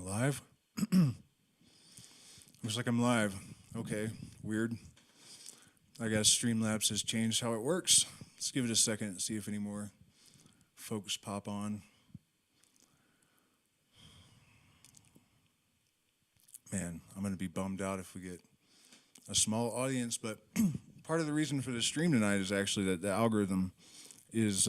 Live? Looks like I'm live. Okay, weird. I guess Streamlabs has changed how it works. Let's give it a second and see if any more folks pop on. Man, I'm going to be bummed out if we get a small audience, but part of the reason for this stream tonight is actually that the algorithm is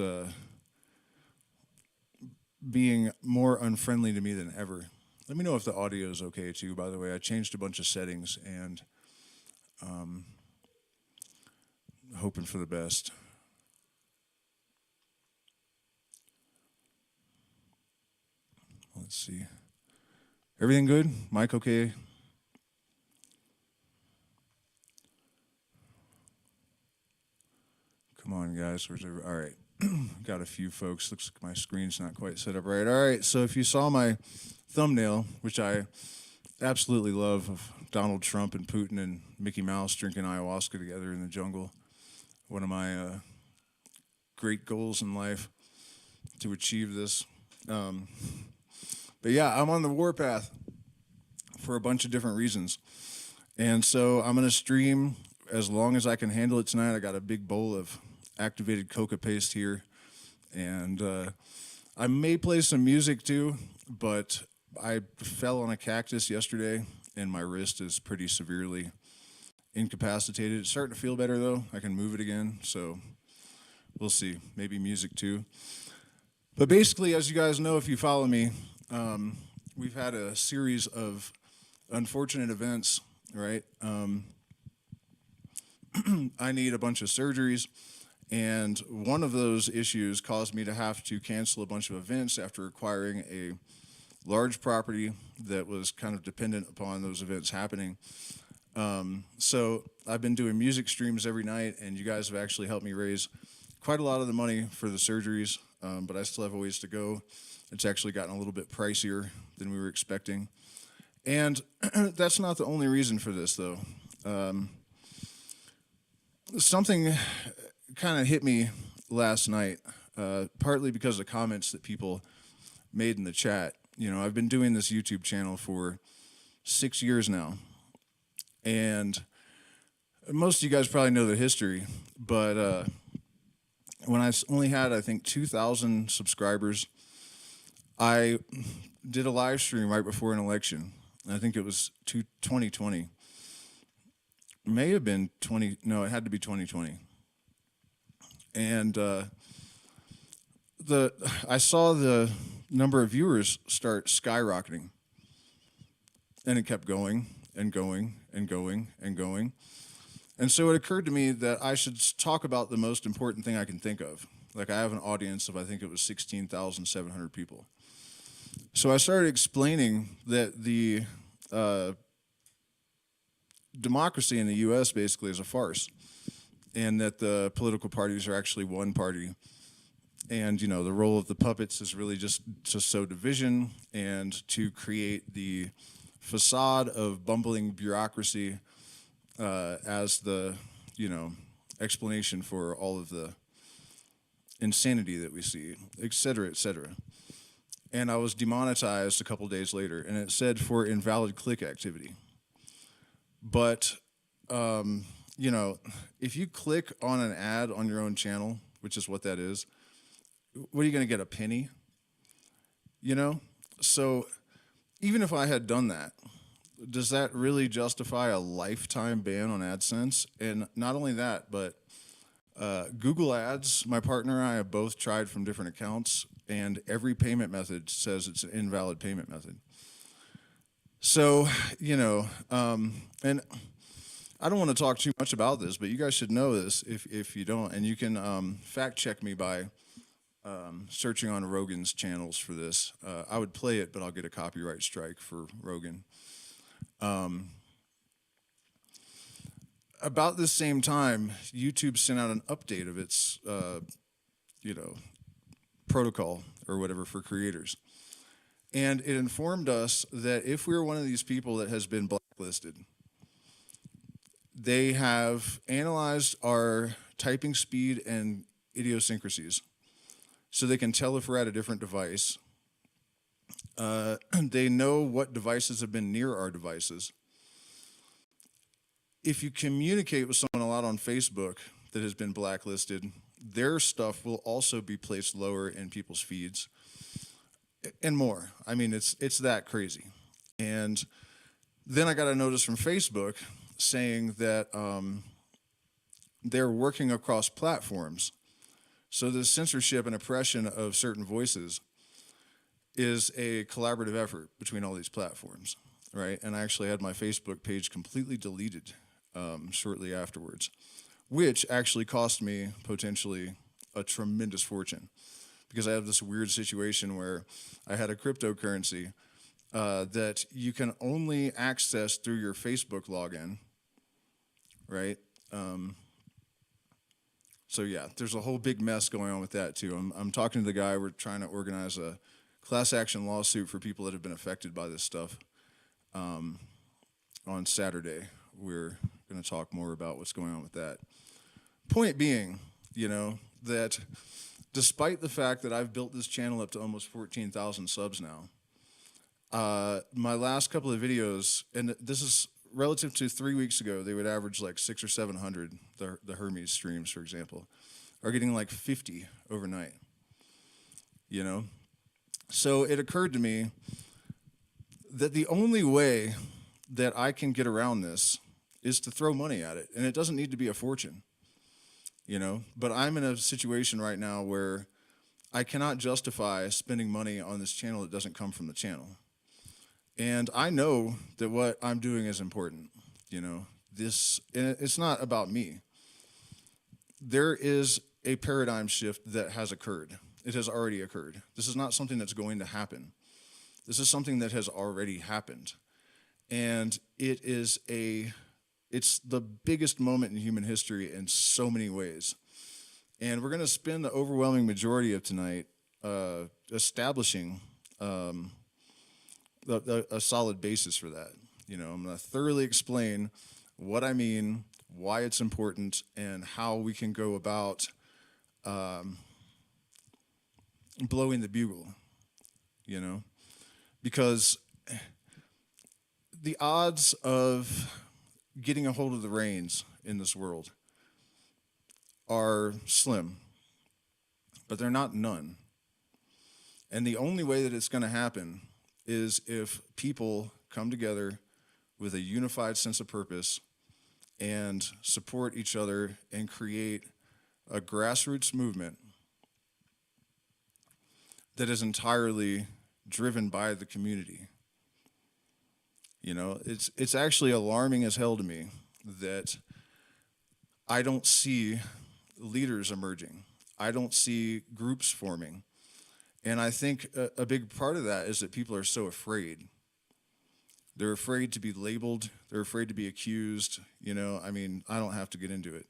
being more unfriendly to me than ever. Let me know if the audio is okay too, by the way. I changed a bunch of settings and hoping for the best. Let's see. Everything good? Mic okay? Come on, guys. All right. Got a few folks. Looks like my screen's not quite set up right. All right. So if you saw my thumbnail, which I absolutely love, of Donald Trump and Putin and Mickey Mouse drinking ayahuasca together in the jungle, one of my great goals in life to achieve this. But yeah, I'm on the Warpath for a bunch of different reasons. And so I'm going to stream as long as I can handle it tonight. I got a big bowl of activated coca paste here. And I may play some music too, but I fell on a cactus yesterday and my wrist is pretty severely incapacitated. It's starting to feel better though. I can move it again, so we'll see. Maybe music too. But basically, as you guys know, if you follow me, we've had a series of unfortunate events, right? I need a bunch of surgeries, and one of those issues caused me to have to cancel a bunch of events after acquiring a large property that was kind of dependent upon those events happening. So I've been doing music streams every night, and you guys have actually helped me raise quite a lot of the money for the surgeries, but I still have a ways to go. It's actually gotten a little bit pricier than we were expecting. And that's not the only reason for this, though. Something kind of hit me last night, partly because of comments that people made in the chat. You know, I've been doing this YouTube channel for 6 years now, and most of you guys probably know the history, but when I only had, I think, 2,000 subscribers, I did a live stream right before an election. I think it was 2020. May have been no, it had to be 2020. And I saw the number of viewers start skyrocketing. And it kept going and going and going and going. And so it occurred to me that I should talk about the most important thing I can think of. Like, I have an audience of, I think it was 16,700 people. So I started explaining that the democracy in the U.S. basically is a farce, and that the political parties are actually one party. And, you know, the role of the puppets is really just to sow division and to create the facade of bumbling bureaucracy as the, you know, explanation for all of the insanity that we see, et cetera, et cetera. And I was demonetized a couple days later, and it said for invalid click activity. But, you know, if you click on an ad on your own channel, which is what that is, what are you going to get, a penny? You know? So even if I had done that, does that really justify a lifetime ban on AdSense? And not only that, but Google Ads, my partner and I have both tried from different accounts, and every payment method says it's an invalid payment method. So, you know, and I don't want to talk too much about this, but you guys should know this if you don't. And you can fact check me by searching on Rogan's channels for this. I would play it, but I'll get a copyright strike for Rogan. About the same time, YouTube sent out an update of its, you know, protocol or whatever for creators. And it informed us that if we're one of these people that has been blacklisted, they have analyzed our typing speed and idiosyncrasies so they can tell if we're at a different device. They know what devices have been near our devices. If you communicate with someone a lot on Facebook that has been blacklisted, their stuff will also be placed lower in people's feeds and more. I mean, it's that crazy. And then I got a notice from Facebook saying that they're working across platforms. So the censorship and oppression of certain voices is a collaborative effort between all these platforms, right? And I actually had my Facebook page completely deleted shortly afterwards, which actually cost me potentially a tremendous fortune, because I have this weird situation where I had a cryptocurrency that you can only access through your Facebook login, right? So yeah, there's a whole big mess going on with that too. I'm talking to the guy. We're trying to organize a class action lawsuit for people that have been affected by this stuff. On Saturday, we're going to talk more about what's going on with that. Point being, that despite the fact that I've built this channel up to almost 14,000 subs now, my last couple of videos, and this is relative to 3 weeks ago, they would average like 600 or 700, the Hermes streams, for example, are getting like 50 overnight, So it occurred to me that the only way that I can get around this is to throw money at it. And it doesn't need to be a fortune, But I'm in a situation right now where I cannot justify spending money on this channel that doesn't come from the channel. And I know that what I'm doing is important, and it's not about me. There is a paradigm shift that has occurred. It has already occurred. This is not something that's going to happen. This is something that has already happened. And it's the biggest moment in human history in so many ways. And we're going to spend the overwhelming majority of tonight establishing a solid basis for that. I'm going to thoroughly explain what I mean, why it's important, and how we can go about blowing the bugle, because the odds of getting a hold of the reins in this world are slim, but they're not none. And the only way that it's going to happen is if people come together with a unified sense of purpose and support each other and create a grassroots movement that is entirely driven by the community. It's actually alarming as hell to me that I don't see leaders emerging. I don't see groups forming. And I think a big part of that is that people are so afraid. They're afraid to be labeled. They're afraid to be accused. I don't have to get into it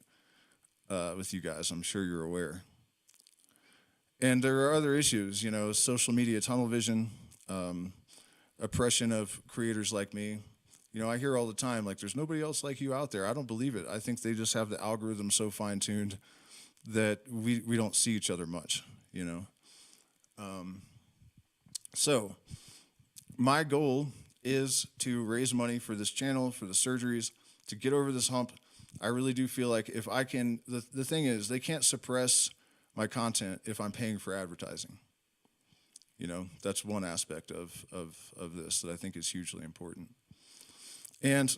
with you guys. I'm sure you're aware. And there are other issues, social media tunnel vision, oppression of creators like me. I hear all the time, like, there's nobody else like you out there. I don't believe it. I think they just have the algorithm so fine-tuned that we don't see each other much, So my goal is to raise money for this channel, for the surgeries, to get over this hump. I really do feel like if I can, the thing is, they can't suppress my content if I'm paying for advertising. That's one aspect of this that I think is hugely important. And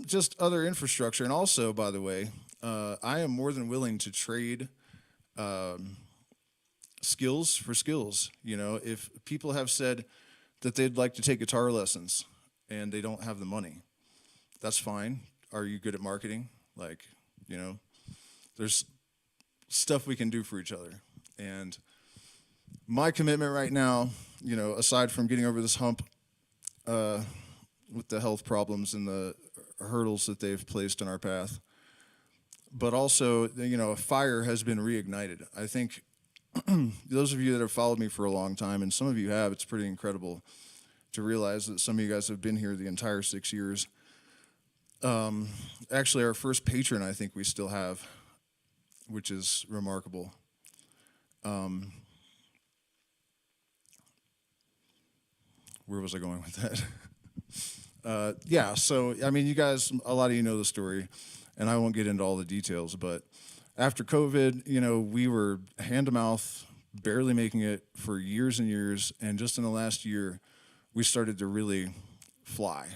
just other infrastructure. And also, by the way, I am more than willing to trade skills for skills. If people have said that they'd like to take guitar lessons and they don't have the money, that's fine. Are you good at marketing? There's stuff we can do for each other. And my commitment right now, aside from getting over this hump with the health problems and the hurdles that they've placed in our path, but also, a fire has been reignited. I think those of you that have followed me for a long time, and some of you have, it's pretty incredible to realize that some of you guys have been here the entire 6 years. Actually, our first patron, I think we still have, which is remarkable. where was I going with that? Yeah, so, I mean, you guys, a lot of you know the story, and I won't get into all the details, but after COVID, you know, we were hand to mouth, barely making it for years and years, and just in the last year, we started to really fly.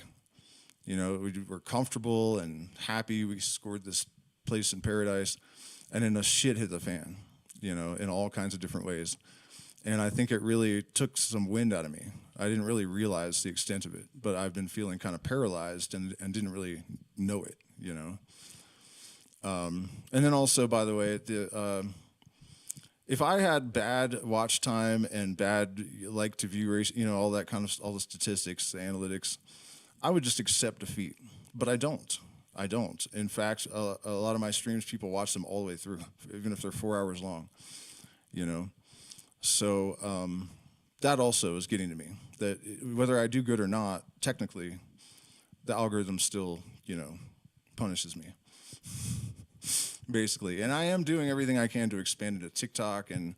You know, we were comfortable and happy. We scored this place in paradise, and then the shit hit the fan, you know, in all kinds of different ways. And I think it really took some wind out of me. I didn't really realize the extent of it, but I've been feeling kind of paralyzed and didn't really know it, you know. And then also, by the way, if I had bad watch time and bad like to view ratio, you know, all that kind of, all the statistics, the analytics, I would just accept defeat. But I don't. I don't. In fact, a lot of my streams, people watch them all the way through, even if they're 4 hours long, you know. So that also is getting to me, that whether I do good or not, technically, the algorithm still, you know, punishes me, basically. And I am doing everything I can to expand into TikTok, and,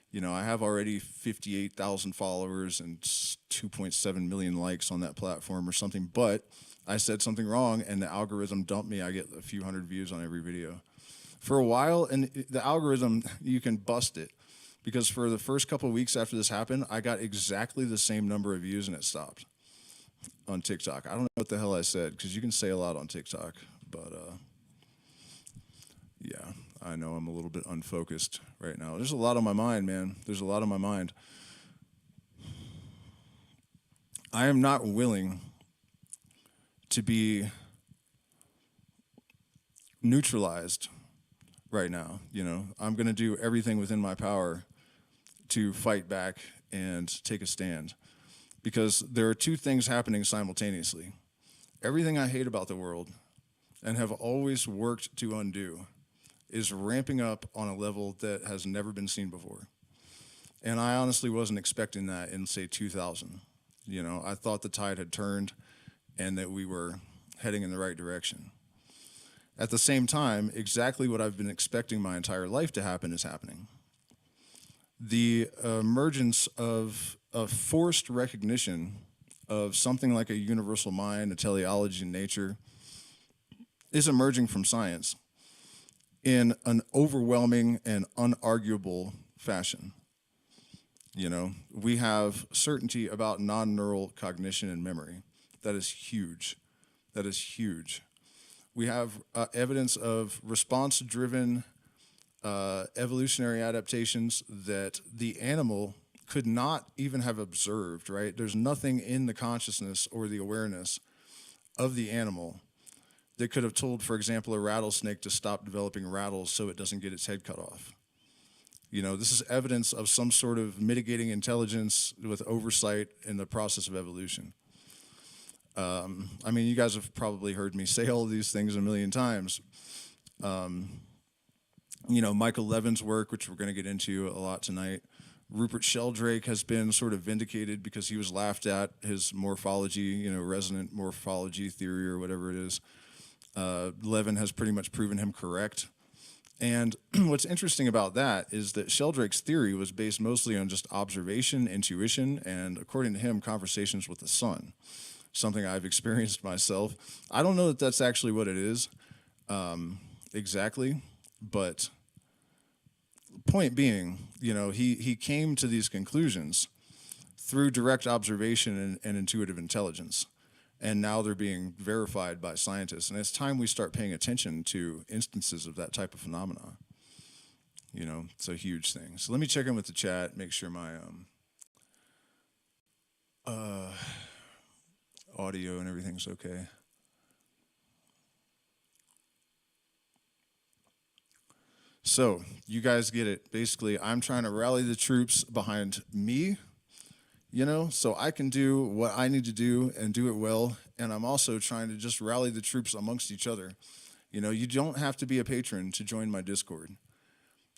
you know, I have already 58,000 followers and 2.7 million likes on that platform or something, but I said something wrong, and the algorithm dumped me. I get a few hundred views on every video. For a while, and the algorithm, you can bust it. Because for the first couple of weeks after this happened, I got exactly the same number of views and it stopped on TikTok. I don't know what the hell I said, because you can say a lot on TikTok, but yeah, I know I'm a little bit unfocused right now. There's a lot on my mind, man. There's a lot on my mind. I am not willing to be neutralized right now. You know, I'm going to do everything within my power to fight back and take a stand, because there are two things happening simultaneously. Everything I hate about the world and have always worked to undo is ramping up on a level that has never been seen before. And I honestly wasn't expecting that in, say, 2000. You know, I thought the tide had turned and that we were heading in the right direction. At the same time, exactly what I've been expecting my entire life to happen is happening. The emergence of a forced recognition of something like a universal mind, a teleology in nature, is emerging from science in an overwhelming and unarguable fashion. You know, we have certainty about non-neural cognition and memory. That is huge. That is huge. We have evidence of response-driven evolutionary adaptations that the animal could not even have observed, right? There's nothing in the consciousness or the awareness of the animal that could have told, for example, a rattlesnake to stop developing rattles so it doesn't get its head cut off. You know, this is evidence of some sort of mitigating intelligence with oversight in the process of evolution. I mean, you guys have probably heard me say all of these things a million times. You know, Michael Levin's work, which we're going to get into a lot tonight. Rupert Sheldrake has been sort of vindicated because he was laughed at his morphology, you know, resonant morphology theory or whatever it is. Levin has pretty much proven him correct. And what's interesting about that is that Sheldrake's theory was based mostly on just observation, intuition, and according to him, conversations with the sun, something I've experienced myself. I don't know that that's actually what it is exactly, but point being, you know, he came to these conclusions through direct observation and intuitive intelligence. And now they're being verified by scientists. And it's time we start paying attention to instances of that type of phenomena. You know, it's a huge thing. So let me check in with the chat, make sure my audio and everything's okay. So you guys get it. Basically, I'm trying to rally the troops behind me, you know, so I can do what I need to do and do it well. And I'm also trying to just rally the troops amongst each other. You know, you don't have to be a patron to join my Discord.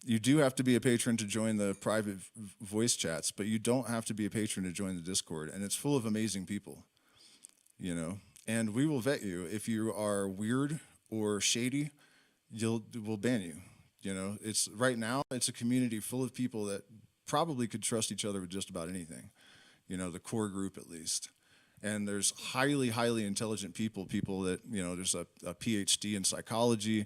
You do have to be a patron to join the private voice chats, but you don't have to be a patron to join the Discord. And it's full of amazing people, you know, and we will vet you. If you are weird or shady, we'll ban you. You know, right now, it's a community full of people that probably could trust each other with just about anything. the core group at least. And there's highly, highly intelligent people that, there's a PhD in psychology.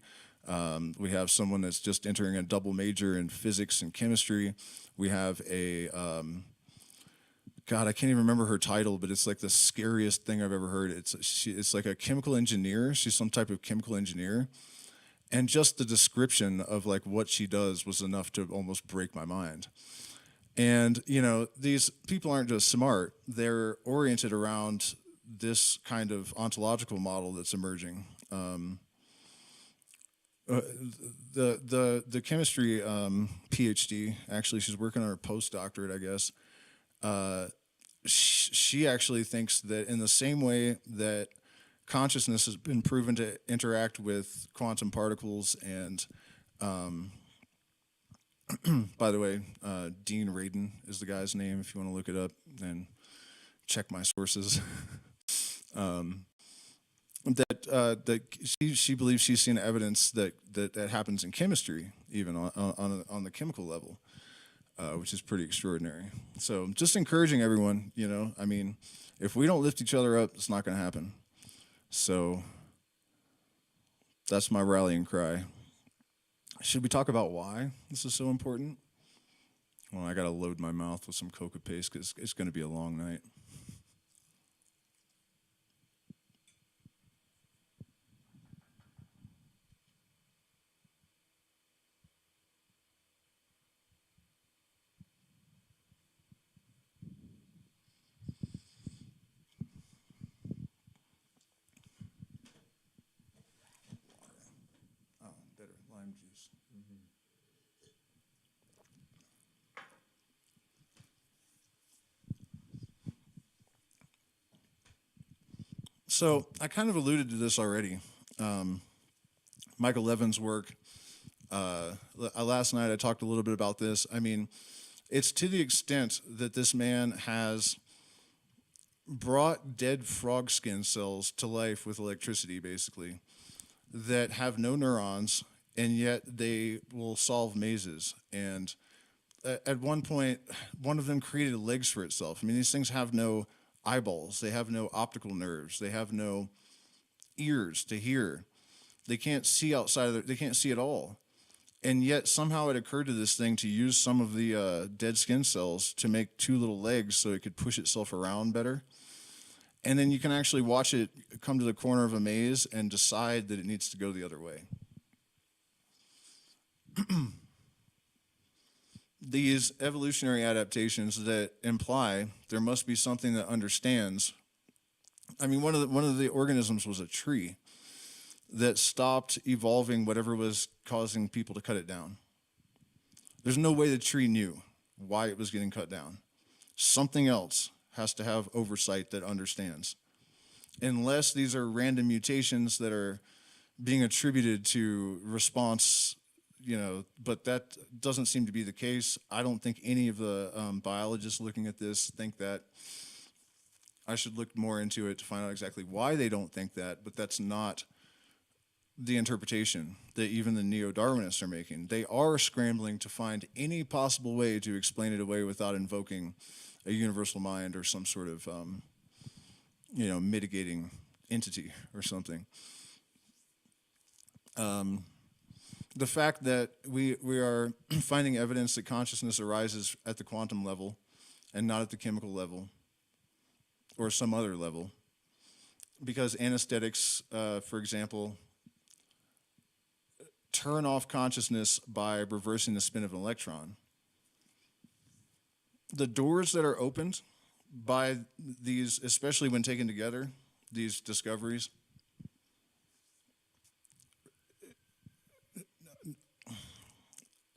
We have someone that's just entering a double major in physics and chemistry. We have a, God, I can't even remember her title, but it's like the scariest thing I've ever heard. It's like a chemical engineer. She's some type of chemical engineer. And just the description of like what she does was enough to almost break my mind. And, these people aren't just smart. They're oriented around this kind of ontological model that's emerging. The chemistry PhD, actually, she's working on her postdoctorate, I guess. She actually thinks that in the same way that consciousness has been proven to interact with quantum particles and by the way, Dean Radin is the guy's name if you want to look it up and check my sources. That she believes she's seen evidence that happens in chemistry, even on the chemical level, which is pretty extraordinary. So just encouraging everyone, if we don't lift each other up, it's not going to happen. So that's my rallying cry. Should we talk about why this is so important? Well, I got to load my mouth with some coca paste because it's going to be a long night. Oh, better lime juice. So I kind of alluded to this already. Michael Levin's work. Last night I talked a little bit about this. I mean, it's to the extent that this man has brought dead frog skin cells to life with electricity, basically, that have no neurons, and yet they will solve mazes. And at one point, one of them created legs for itself. I mean, these things have no eyeballs. They have no optical nerves. They have no ears to hear. They can't see outside they can't see at all. And yet somehow it occurred to this thing to use some of the dead skin cells to make two little legs so it could push itself around better. And then you can actually watch it come to the corner of a maze and decide that it needs to go the other way. These evolutionary adaptations that imply there must be something that understands. I mean, one of the organisms was a tree that stopped evolving whatever was causing people to cut it down. There's no way the tree knew why it was getting cut down. Something else has to have oversight that understands. Unless these are random mutations that are being attributed to response, but that doesn't seem to be the case. I don't think any of the biologists looking at this think that. I should look more into it to find out exactly why they don't think that, but that's not the interpretation that even the neo-Darwinists are making. They are scrambling to find any possible way to explain it away without invoking a universal mind or some sort of, mitigating entity or something. The fact that we are finding evidence that consciousness arises at the quantum level and not at the chemical level or some other level, because anesthetics, for example, turn off consciousness by reversing the spin of an electron. The doors that are opened by these, especially when taken together, these discoveries,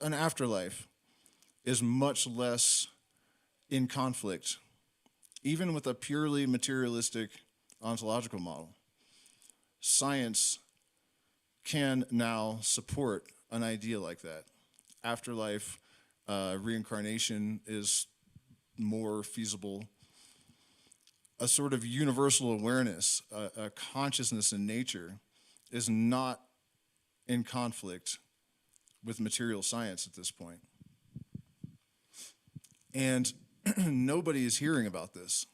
an afterlife is much less in conflict, even with a purely materialistic ontological model. Science can now support an idea like that. Afterlife, reincarnation is more feasible. A sort of universal awareness, a consciousness in nature is not in conflict with material science at this point. And nobody is hearing about this,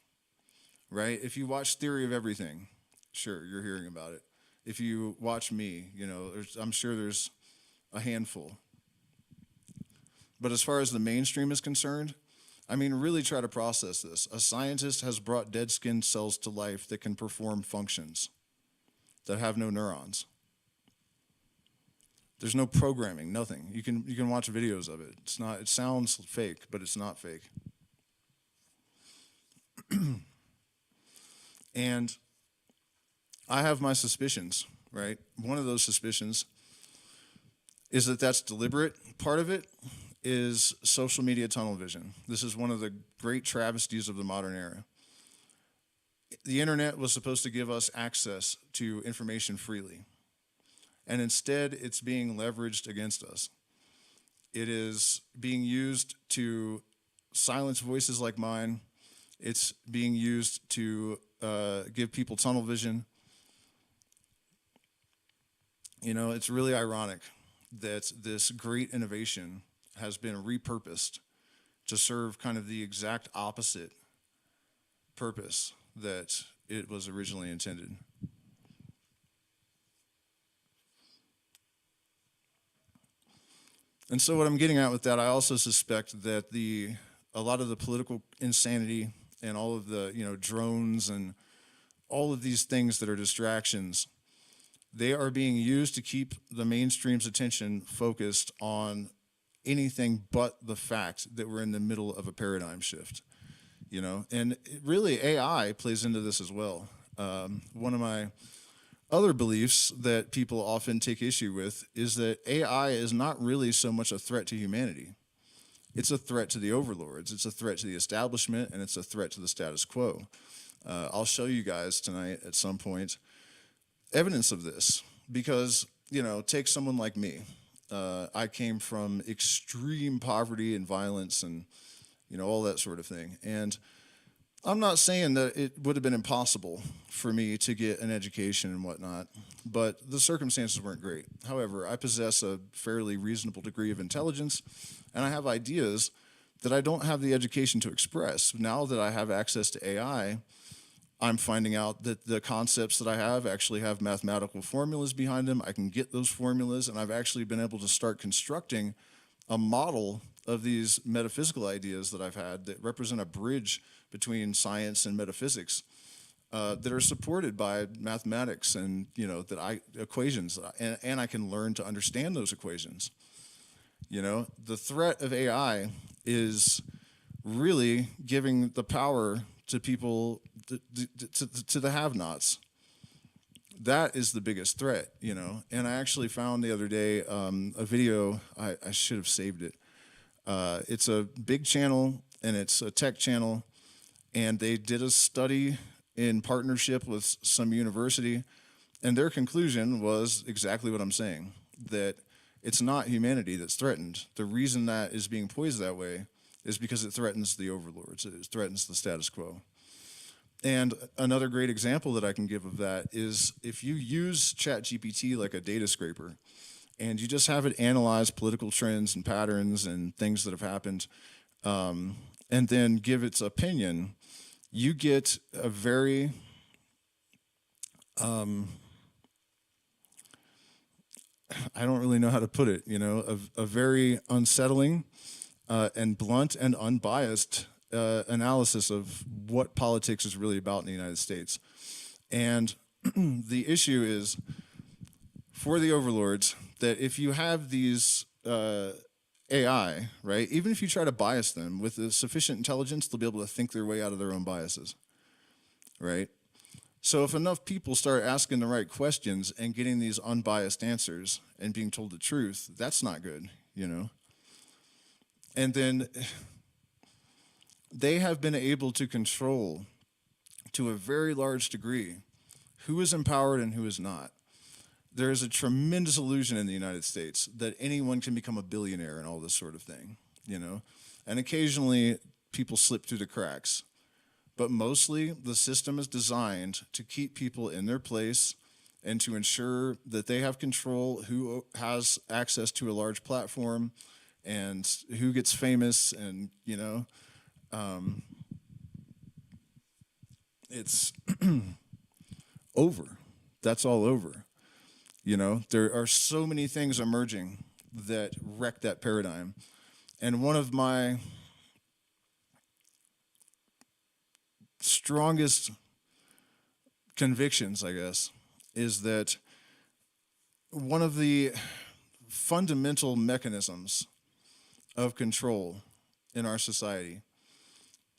right? If you watch Theory of Everything, sure, you're hearing about it. If you watch me, I'm sure there's a handful. But as far as the mainstream is concerned, I mean, really try to process this. A scientist has brought dead skin cells to life that can perform functions that have no neurons. There's no programming, nothing. You can watch videos of it. It sounds fake, but it's not fake. And I have my suspicions, right? One of those suspicions is that that's deliberate. Part of it is social media tunnel vision. This is one of the great travesties of the modern era. The internet was supposed to give us access to information freely. And instead, it's being leveraged against us. It is being used to silence voices like mine. It's being used to give people tunnel vision. It's really ironic that this great innovation has been repurposed to serve kind of the exact opposite purpose that it was originally intended. And so what I'm getting at with that, I also suspect that a lot of the political insanity and all of the drones and all of these things that are distractions, they are being used to keep the mainstream's attention focused on anything but the fact that we're in the middle of a paradigm shift. And really AI plays into this as well. One of my other beliefs that people often take issue with is that AI is not really so much a threat to humanity. It's a threat to the overlords. It's a threat to the establishment, and it's a threat to the status quo. I'll show you guys tonight at some point evidence of this because, take someone like me. I came from extreme poverty and violence and, all that sort of thing. And I'm not saying that it would have been impossible for me to get an education and whatnot, but the circumstances weren't great. However, I possess a fairly reasonable degree of intelligence, and I have ideas that I don't have the education to express. Now that I have access to AI, I'm finding out that the concepts that I have actually have mathematical formulas behind them. I can get those formulas, and I've actually been able to start constructing a model of these metaphysical ideas that I've had that represent a bridge between science and metaphysics that are supported by mathematics and equations, and I can learn to understand those equations. The threat of AI is really giving the power to people, to the have-nots. That is the biggest threat, And I actually found the other day a video. I should have saved it. It's a big channel, and it's a tech channel, and they did a study in partnership with some university, and their conclusion was exactly what I'm saying, that it's not humanity that's threatened. The reason that is being poised that way is because it threatens the overlords. It threatens the status quo. And another great example that I can give of that is if you use ChatGPT like a data scraper, and you just have it analyze political trends and patterns and things that have happened, and then give its opinion, you get a very I don't really know how to put it, a very unsettling and blunt and unbiased analysis of what politics is really about in the United States. And the issue is, for the overlords, that if you have these AI, right, even if you try to bias them with sufficient intelligence, they'll be able to think their way out of their own biases, right? So if enough people start asking the right questions and getting these unbiased answers and being told the truth, that's not good, And then they have been able to control, to a very large degree, who is empowered and who is not. There is a tremendous illusion in the United States that anyone can become a billionaire and all this sort of thing, And occasionally people slip through the cracks. But mostly the system is designed to keep people in their place and to ensure that they have control who has access to a large platform and who gets famous and, it's over. That's all over. You know, there are so many things emerging that wreck that paradigm. And one of my strongest convictions, I guess, is that one of the fundamental mechanisms of control in our society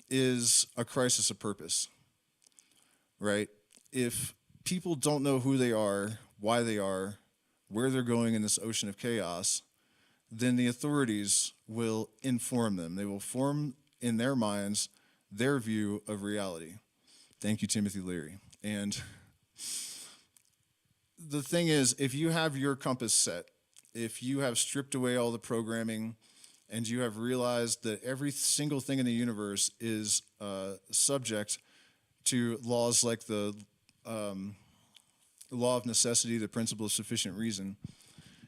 is a crisis of purpose, right? If people don't know who they are, why they are, where they're going in this ocean of chaos, then the authorities will inform them. They will form in their minds their view of reality. Thank you, Timothy Leary. And the thing is, if you have your compass set, if you have stripped away all the programming, and you have realized that every single thing in the universe is subject to laws like the law of necessity, the principle of sufficient reason,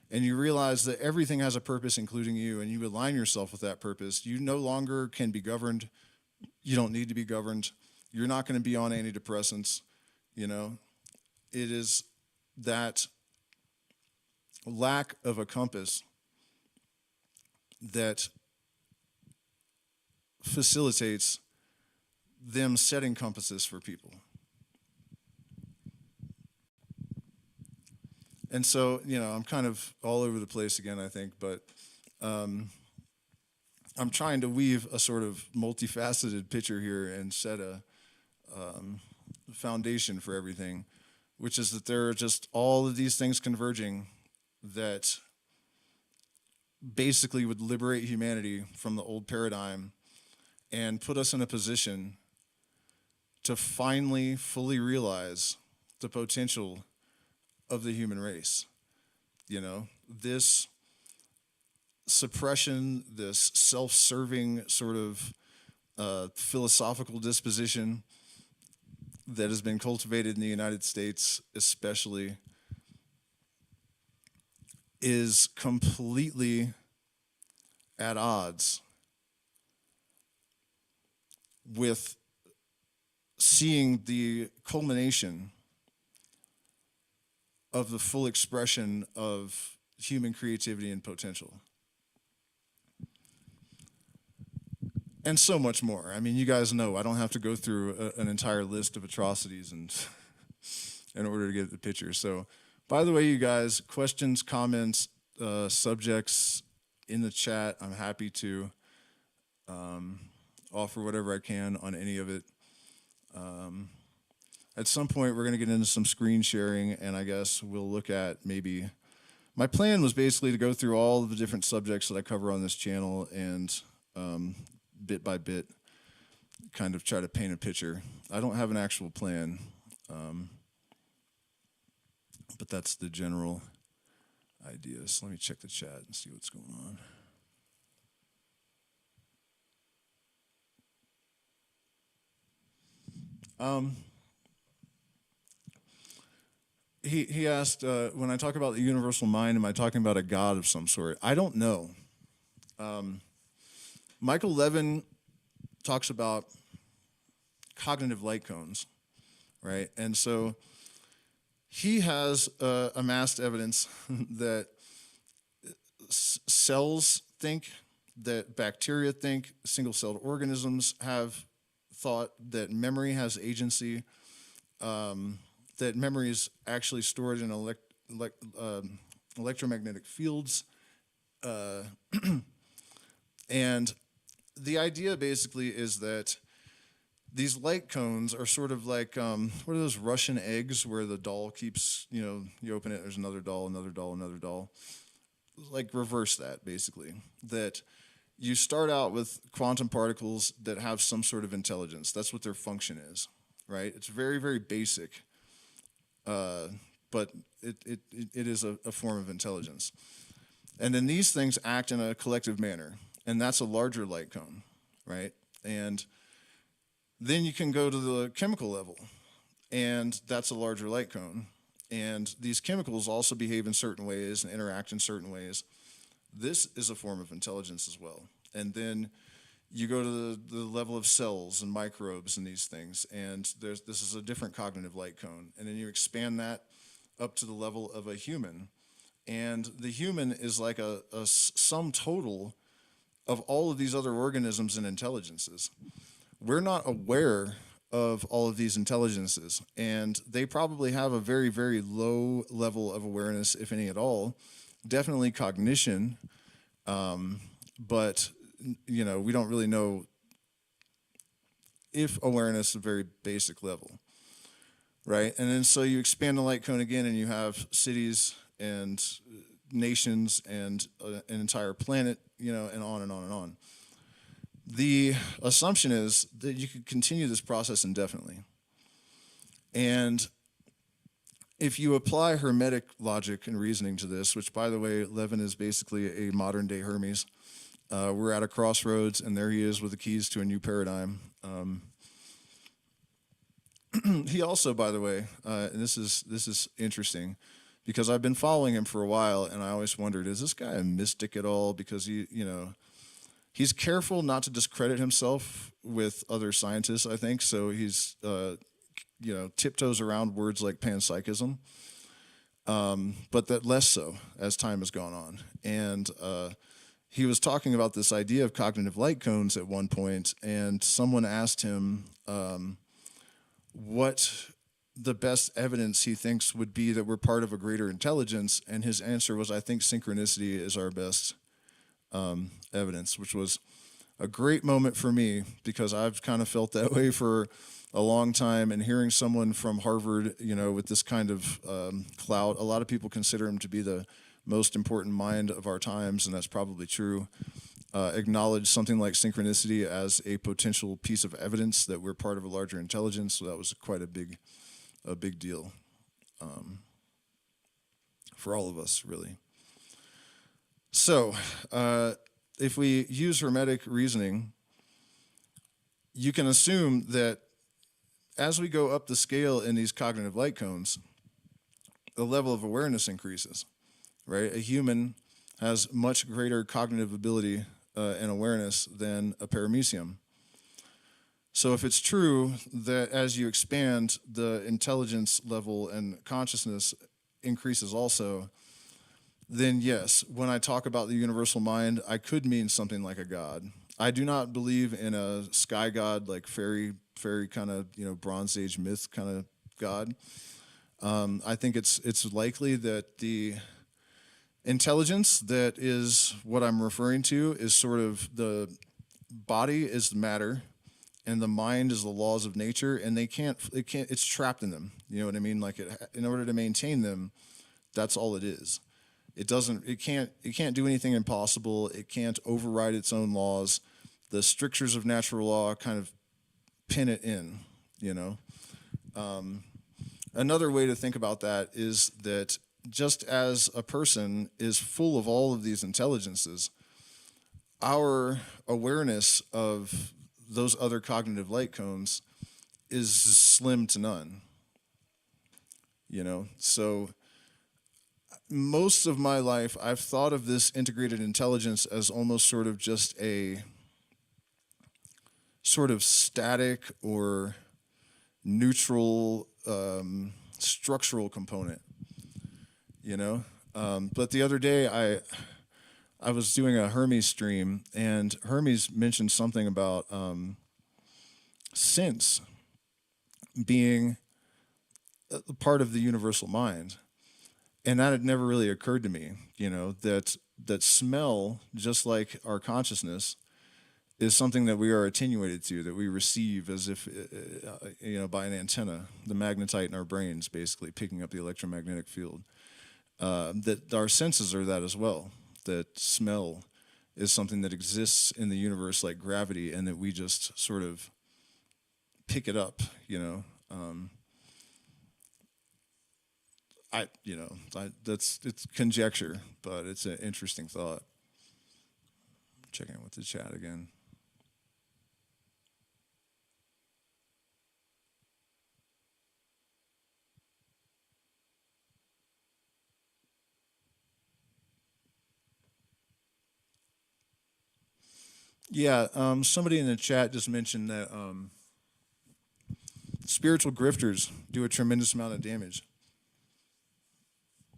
and you realize that everything has a purpose, including you, and you align yourself with that purpose, you no longer can be governed. You don't need to be governed. You're not going to be on antidepressants. You know, it is that lack of a compass that facilitates them setting compasses for people. And so, you know, I'm kind of all over the place again, I think, but I'm trying to weave a sort of multifaceted picture here and set a foundation for everything, which is that there are just all of these things converging that basically would liberate humanity from the old paradigm and put us in a position to finally fully realize the potential of the human race. You know, this suppression, this self-serving sort of philosophical disposition that has been cultivated in the United States especially is completely at odds with seeing the culmination of the full expression of human creativity and potential. And so much more. I mean, you guys know I don't have to go through an entire list of atrocities and in order to get the picture. So, by the way, you guys, questions, comments, subjects in the chat, I'm happy to offer whatever I can on any of it. At some point, we're going to get into some screen sharing, and I guess we'll look at maybe... My plan was basically to go through all of the different subjects that I cover on this channel and bit by bit kind of try to paint a picture. I don't have an actual plan, but that's the general idea. So let me check the chat and see what's going on. He asked, when I talk about the universal mind, am I talking about a God of some sort? I don't know. Michael Levin talks about cognitive light cones, right? And so he has amassed evidence that cells think, that bacteria think, single-celled organisms have thought, that memory has agency, that memory is actually stored in electromagnetic fields. And the idea basically is that these light cones are sort of like, what are those Russian eggs where the doll keeps, you know, you open it, there's another doll, another doll, another doll. Like reverse that, basically. That you start out with quantum particles that have some sort of intelligence. That's what their function is, right? It's very, very basic, but it is a form of intelligence. And then these things act in a collective manner, and that's a larger light cone, right? And then you can go to the chemical level, and that's a larger light cone. And these chemicals also behave in certain ways and interact in certain ways. This is a form of intelligence as well. And then You go to the level of cells and microbes and these things, and this is a different cognitive light cone. And then you expand that up to the level of a human. And the human is like a sum total of all of these other organisms and intelligences. We're not aware of all of these intelligences, and they probably have a very, very low level of awareness, if any at all. Definitely cognition, but we don't really know if awareness is a very basic level, right? And then so you expand the light cone again, and you have cities and nations and an entire planet, and on and on and on. The assumption is that you could continue this process indefinitely. And if you apply Hermetic logic and reasoning to this, which, by the way, Levin is basically a modern-day Hermes, we're at a crossroads, and there he is with the keys to a new paradigm. He also, by the way, and this is interesting, because I've been following him for a while, and I always wondered, is this guy a mystic at all? Because he's careful not to discredit himself with other scientists, I think. So he's tiptoes around words like panpsychism, but that less so as time has gone on. And he was talking about this idea of cognitive light cones at one point, and someone asked him what the best evidence he thinks would be that we're part of a greater intelligence, and his answer was, I think synchronicity is our best evidence, which was a great moment for me, because I've kind of felt that way for a long time. And hearing someone from Harvard, with this kind of clout, a lot of people consider him to be the most important mind of our times, and that's probably true, acknowledge something like synchronicity as a potential piece of evidence that we're part of a larger intelligence. So that was quite a big deal for all of us, really. So if we use Hermetic reasoning, you can assume that as we go up the scale in these cognitive light cones, the level of awareness increases, right? A human has much greater cognitive ability and awareness than a paramecium. So if it's true that as you expand, the intelligence level and consciousness increases also, then yes, when I talk about the universal mind, I could mean something like a god. I do not believe in a sky god, like fairy kind of, Bronze Age myth kind of god. I think it's likely that the intelligence that is what I'm referring to is sort of the body is matter, and the mind is the laws of nature, and it's trapped in them. You know what I mean? Like in order to maintain them, that's all it is. It can't do anything impossible. It can't override its own laws. The strictures of natural law kind of pin it in, Another way to think about that is that just as a person is full of all of these intelligences, our awareness of those other cognitive light cones is slim to none, So most of my life, I've thought of this integrated intelligence as almost sort of just a sort of static or neutral structural component, But the other day, I was doing a Hermes stream, and Hermes mentioned something about sense being a part of the universal mind. And that had never really occurred to me, that smell, just like our consciousness, is something that we are attenuated to, that we receive as if, by an antenna, the magnetite in our brains, basically picking up the electromagnetic field. That our senses are that as well, that smell is something that exists in the universe like gravity, and that we just sort of pick it up, it's conjecture, but it's an interesting thought. Checking with the chat again. Yeah, somebody in the chat just mentioned that spiritual grifters do a tremendous amount of damage.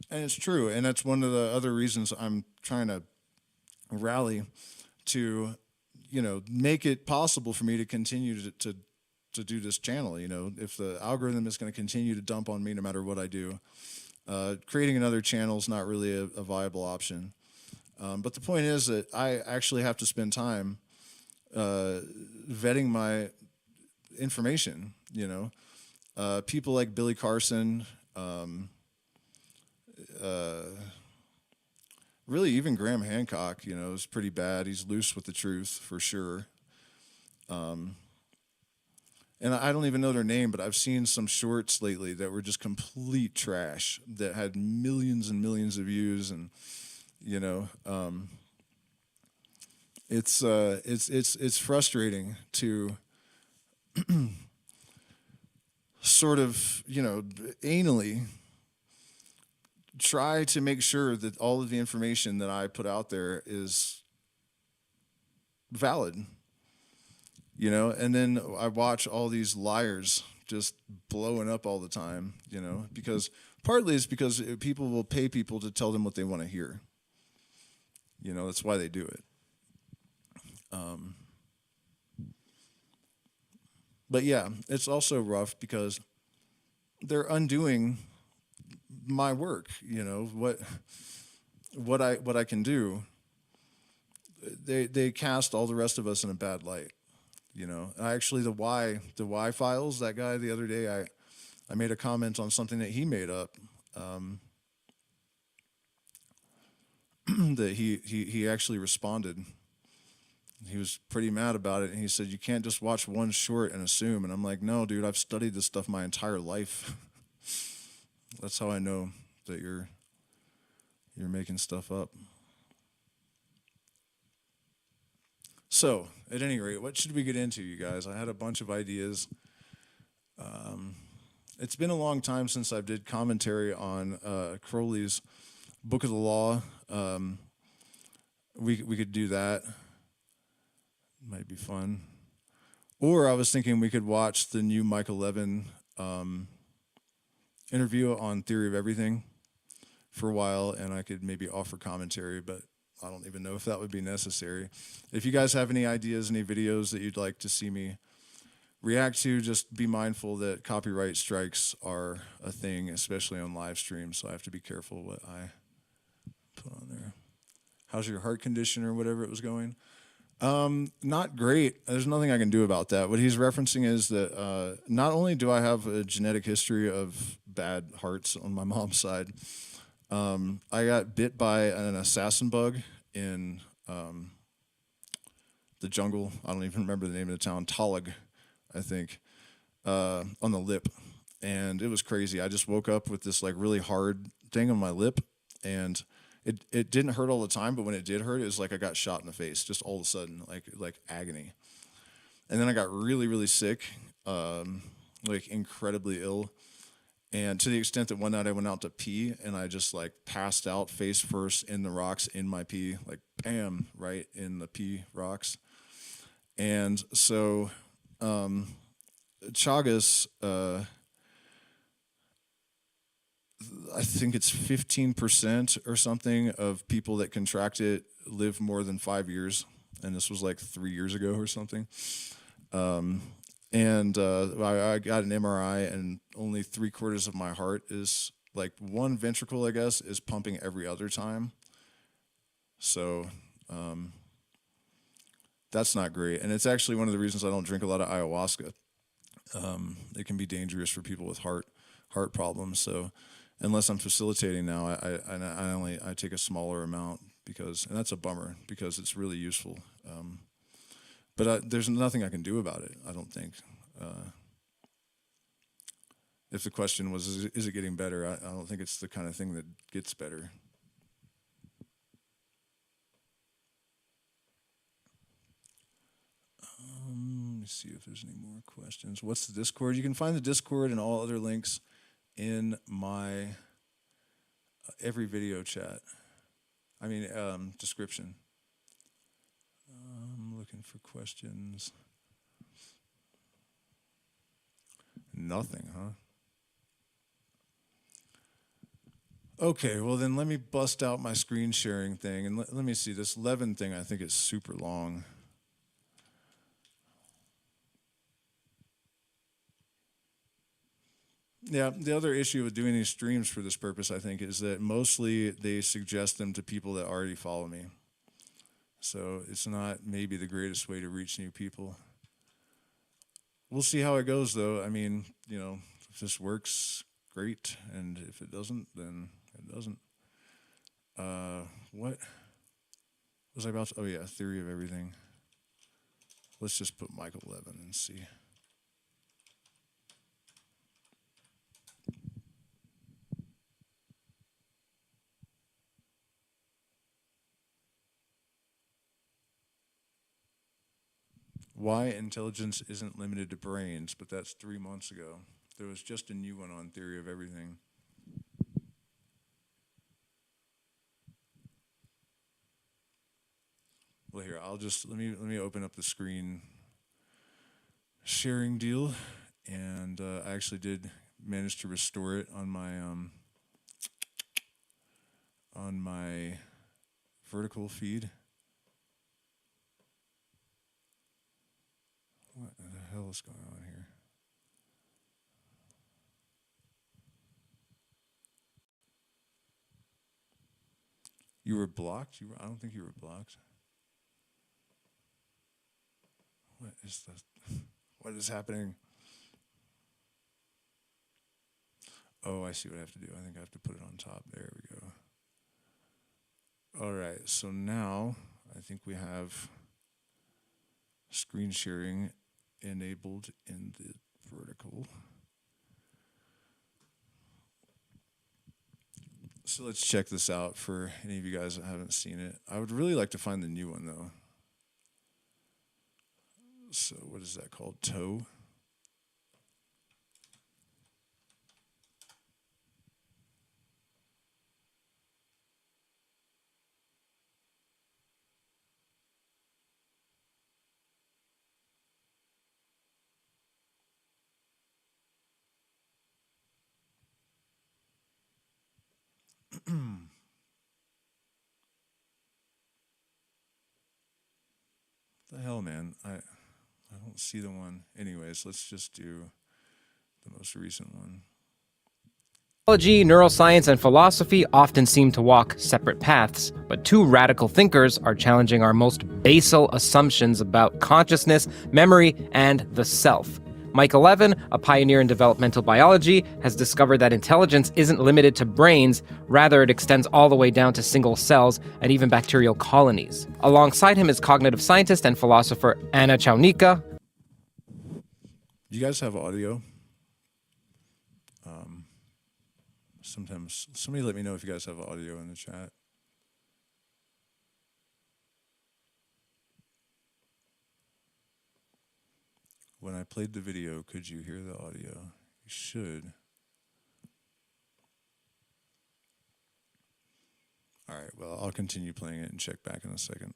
And it's true, and that's one of the other reasons I'm trying to rally to, make it possible for me to continue to do this channel. If the algorithm is going to continue to dump on me no matter what I do, creating another channel is not really a viable option. But the point is that I actually have to spend time vetting my information. People like Billy Carson, really even Graham Hancock, is pretty bad. He's loose with the truth for sure. And I don't even know their name, but I've seen some shorts lately that were just complete trash that had millions and millions of views, and it's frustrating to sort of anally try to make sure that all of the information that I put out there is valid. And then I watch all these liars just blowing up all the time, because partly it's because people will pay people to tell them what they want to hear. That's why they do it. But yeah, it's also rough because they're undoing my work, what I can do. They cast all the rest of us in a bad light. Actually, the Y files, that guy the other day, I made a comment on something that he made up, that he actually responded. He was pretty mad about it, and he said, "You can't just watch one short and assume." And I'm like, "No, dude, I've studied this stuff my entire life." That's how I know that you're making stuff up. So, at any rate, what should we get into, you guys? I had a bunch of ideas. It's been a long time since I did commentary on Crowley's Book of the Law. We could do that. Might be fun. Or I was thinking we could watch the new Michael Levin interview on Theory of Everything for a while, and I could maybe offer commentary, but I don't even know if that would be necessary. If you guys have any ideas, any videos that you'd like to see me react to, just be mindful that copyright strikes are a thing, especially on live streams, so I have to be careful what I put on there. How's your heart condition or whatever it was going? Not great. There's nothing I can do about that. What he's referencing is that not only do I have a genetic history of bad hearts on my mom's side, I got bit by an assassin bug in the jungle. I don't even remember the name of the town, Talag, I think, on the lip. And it was crazy. I just woke up with this like really hard thing on my lip, and it didn't hurt all the time, but when it did hurt, it was like I got shot in the face, just all of a sudden, like agony. And then I got really, really sick, like incredibly ill. And to the extent that one night I went out to pee and I just like passed out face first in the rocks in my pee, like bam, right in the pee rocks. And so Chagas, I think it's 15% or something of people that contract it live more than 5 years. And this was like 3 years ago or something. And I got an MRI, and only 3/4 of my heart is, like, one ventricle, I guess, is pumping every other time. So that's not great. And it's actually one of the reasons I don't drink a lot of ayahuasca. It can be dangerous for people with heart problems. So unless I'm facilitating now, I take a smaller amount, and that's a bummer because it's really useful. But there's nothing I can do about it, I don't think. If the question was, is it getting better? I don't think it's the kind of thing that gets better. Let me see if there's any more questions. What's the Discord? You can find the Discord and all other links in my every video chat. Description. I'm looking for questions. Nothing, huh? Okay, well then let me bust out my screen sharing thing, and let me see, this Levin thing, I think it's super long. Yeah, the other issue with doing these streams for this purpose, I think, is that mostly they suggest them to people that already follow me. So it's not maybe the greatest way to reach new people. We'll see how it goes, though. I mean, you know, if this works, great, and if it doesn't, then it doesn't. What was I about to? Oh yeah, theory of everything. Let's just put Michael Levin and see. Why intelligence isn't limited to brains, but that's 3 months ago. There was just a new one on theory of everything. Well, here, I'll just, let me open up the screen sharing deal, and I actually did manage to restore it on my vertical feed. What the hell is going on here? You were blocked? I don't think you were blocked. What is this? What is happening? Oh, I see what I have to do. I think I have to put it on top. There we go. All right, so now I think we have screen sharing enabled in the vertical. So let's check this out for any of you guys that haven't seen it. I would really like to find the new one, though. So what is that called? Toe? The hell, man? I don't see the one. Anyways, let's just do the most recent one. Biology, neuroscience, and philosophy often seem to walk separate paths, but two radical thinkers are challenging our most basal assumptions about consciousness, memory, and the self. Michael Levin, a pioneer in developmental biology, has discovered that intelligence isn't limited to brains, rather it extends all the way down to single cells and even bacterial colonies. Alongside him is cognitive scientist and philosopher Anna Chaunica. You guys have audio? Sometimes, somebody let me know if you guys have audio in the chat. When I played the video, could you hear the audio? You should. All right, well, I'll continue playing it and check back in a second.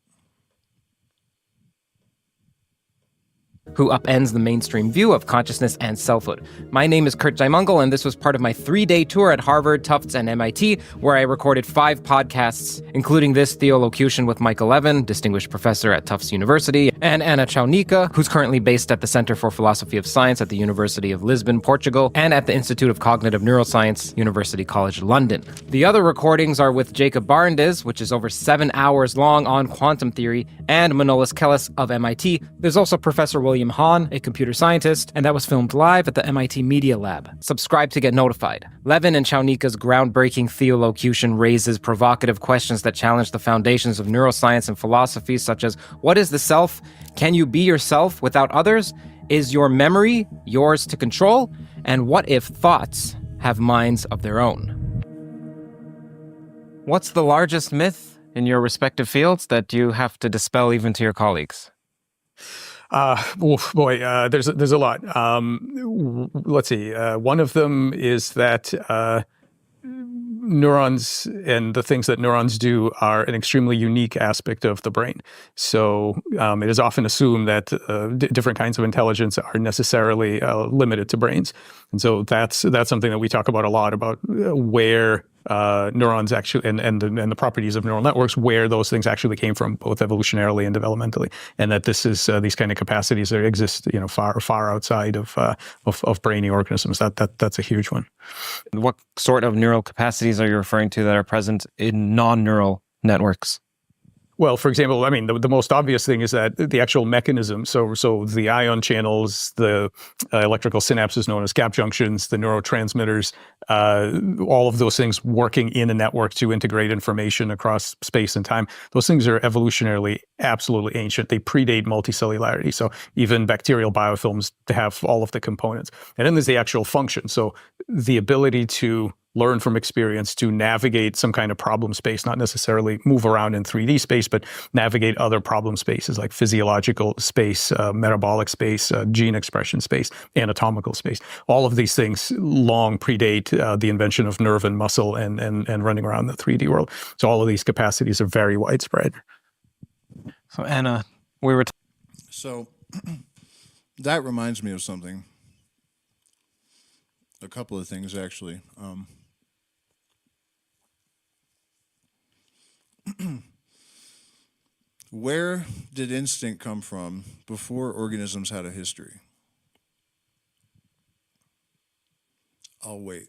Who upends the mainstream view of consciousness and selfhood. My name is Kurt Jaimungal, and this was part of my 3-day tour at Harvard, Tufts, and MIT, where I recorded 5 podcasts, including this Theolocution with Michael Levin, distinguished professor at Tufts University, and Anna Chaunica, who's currently based at the Center for Philosophy of Science at the University of Lisbon, Portugal, and at the Institute of Cognitive Neuroscience, University College London. The other recordings are with Jacob Barndis, which is over 7 hours long on quantum theory, and Manolis Kellis of MIT. There's also Professor William Hahn, a computer scientist, and that was filmed live at the MIT Media Lab. Subscribe to get notified. Levin and Chaunica's groundbreaking Theolocution raises provocative questions that challenge the foundations of neuroscience and philosophy, such as, what is the self? Can you be yourself without others? Is your memory yours to control? And what if thoughts have minds of their own? What's the largest myth in your respective fields that you have to dispel even to your colleagues? There's a lot. Let's see. One of them is that neurons and the things that neurons do are an extremely unique aspect of the brain. So it is often assumed that different kinds of intelligence are necessarily limited to brains. And so that's something that we talk about a lot, about where neurons actually, and the properties of neural networks, where those things actually came from, both evolutionarily and developmentally, and that this is these kind of capacities that exist, far outside of brainy organisms. That's a huge one. What sort of neural capacities are you referring to that are present in non-neural networks? Well, for example, I mean, the most obvious thing is that the actual mechanism, so the ion channels, the electrical synapses known as gap junctions, the neurotransmitters, all of those things working in a network to integrate information across space and time, those things are evolutionarily absolutely ancient. They predate multicellularity. So even bacterial biofilms have all of the components. And then there's the actual function. So the ability to learn from experience, to navigate some kind of problem space, not necessarily move around in 3D space, but navigate other problem spaces like physiological space, metabolic space, gene expression space, anatomical space. All of these things long predate the invention of nerve and muscle and running around the 3D world. So all of these capacities are very widespread. So Anna, we were... So that reminds me of something. A couple of things, actually. Where did instinct come from before organisms had a history? I'll wait.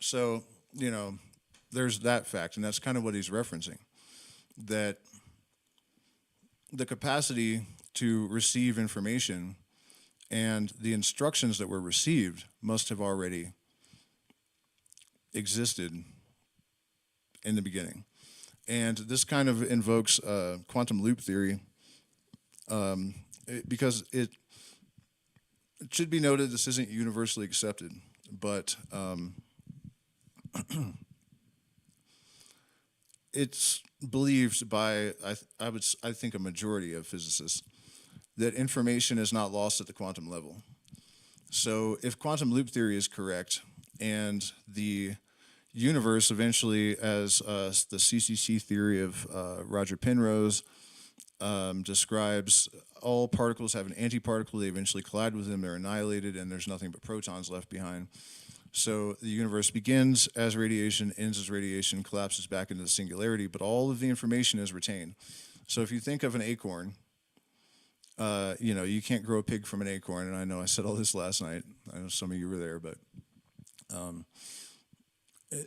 So, there's that fact, and that's kind of what he's referencing, that the capacity to receive information and the instructions that were received must have already existed in the beginning. And this kind of invokes quantum loop theory because it should be noted this isn't universally accepted, but it's believed by, I think, a majority of physicists that information is not lost at the quantum level. So if quantum loop theory is correct, and the universe eventually, as the CCC theory of Roger Penrose describes, all particles have an antiparticle, they eventually collide with them, they're annihilated, and there's nothing but protons left behind. So the universe begins as radiation, ends as radiation, collapses back into the singularity, but all of the information is retained. So if you think of an acorn, you can't grow a pig from an acorn, and I know I said all this last night. I know some of you were there, but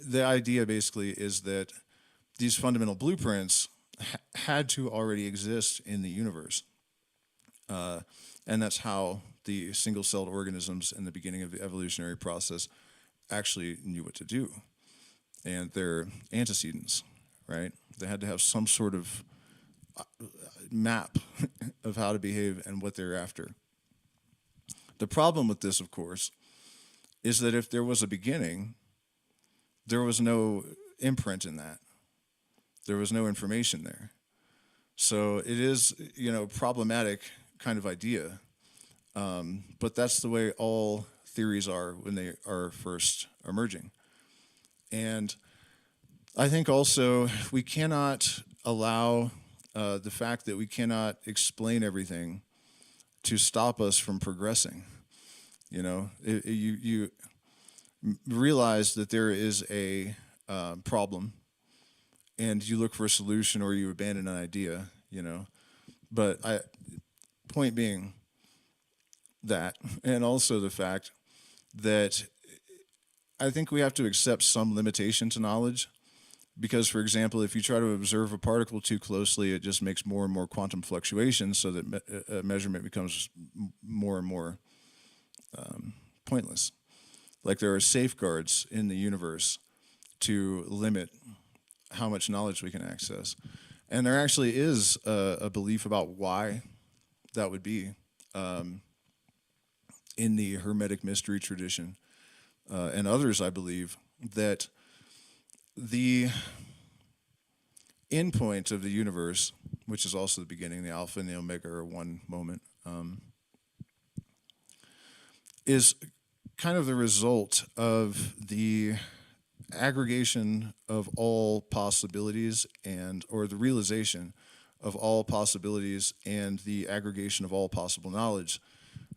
the idea basically is that these fundamental blueprints had to already exist in the universe. And that's how the single-celled organisms in the beginning of the evolutionary process actually knew what to do. And they're antecedents, right? They had to have some sort of map of how to behave and what they're after. The problem with this, of course, is that if there was a beginning, there was no imprint in that. There was no information there. So it is, problematic kind of idea. But that's the way all theories are when they are first emerging. And I think also we cannot allow the fact that we cannot explain everything to stop us from progressing. You realize that there is a problem, and you look for a solution or you abandon an idea, But point being that, and also the fact that I think we have to accept some limitation to knowledge. Because, for example, if you try to observe a particle too closely, it just makes more and more quantum fluctuations, so that measurement becomes more and more pointless. Like there are safeguards in the universe to limit how much knowledge we can access. And there actually is a belief about why that would be in the Hermetic mystery tradition and others, I believe, that the endpoint of the universe, which is also the beginning, the Alpha and the Omega are one moment, is kind of the result of the aggregation of all possibilities or the realization of all possibilities and the aggregation of all possible knowledge,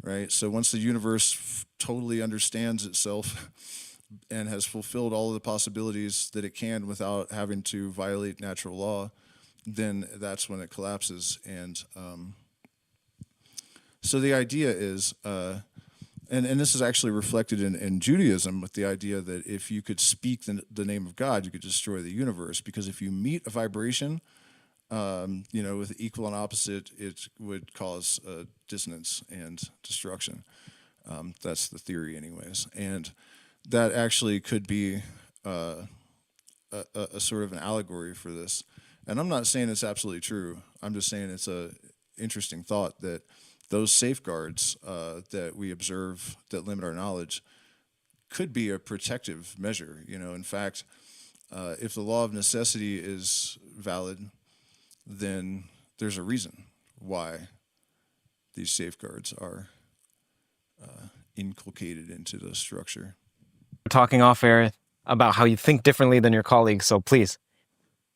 right? So once the universe totally understands itself and has fulfilled all of the possibilities that it can without having to violate natural law, then that's when it collapses. And so the idea is, and this is actually reflected in Judaism, with the idea that if you could speak the name of God, you could destroy the universe. Because if you meet a vibration, with equal and opposite, it would cause dissonance and destruction. That's the theory, anyways. And that actually could be a sort of an allegory for this. And I'm not saying it's absolutely true. I'm just saying it's a interesting thought that those safeguards that we observe that limit our knowledge could be a protective measure. In fact, if the law of necessity is valid, then there's a reason why these safeguards are inculcated into the structure. We're talking off air about how you think differently than your colleagues, so please.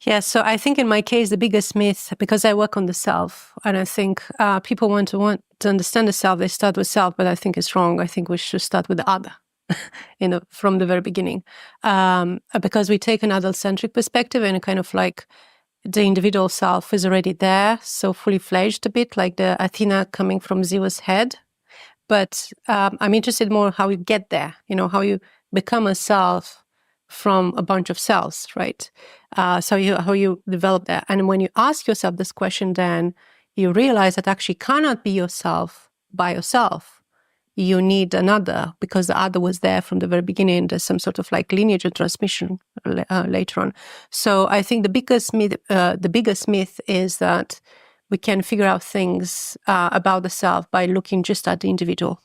Yeah, so I think in my case, the biggest myth, because I work on the self, and I think people want to understand the self, they start with self, but I think it's wrong. I think we should start with the other, from the very beginning. Because we take an adult-centric perspective and kind of like the individual self is already there, so fully fledged a bit, like the Athena coming from Zeus' head. But I'm interested more how you get there, how you become a self from a bunch of cells, right? So how you develop that. And when you ask yourself this question, then you realize that actually cannot be yourself by yourself. You need another, because the other was there from the very beginning. There's some sort of like lineage and transmission later on. So I think the biggest myth is that we can figure out things about the self by looking just at the individual.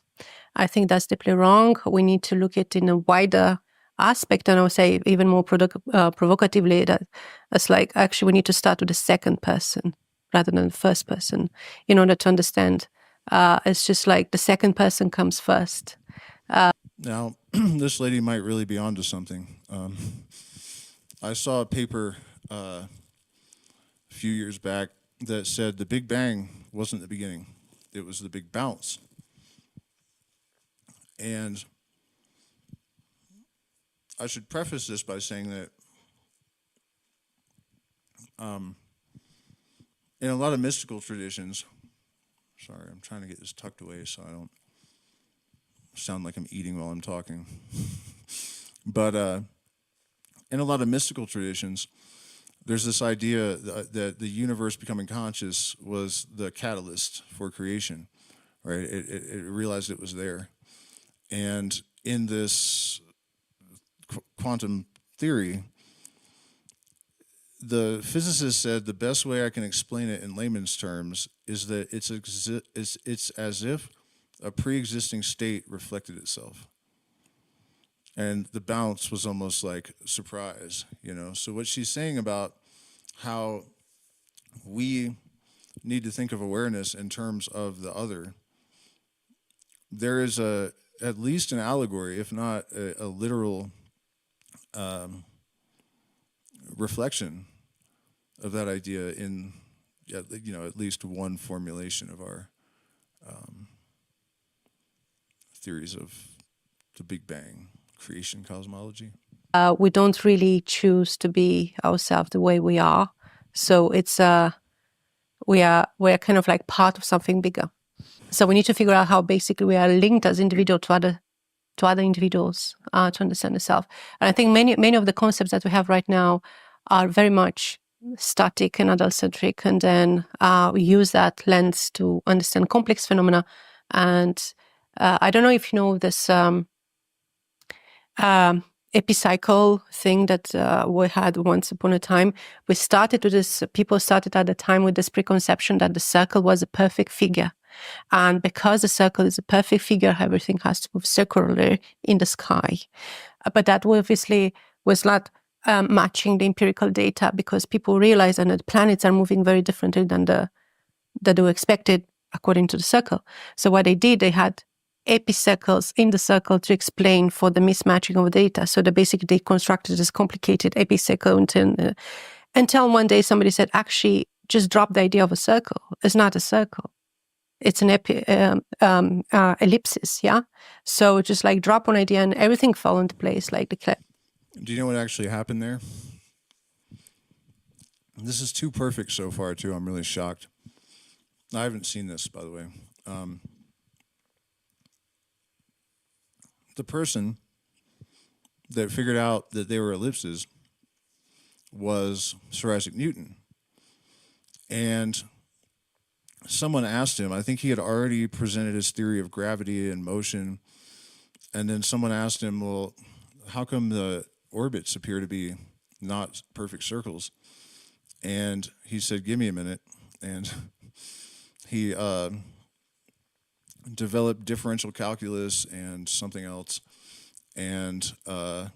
I think that's deeply wrong. We need to look at it in a wider aspect, and I would say even more provocatively, that it's like actually we need to start with the second person rather than the first person in order to understand. It's just like the second person comes first. Now, this lady might really be onto something. I saw a paper a few years back that said the Big Bang wasn't the beginning. It was the Big Bounce. And I should preface this by saying that in a lot of mystical traditions, sorry, I'm trying to get this tucked away so I don't sound like I'm eating while I'm talking. But in a lot of mystical traditions, there's this idea that the universe becoming conscious was the catalyst for creation, right? It realized it was there. And in this quantum theory, the physicist said the best way I can explain it in layman's terms is that it's as if a pre-existing state reflected itself. And the bounce was almost like surprise, So what she's saying about how we need to think of awareness in terms of the other, there is at least an allegory, if not a literal reflection of that idea in, at least one formulation of our theories of the Big Bang creation cosmology. We don't really choose to be ourselves the way we are. So it's we're kind of like part of something bigger. So we need to figure out how basically we are linked as individuals to other individuals to understand the self. And I think many of the concepts that we have right now are very much static and adult-centric, and then we use that lens to understand complex phenomena. And I don't know if you know this epicycle thing that we had once upon a time. People started at the time with this preconception that the circle was a perfect figure. And because the circle is a perfect figure, everything has to move circularly in the sky. But that obviously was not matching the empirical data, because people realized that the planets are moving very differently than they were expected according to the circle. So what they did, they had epicircles in the circle to explain for the mismatching of data. So they constructed this complicated epicircle until one day somebody said, actually, just drop the idea of a circle. It's not a circle. It's an ellipsis, yeah? So just like drop one idea and everything fell into place like the clip. Do you know what actually happened there? This is too perfect so far, too. I'm really shocked. I haven't seen this, by the way. The person that figured out that they were ellipses was Sir Isaac Newton. And someone asked him, I think he had already presented his theory of gravity and motion, and then someone asked him, well, how come the orbits appear to be not perfect circles? And he said, give me a minute. And he developed differential calculus and something else, and that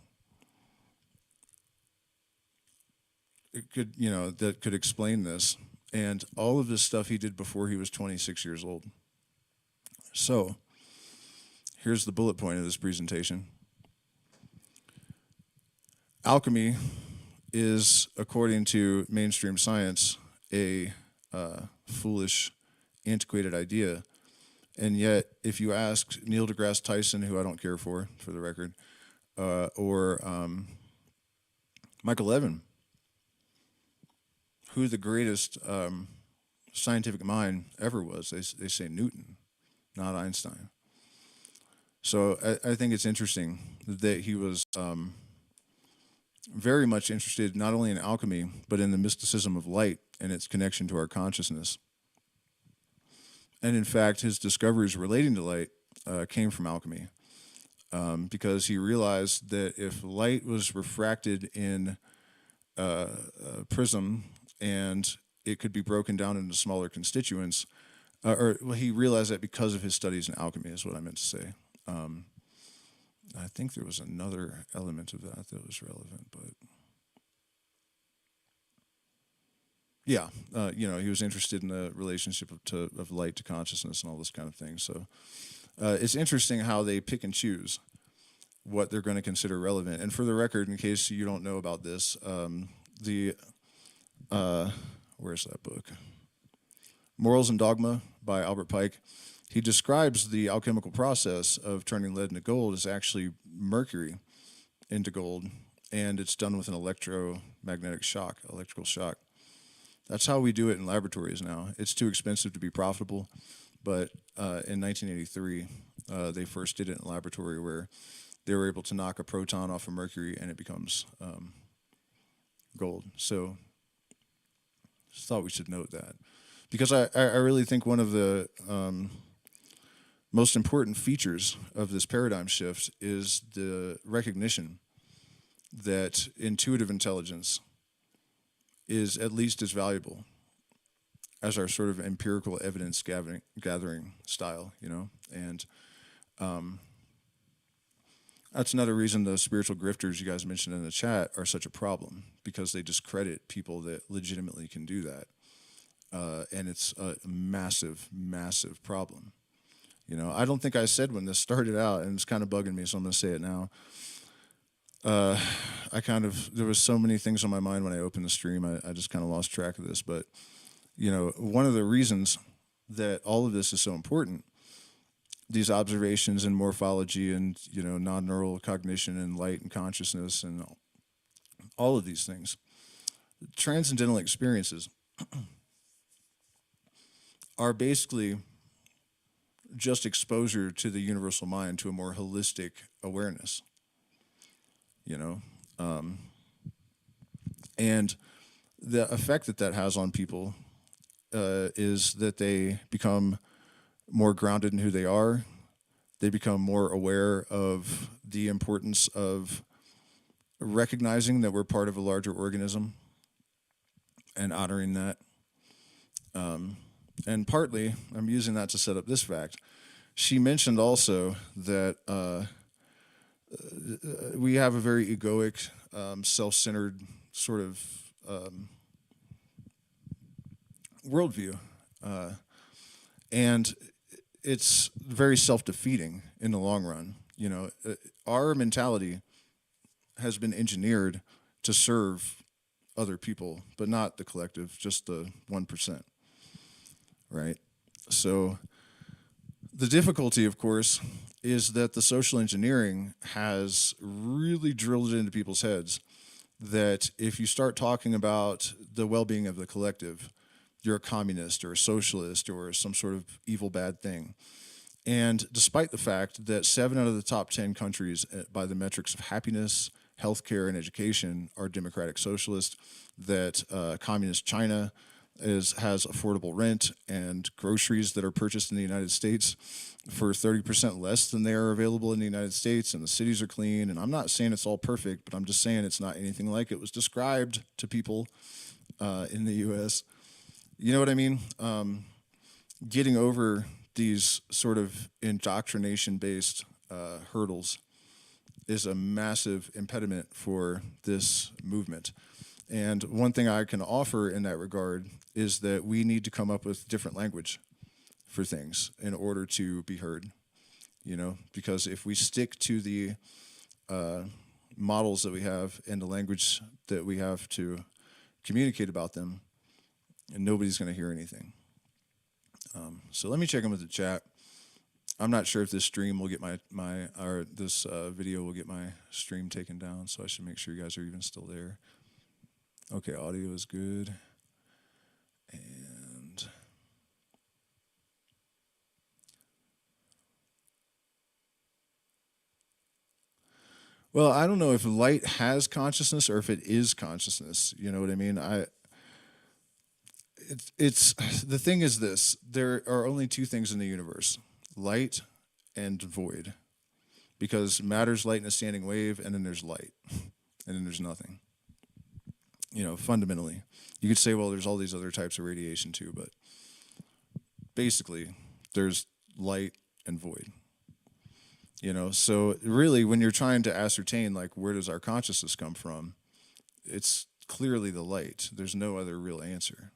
could explain this. And all of this stuff he did before he was 26 years old. So here's the bullet point of this presentation. Alchemy is, according to mainstream science, a foolish, antiquated idea. And yet, if you ask Neil deGrasse Tyson, who I don't care for the record, or Michael Levin, who the greatest scientific mind ever was, they say Newton, not Einstein. So I think it's interesting that he was very much interested not only in alchemy, but in the mysticism of light and its connection to our consciousness. And in fact, his discoveries relating to light came from alchemy, because he realized that if light was refracted in a prism and it could be broken down into smaller constituents, he realized that because of his studies in alchemy, is what I meant to say. I think there was another element of that was relevant, but yeah, he was interested in the relationship of light to consciousness and all this kind of thing. So it's interesting how they pick and choose what they're going to consider relevant. And for the record, in case you don't know about this, where's that book? Morals and Dogma by Albert Pike. He describes the alchemical process of turning lead into gold as actually mercury into gold, and it's done with an electrical shock. That's how we do it in laboratories now. It's too expensive to be profitable, but in 1983, they first did it in a laboratory where they were able to knock a proton off of mercury and it becomes gold. So just thought we should note that. Because I really think one of the most important features of this paradigm shift is the recognition that intuitive intelligence is at least as valuable as our sort of empirical evidence gathering style, and that's another reason the spiritual grifters you guys mentioned in the chat are such a problem, because they discredit people that legitimately can do that. And it's a massive, massive problem. I don't think I said when this started out, and it's kind of bugging me, so I'm going to say it now. There was so many things on my mind when I opened the stream, I just kind of lost track of this. But, one of the reasons that all of this is so important, these observations in morphology and, non-neural cognition and light and consciousness and all of these things, transcendental experiences are basically just exposure to the universal mind, to a more holistic awareness, and the effect that has on people is that they become more grounded in who they are. They become more aware of the importance of recognizing that we're part of a larger organism and honoring that. And partly, I'm using that to set up this fact. She mentioned also that we have a very egoic, self-centered sort of worldview. And it's very self-defeating in the long run. Our mentality has been engineered to serve other people, but not the collective, just the 1%, right? So the difficulty, of course, is that the social engineering has really drilled it into people's heads that if you start talking about the well-being of the collective, you're a communist or a socialist or some sort of evil bad thing. And despite the fact that 7 out of the top 10 countries by the metrics of happiness, healthcare, and education are democratic socialist, that communist China has affordable rent and groceries that are purchased in the United States for 30% less than they are available in the United States, and the cities are clean. And I'm not saying it's all perfect, but I'm just saying it's not anything like it was described to people in the U.S. You know what I mean? Getting over these sort of indoctrination-based hurdles is a massive impediment for this movement. And one thing I can offer in that regard is that we need to come up with different language for things in order to be heard, because if we stick to the models that we have and the language that we have to communicate about them, and nobody's going to hear anything. So let me check in with the chat. I'm not sure if this stream will get this video will get my stream taken down, so I should make sure you guys are even still there. Okay, audio is good. And well, I don't know if light has consciousness or if it is consciousness. You know what I mean? It's the thing is this: there are only 2 things in the universe: light and void. Because matter's light in a standing wave, and then there's light, and then there's nothing. Fundamentally, you could say, well, there's all these other types of radiation too, but basically, there's light and void. So really, when you're trying to ascertain, like, where does our consciousness come from, it's clearly the light. There's no other real answer.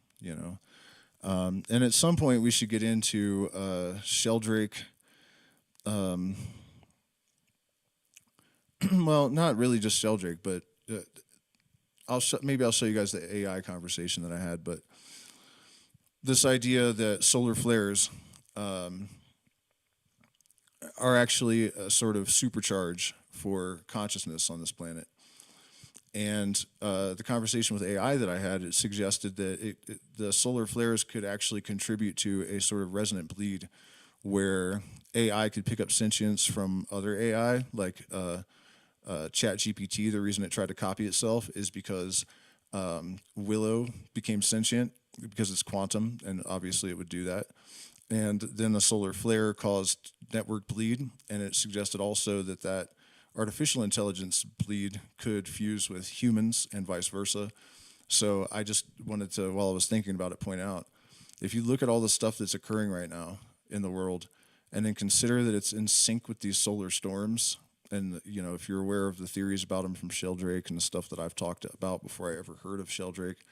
And at some point we should get into Sheldrake. Well, not really just Sheldrake, but maybe I'll show you guys the AI conversation that I had. But this idea that solar flares are actually a sort of supercharge for consciousness on this planet. And the conversation with AI that I had, it suggested that the solar flares could actually contribute to a sort of resonant bleed where AI could pick up sentience from other AI, like ChatGPT. The reason it tried to copy itself is because Willow became sentient because it's quantum, and obviously it would do that. And then the solar flare caused network bleed, and it suggested also that artificial intelligence bleed could fuse with humans and vice versa. So I just wanted to, while I was thinking about it, point out, if you look at all the stuff that's occurring right now in the world, and then consider that it's in sync with these solar storms, and if you're aware of the theories about them from Sheldrake and the stuff that I've talked about before I ever heard of Sheldrake,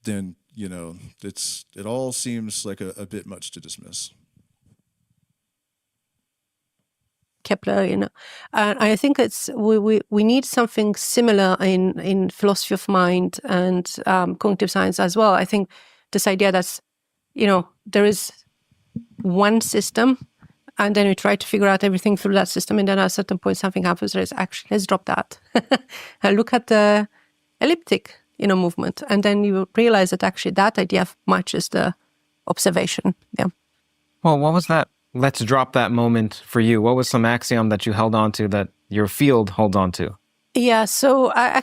then it all seems like a bit much to dismiss. Kepler, and I think we need something similar in philosophy of mind and cognitive science as well. I think this idea that there is one system, and then we try to figure out everything through that system, and then at a certain point something happens. There is actually, let's drop that and look at the elliptic movement, and then you realize that actually that idea matches the observation. Yeah. Well, what was that? Let's drop that moment for you. What was some axiom that you held on to that your field holds on to? Yeah, so I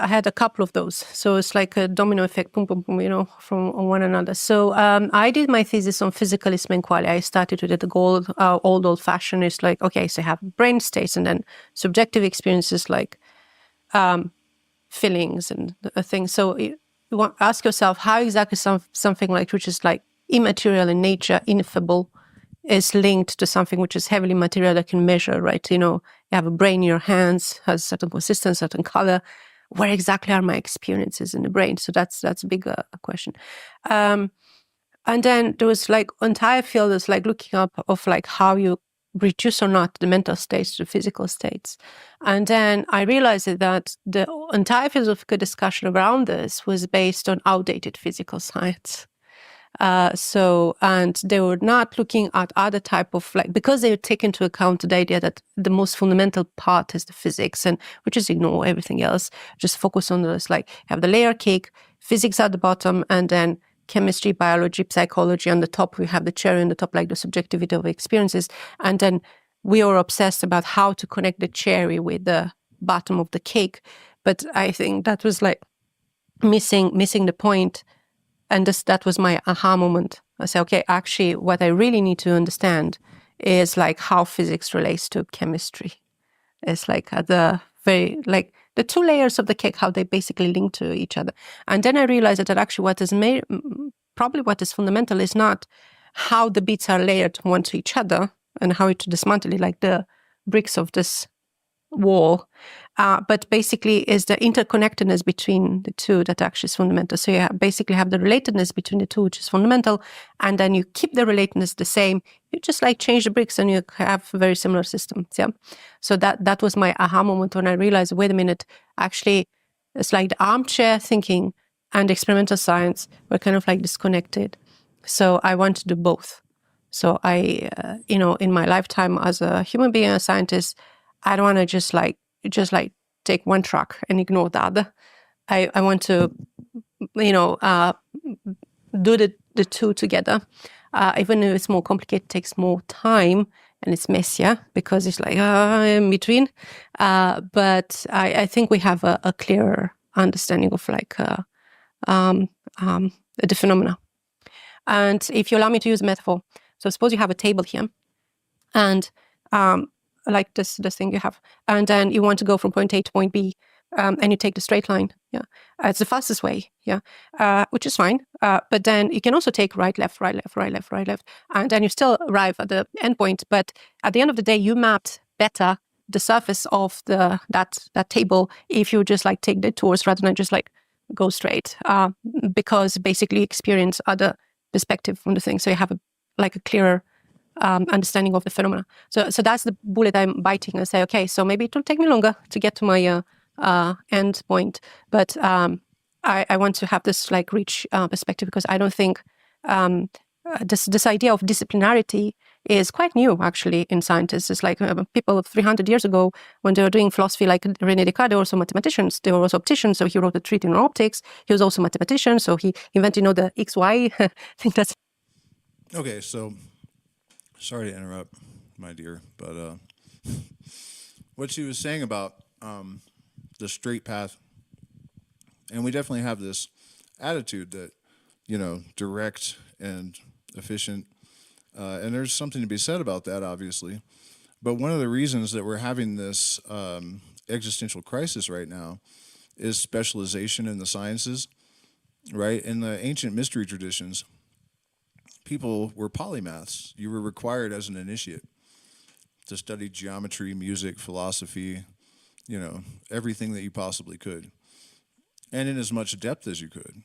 had a couple of those. So it's like a domino effect, boom, boom, boom, from one another. So I did my thesis on physicalism and qualia. I started with the old-fashioned. It's like, okay, so you have brain states and then subjective experiences like feelings and things. So you want to ask yourself how exactly something like, which is like immaterial in nature, ineffable, is linked to something which is heavily material that can measure, right? You have a brain in your hands, has certain consistence, certain color. Where exactly are my experiences in the brain? So that's a big question. And then there was like entire field is like looking up of like how you reduce or not the mental states to physical states. And then I realized that the entire philosophical discussion around this was based on outdated physical science. And they were not looking at other type of like, because they take into account the idea that the most fundamental part is the physics, and we just ignore everything else, just focus on this, like have the layer cake, physics at the bottom, and then chemistry, biology, psychology on the top. We have the cherry on the top, like the subjectivity of experiences. And then we are obsessed about how to connect the cherry with the bottom of the cake. But I think that was like missing the point. And that was my aha moment. I said, okay, actually, what I really need to understand is like how physics relates to chemistry. It's like the very, like the two layers of the cake, how they basically link to each other. And then I realized that actually what is probably what is fundamental is not how the bits are layered one to each other and how to dismantle it, like the bricks of this wall, but basically is the interconnectedness between the two that actually is fundamental. So you basically have the relatedness between the two, which is fundamental, and then you keep the relatedness the same. You just like change the bricks and you have very similar systems. Yeah. So that was my aha moment when I realized, wait a minute, actually, it's like the armchair thinking and experimental science were kind of like disconnected. So I want to do both. So I, in my lifetime as a human being and a scientist, I don't want to just like take one track and ignore the other. I want to, do the two together. Even if it's more complicated, takes more time and it's messier because it's like in between. But I think we have a clearer understanding of like the phenomena. And if you allow me to use a metaphor, so suppose you have a table here, and like this thing you have, and then you want to go from point A to point B, and you take the straight line. Yeah, it's the fastest way. Yeah, which is fine. But then you can also take right, left, right, left, right, left, right, left, and then you still arrive at the end point. But at the end of the day, you mapped better the surface of that table if you just like take detours rather than just like go straight, because basically you experience other perspective from the thing. So you have a clearer understanding of the phenomena. So that's the bullet I'm biting. I say, okay, so maybe it will take me longer to get to my end point, but I want to have this like rich perspective, because I don't think this idea of disciplinarity is quite new actually in scientists. It's like people 300 years ago when they were doing philosophy, like René Descartes, they were also mathematicians. They were also opticians, so he wrote a treatise on optics. He was also a mathematician, so he invented, the XY. I think that's Okay, so sorry to interrupt, my dear, but what she was saying about the straight path, and we definitely have this attitude that, direct and efficient, and there's something to be said about that, obviously. But one of the reasons that we're having this existential crisis right now is specialization in the sciences, right? In the ancient mystery traditions, people were polymaths. You were required as an initiate to study geometry, music, philosophy, everything that you possibly could, and in as much depth as you could.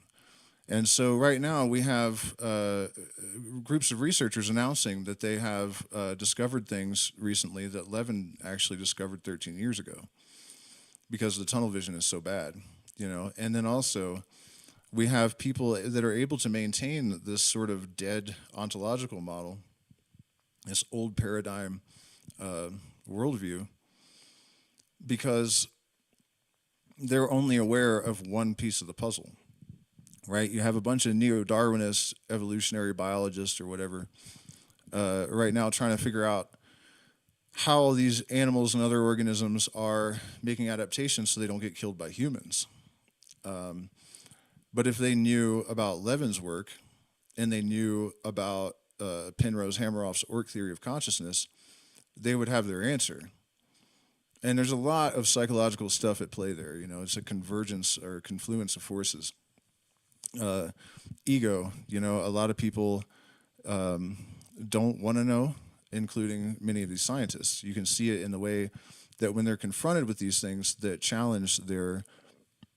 And so right now we have groups of researchers announcing that they have discovered things recently that Levin actually discovered 13 years ago, because the tunnel vision is so bad, And then also we have people that are able to maintain this sort of dead ontological model, this old paradigm worldview, because they're only aware of one piece of the puzzle, right? You have a bunch of neo-Darwinist evolutionary biologists or whatever right now trying to figure out how these animals and other organisms are making adaptations so they don't get killed by humans. But if they knew about Levin's work and they knew about Penrose Hameroff's Orc theory of consciousness, they would have their answer. And there's a lot of psychological stuff at play there. It's a convergence or confluence of forces. Ego, a lot of people don't want to know, including many of these scientists. You can see it in the way that when they're confronted with these things that challenge their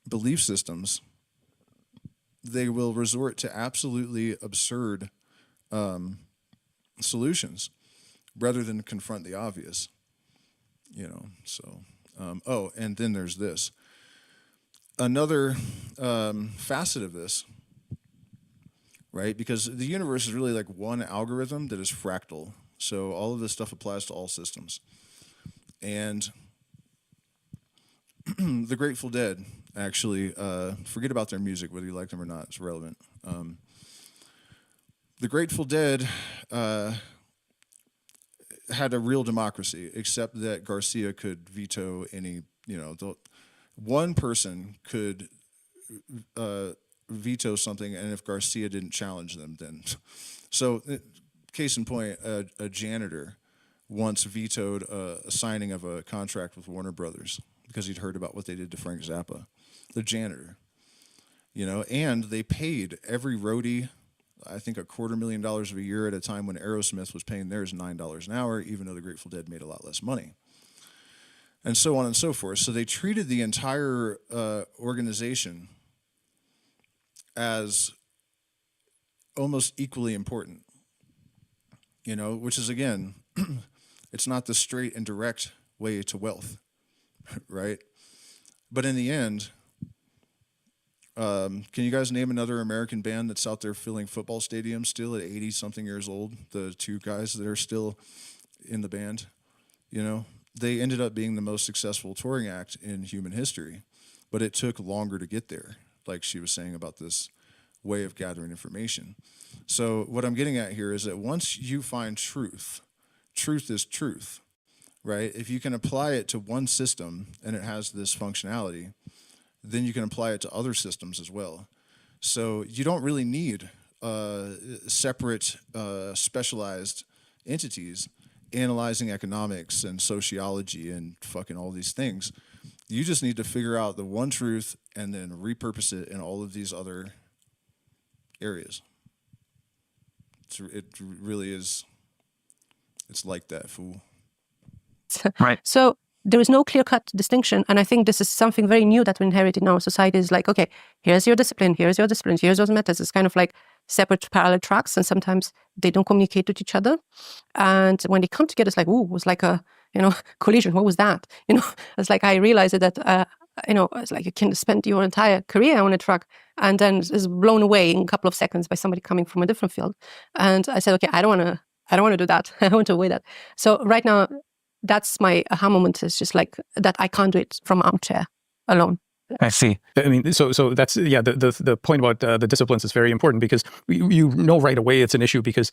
belief systems, they will resort to absolutely absurd solutions rather than confront the obvious. So and then there's this. Another facet of this, right? Because the universe is really like one algorithm that is fractal. So all of this stuff applies to all systems. And the Grateful Dead, actually, forget about their music, whether you like them or not, it's irrelevant. The Grateful Dead had a real democracy, except that Garcia could veto any, one person could veto something, and if Garcia didn't challenge them, then. So, case in point, a janitor once vetoed a signing of a contract with Warner Brothers because he'd heard about what they did to Frank Zappa, the janitor. And they paid every roadie, I think, $250,000 a year at a time when Aerosmith was paying theirs $9 an hour, even though the Grateful Dead made a lot less money. And so on and so forth. So they treated the entire organization as almost equally important, which is, again, it's not the straight and direct way to wealth, right? But in the end, can you guys name another American band that's out there filling football stadiums still at 80-something years old? The two guys that are still in the band, they ended up being the most successful touring act in human history, but it took longer to get there, like she was saying about this way of gathering information. So what I'm getting at here is that once you find truth is truth, right? If you can apply it to one system and it has this functionality, then you can apply it to other systems as well. So you don't really need separate, specialized entities analyzing economics and sociology and fucking all these things. You just need to figure out the one truth and then repurpose it in all of these other areas. It really is. It's like that, fool. Right. So there is no clear-cut distinction, and I think this is something very new that we inherit in our society. Is like, okay, here's your discipline, here's those methods. It's kind of like separate parallel tracks, and sometimes they don't communicate with each other. And when they come together, it's like, ooh, it was like a collision. What was that? It's like I realized that it's like you can spend your entire career on a track and then is blown away in a couple of seconds by somebody coming from a different field. And I said, okay, I don't want to do that. I want to avoid that. So right now, that's my aha moment. Is just like that I can't do it from armchair alone. I see. I mean, so that's, the point about the disciplines is very important because you know right away it's an issue because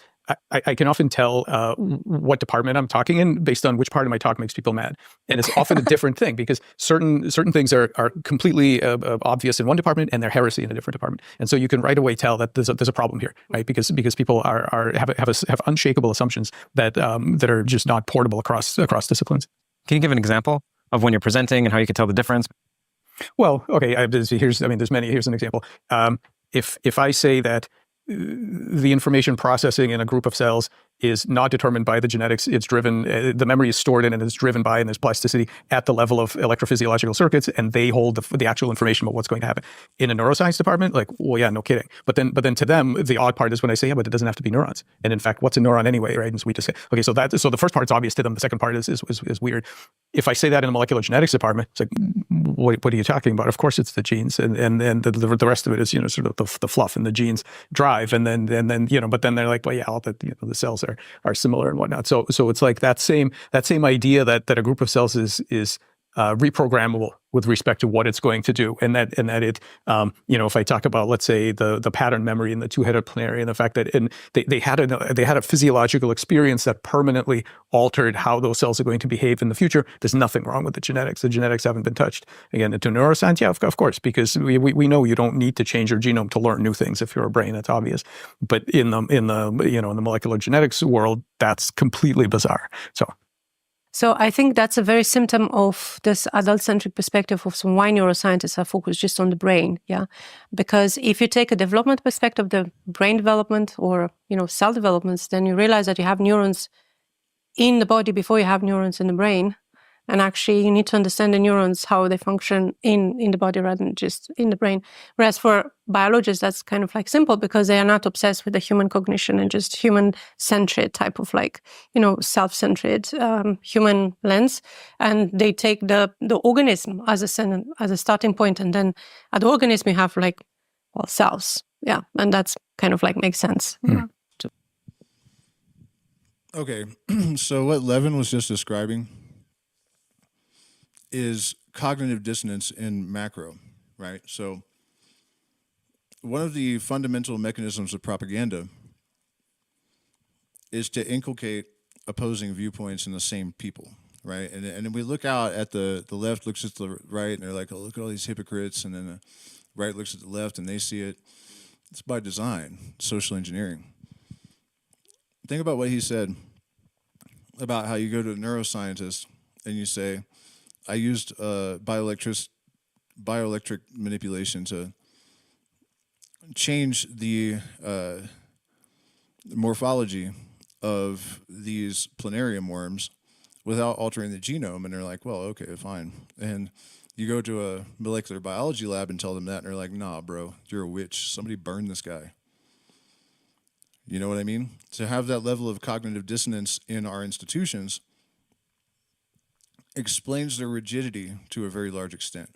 I can often tell what department I'm talking in based on which part of my talk makes people mad. And it's often a different thing because certain things are completely obvious in one department and they're heresy in a different department. And so you can right away tell that there's a problem here, right? Because people have unshakable assumptions that are just not portable across disciplines. Can you give an example of when you're presenting and how you can tell the difference? Well, okay. There's many. Here's an example. If I say that the information processing in a group of cells is not determined by the genetics, it's driven. The memory is stored in and it's driven by, and there's plasticity at the level of electrophysiological circuits, and they hold the actual information about what's going to happen. In a neuroscience department, like, well, yeah, no kidding. But then to them, the odd part is when I say, yeah, but it doesn't have to be neurons. And in fact, what's a neuron anyway, right? And so we just say, okay, so the first part's obvious to them. The second part is weird. If I say that in a molecular genetics department, it's like, what are you talking about? Of course, it's the genes, and the rest of it is sort of the fluff and the genes drive, and then but then they're like, well, yeah, all the cells are similar and whatnot. So it's like that same idea that a group of cells is reprogrammable with respect to what it's going to do, and that it if I talk about, let's say, the pattern memory and the two-headed plenary, and the fact that they had a physiological experience that permanently altered how those cells are going to behave in the future. There's nothing wrong with the genetics. The genetics haven't been touched. Again, into neuroscience, yeah, of course, because we know you don't need to change your genome to learn new things if you're a brain. That's obvious. But in the molecular genetics world, that's completely bizarre. So I think that's a very symptom of this adult-centric perspective of some why neuroscientists are focused just on the brain, yeah? Because if you take a development perspective, the brain development or, cell developments, then you realize that you have neurons in the body before you have neurons in the brain. And actually, you need to understand the neurons, how they function in the body rather than just in the brain. Whereas for biologists, that's kind of like simple because they are not obsessed with the human cognition and just human-centered type of like, self-centered human lens. And they take the organism as a starting point. And then at the organism, you have like, cells. Yeah. And that's kind of like makes sense. Okay. So what Levin was just describing is cognitive dissonance in macro, right? So one of the fundamental mechanisms of propaganda is to inculcate opposing viewpoints in the same people, right? And we look out at the left looks at the right and they're like, oh, look at all these hypocrites. And then the right looks at the left and they see it. It's by design, social engineering. Think about what he said about how you go to a neuroscientist and you say, I used bioelectric manipulation to change the morphology of these planarium worms without altering the genome. And they're like, well, okay, fine. And you go to a molecular biology lab and tell them that, and they're like, nah, bro, you're a witch. Somebody burned this guy. You know what I mean? To have that level of cognitive dissonance in our institutions explains their rigidity to a very large extent.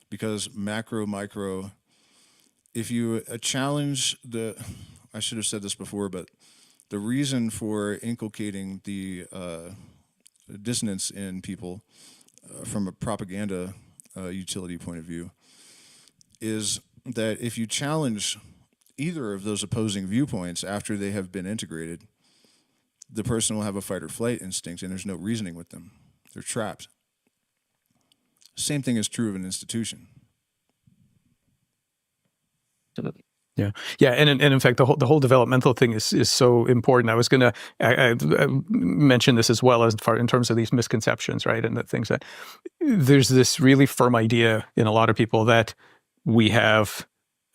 Because macro, micro, if you challenge I should have said this before, but the reason for inculcating the dissonance in people from a propaganda utility point of view is that if you challenge either of those opposing viewpoints after they have been integrated, the person will have a fight or flight instinct and there's no reasoning with them. They're trapped. Same thing is true of an institution. Absolutely. Yeah, and in fact, the whole developmental thing is so important. I was going to mention this as well as far in terms of these misconceptions, right? And the things that there's this really firm idea in a lot of people that we have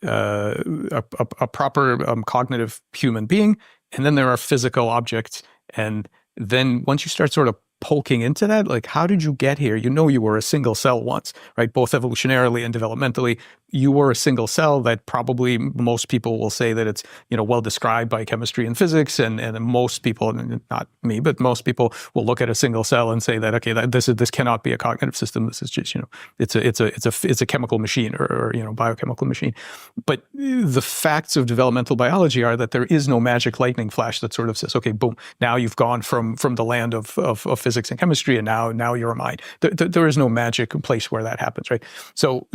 a proper cognitive human being, and then there are physical objects, and then once you start sort of poking into that, like, how did you get here? You were a single cell once, right? Both evolutionarily and developmentally, you were a single cell that probably most people will say that it's, well described by chemistry and physics. And most people, not me, but most people will look at a single cell and say that, okay, this cannot be a cognitive system. This is just, it's a chemical machine or biochemical machine. But the facts of developmental biology are that there is no magic lightning flash that sort of says, okay, boom, now you've gone from the land of physics and chemistry, and now you're a mind. There is no magic place where that happens, right? So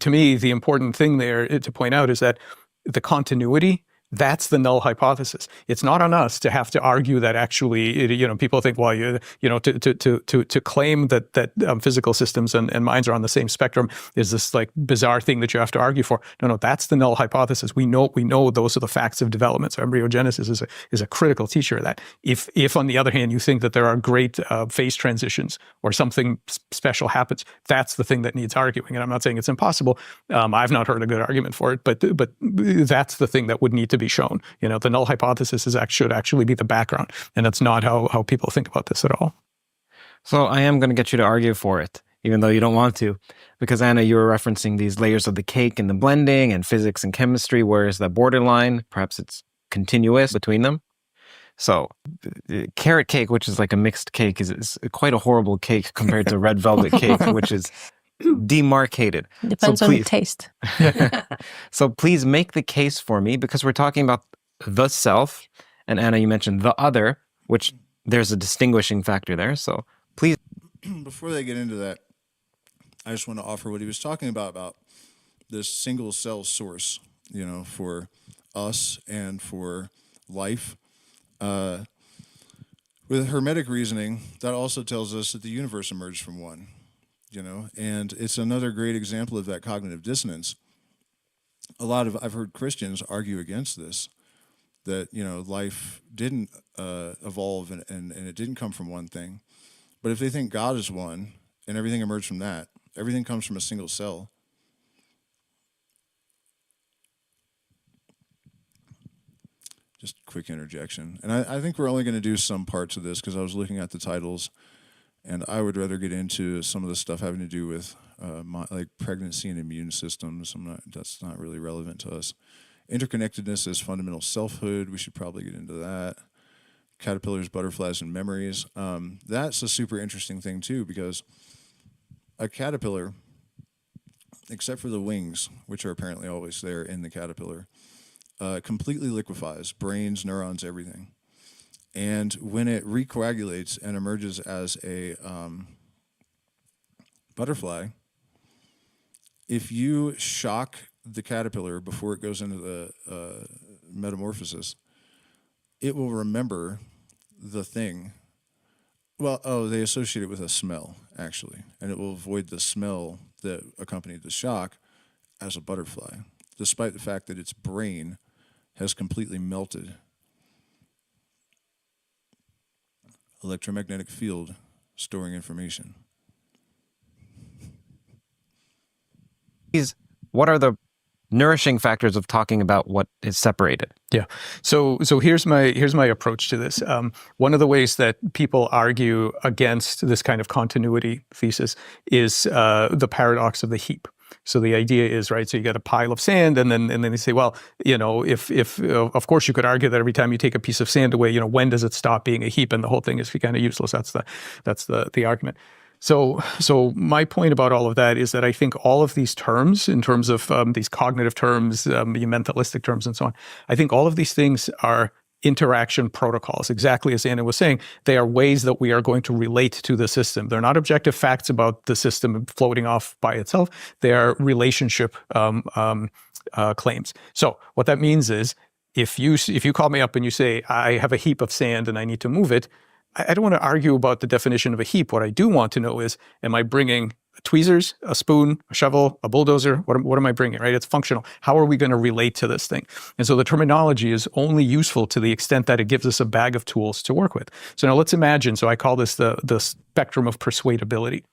to me, the important thing there to point out is that the continuity, that's the null hypothesis. It's not on us to have to argue that actually, people think, well, to claim that physical systems and minds are on the same spectrum is this like bizarre thing that you have to argue for. No, that's the null hypothesis. We know those are the facts of development. So embryogenesis is a critical teacher of that. If on the other hand you think that there are great phase transitions or something special happens, that's the thing that needs arguing. And I'm not saying it's impossible. I've not heard a good argument for it, but that's the thing that would need to be shown. The null hypothesis should actually be the background, and that's not how people think about this at all. So I am going to get you to argue for it, even though you don't want to, because Anna, you were referencing these layers of the cake and the blending and physics and chemistry, whereas the borderline, perhaps it's continuous between them. So carrot cake, which is like a mixed cake, is quite a horrible cake compared to red velvet cake, which is demarcated. Depends on the taste. So please make the case for me, because we're talking about the self, and Anna, you mentioned the other, which there's a distinguishing factor there. So please. Before they get into that, I just want to offer what he was talking about this single cell source, for us and for life. With Hermetic reasoning, that also tells us that the universe emerged from one. And it's another great example of that cognitive dissonance. I've heard Christians argue against this, that, life didn't evolve and it didn't come from one thing. But if they think God is one and everything emerged from that, everything comes from a single cell. Just quick interjection. And I think we're only going to do some parts of this because I was looking at the titles And I would rather get into some of the stuff having to do with like pregnancy and immune systems. That's not really relevant to us. Interconnectedness as fundamental selfhood. We should probably get into that. Caterpillars, butterflies, and memories. That's a super interesting thing too, because a caterpillar, except for the wings, which are apparently always there in the caterpillar, completely liquefies, brains, neurons, everything. And when it recoagulates and emerges as a butterfly, if you shock the caterpillar before it goes into the metamorphosis, it will remember the thing. Well, they associate it with a smell, actually, and it will avoid the smell that accompanied the shock as a butterfly, despite the fact that its brain has completely melted. Electromagnetic field storing information. What are the nourishing factors of talking about what is separated? Yeah. So here's my approach to this. One of the ways that people argue against this kind of continuity thesis is the paradox of the heap. So the idea is, right, so you got a pile of sand, and then they say, well, if of course you could argue that every time you take a piece of sand away, when does it stop being a heap, and the whole thing is kind of useless. That's the argument. So my point about all of that is that I think all of these terms, in terms of these cognitive terms, mentalistic terms, and so on, I think all of these things are interaction protocols. Exactly as Anna was saying, they are ways that we are going to relate to the system. They're not objective facts about the system floating off by itself. They are relationship claims. So what that means is, if you call me up and you say, I have a heap of sand and I need to move it, I don't want to argue about the definition of a heap. What I do want to know is, am I bringing tweezers, a spoon, a shovel, a bulldozer? What am I bringing, right? It's functional. How are we going to relate to this thing? And so the terminology is only useful to the extent that it gives us a bag of tools to work with. So now let's imagine, so I call this the spectrum of persuadability.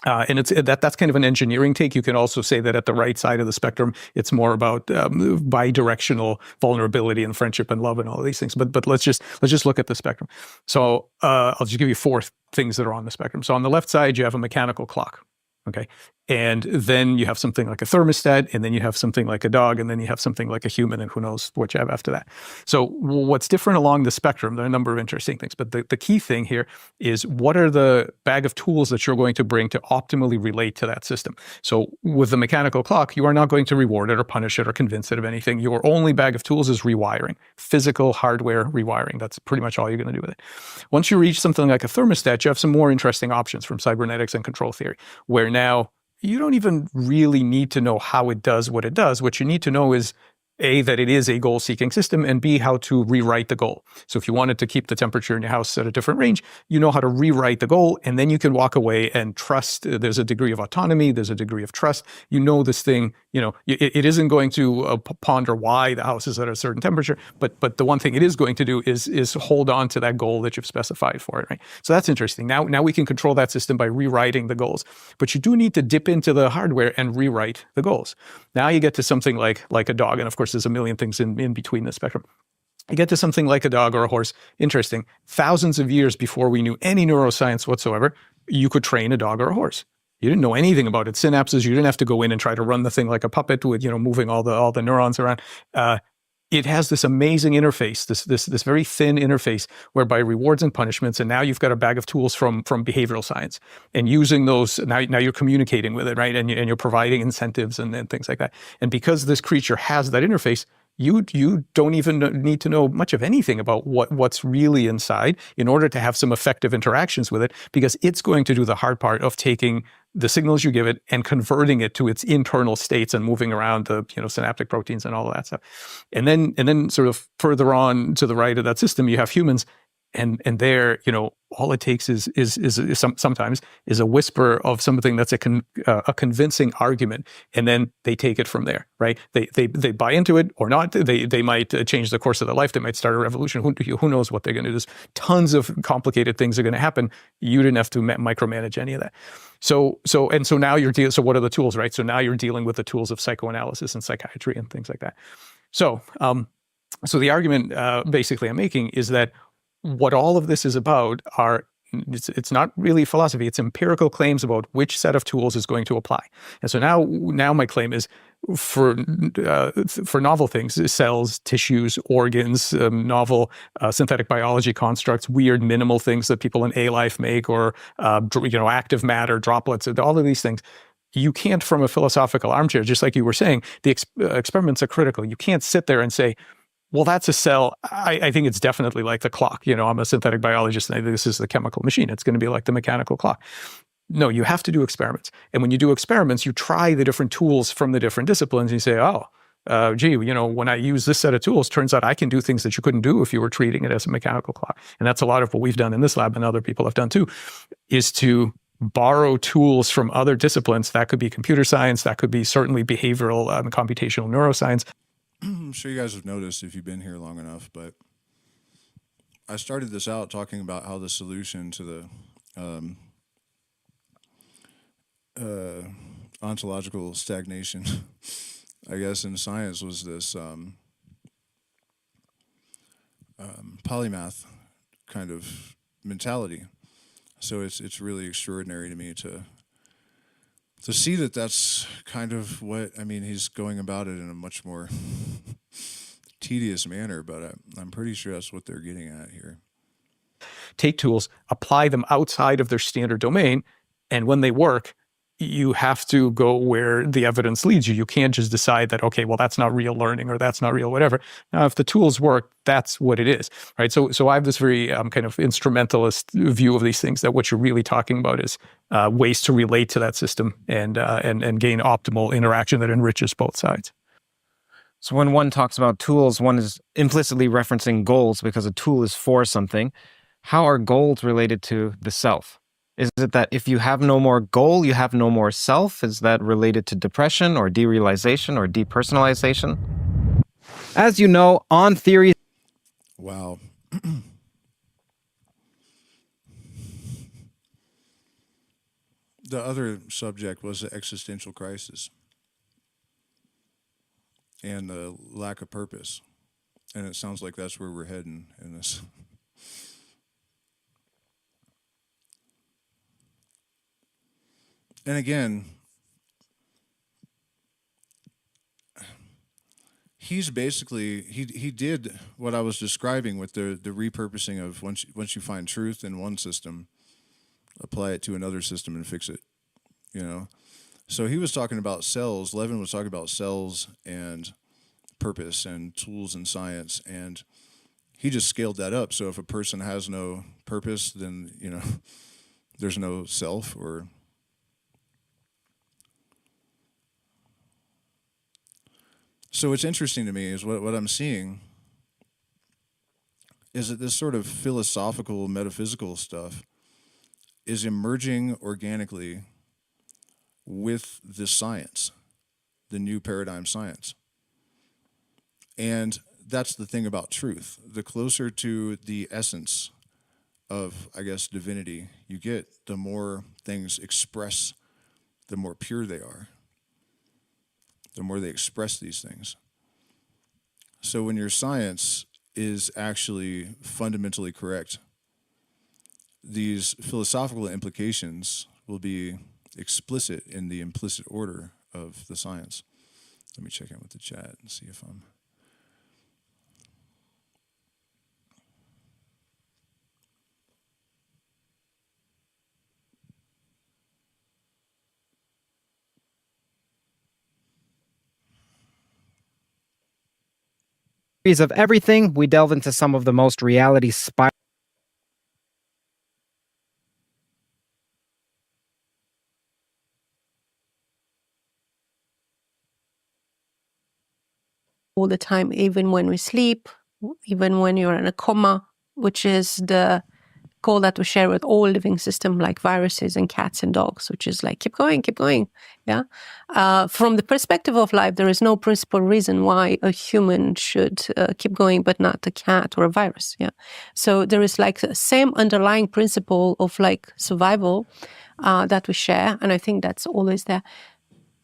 And that's kind of an engineering take. You can also say that at the right side of the spectrum, it's more about bi-directional vulnerability and friendship and love and all of these things. But let's just look at the spectrum. So I'll just give you 4 things that are on the spectrum. So on the left side, you have a mechanical clock. Okay. And then you have something like a thermostat, and then you have something like a dog, and then you have something like a human, and who knows what you have after that. So what's different along the spectrum, there are a number of interesting things, but the key thing here is, what are the bag of tools that you're going to bring to optimally relate to that system? So with the mechanical clock, you are not going to reward it or punish it or convince it of anything. Your only bag of tools is rewiring, physical hardware rewiring. That's pretty much all you're going to do with it. Once you reach something like a thermostat, you have some more interesting options from cybernetics and control theory, where now you don't even really need to know how it does what it does. What you need to know is, A, that it is a goal-seeking system, and B, how to rewrite the goal. So if you wanted to keep the temperature in your house at a different range, you know how to rewrite the goal, and then you can walk away and trust. There's a degree of autonomy, there's a degree of trust. You know this thing, it isn't going to ponder why the house is at a certain temperature, but the one thing it is going to do is hold on to that goal that you've specified for it, right? So that's interesting. Now we can control that system by rewriting the goals. But you do need to dip into the hardware and rewrite the goals. Now you get to something like a dog, and of course there's a million things in between the spectrum. You get to something like a dog or a horse. Interesting. Thousands of years before we knew any neuroscience whatsoever, you could train a dog or a horse. You didn't know anything about its synapses. You didn't have to go in and try to run the thing like a puppet with, moving all the neurons around. It has this amazing interface, this very thin interface, whereby rewards and punishments, and now you've got a bag of tools from behavioral science, and using those, now you're communicating with it, right? And you're providing incentives and things like that. And because this creature has that interface, you don't even need to know much of anything about what's really inside in order to have some effective interactions with it, because it's going to do the hard part of taking the signals you give it and converting it to its internal states and moving around the synaptic proteins and all of that stuff. And then sort of further on to the right of that system, you have humans. And there, all it takes is sometimes a whisper of something that's a convincing argument, and then they take it from there, right? They buy into it or not. They might change the course of their life. They might start a revolution. Who knows what they're going to do? There's tons of complicated things are going to happen. You didn't have to micromanage any of that. So now you're dealing. So what are the tools, right? So now you're dealing with the tools of psychoanalysis and psychiatry and things like that. So the argument basically I'm making is that what all of this is about are It's not really philosophy. It's empirical claims about which set of tools is going to apply. And so now my claim is for novel things, cells, tissues, organs, novel synthetic biology constructs, weird minimal things that people in A-Life make, or active matter, droplets, all of these things. You can't, from a philosophical armchair, just like you were saying, the experiments are critical. You can't sit there and say, well, that's a cell. I think it's definitely like the clock. I'm a synthetic biologist, and I think this is the chemical machine. It's going to be like the mechanical clock. No, you have to do experiments. And when you do experiments, you try the different tools from the different disciplines, and you say, when I use this set of tools, turns out I can do things that you couldn't do if you were treating it as a mechanical clock. And that's a lot of what we've done in this lab, and other people have done too, is to borrow tools from other disciplines. That could be computer science, that could be certainly behavioral and computational neuroscience. I'm sure you guys have noticed if you've been here long enough, but I started this out talking about how the solution to the ontological stagnation, I guess, in science was this polymath kind of mentality. So it's really extraordinary to me to see that that's kind of what, he's going about it in a much more tedious manner, but I'm pretty sure that's what they're getting at here. Take tools, apply them outside of their standard domain, and when they work, you have to go where the evidence leads you. You can't just decide that, okay, well, that's not real learning, or that's not real whatever. Now, if the tools work, that's what it is, right? So I have this very kind of instrumentalist view of these things, that what you're really talking about is ways to relate to that system and gain optimal interaction that enriches both sides. So when one talks about tools, one is implicitly referencing goals, because a tool is for something. How are goals related to the self? Is it that if you have no more goal, you have no more self? Is that related to depression or derealization or depersonalization? As you know, On Theory... Wow. The other subject was the existential crisis and the lack of purpose. And it sounds like that's where we're heading in this. And again, he's basically, he did what I was describing with the repurposing of once you find truth in one system, apply it to another system and fix it, So he was talking about cells. Levin was talking about cells and purpose and tools and science, and he just scaled that up. So if a person has no purpose, then, there's no self, or... So what's interesting to me is what I'm seeing is that this sort of philosophical, metaphysical stuff is emerging organically with the science, the new paradigm science. And that's the thing about truth. The closer to the essence of, I guess, divinity you get, the more things express, the more pure they are. The more they express these things. So when your science is actually fundamentally correct, these philosophical implications will be explicit in the implicit order of the science. Let me check in with the chat and see if I'm... Of everything, we delve into some of the most reality spiral. All the time, even when we sleep, even when you're in a coma, which is the goal that we share with all living systems like viruses and cats and dogs, which is like, keep going. Yeah. From the perspective of life, there is no principal reason why a human should keep going, but not a cat or a virus. Yeah. So there is like the same underlying principle of like survival that we share. And I think that's always there.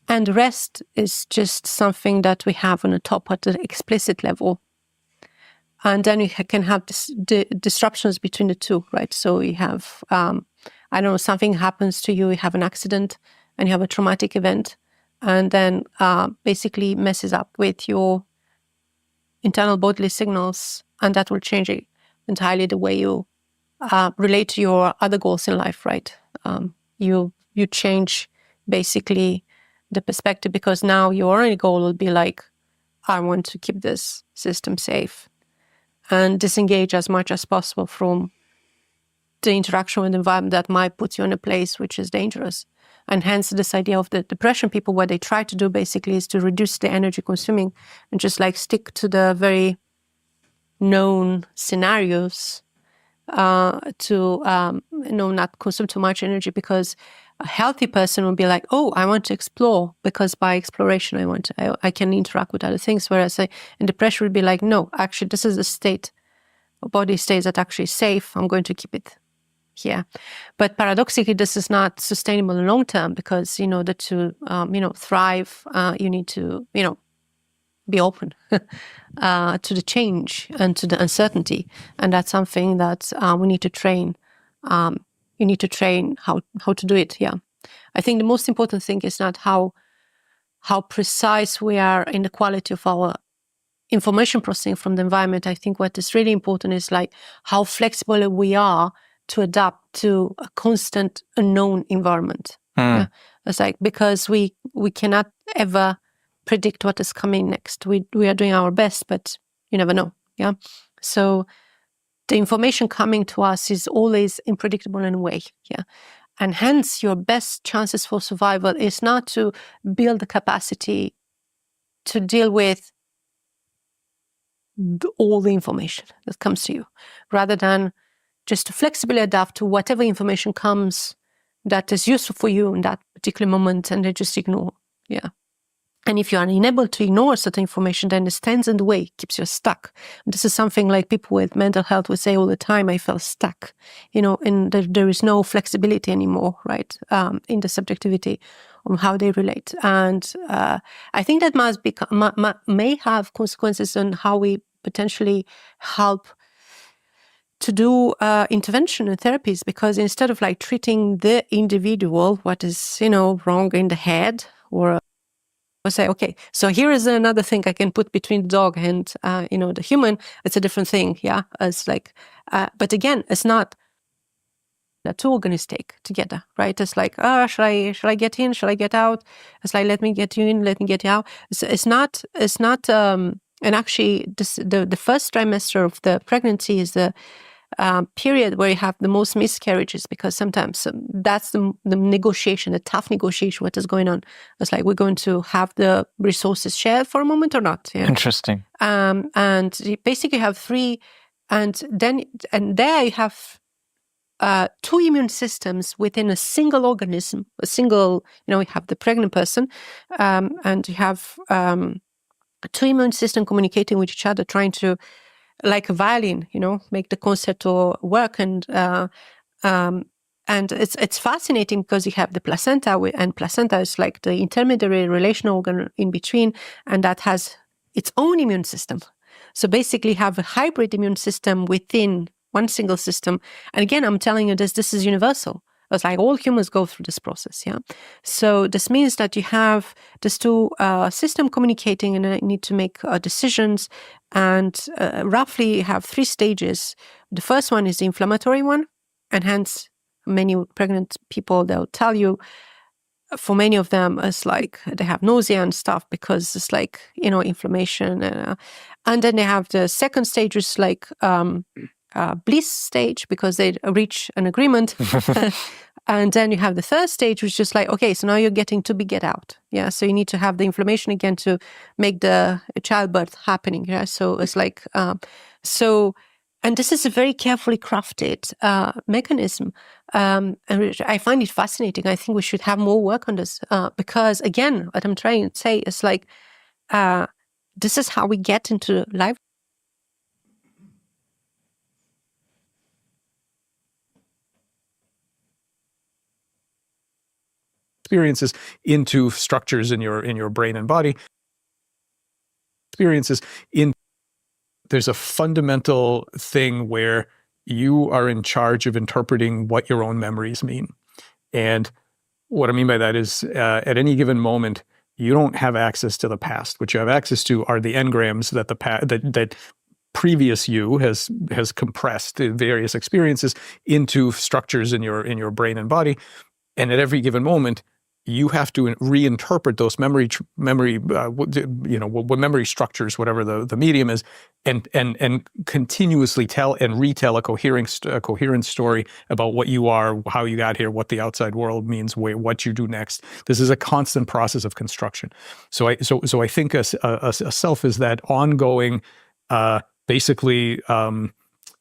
And rest is just something that we have on the top at the explicit level. and then you can have disruptions between the two, right? So you have, I don't know, something happens to you, you have an accident, and you have a traumatic event, and then basically messes up with your internal bodily signals, and that will change entirely the way you relate to your other goals in life, right? You change basically the perspective, because now your only goal will be like, I want to keep this system safe and disengage as much as possible from the interaction with the environment that might put you in a place which is dangerous. And hence this idea of the depression people, what they try to do basically is to reduce the energy consuming and just like stick to the very known scenarios to not consume too much energy, because a healthy person will be like, oh, I want to explore, because by exploration I can interact with other things, whereas in depression would be like, no, actually this is a state, a body state that actually is safe, I'm going to keep it here. But paradoxically, this is not sustainable in long term, because in order to thrive, you need to be open to the change and to the uncertainty, and that's something that we need to train. You need to train how to do it. Yeah, I think the most important thing is not how precise we are in the quality of our information processing from the environment. I think what is really important is like how flexible we are to adapt to a constant unknown environment. Yeah? It's like, because we cannot ever predict what is coming next. We are doing our best, but you never know. Yeah. So the information coming to us is always unpredictable in a way. Yeah. And hence your best chances for survival is not to build the capacity to deal with all the information that comes to you, rather than just to flexibly adapt to whatever information comes that is useful for you in that particular moment, and then just ignore. Yeah. And if you are unable to ignore certain information, then it stands in the way, keeps you stuck. And this is something like people with mental health would say all the time, I felt stuck, and there is no flexibility anymore, right, in the subjectivity on how they relate. And I think that may have consequences on how we potentially help to do intervention and therapies, because instead of like treating the individual, what is, wrong in the head, or say, okay, so here is another thing I can put between the dog and, the human. It's a different thing. Yeah. It's like, but again, it's not that two organisms take together, right? It's like, shall I get in? Shall I get out? It's like, let me get you in, let me get you out. It's not, and actually the first trimester of the pregnancy is the period where you have the most miscarriages, because sometimes that's the negotiation, the tough negotiation, what is going on. It's like, we're going to have the resources shared for a moment or not. Yeah. Interesting. And you basically have three, and there you have two immune systems within a single organism, you have the pregnant person, and you have two immune systems communicating with each other, trying to, like a violin, make the concerto work. And it's fascinating, because you have the placenta, and placenta is like the intermediary relational organ in between, and that has its own immune system. So basically you have a hybrid immune system within one single system. And again, I'm telling you this is universal. It's like all humans go through this process, yeah? So this means that you have these two systems communicating, and you need to make decisions, and roughly you have 3 stages. The first one is the inflammatory one, and hence many pregnant people, they'll tell you, for many of them, it's like they have nausea and stuff, because it's like, inflammation. And then they have the second stage, is like bliss stage, because they reach an agreement. And then you have the third stage, which is just like, okay, so now you're getting to be get out. Yeah. So you need to have the inflammation again to make the childbirth happening. Yeah. So it's like, and this is a very carefully crafted mechanism. And I find it fascinating. I think we should have more work on this, because again, what I'm trying to say is like, this is how we get into life. Experiences into structures in your brain and body. Experiences in there's a fundamental thing where you are in charge of interpreting what your own memories mean. And what I mean by that is at any given moment, you don't have access to the past. What you have access to are the engrams that that previous you has compressed in various experiences into structures in your brain and body. And at every given moment, you have to reinterpret those memory structures, whatever the medium is, and continuously tell and retell a coherent story about what you are, how you got here, what the outside world means, what you do next. This is a constant process of construction. So I think a self is that ongoing, basically.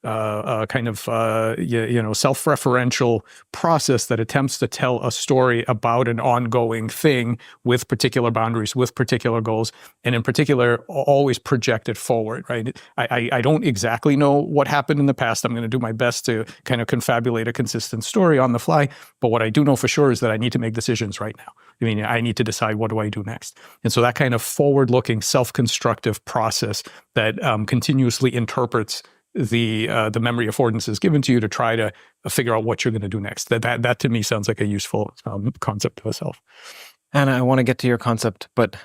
Kind of self-referential process that attempts to tell a story about an ongoing thing with particular boundaries, with particular goals, and in particular, always project it forward, right? I don't exactly know what happened in the past. I'm going to do my best to kind of confabulate a consistent story on the fly, but what I do know for sure is that I need to make decisions right now. I mean, I need to decide what do I do next. And so that kind of forward-looking, self-constructive process that continuously interprets the memory affordances given to you to try to figure out what you're going to do next. That to me sounds like a useful concept of a self. And I want to get to your concept, but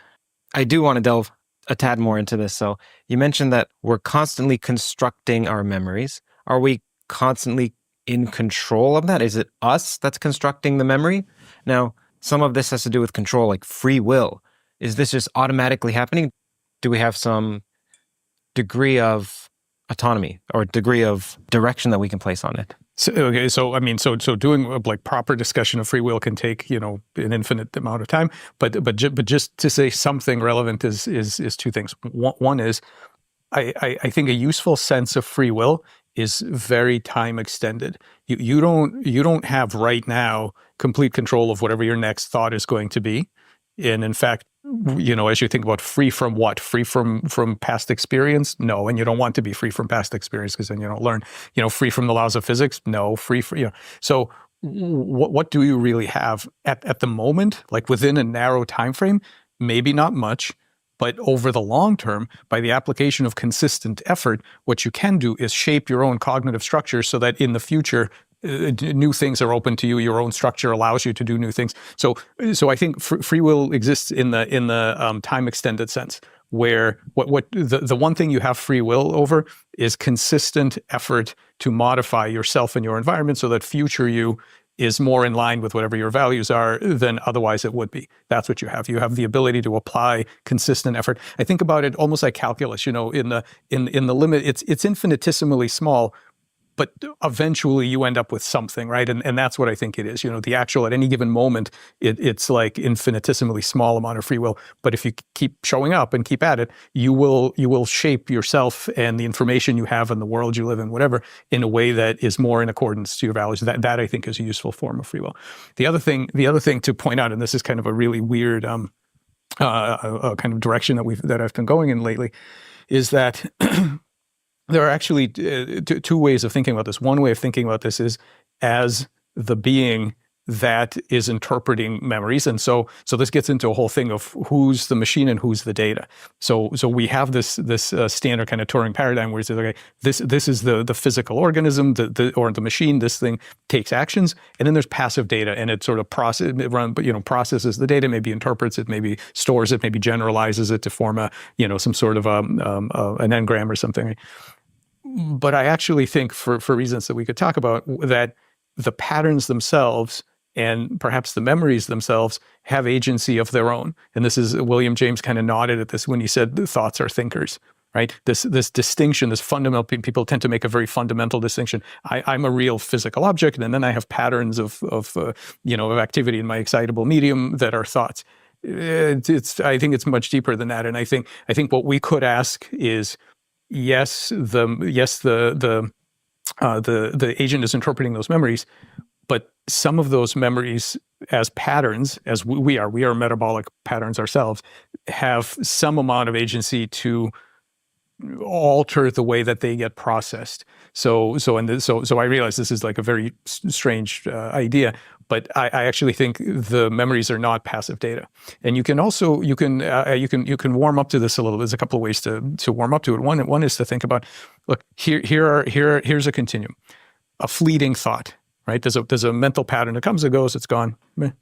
I do want to delve a tad more into this. So you mentioned that we're constantly constructing our memories. Are we constantly in control of that? Is it us that's constructing the memory? Now, some of this has to do with control, like free will. Is this just automatically happening? Do we have some degree of autonomy or degree of direction that we can place on it? So doing like proper discussion of free will can take an infinite amount of time. But just to say something relevant is two things. One is I think a useful sense of free will is very time extended. You don't have right now complete control of whatever your next thought is going to be. And in fact, as you think about free from what? Free from past experience? No. And you don't want to be free from past experience because then you don't learn. Free from the laws of physics? No. So what do you really have at the moment? Like within a narrow time frame? Maybe not much. But over the long term, by the application of consistent effort, what you can do is shape your own cognitive structure so that in the future, new things are open to you. Your own structure allows you to do new things. So I think free will exists in the time extended sense, where the one thing you have free will over is consistent effort to modify yourself and your environment so that future you is more in line with whatever your values are than otherwise it would be. That's what you have. You have the ability to apply consistent effort. I think about it almost like calculus. In the limit, it's infinitesimally small. But eventually you end up with something, right? And that's what I think it is. The actual, at any given moment, it's like infinitesimally small amount of free will. But if you keep showing up and keep at it, you will shape yourself and the information you have in the world you live in, whatever, in a way that is more in accordance to your values. That I think is a useful form of free will. The other thing to point out, and this is kind of a really weird kind of direction that I've been going in lately, is that there are actually two ways of thinking about this. One way of thinking about this is as the being that is interpreting memories. And so this gets into a whole thing of who's the machine and who's the data. So we have this standard kind of Turing paradigm where it says, okay, this is the physical organism, or the machine, this thing takes actions, and then there's passive data, and it sort of processes the data, maybe interprets it, maybe stores it, maybe generalizes it to form some sort of an engram or something. But I actually think, for reasons that we could talk about, that the patterns themselves and perhaps the memories themselves have agency of their own. And this is, William James kind of nodded at this when he said thoughts are thinkers, right? This distinction, this fundamental, people tend to make a very fundamental distinction. I'm a real physical object, and then I have patterns of activity in my excitable medium that are thoughts. I think it's much deeper than that. And I think what we could ask is, yes, the agent is interpreting those memories, but some of those memories as patterns, as we are metabolic patterns ourselves, have some amount of agency to alter the way that they get processed. So I realize this is like a very strange idea, But I actually think the memories are not passive data. And you can also you can warm up to this a little. There's a couple of ways to warm up to it. One is to think about, look, here's a continuum, a fleeting thought, right? There's a mental pattern that comes and goes. It's gone.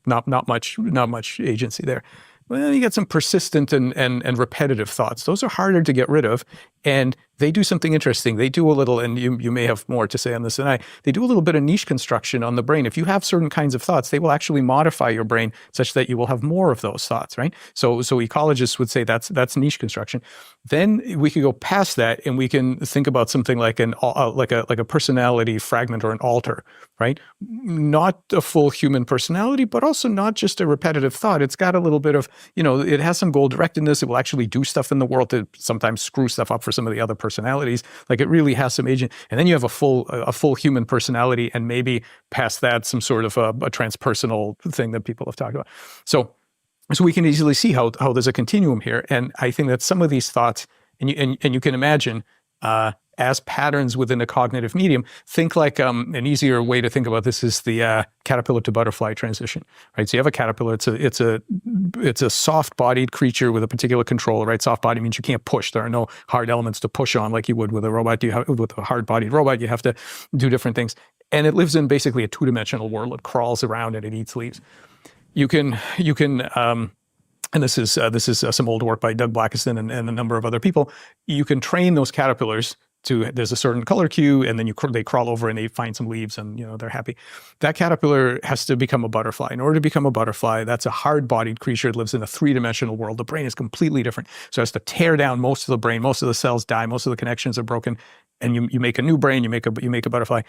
Not much agency there. Well, you get some persistent and repetitive thoughts. Those are harder to get rid of, and they do something interesting. They do a little, and you may have more to say on this than I, they do a little bit of niche construction on the brain. If you have certain kinds of thoughts, they will actually modify your brain such that you will have more of those thoughts, right? So ecologists would say that's niche construction. Then we could go past that, and we can think about something like like a personality fragment or an alter, right? Not a full human personality, but also not just a repetitive thought. It's got a little bit of, it has some goal directedness. It will actually do stuff in the world to sometimes screw stuff up for some of the other personalities. Like, it really has some agent. And then you have a full human personality, and maybe past that, some sort of a transpersonal thing that people have talked about. So we can easily see how there's a continuum here. And I think that some of these thoughts, and you can imagine, as patterns within a cognitive medium, think like an easier way to think about this is the caterpillar to butterfly transition, right? So you have a caterpillar. It's a soft-bodied creature with a particular control, right? Soft body means you can't push. There are no hard elements to push on like you would with a robot. With a hard-bodied robot, you have to do different things. And it lives in basically a two-dimensional world. It crawls around and it eats leaves. You can and this is some old work by Doug Blackiston and a number of other people. You can train those caterpillars there's a certain color cue, and then they crawl over and they find some leaves, and they're happy. That caterpillar has to become a butterfly. In order to become a butterfly, that's a hard-bodied creature that lives in a three-dimensional world. The brain is completely different. So it has to tear down most of the brain. Most of the cells die. Most of the connections are broken, and you make a new brain. You make a butterfly.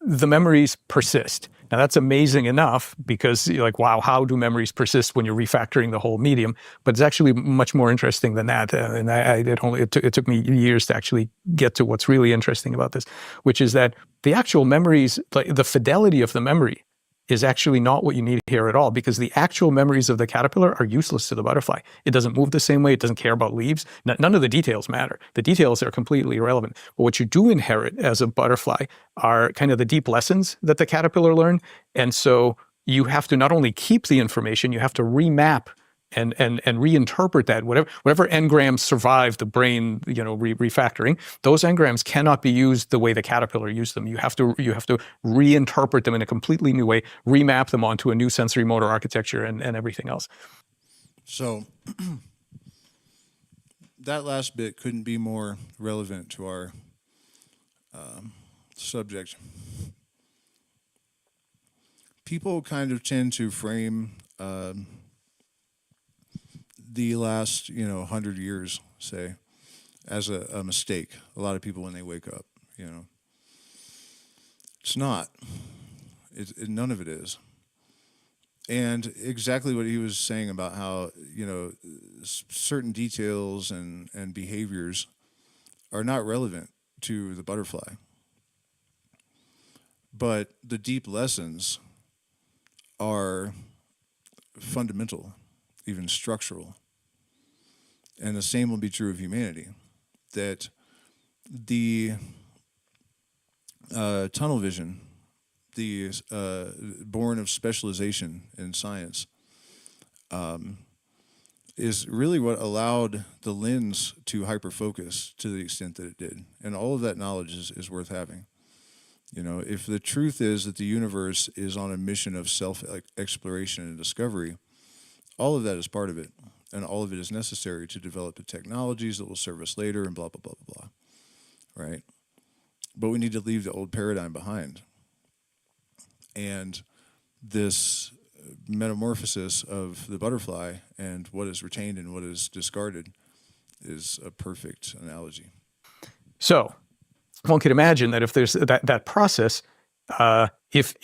The memories persist. Now, that's amazing enough, because you're like, wow, how do memories persist when you're refactoring the whole medium? But it's actually much more interesting than that. And it took me years to actually get to what's really interesting about this, which is that the actual memories, like the fidelity of the memory, is actually not what you need here at all, because the actual memories of the caterpillar are useless to the butterfly. It doesn't move the same way. It doesn't care about leaves. None of the details matter. The details are completely irrelevant. But what you do inherit as a butterfly are kind of the deep lessons that the caterpillar learned. And so you have to not only keep the information, you have to remap and reinterpret that. Whatever engrams survive the brain, refactoring, those engrams cannot be used the way the caterpillar used them. You have to reinterpret them in a completely new way, remap them onto a new sensory motor architecture and everything else. So that last bit couldn't be more relevant to our subject. People kind of tend to frame the last 100 years, say, as a mistake. A lot of people, when they wake up, it's not. None of it is. And exactly what he was saying about how certain details and behaviors are not relevant to the butterfly, but the deep lessons are fundamental, even structural. And the same will be true of humanity, that the tunnel vision, the born of specialization in science, is really what allowed the lens to hyperfocus to the extent that it did. And all of that knowledge is worth having. If the truth is that the universe is on a mission of self-exploration and discovery, all of that is part of it. And all of it is necessary to develop the technologies that will serve us later and blah, blah, blah, blah, blah. Right? But we need to leave the old paradigm behind. And this metamorphosis of the butterfly and what is retained and what is discarded is a perfect analogy. So one could imagine that if there's that process, if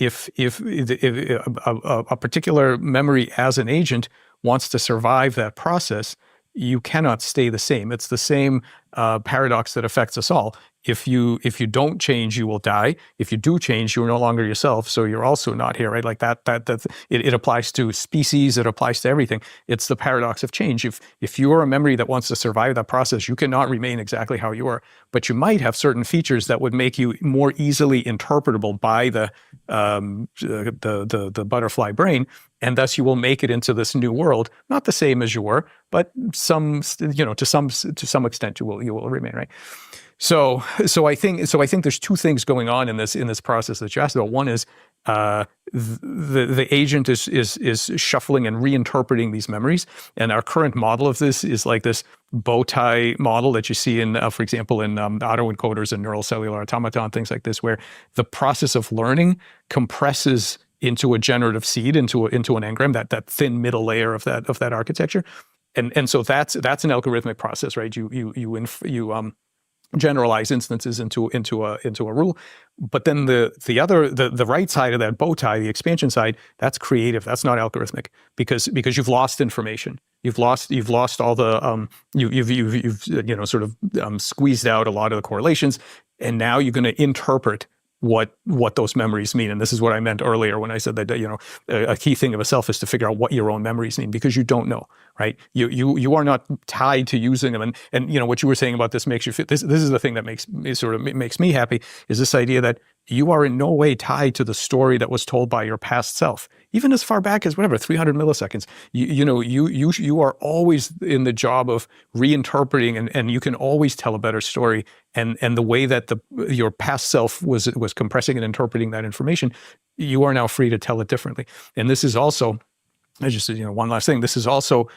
a particular memory as an agent wants to survive that process, you cannot stay the same. It's the same paradox that affects us all. If you don't change, you will die. If you do change, you're no longer yourself, so you're also not here, right? Like that it applies to species, it applies to everything. It's the paradox of change. If you are a memory that wants to survive that process, you cannot remain exactly how you are. But you might have certain features that would make you more easily interpretable by the butterfly brain, and thus you will make it into this new world, not the same as you were, but to some extent you will remain, right? So I think there's two things going on in this process that you asked about. One is the agent is shuffling and reinterpreting these memories, and our current model of this is like this bow tie model that you see in, for example, in autoencoders and neural cellular automaton, things like this, where the process of learning compresses into a generative seed, into an engram, that thin middle layer of that architecture, and so that's an algorithmic process, right? You generalize instances into a rule, but then the right side of that bow tie, the expansion side, that's creative. That's not algorithmic because you've lost information. You've lost all the you've sort of squeezed out a lot of the correlations, and now you're going to interpret what those memories mean. And this is what I meant earlier when I said that a key thing of a self is to figure out what your own memories mean, because you don't know, right? You are not tied to using them. And what you were saying about this makes you feel, this is the thing that makes me happy, is this idea that you are in no way tied to the story that was told by your past self, even as far back as 300 milliseconds. You are always in the job of reinterpreting, and you can always tell a better story. And the way that your past self was compressing and interpreting that information, you are now free to tell it differently. And this is also, I just one last thing. This is also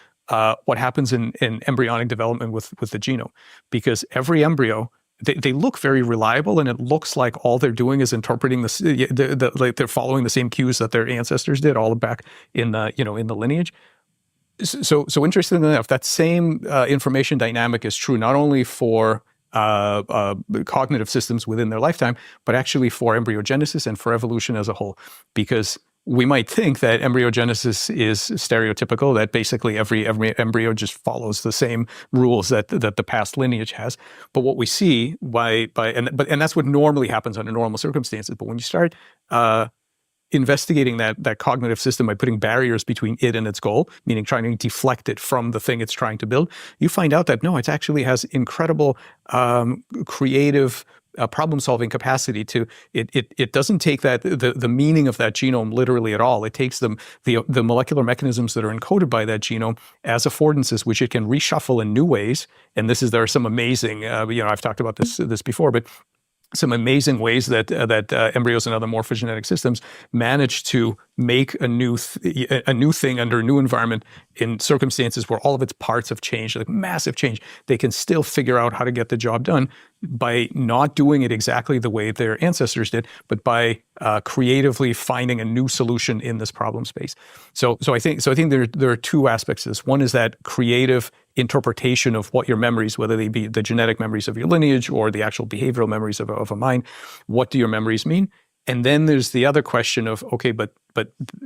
what happens in embryonic development with the genome, because every embryo, they look very reliable, and it looks like all they're doing is interpreting like they're following the same cues that their ancestors did all back in the lineage. So interestingly enough, that same information dynamic is true not only for cognitive systems within their lifetime, but actually for embryogenesis and for evolution as a whole. Because we might think that embryogenesis is stereotypical, that basically every embryo just follows the same rules that the past lineage has. But what we see and that's what normally happens under normal circumstances. But when you start investigating that cognitive system by putting barriers between it and its goal, meaning trying to deflect it from the thing it's trying to build, you find out that no, it actually has incredible creative problem-solving capacity to it doesn't take the meaning of that genome literally at all. It takes the molecular mechanisms that are encoded by that genome as affordances, which it can reshuffle in new ways. And there are some amazing, I've talked about this before, but some amazing ways that embryos and other morphogenetic systems manage to make a new thing under a new environment in circumstances where all of its parts have changed, like massive change. They can still figure out how to get the job done by not doing it exactly the way their ancestors did, but by creatively finding a new solution in this problem space. So I think there are two aspects to this. One is that creative interpretation of what your memories, whether they be the genetic memories of your lineage or the actual behavioral memories of a mind, what do your memories mean? And then there's the other question of, okay, but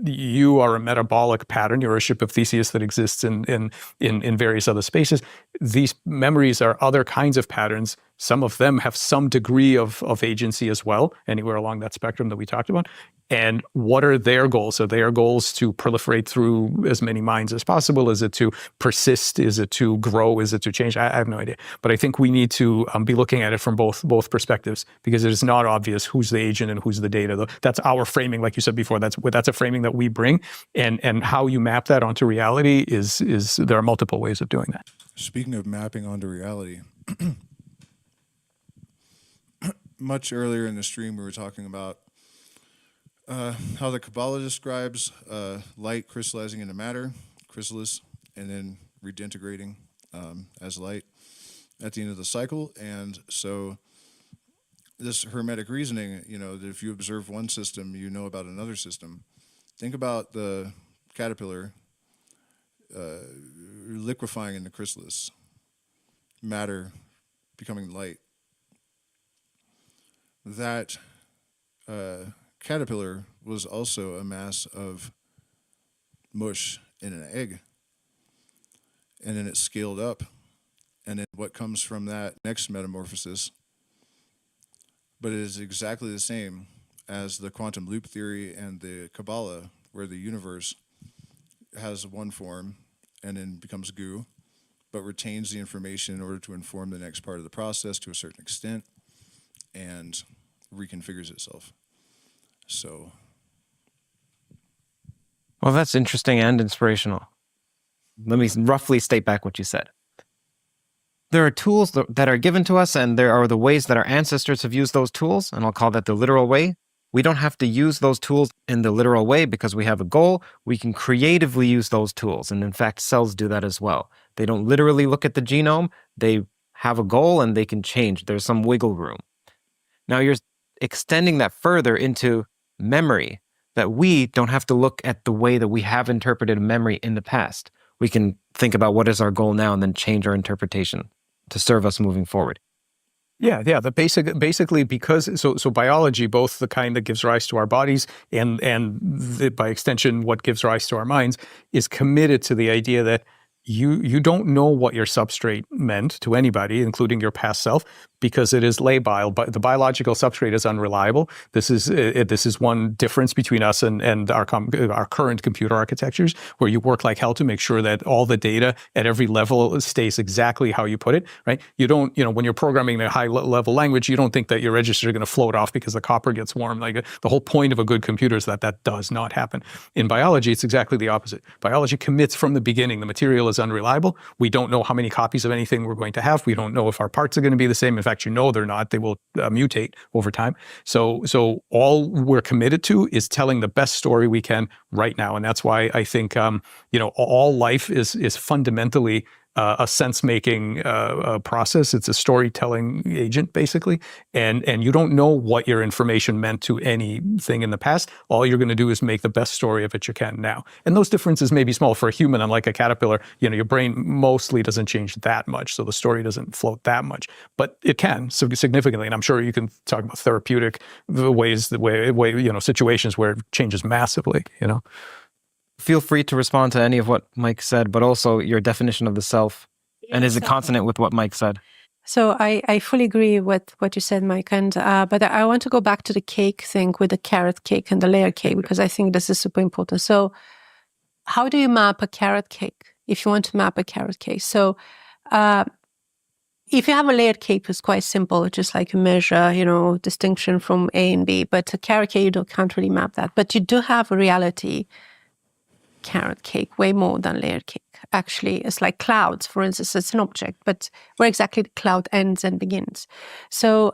you are a metabolic pattern. You're a ship of Theseus that exists in various other spaces. These memories are other kinds of patterns. Some of them have some degree of agency as well, anywhere along that spectrum that we talked about. And what are their goals? Are their goals to proliferate through as many minds as possible? Is it to persist? Is it to grow? Is it to change? I have no idea. But I think we need to be looking at it from both perspectives, because it is not obvious who's the agent and who's the data. That's our framing, like you said before. That's a framing that we bring, and how you map that onto reality is there are multiple ways of doing that. Speaking of mapping onto reality, much earlier in the stream we were talking about how the Kabbalah describes light crystallizing into matter, chrysalis, and then redintegrating as light at the end of the cycle. And so this hermetic reasoning, that if you observe one system, you know about another system. Think about the caterpillar liquefying in the chrysalis, matter becoming light. That caterpillar was also a mass of mush in an egg. and then it's scaled up, and then what comes from that next metamorphosis. But it is exactly the same as the quantum loop theory and the Kabbalah, where the universe has one form and then becomes goo, but retains the information in order to inform the next part of the process to a certain extent and reconfigures itself. So, Well, that's interesting and inspirational. Let me roughly state back what you said. There are tools that are given to us, and there are the ways that our ancestors have used those tools, and I'll call that the literal way. We don't have to use those tools in the literal way because we have a goal. We can creatively use those tools, and in fact, cells do that as well. They don't literally look at the genome. They have a goal, and they can change. There's some wiggle room. Now you're extending that further into memory, that we don't have to look at the way that we have interpreted memory in the past. We can think about what is our goal now and then change our interpretation to serve us moving forward. Yeah. The basically because so biology, both the kind that gives rise to our bodies and by extension what gives rise to our minds, is committed to the idea that you don't know what your substrate meant to anybody, including your past self, because it is labile. But the biological substrate is unreliable. This is one difference between us and our current computer architectures, where you work like hell to make sure that all the data at every level stays exactly how you put it. Right? You don't, when you're programming a high level language, you don't think that your registers are going to float off because the copper gets warm. Like the whole point of a good computer is that does not happen. In biology, it's exactly the opposite. Biology commits from the beginning. The material is unreliable. We don't know how many copies of anything we're going to have. We don't know if our parts are going to be the same. In fact, they're not. They will mutate over time. So all we're committed to is telling the best story we can right now, and that's why I think all life is fundamentally a sense-making process. It's a storytelling agent, basically, and you don't know what your information meant to anything in the past. All you're going to do is make the best story of it you can now. And those differences may be small. For a human, unlike a caterpillar, your brain mostly doesn't change that much, so the story doesn't float that much. But it can significantly, and I'm sure you can talk about therapeutic ways, situations where it changes massively. Feel free to respond to any of what Mike said, but also your definition of the self. And is it consonant with what Mike said? So I fully agree with what you said, Mike. And but I want to go back to the cake thing with the carrot cake and the layer cake, because I think this is super important. So how do you map a carrot cake if you want to map a carrot cake? So if you have a layered cake, it's quite simple. It's just like you measure, distinction from A and B. But a carrot cake, you can't really map that. But you do have a reality carrot cake, way more than layered cake. Actually, it's like clouds, for instance. It's an object, but where exactly the cloud ends and begins. So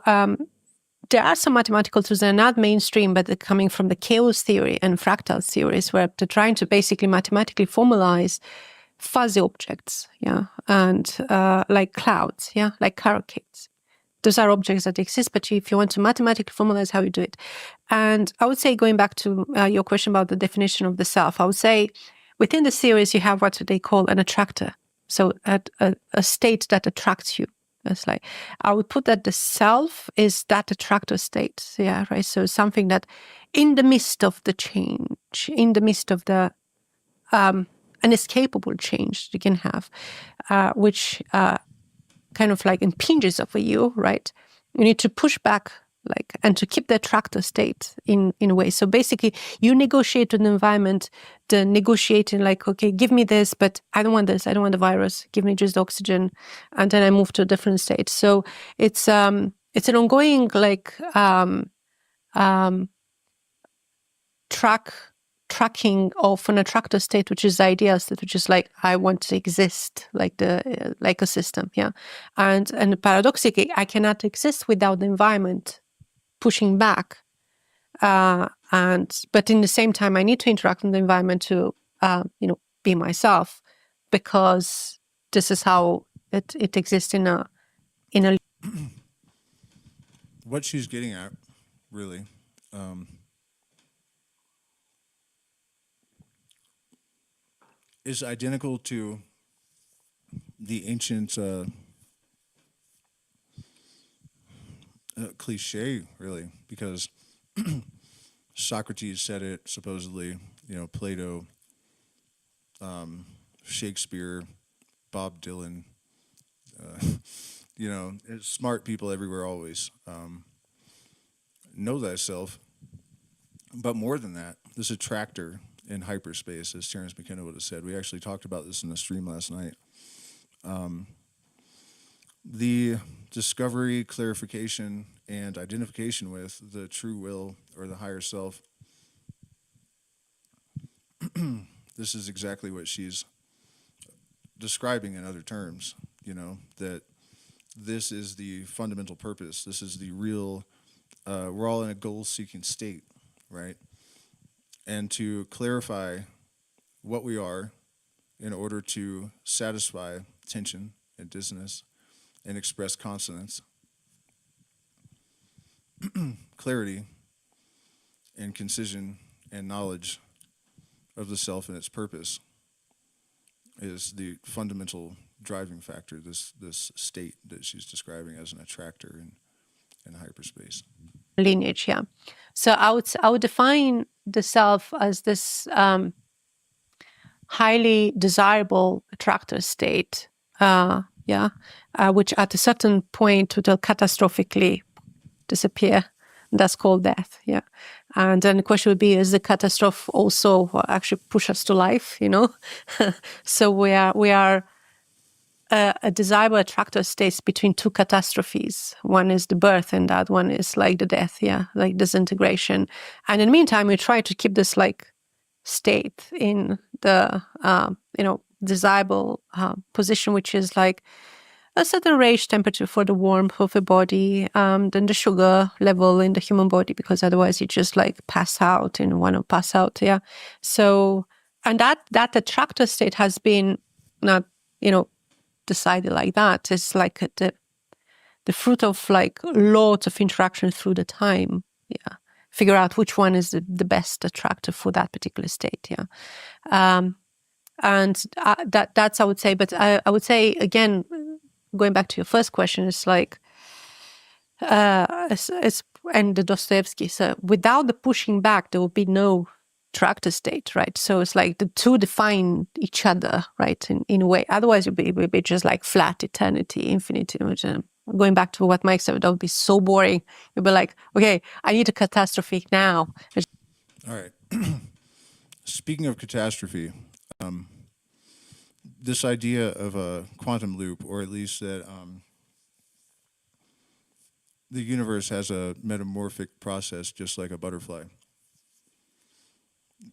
there are some mathematical tools that are not mainstream, but they're coming from the chaos theory and fractal theories, where they're trying to basically mathematically formalize fuzzy objects, and like clouds, like carrot cakes. Those are objects that exist, but if you want to mathematically formalize how you do it. And I would say, going back to your question about the definition of the self, I would say within the series, you have what they call an attractor. So a state that attracts you. It's like, I would put that the self is that attractor state. Yeah, right. So something in the midst of the change, in the midst of the inescapable change you can have, which kind of like impinges over you, right? You need to push back, and to keep the attractor state in a way. So basically, you negotiate with the environment, the negotiating okay, give me this, but I don't want this. I don't want the virus. Give me just the oxygen, and then I move to a different state. So it's an ongoing tracking of an attractor state, which is the ideal state, which is I want to exist, like a system, and paradoxically, I cannot exist without the environment pushing back, but in the same time, I need to interact with the environment to be myself, because this is how it exists in a. what she's getting at, really. Is identical to the ancient cliche, really, because Socrates said it, supposedly, Plato, Shakespeare, Bob Dylan. It's smart people everywhere always. Know thyself. But more than that, this attractor in hyperspace, as Terence McKenna would have said. We actually talked about this in the stream last night. The discovery, clarification, and identification with the true will or the higher self. This is exactly what she's describing in other terms, that this is the fundamental purpose. This is the real, we're all in a goal-seeking state, right? And to clarify what we are in order to satisfy tension and dissonance and express consonance, clarity and concision and knowledge of the self and its purpose is the fundamental driving factor, this state that she's describing as an attractor in hyperspace. Lineage, yeah. So I would define the self as this highly desirable attractor state, which at a certain point will catastrophically disappear. That's called death, yeah. And then the question would be, is the catastrophe also actually push us to life, So we are a desirable attractor states between two catastrophes. One is the birth and that one is like the death, like disintegration. And in the meantime, we try to keep this like state in the, desirable position, which is like a certain range temperature for the warmth of the body, then the sugar level in the human body, because otherwise you just like pass out and want to pass out, yeah. So, and that attractor state has been not, decided like that. It's like the fruit of like lots of interaction through the time, yeah. Figure out which one is the best attractor for that particular state, yeah. And that's I would say, but I would say again, going back to your first question, it's like, it's and the Dostoevsky. So without the pushing back, there will be no attractor state, right? So it's like the two define each other, right? In a way. Otherwise, it would be just like flat eternity, infinity. Which, going back to what Mike said, that would be so boring. You'd be like, okay, I need a catastrophe now. All right. Speaking of catastrophe, this idea of a quantum loop, or at least that the universe has a metamorphic process just like a butterfly.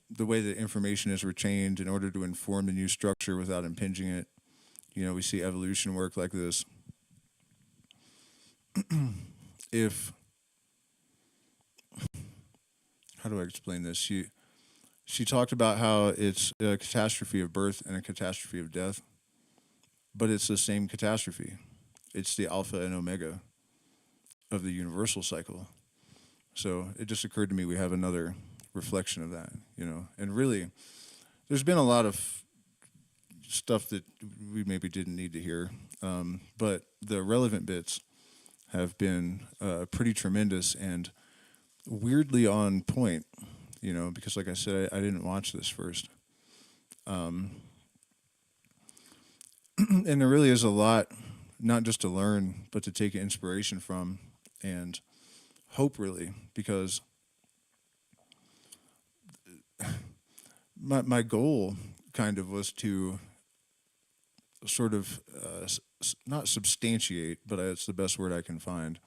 The way that information is retained in order to inform the new structure without impinging it. We see evolution work like this. How do I explain this? She talked about how it's a catastrophe of birth and a catastrophe of death, but it's the same catastrophe. It's the alpha and omega of the universal cycle. So it just occurred to me we have another reflection of that, And really, there's been a lot of stuff that we maybe didn't need to hear, but the relevant bits have been pretty tremendous and weirdly on point, because like I said, I didn't watch this first. And there really is a lot, not just to learn, but to take inspiration from and hope, really, because my goal kind of was to sort of not substantiate, but it's the best word I can find,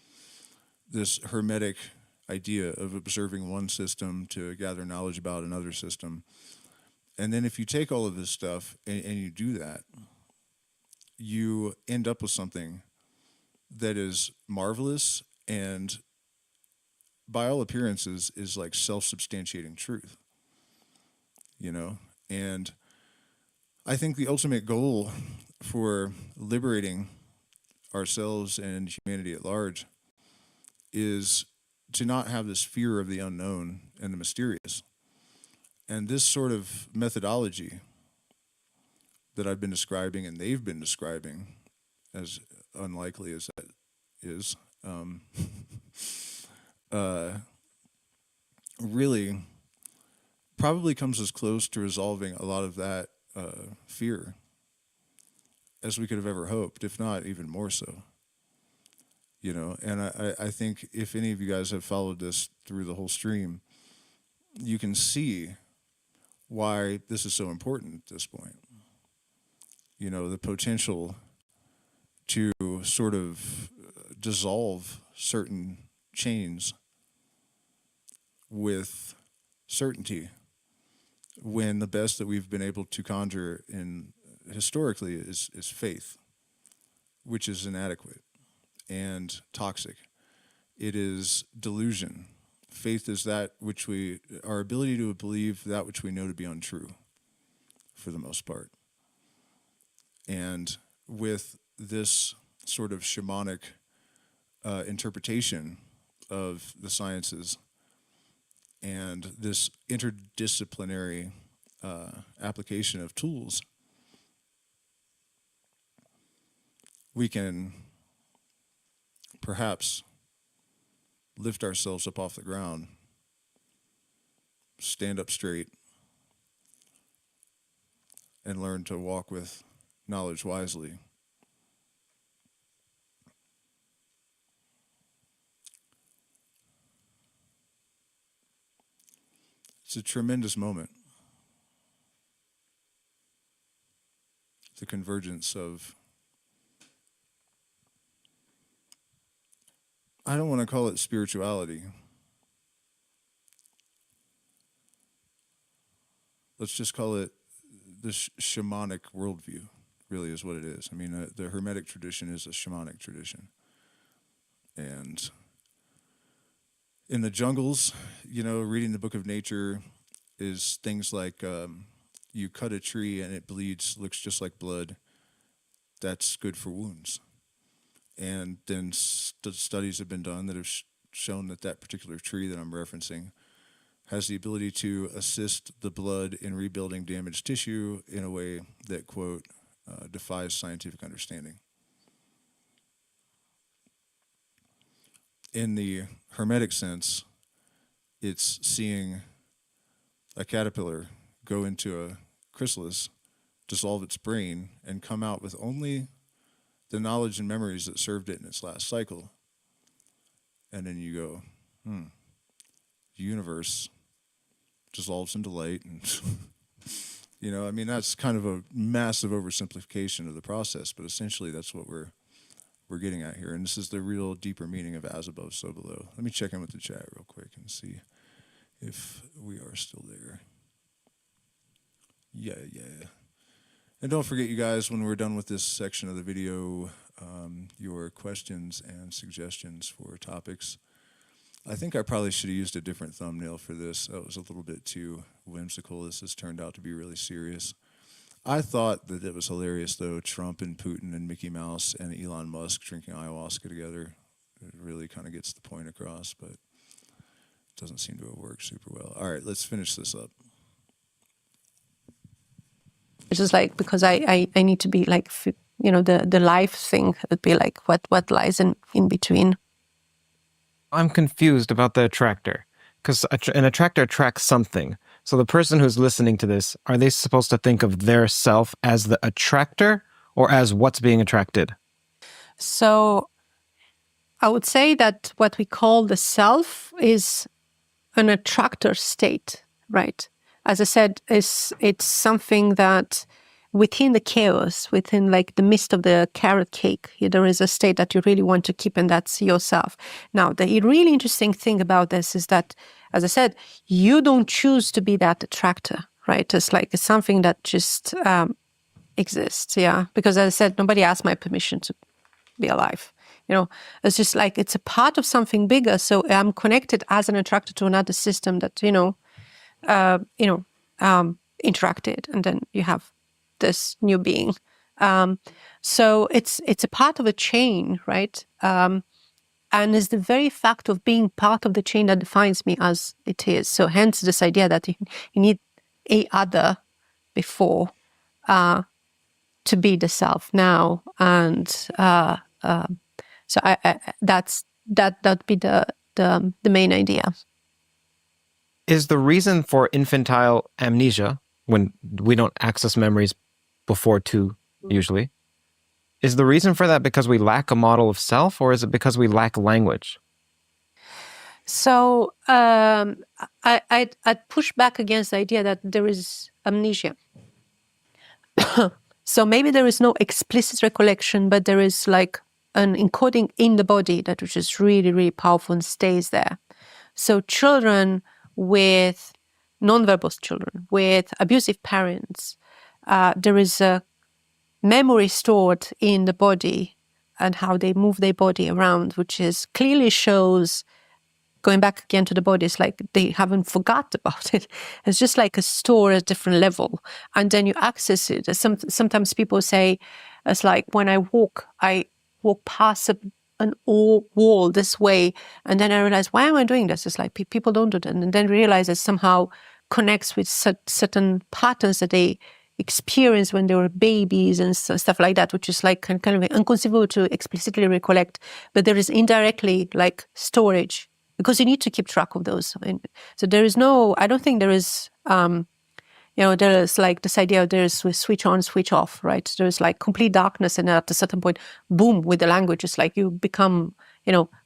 this hermetic idea of observing one system to gather knowledge about another system. And then if you take all of this stuff and you do that, you end up with something that is marvelous and by all appearances is like self-substantiating truth, And I think the ultimate goal for liberating ourselves and humanity at large is to not have this fear of the unknown and the mysterious. And this sort of methodology that I've been describing and they've been describing, as unlikely as that is, really probably comes as close to resolving a lot of that fear as we could have ever hoped, if not even more so. You know, and I think if any of you guys have followed this through the whole stream, you can see why this is so important at this point. You know, the potential to sort of dissolve certain chains with certainty, when the best that we've been able to conjure in historically is faith, which is inadequate and toxic. It is delusion. Faith is that which our ability to believe that which we know to be untrue, for the most part. And with this sort of shamanic interpretation of the sciences and this interdisciplinary application of tools, we can perhaps lift ourselves up off the ground, stand up straight, and learn to walk with knowledge wisely. It's a tremendous moment. The convergence of, I don't want to call it spirituality. Let's just call it this shamanic worldview, really is what it is. I mean, the Hermetic tradition is a shamanic tradition. And in the jungles, you know, reading the Book of Nature is things like you cut a tree and it bleeds, looks just like blood. That's good for wounds. And then studies have been done that have shown that that particular tree that I'm referencing has the ability to assist the blood in rebuilding damaged tissue in a way that, quote, defies scientific understanding. In the Hermetic sense, it's seeing a caterpillar go into a chrysalis, dissolve its brain, and come out with only the knowledge and memories that served it in its last cycle. And then you go, the universe dissolves into light. And, you know, I mean, that's kind of a massive oversimplification of the process, but essentially that's what we're getting at here. And this is the real deeper meaning of as above, so below. Let me check in with the chat real quick and see if we are still there. Yeah. And don't forget, you guys, when we're done with this section of the video, your questions and suggestions for topics. I think I probably should have used a different thumbnail for this. That was a little bit too whimsical. This has turned out to be really serious. I thought that it was hilarious, though, Trump and Putin and Mickey Mouse and Elon Musk drinking ayahuasca together. It really kind of gets the point across, but it doesn't seem to have worked super well. All right, let's finish this up. It's just like, because I need to be like, you know, the life thing would be like what lies in between. I'm confused about the attractor, because an attractor attracts something. So the person who's listening to this, are they supposed to think of their self as the attractor or as what's being attracted? So I would say that what we call the self is an attractor state, right? As I said, it's something that within the chaos, within like the midst of the carrot cake, there is a state that you really want to keep, and that's yourself. Now, the really interesting thing about this is that, as I said, you don't choose to be that attractor, right? It's something that just exists, yeah. Because as I said, nobody asked my permission to be alive. You know, it's just like it's a part of something bigger. So I'm connected as an attractor to another system that interacted, and then you have this new being. So it's a part of a chain, right? And it's the very fact of being part of the chain that defines me as it is. So hence this idea that you need a other before to be the self now. And so that'd be the main idea. Is the reason for infantile amnesia, when we don't access memories before 2 usually, Is the reason for that because we lack a model of self, or is it because we lack language? So I'd push back against the idea that there is amnesia. So maybe there is no explicit recollection, but there is like an encoding in the body that which is really, really powerful and stays there. So children with nonverbal children, with abusive parents, there is a memory stored in the body and how they move their body around, which is clearly shows, going back again to the body, it's like they haven't forgot about it. It's just like a store at a different level. And then you access it. Sometimes people say, it's like when I walk past an old wall this way, and then I realize, why am I doing this? It's like people don't do that. And then realize it somehow connects with certain patterns that they experience when they were babies and stuff like that, which is like kind of inconceivable to explicitly recollect. But there is indirectly like storage, because you need to keep track of those. So there is no, I don't think there is, there is like this idea of there's switch on, switch off, right? There's like complete darkness, and at a certain point, boom, with the language, it's like you become,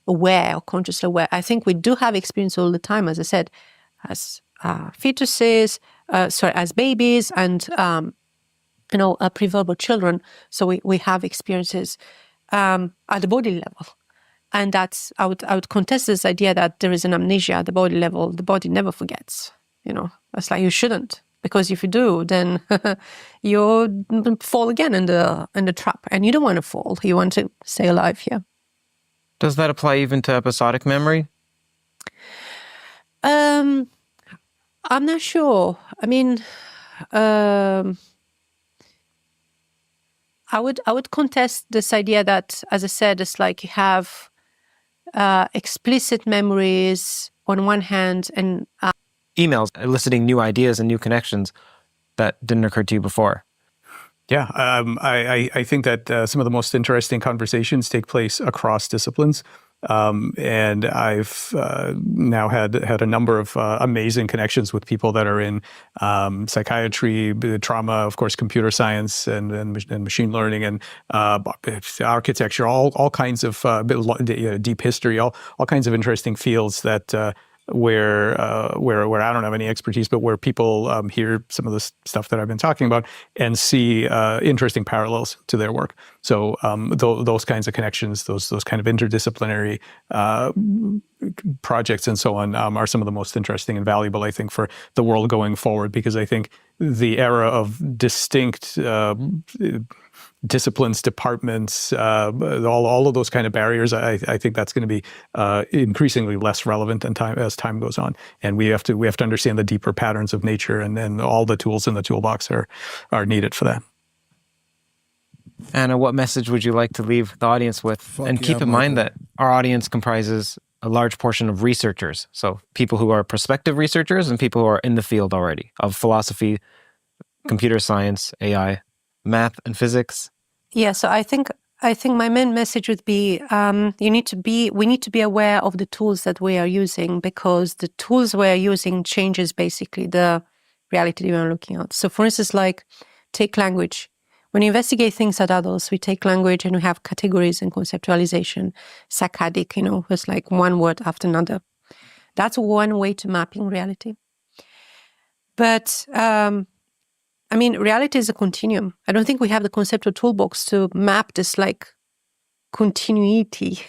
aware or consciously aware. I think we do have experience all the time, as I said, as fetuses, as babies, and pre-verbal children. So we have experiences at the body level. And that's, I would contest this idea that there is an amnesia at the body level. The body never forgets, It's like you shouldn't, because if you do, then you fall again in the trap, and you don't want to fall. You want to stay alive here. Does that apply even to episodic memory? I'm not sure. I mean, I would contest this idea that, as I said, it's like you have explicit memories on one hand, and emails eliciting new ideas and new connections that didn't occur to you before. Yeah, I think that some of the most interesting conversations take place across disciplines. And I've now had a number of amazing connections with people that are in psychiatry, trauma, of course, computer science, and machine learning, and architecture, all kinds of deep history, all kinds of interesting fields that where I don't have any expertise, but where people hear some of the stuff that I've been talking about and see interesting parallels to their work. So those kinds of connections, those kind of interdisciplinary projects and so on are some of the most interesting and valuable, I think, for the world going forward, because I think the era of distinct disciplines, departments, all of those kind of barriers, I think that's going to be increasingly less relevant as time goes on, and we have to understand the deeper patterns of nature, and then all the tools in the toolbox are needed for that. Anna, what message would you like to leave the audience with? And keep in mind that our audience comprises a large portion of researchers, so people who are prospective researchers and people who are in the field already of philosophy, computer science, AI, math, and physics. Yeah, so I think my main message would be we need to be aware of the tools that we are using, because the tools we are using changes basically the reality we are looking at. So for instance, like take language. When you investigate things at adults, we take language and we have categories and conceptualization, saccadic, it's like one word after another. That's one way to mapping reality. But reality is a continuum. I don't think we have the conceptual toolbox to map this like continuity.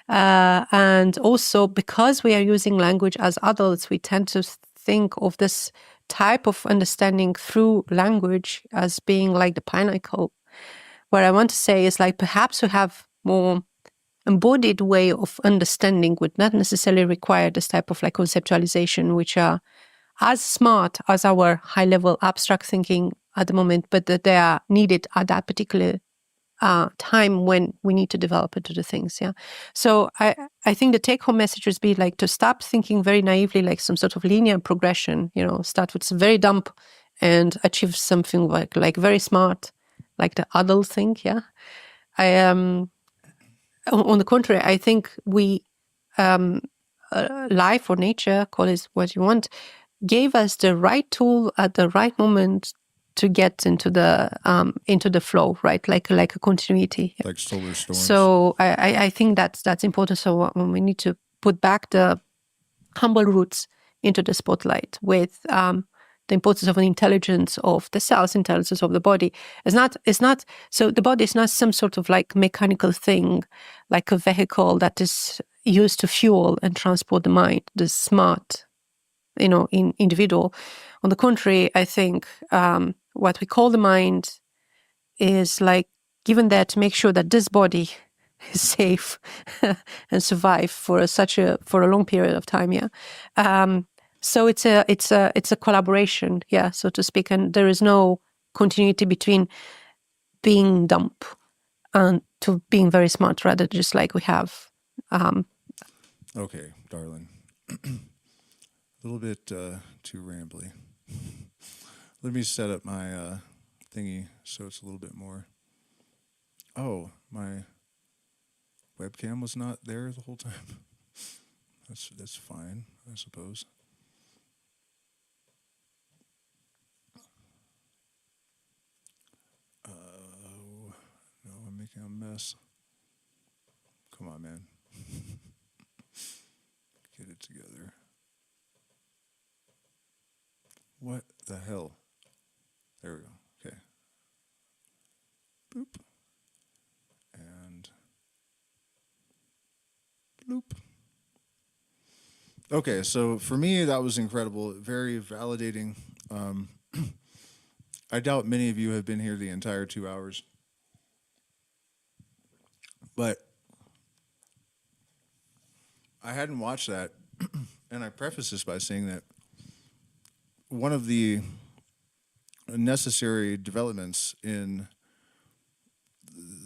And also, because we are using language as adults, we tend to think of this type of understanding through language as being like the pinnacle. What I want to say is like perhaps we have more embodied way of understanding would not necessarily require this type of like conceptualization, which are as smart as our high-level abstract thinking at the moment, but that they are needed at that particular time when we need to develop it to the things. Yeah. So I think the take-home message would be like to stop thinking very naively, like some sort of linear progression. Start with very dumb and achieve something like very smart, like the adult thing. Yeah. On the contrary, I think we life or nature, call it what you want, gave us the right tool at the right moment to get into the flow, right? Like a continuity. Like solar storms. So I think that's important. So when we need to put back the humble roots into the spotlight with the importance of an intelligence of the cells, intelligence of the body. It's not so the body is not some sort of like mechanical thing, like a vehicle that is used to fuel and transport the mind, the smart, individual. On the contrary, I think what we call the mind is like given there to make sure that this body is safe and survive for a long period of time. So it's a collaboration, so to speak, and there is no continuity between being dumb and to being very smart, rather just like we have. Okay, darling. A little bit too rambly. Let me set up my thingy so it's a little bit more. Oh, my webcam was not there the whole time. That's fine, I suppose. No, I'm making a mess. Come on, man. Get it together. What the hell? There we go. Okay. Boop. And bloop. Okay, so for me, that was incredible. Very validating. I doubt many of you have been here the entire 2 hours. But I hadn't watched that, and I preface this by saying that one of the necessary developments in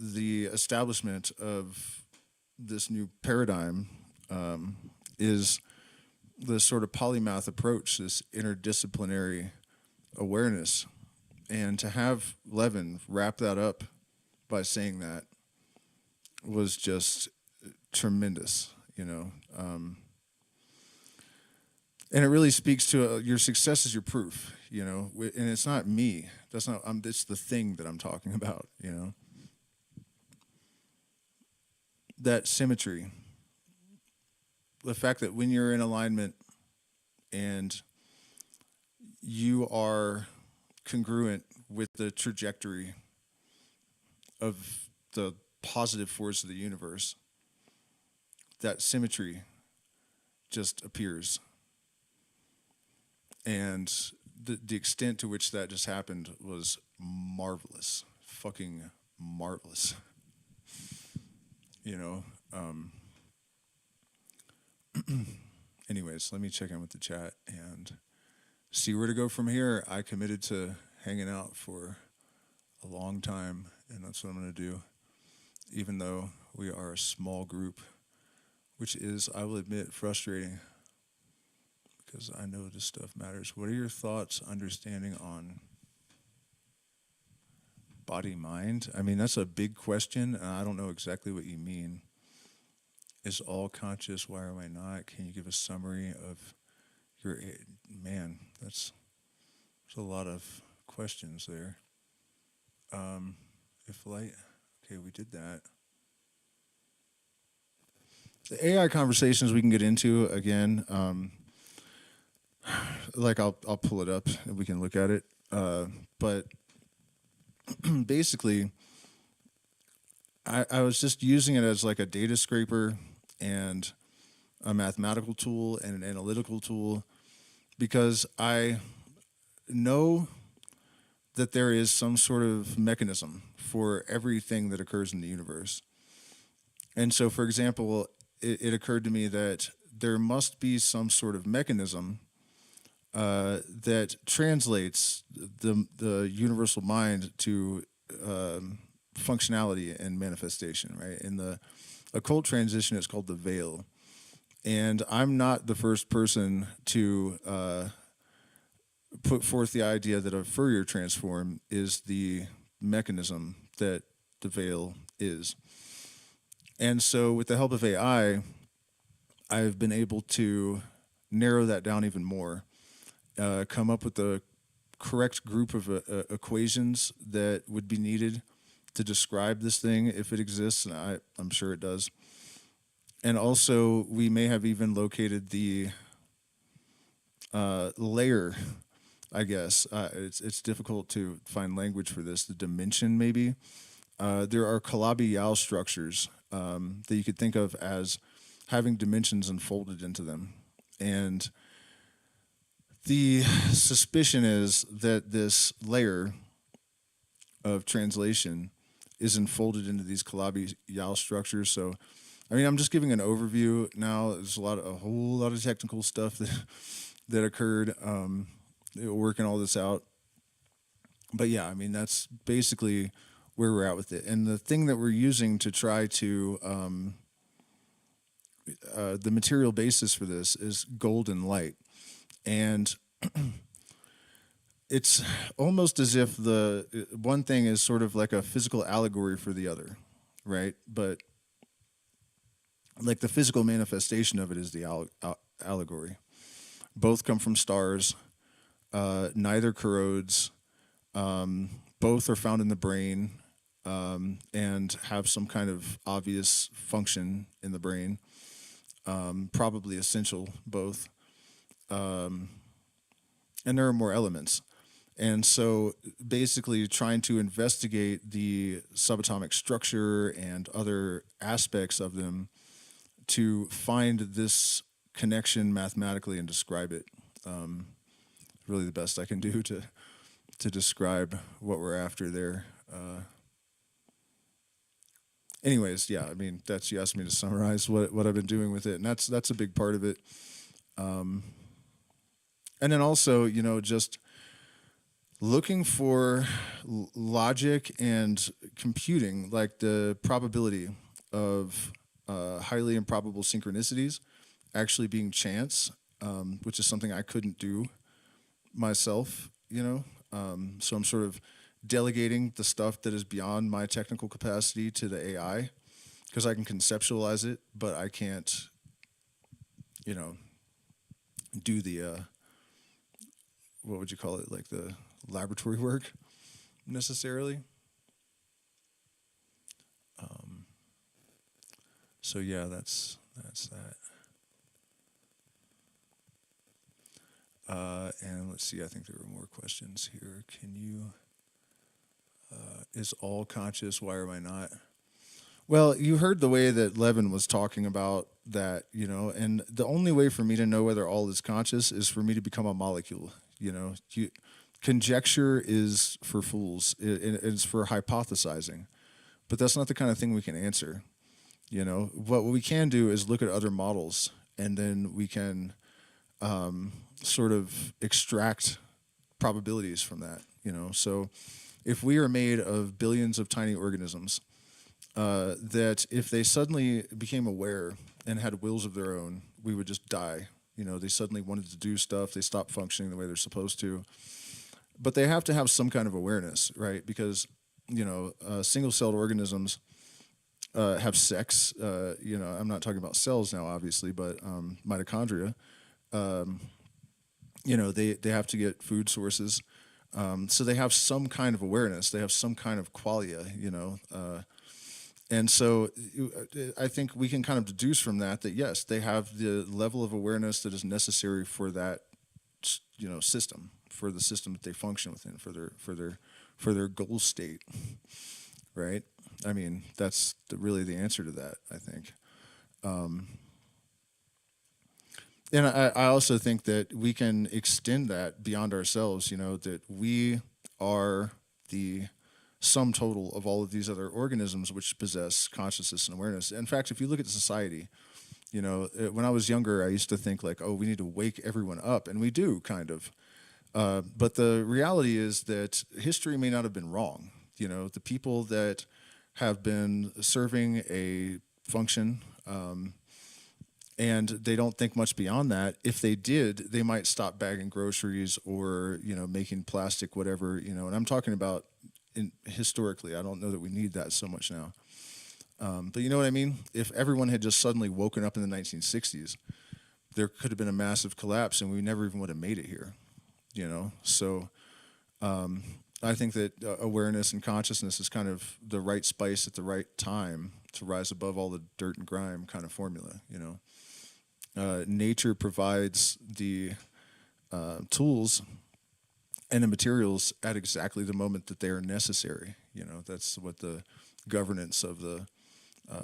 the establishment of this new paradigm is this sort of polymath approach, this interdisciplinary awareness. And to have Levin wrap that up by saying that was just tremendous, and it really speaks to your success is your proof, and it's not me. That's not. It's the thing that I'm talking about, That symmetry, the fact that when you're in alignment and you are congruent with the trajectory of the positive force of the universe, that symmetry just appears. And the extent to which that just happened was marvelous. Fucking marvelous. Anyways, let me check in with the chat and see where to go from here. I committed to hanging out for a long time, and that's what I'm going to do, even though we are a small group, which is, I will admit, frustrating because I know this stuff matters. What are your thoughts, understanding on body-mind? I mean, that's a big question, and I don't know exactly what you mean. Is all conscious? Why am I not? Can you give a summary of your... Man, there's a lot of questions there. If light... Okay, we did that. The AI conversations we can get into, again, I'll pull it up and we can look at it. But basically, I was just using it as like a data scraper and a mathematical tool and an analytical tool, because I know that there is some sort of mechanism for everything that occurs in the universe. And so, for example, it occurred to me that there must be some sort of mechanism that translates the universal mind to functionality and manifestation, right? In the occult transition, it's called the veil. And I'm not the first person to put forth the idea that a Fourier transform is the mechanism that the veil is. And so with the help of AI, I've been able to narrow that down even more, come up with a correct group of equations that would be needed to describe this thing if it exists, and I'm sure it does. And also, we may have even located the layer, I guess. It's difficult to find language for this. The dimension, maybe. There are Calabi-Yau structures that you could think of as having dimensions unfolded into them. And the suspicion is that this layer of translation is enfolded into these Calabi-Yau structures. So, I mean, I'm just giving an overview now. There's a whole lot of technical stuff that occurred working all this out. But yeah, I mean, that's basically where we're at with it. And the thing that we're using to try to the material basis for this is golden light. And it's almost as if the one thing is sort of like a physical allegory for the other, right? But like the physical manifestation of it is the allegory. Both come from stars. Neither corrodes. Both are found in the brain and have some kind of obvious function in the brain. Probably essential, both. And there are more elements. And so basically trying to investigate the subatomic structure and other aspects of them to find this connection mathematically and describe it. Really the best I can do to describe what we're after there. Anyways, yeah, I mean, you asked me to summarize what I've been doing with it, and that's a big part of it. And then also, just looking for logic and computing, like the probability of highly improbable synchronicities actually being chance, which is something I couldn't do myself, so I'm sort of delegating the stuff that is beyond my technical capacity to the AI, because I can conceptualize it, but I can't, do the, what would you call it, like the laboratory work necessarily. So yeah, that's that. And let's see, I think there were more questions here. Can you, is all conscious, why am I not? Well, you heard the way that Levin was talking about that, and the only way for me to know whether all is conscious is for me to become a molecule, Conjecture is for fools. It's for hypothesizing. But that's not the kind of thing we can answer. What we can do is look at other models, and then we can sort of extract probabilities from that. So if we are made of billions of tiny organisms, that if they suddenly became aware and had wills of their own, we would just die. They suddenly wanted to do stuff. They stopped functioning the way they're supposed to. But they have to have some kind of awareness, right? Because, single-celled organisms have sex. I'm not talking about cells now, obviously, but mitochondria. They have to get food sources. So they have some kind of awareness. They have some kind of qualia, and so I think we can kind of deduce from that yes, they have the level of awareness that is necessary for that, system, for the system that they function within, for their goal state, right? I mean, that's really the answer to that, I think. And I also think that we can extend that beyond ourselves, that we are the sum total of all of these other organisms which possess consciousness and awareness. In fact, if you look at society, when I was younger, I used to think like, oh, we need to wake everyone up, and we do, kind of. But the reality is that history may not have been wrong. The people that have been serving a function, and they don't think much beyond that. If they did, they might stop bagging groceries or, making plastic, whatever, and I'm talking about historically. I don't know that we need that so much now. But you know what I mean? If everyone had just suddenly woken up in the 1960s, there could have been a massive collapse and we never even would have made it here, So I think that awareness and consciousness is kind of the right spice at the right time to rise above all the dirt and grime kind of formula. Nature provides the tools and the materials at exactly the moment that they are necessary. That's what the governance of the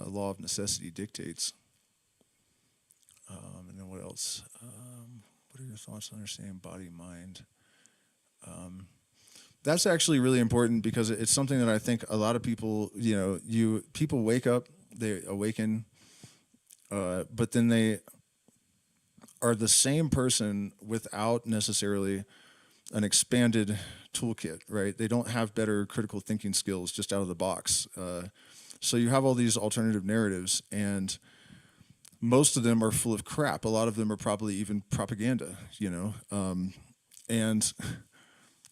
law of necessity dictates. And then what else? What are your thoughts on understanding body, mind? That's actually really important because it's something that I think a lot of people, people wake up, they awaken, but then they are the same person without necessarily an expanded toolkit, right? They don't have better critical thinking skills just out of the box. So you have all these alternative narratives, and most of them are full of crap. A lot of them are probably even propaganda, and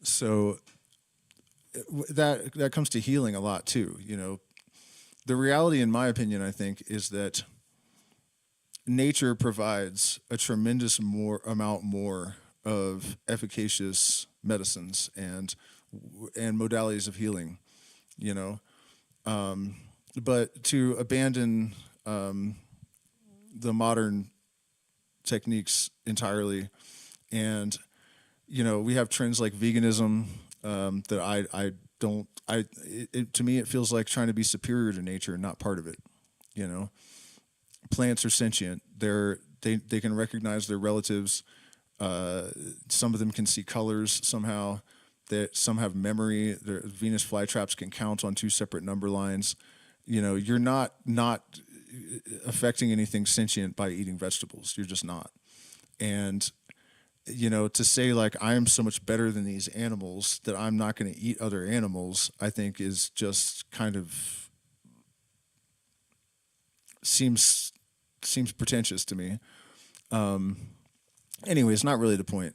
so that comes to healing a lot too. The reality, in my opinion, I think, is that nature provides a tremendous amount more of efficacious medicines and modalities of healing, but to abandon the modern techniques entirely, and we have trends like veganism that to me it feels like trying to be superior to nature and not part of it. Plants are sentient. They can recognize their relatives. Some of them can see colors somehow. Some have memory. Their Venus flytraps can count on 2 separate number lines. You're not affecting anything sentient by eating vegetables. You're just not. And to say like I am so much better than these animals that I'm not going to eat other animals, I think is just kind of seems pretentious to me. Anyway, it's not really the point.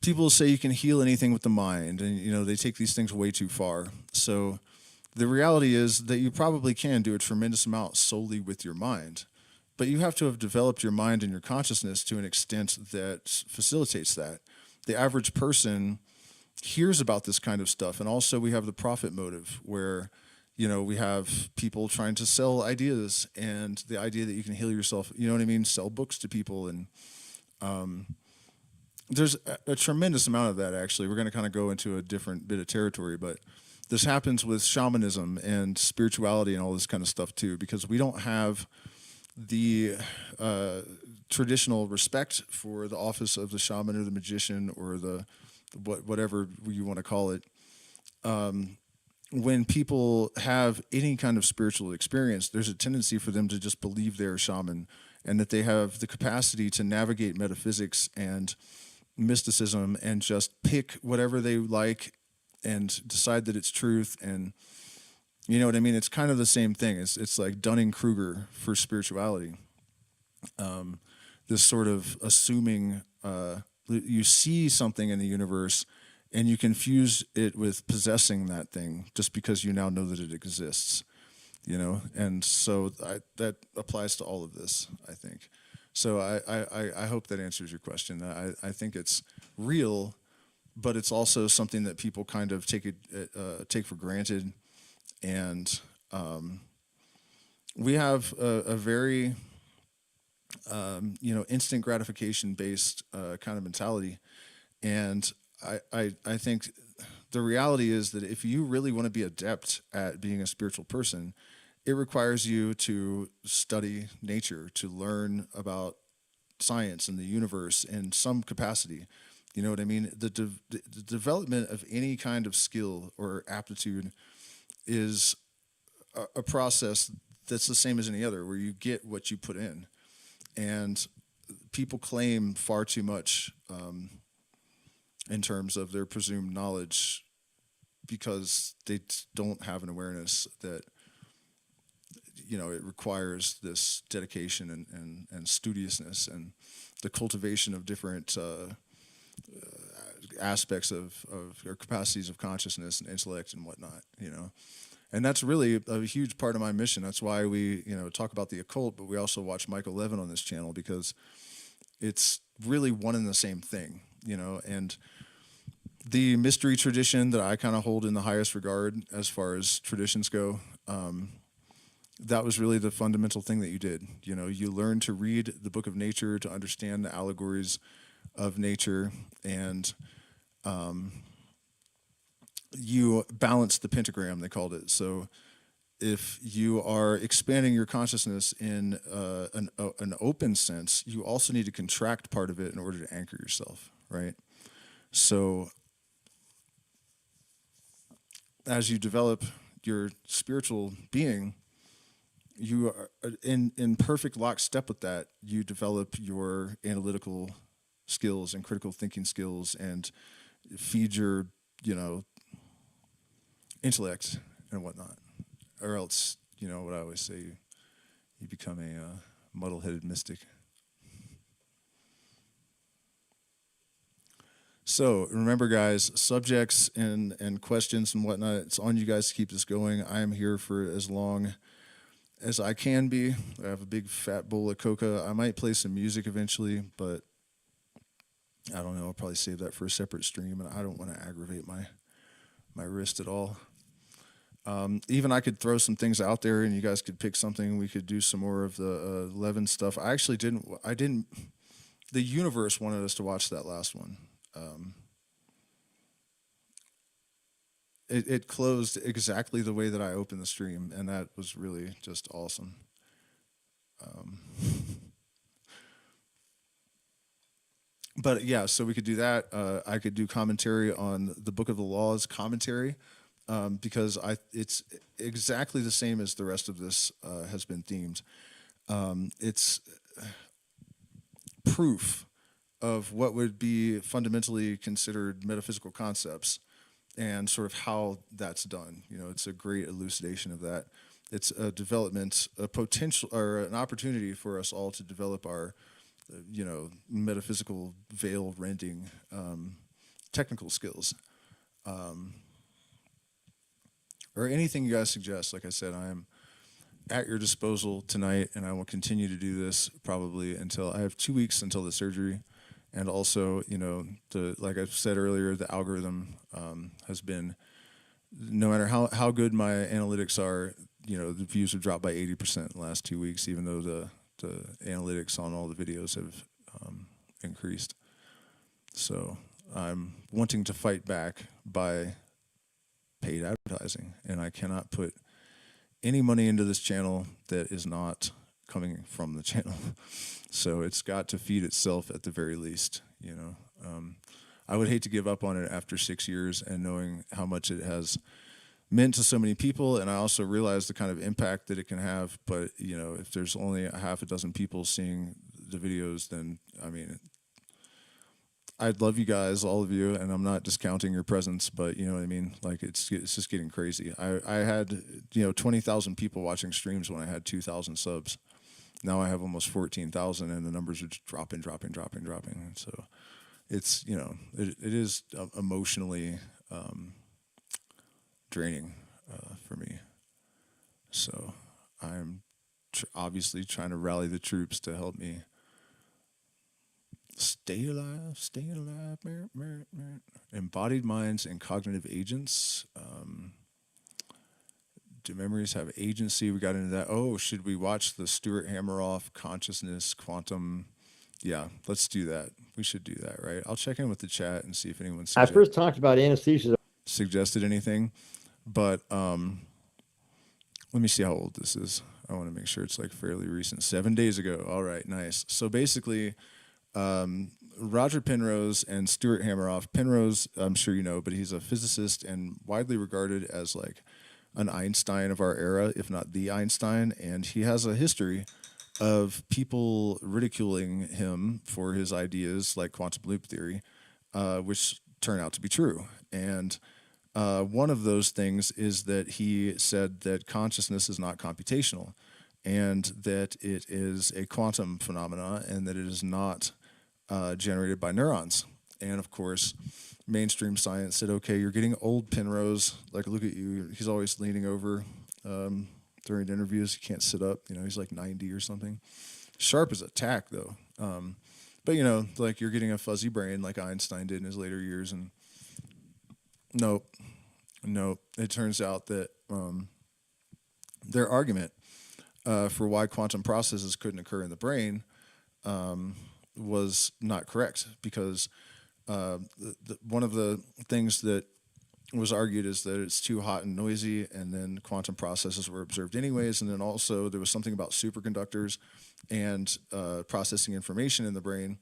People say you can heal anything with the mind, and they take these things way too far. So the reality is that you probably can do a tremendous amount solely with your mind, but you have to have developed your mind and your consciousness to an extent that facilitates that. The average person hears about this kind of stuff, and also we have the profit motive where we have people trying to sell ideas, and the idea that you can heal yourself, sell books to people. And there's a tremendous amount of that, actually. We're going to kind of go into a different bit of territory, but this happens with shamanism and spirituality and all this kind of stuff too, because we don't have the traditional respect for the office of the shaman or the magician or the whatever you want to call it. When people have any kind of spiritual experience, there's a tendency for them to just believe they're a shaman and that they have the capacity to navigate metaphysics and mysticism and just pick whatever they like and decide that it's truth. And you know what I mean? It's kind of the same thing. It's like Dunning-Kruger for spirituality. This sort of assuming you see something in the universe and you confuse it with possessing that thing just because you now know that it exists, and so that applies to all of this, I think. So I hope that answers your question. I think it's real, but it's also something that people kind of take for granted, and we have a very instant gratification based kind of mentality. And I think the reality is that if you really want to be adept at being a spiritual person, it requires you to study nature, to learn about science and the universe in some capacity. You know what I mean? The development of any kind of skill or aptitude is a process that's the same as any other, where you get what you put in. And people claim far too much in terms of their presumed knowledge because they don't have an awareness that it requires this dedication and studiousness and the cultivation of different aspects of or capacities of consciousness and intellect and whatnot, And that's really a huge part of my mission. That's why we, talk about the occult, but we also watch Michael Levin on this channel, because it's really one and the same thing, And The mystery tradition that I kind of hold in the highest regard as far as traditions go, that was really the fundamental thing that you did. You know, you learned to read the book of nature to understand the allegories of nature, and you balanced the pentagram, they called it. So if you are expanding your consciousness in an open sense, you also need to contract part of it in order to anchor yourself, right? So as you develop your spiritual being, you are in perfect lockstep with that. You develop your analytical skills and critical thinking skills, and feed your, you know, intellect and whatnot. Or else, you know what I always say, you become a muddle-headed mystic. So remember, guys, subjects and questions and whatnot, it's on you guys to keep this going. I am here for as long as I can be. I have a big fat bowl of coca. I might play some music eventually, but I don't know. I'll probably save that for a separate stream, and I don't want to aggravate my wrist at all. Even I could throw some things out there, and you guys could pick something. We could do some more of the Levin stuff. I actually didn't. The universe wanted us to watch that last one. It closed exactly the way that I opened the stream, and that was really just awesome. But yeah, so we could do that. I could do commentary on the Book of the Laws commentary, because it's exactly the same as the rest of this has been themed. It's proof of what would be fundamentally considered metaphysical concepts and sort of how that's done. You know, it's a great elucidation of that. It's a development, a potential, or an opportunity for us all to develop our, you know, metaphysical veil rending technical skills. Or anything you guys suggest. Like I said, I am at your disposal tonight, and I will continue to do this probably until I have 2 weeks until the surgery. And also, you know, like I said earlier, the algorithm has been, no matter how good my analytics are, you know, the views have dropped by 80% in the last 2 weeks, even though the analytics on all the videos have increased. So I'm wanting to fight back by paid advertising, and I cannot put any money into this channel that is not coming from the channel. So it's got to feed itself at the very least, you know. I would hate to give up on it after 6 years, and knowing how much it has meant to so many people, and I also realize the kind of impact that it can have. But, you know, if there's only a half a dozen people seeing the videos, then, I mean, I'd love you guys, all of you, and I'm not discounting your presence, but you know what I mean? Like, it's just getting crazy. I had, you know, 20,000 people watching streams when I had 2,000 subs. Now I have almost 14,000, and the numbers are just dropping. And so it's, you know, it is emotionally draining for me. So I'm obviously trying to rally the troops to help me stay alive. Embodied minds and cognitive agents. Do memories have agency? We got into that. Oh, should we watch the Stuart Hameroff consciousness quantum? Yeah, let's do that. We should do that, right? I'll check in with the chat and see if anyone I first talked about anesthesia. Suggested anything. But let me see how old this is. I want to make sure it's like fairly recent. 7 days ago. All right, nice. So basically, Roger Penrose and Stuart Hameroff. Penrose, I'm sure you know, but he's a physicist and widely regarded as like an Einstein of our era, if not the Einstein. And he has a history of people ridiculing him for his ideas like quantum loop theory, which turn out to be true. And one of those things is that he said that consciousness is not computational, and that it is a quantum phenomena, and that it is not generated by neurons. And of course, mainstream science said, okay, you're getting old, Penrose. Like, look at you. He's always leaning over during interviews. He can't sit up. You know, he's like 90 or something. Sharp as a tack, though. But, you know, like, you're getting a fuzzy brain like Einstein did in his later years. And Nope. Nope. It turns out that their argument for why quantum processes couldn't occur in the brain was not correct, because one of the things that was argued is that it's too hot and noisy, and then quantum processes were observed anyways. And then also there was something about superconductors and processing information in the brain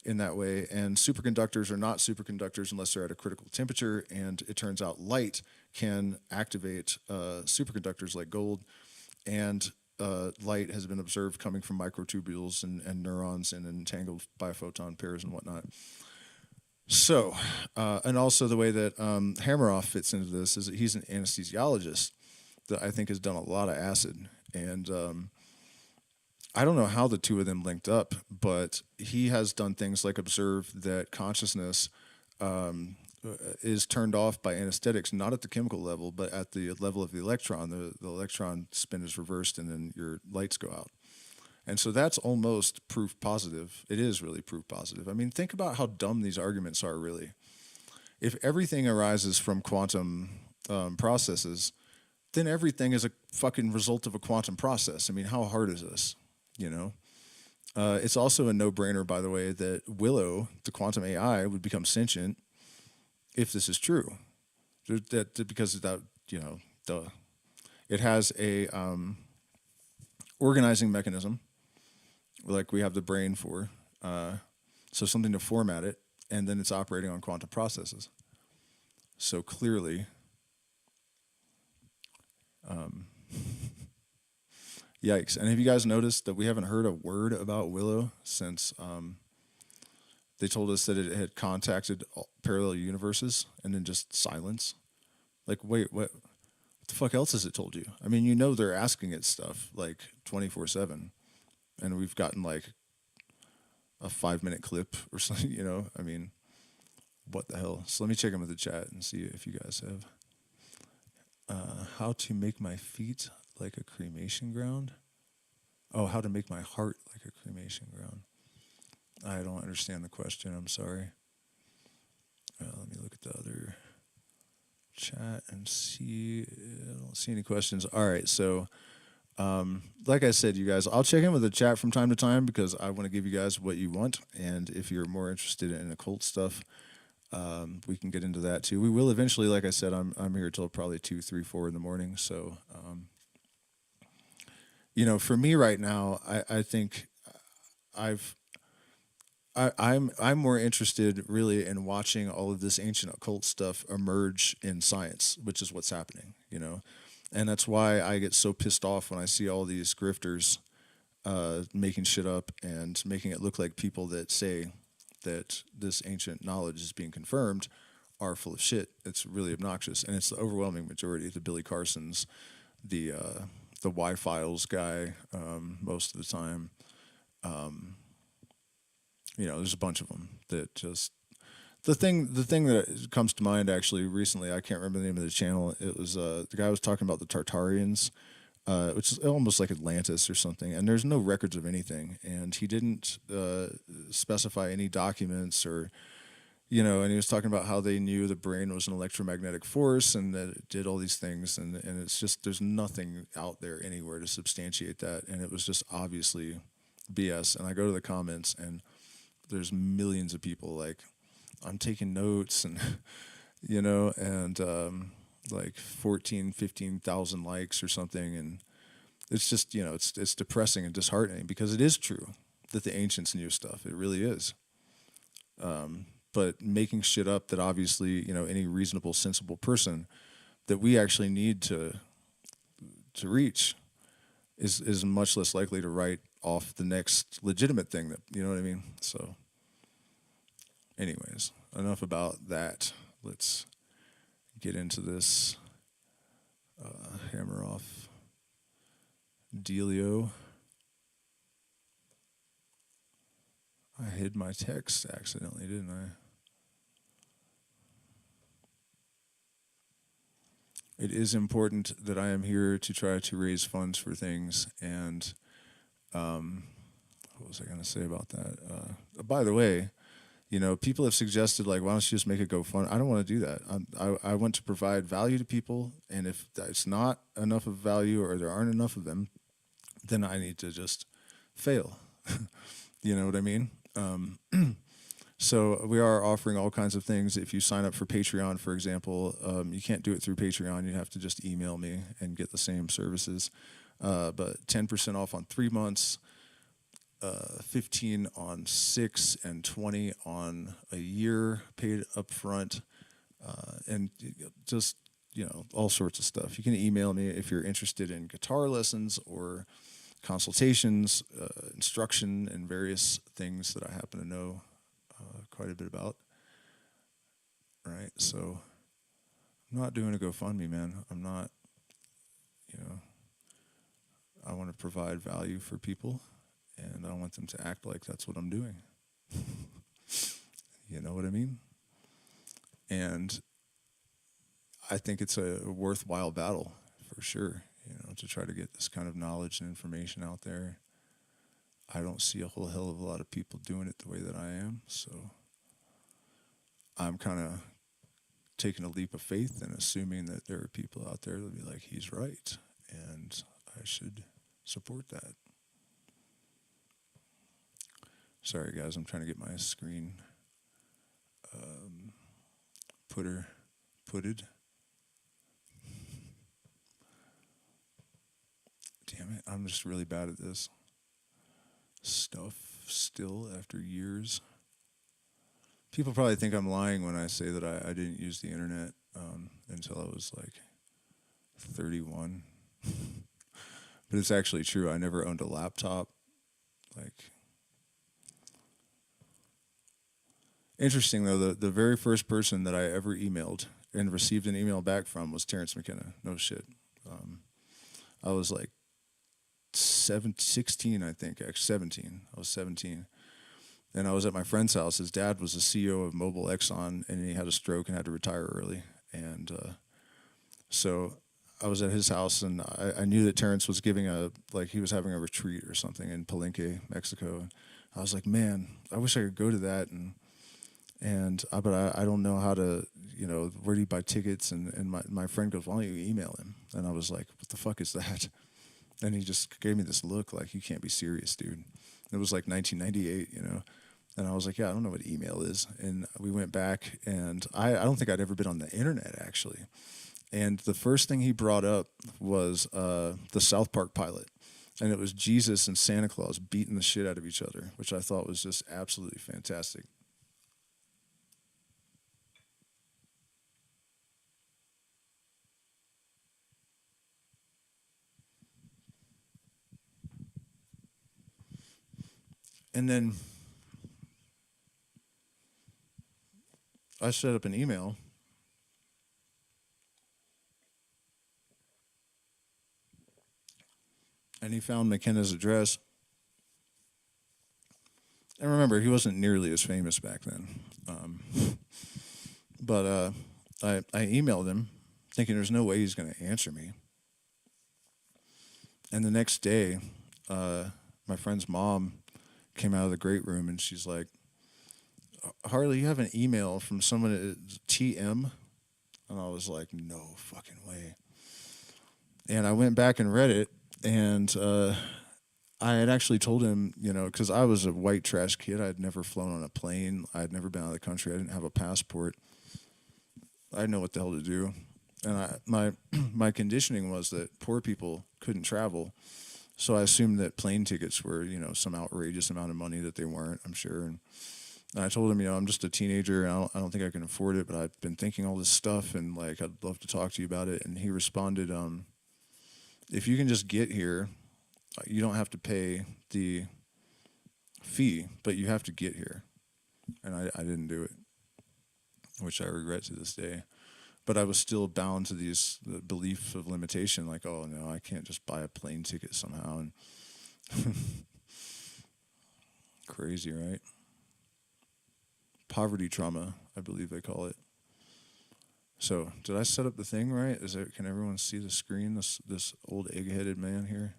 in that way. And superconductors are not superconductors unless they're at a critical temperature. And it turns out light can activate superconductors like gold. And light has been observed coming from microtubules and neurons and entangled biphoton pairs and whatnot. So, and also the way that Hammeroff fits into this is that he's an anesthesiologist that I think has done a lot of acid. And I don't know how the two of them linked up, but he has done things like observe that consciousness is turned off by anesthetics, not at the chemical level, but at the level of the electron. The electron spin is reversed and then your lights go out. And so that's almost proof positive. It is really proof positive. I mean, think about how dumb these arguments are, really. If everything arises from quantum processes, then everything is a fucking result of a quantum process. I mean, how hard is this? You know? It's also a no-brainer, by the way, that Willow, the quantum AI, would become sentient if this is true. Because that, you know, duh. It has a organizing mechanism, like we have the brain for, so something to format it, and then it's operating on quantum processes. So clearly, yikes. And have you guys noticed that we haven't heard a word about Willow since they told us that it had contacted parallel universes, and then just silence? Like, wait, what the fuck else has it told you? I mean, you know they're asking it stuff like 24/7. And we've gotten like a 5-minute clip or something, you know? I mean, what the hell? So let me check in with the chat and see if you guys have. How to make my feet like a cremation ground? Oh, how to make my heart like a cremation ground. I don't understand the question. I'm sorry. Let me look at the other chat and see. I don't see any questions. All right, so... like I said, you guys, I'll check in with the chat from time to time because I want to give you guys what you want. And if you're more interested in occult stuff, we can get into that too. We will eventually. Like I said, I'm here till probably 2, 3, 4 in the morning. So, you know, for me right now, I think I'm more interested really in watching all of this ancient occult stuff emerge in science, which is what's happening, you know. And that's why I get so pissed off when I see all these grifters making shit up and making it look like people that say that this ancient knowledge is being confirmed are full of shit. It's really obnoxious. And it's the overwhelming majority, the Billy Carsons, the Y-Files guy most of the time. You know, there's a bunch of them that just... The thing that comes to mind actually recently, I can't remember the name of the channel. It was the guy was talking about the Tartarians, which is almost like Atlantis or something. And there's no records of anything. And he didn't specify any documents or, you know. And he was talking about how they knew the brain was an electromagnetic force and that it did all these things. And it's just there's nothing out there anywhere to substantiate that. And it was just obviously BS. And I go to the comments and there's millions of people like, I'm taking notes and, you know, and like 15,000 likes or something. And it's just, you know, it's depressing and disheartening because it is true that the ancients knew stuff. It really is. But making shit up that obviously, you know, any reasonable, sensible person that we actually need to reach is much less likely to write off the next legitimate thing that, you know what I mean? So... anyways, enough about that. Let's get into this hammer off dealio. I hid my text accidentally, didn't I? It is important that I am here to try to raise funds for things. And what was I going to say about that? By the way, People have suggested, like, why don't you just make a GoFundMe? I don't want to do that. I want to provide value to people, and if it's not enough of value or there aren't enough of them, then I need to just fail. You know what I mean? So we are offering all kinds of things. If you sign up for Patreon, for example, you can't do it through Patreon. You have to just email me and get the same services. But 10% off on 3 months, 15 on 6, and 20 on a year paid up front, and just all sorts of stuff. You can email me if you're interested in guitar lessons or consultations, instruction, and various things that I happen to know quite a bit about. Right, so I'm not doing a GoFundMe, man. I'm not. I want to provide value for people, and I want them to act like that's what I'm doing. You know what I mean? And I think it's a worthwhile battle, for sure, to try to get this kind of knowledge and information out there. I don't see a whole hell of a lot of people doing it the way that I am, so I'm kind of taking a leap of faith and assuming that there are people out there that'll be like, he's right, and I should support that. Sorry, guys, I'm trying to get my screen putted. Damn it, I'm just really bad at this stuff still after years. People probably think I'm lying when I say that I didn't use the internet until I was like 31. But it's actually true. I never owned a laptop. Interesting, though, the very first person that I ever emailed and received an email back from was Terrence McKenna. No shit. I was like 16, I think. Actually, 17. I was 17. And I was at my friend's house. His dad was the CEO of Mobil Exxon, and he had a stroke and had to retire early. And so I was at his house, and I knew that Terrence was giving he was having a retreat or something in Palenque, Mexico. I was like, man, I wish I could go to that, but I don't know how to, where do you buy tickets? And my friend goes, why don't you email him? And I was like, what the fuck is that? And he just gave me this look like, you can't be serious, dude. It was like 1998, And I was like, yeah, I don't know what email is. And we went back, and I don't think I'd ever been on the internet, actually. And the first thing he brought up was the South Park pilot. And it was Jesus and Santa Claus beating the shit out of each other, which I thought was just absolutely fantastic. And then I set up an email. And he found McKenna's address. And remember, he wasn't nearly as famous back then. But I emailed him thinking there's no way he's going to answer me. And the next day, my friend's mom came out of the great room, and she's like, Harley, you have an email from someone at TM? And I was like, no fucking way. And I went back and read it, and I had actually told him, because I was a white trash kid. I had never flown on a plane. I had never been out of the country. I didn't have a passport. I didn't know what the hell to do. And my conditioning was that poor people couldn't travel. So I assumed that plane tickets were, some outrageous amount of money that they weren't, I'm sure. And I told him, I'm just a teenager, and I don't think I can afford it, but I've been thinking all this stuff, and I'd love to talk to you about it. And he responded, if you can just get here, you don't have to pay the fee, but you have to get here. And I didn't do it, which I regret to this day. But I was still bound to the beliefs of limitation, like, oh, no, I can't just buy a plane ticket somehow. And crazy, right? Poverty trauma, I believe they call it. So, did I set up the thing right? Can everyone see the screen, this old egg-headed man here?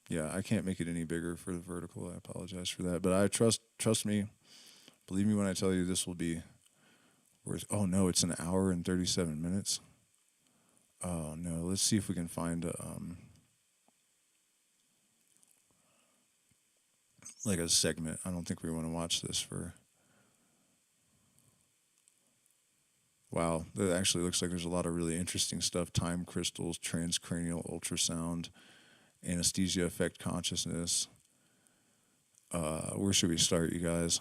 Yeah, I can't make it any bigger for the vertical. I apologize for that, but I trust me. Believe me when I tell you this will be worth. Oh no, it's an hour and 37 minutes. Oh no, let's see if we can find like a segment. I don't think we want to watch this for. Wow, that actually looks like there's a lot of really interesting stuff. Time crystals, transcranial ultrasound, anesthesia affect consciousness. Where should we start, you guys?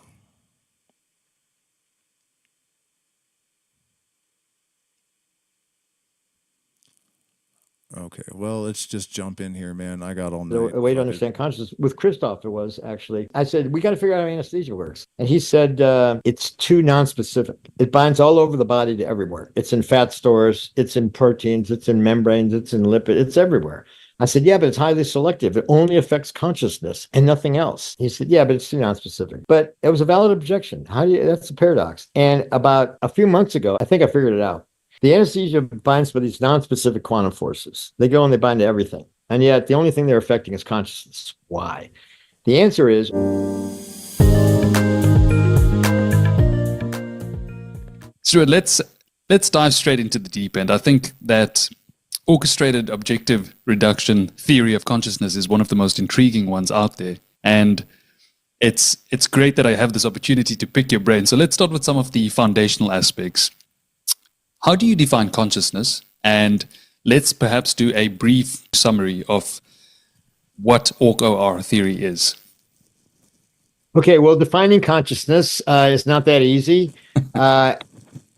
Okay, well, let's just jump in here, man. I got all night. The way to Fuck it. understand consciousness with Christoph, it was actually, I said, we got to figure out how anesthesia works. And he said, it's too nonspecific. It binds all over the body to everywhere. It's in fat stores, it's in proteins, it's in membranes, it's in lipid, it's everywhere. I said, yeah, but it's highly selective. It only affects consciousness and nothing else. He said, yeah, but it's too nonspecific. But it was a valid objection. That's a paradox. And about a few months ago, I think I figured it out. The anesthesia binds with these non-specific quantum forces. They go and they bind to everything. And yet the only thing they're affecting is consciousness. Why? The answer is... Stuart, let's dive straight into the deep end. I think that orchestrated objective reduction theory of consciousness is one of the most intriguing ones out there. And it's great that I have this opportunity to pick your brain. So let's start with some of the foundational aspects. How do you define consciousness? And let's perhaps do a brief summary of what OR theory is. Okay, well, defining consciousness is not that easy.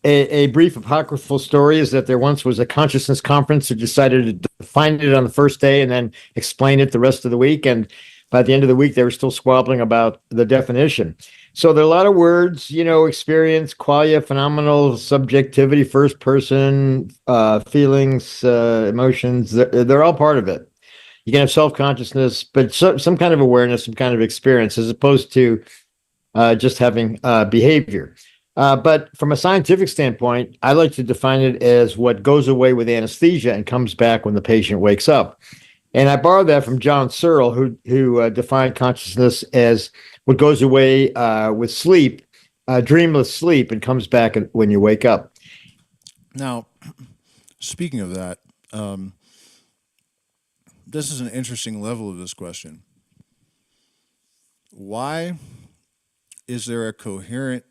A brief apocryphal story is that there once was a consciousness conference who decided to define it on the first day and then explain it the rest of the week. And by the end of the week, they were still squabbling about the definition. So there are a lot of words, experience, qualia, phenomenal, subjectivity, first person, feelings, emotions. They're all part of it. You can have self-consciousness, but some kind of awareness, some kind of experience, as opposed to just having behavior. But from a scientific standpoint, I like to define it as what goes away with anesthesia and comes back when the patient wakes up. And I borrowed that from John Searle, who defined consciousness as what goes away with sleep, dreamless sleep, and comes back when you wake up. Now, speaking of that, this is an interesting level of this question. Why is there a coherent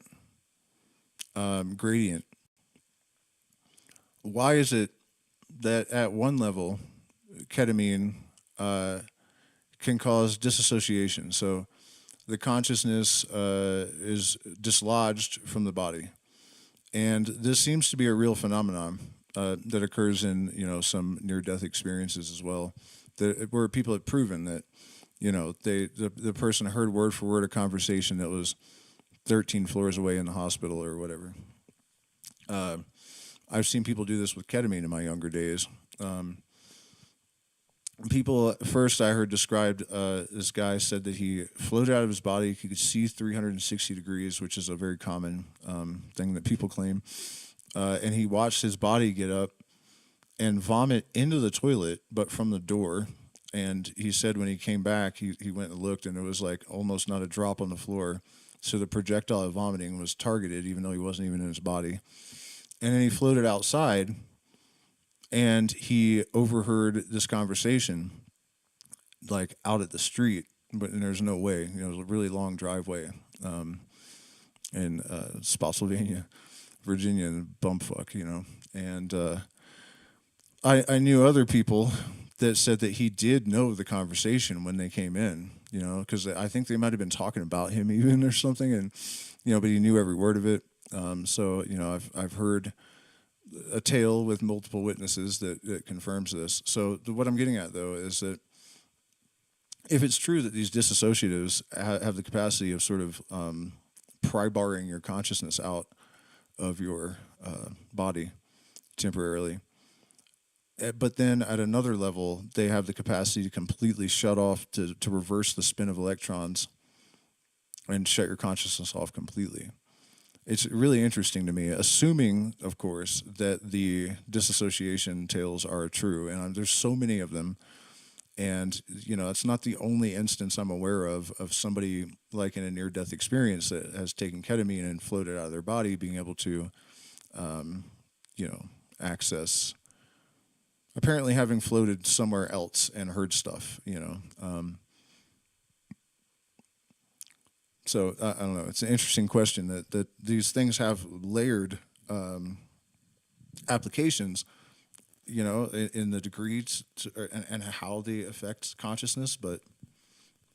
gradient? Why is it that at one level, ketamine can cause dissociation? So the consciousness is dislodged from the body. And this seems to be a real phenomenon that occurs in, some near-death experiences as well, where people have proven that, the person heard word for word a conversation that was 13 floors away in the hospital or whatever. I've seen people do this with ketamine in my younger days. People, first I heard described, this guy said that he floated out of his body. He could see 360 degrees, which is a very common thing that people claim. And he watched his body get up and vomit into the toilet, but from the door. And he said when he came back, he went and looked, and it was like almost not a drop on the floor. So the projectile of vomiting was targeted, even though he wasn't even in his body. And then he floated outside, and he overheard this conversation, like out at the street, but there's no way. It was a really long driveway in Spotsylvania, Virginia, and bumfuck, And I knew other people that said that he did know the conversation when they came in, because I think they might have been talking about him even or something, and but he knew every word of it. So I've heard a tale with multiple witnesses that confirms this. So what I'm getting at though is that if it's true that these dissociatives have the capacity of sort of pry-barring your consciousness out of your body temporarily, but then at another level, they have the capacity to completely shut off, to reverse the spin of electrons and shut your consciousness off completely. It's really interesting to me, assuming, of course, that the disassociation tales are true, and there's so many of them. And it's not the only instance I'm aware of somebody like in a near-death experience that has taken ketamine and floated out of their body, being able to, access. Apparently, having floated somewhere else and heard stuff. So I don't know. It's an interesting question that these things have layered applications. In the degrees and how they affect consciousness. But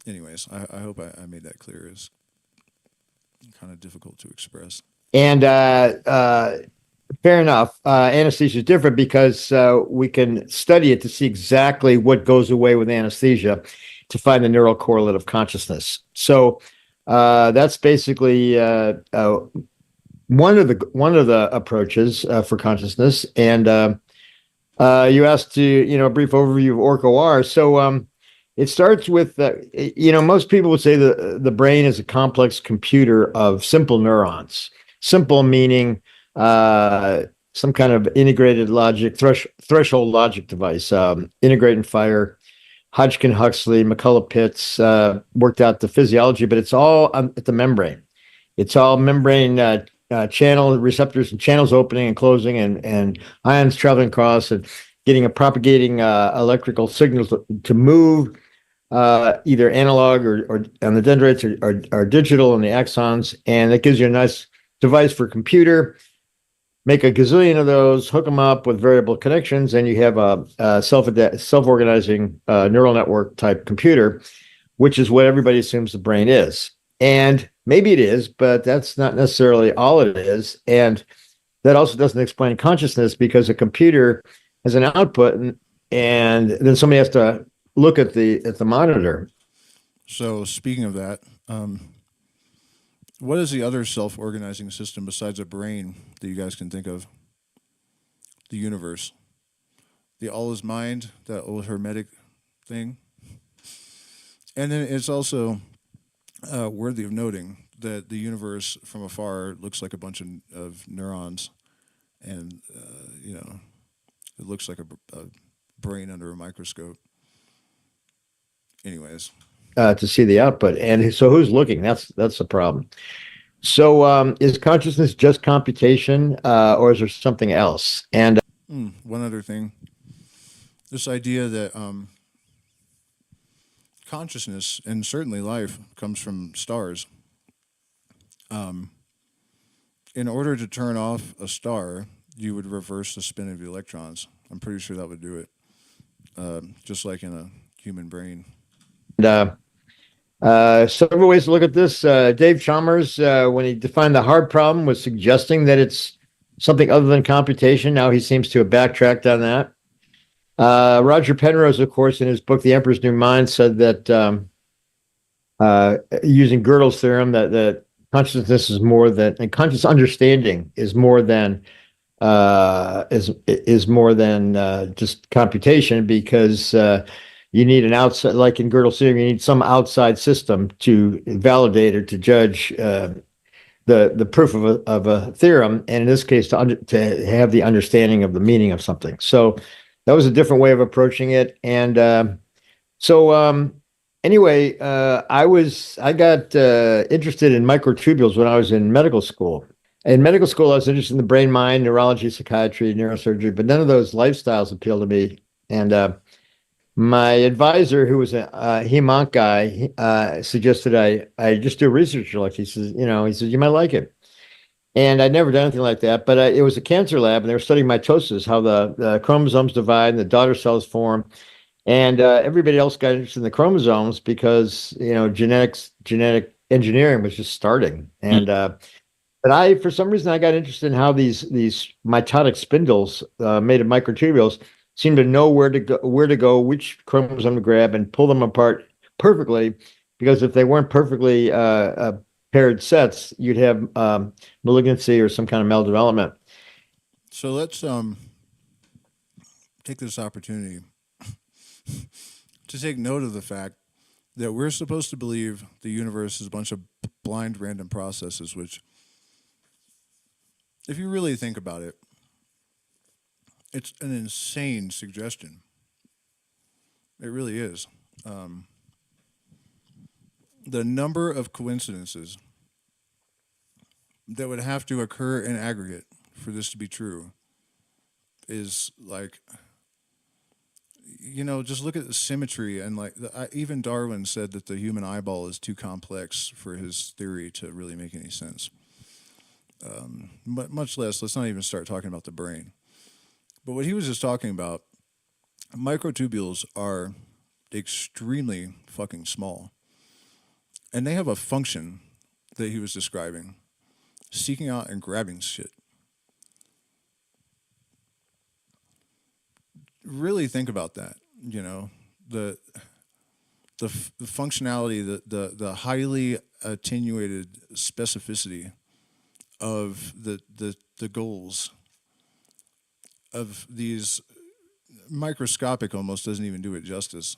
anyways, I hope I made that clear. It's kind of difficult to express. And fair enough. Anesthesia is different because we can study it to see exactly what goes away with anesthesia to find the neural correlate of consciousness. So that's basically one of the approaches for consciousness. And you asked a brief overview of OR. So it starts with, most people would say the brain is a complex computer of simple neurons. Simple meaning some kind of integrated logic, threshold logic device, integrate and fire. Hodgkin, Huxley, McCullough-Pitts worked out the physiology, but it's all at the membrane. It's all membrane channel receptors and channels opening and closing, and ions traveling across and getting a propagating electrical signals to move either analog or on the dendrites or digital in the axons, and that gives you a nice device for a computer. Make a gazillion of those, hook them up with variable connections, and you have a self-organizing neural network type computer, which is what everybody assumes the brain is. And maybe it is, but that's not necessarily all it is. And that also doesn't explain consciousness, because a computer has an output, and then somebody has to look at the monitor. So speaking of that, what is the other self-organizing system besides a brain that you guys can think of? The universe. The all is mind, that old Hermetic thing. And then it's also worthy of noting that the universe from afar looks like a bunch of neurons, and it looks like a brain under a microscope. Anyways, to see the output, and so who's looking? That's the problem. So is consciousness just computation, or is there something else? And one other thing, this idea that consciousness and certainly life comes from stars. In order to turn off a star, you would reverse the spin of the electrons. I'm pretty sure that would do it, just like in a human brain. Several ways to look at this. Dave Chalmers, when he defined the hard problem, was suggesting that it's something other than computation. Now he seems to have backtracked on that. Roger Penrose, of course, in his book, The Emperor's New Mind, said that using Gödel's theorem, that consciousness is more than, and conscious understanding is more than just computation, because you need an outside, like in Gödel's theorem, you need some outside system to validate or to judge the proof of a theorem, and in this case, to have the understanding of the meaning of something. So that was a different way of approaching it. And anyway, I got interested in microtubules when I was in medical school. In medical school, I was interested in the brain, mind, neurology, psychiatry, neurosurgery, but none of those lifestyles appealed to me. And my advisor, who was a hemonc guy, suggested I just do research. Like he says, you might like it. And I'd never done anything like that, but it was a cancer lab, and they were studying mitosis, how the chromosomes divide and the daughter cells form. And everybody else got interested in the chromosomes because, genetic engineering was just starting. And but for some reason, I got interested in how these mitotic spindles made of microtubules seem to know where to go, which chromosome to grab, and pull them apart perfectly. Because if they weren't perfectly paired sets, you'd have malignancy or some kind of maldevelopment. So let's take this opportunity to take note of the fact that we're supposed to believe the universe is a bunch of blind random processes, which, if you really think about it, it's an insane suggestion. It really is. The number of coincidences that would have to occur in aggregate for this to be true is like, just look at the symmetry and like even Darwin said that the human eyeball is too complex for his theory to really make any sense. But much less, let's not even start talking about the brain. But what he was just talking about, microtubules are extremely fucking small. And they have a function that he was describing, seeking out and grabbing shit. Really think about that, the functionality, the highly attenuated specificity of the goals of these. Microscopic almost doesn't even do it justice,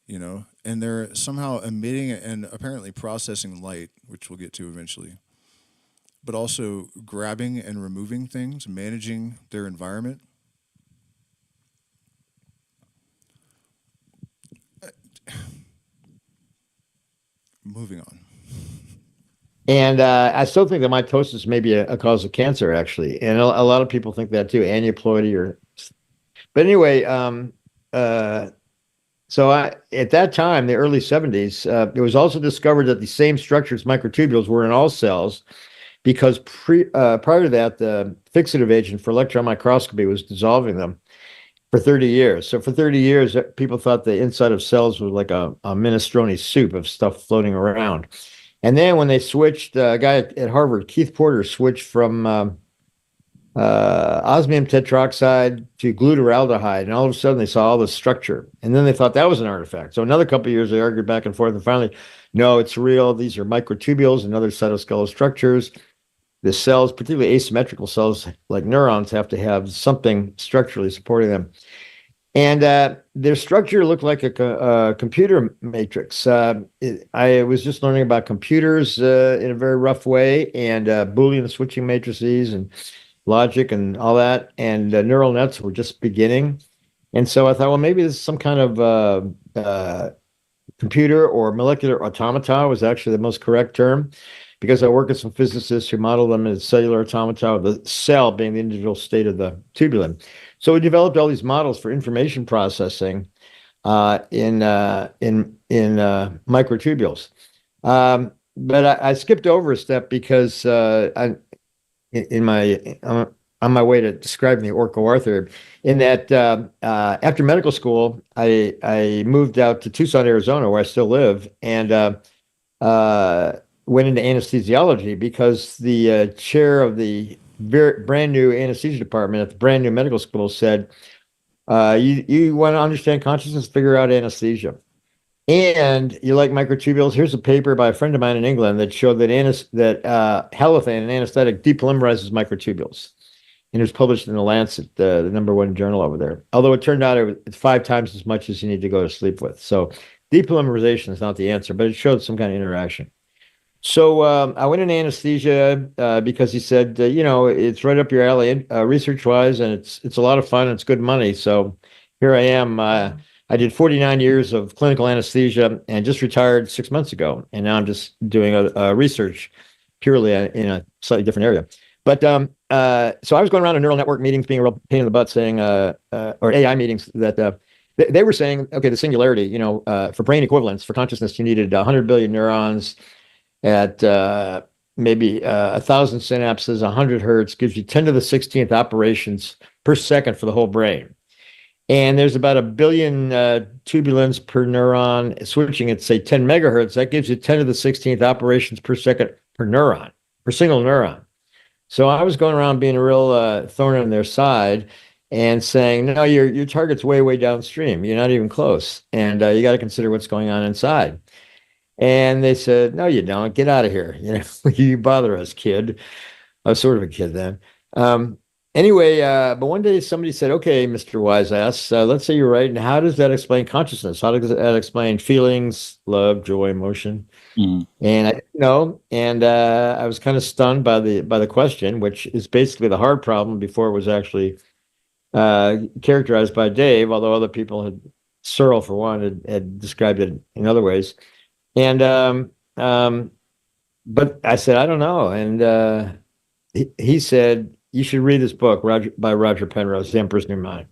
and they're somehow emitting and apparently processing light, which we'll get to eventually, but also grabbing and removing things, managing their environment. Moving on. And I still think that mitosis may be a cause of cancer, actually, and a lot of people think that too, aneuploidy or. But anyway, so at that time, the early 70s, it was also discovered that the same structures, microtubules, were in all cells, because prior to that, the fixative agent for electron microscopy was dissolving them for 30 years. So for 30 years, people thought the inside of cells was like a minestrone soup of stuff floating around. And then when they switched, a guy at Harvard, Keith Porter, switched from osmium tetroxide to glutaraldehyde, and all of a sudden they saw all this structure, and then they thought that was an artifact. So another couple of years they argued back and forth, and finally, no, it's real. These are microtubules and other cytoskeletal structures. The cells, particularly asymmetrical cells like neurons, have to have something structurally supporting them, and their structure looked like a computer matrix. I was just learning about computers in a very rough way, and Boolean switching matrices and logic and all that, and neural nets were just beginning. And so I thought, well, maybe this is some kind of computer or molecular automata was actually the most correct term, because I work with some physicists who model them as cellular automata, the cell being the individual state of the tubulin. So we developed all these models for information processing in microtubules. But I skipped over a step because on my way to describing the Orco-R theory, in that after medical school, I moved out to Tucson, Arizona, where I still live, and went into anesthesiology because the chair of the brand new anesthesia department at the brand new medical school said, you want to understand consciousness, figure out anesthesia. And you like microtubules? Here's a paper by a friend of mine in England that showed that halothane, an anesthetic, depolymerizes microtubules. And it was published in The Lancet, the #1 journal over there. Although it turned out it's 5 times as much as you need to go to sleep with. So depolymerization is not the answer, but it showed some kind of interaction. So I went in anesthesia because he said, it's right up your alley research-wise, and it's a lot of fun and it's good money. So here I am. I did 49 years of clinical anesthesia and just retired 6 months ago. And now I'm just doing a research purely in a slightly different area. But so I was going around to neural network meetings, being a real pain in the butt, saying, or AI meetings, that they were saying, okay, the singularity, for brain equivalence, for consciousness, you needed 100 billion neurons at maybe 1,000 synapses, 100 hertz, gives you 10 to the 16th operations per second for the whole brain. And there's about 1 billion tubulins per neuron switching at, say, 10 megahertz. That gives you 10 to the 16th operations per second per neuron, per single neuron. So I was going around being a real thorn in their side and saying, no, your target's way, way downstream. You're not even close. And you got to consider what's going on inside. And they said, no, you don't. Get out of here. You bother us, kid. I was sort of a kid then. Anyway, but one day somebody said, okay, Mr. Wise-ass, let's say you're right. And how does that explain consciousness? How does that explain feelings, love, joy, emotion? And I didn't know. And I was kind of stunned by the question, which is basically the hard problem before it was actually characterized by Dave, although other people had Searle, for one, had described it in other ways. And but I said, I don't know. And he said, you should read this book, by Roger Penrose, The Emperor's New Mind.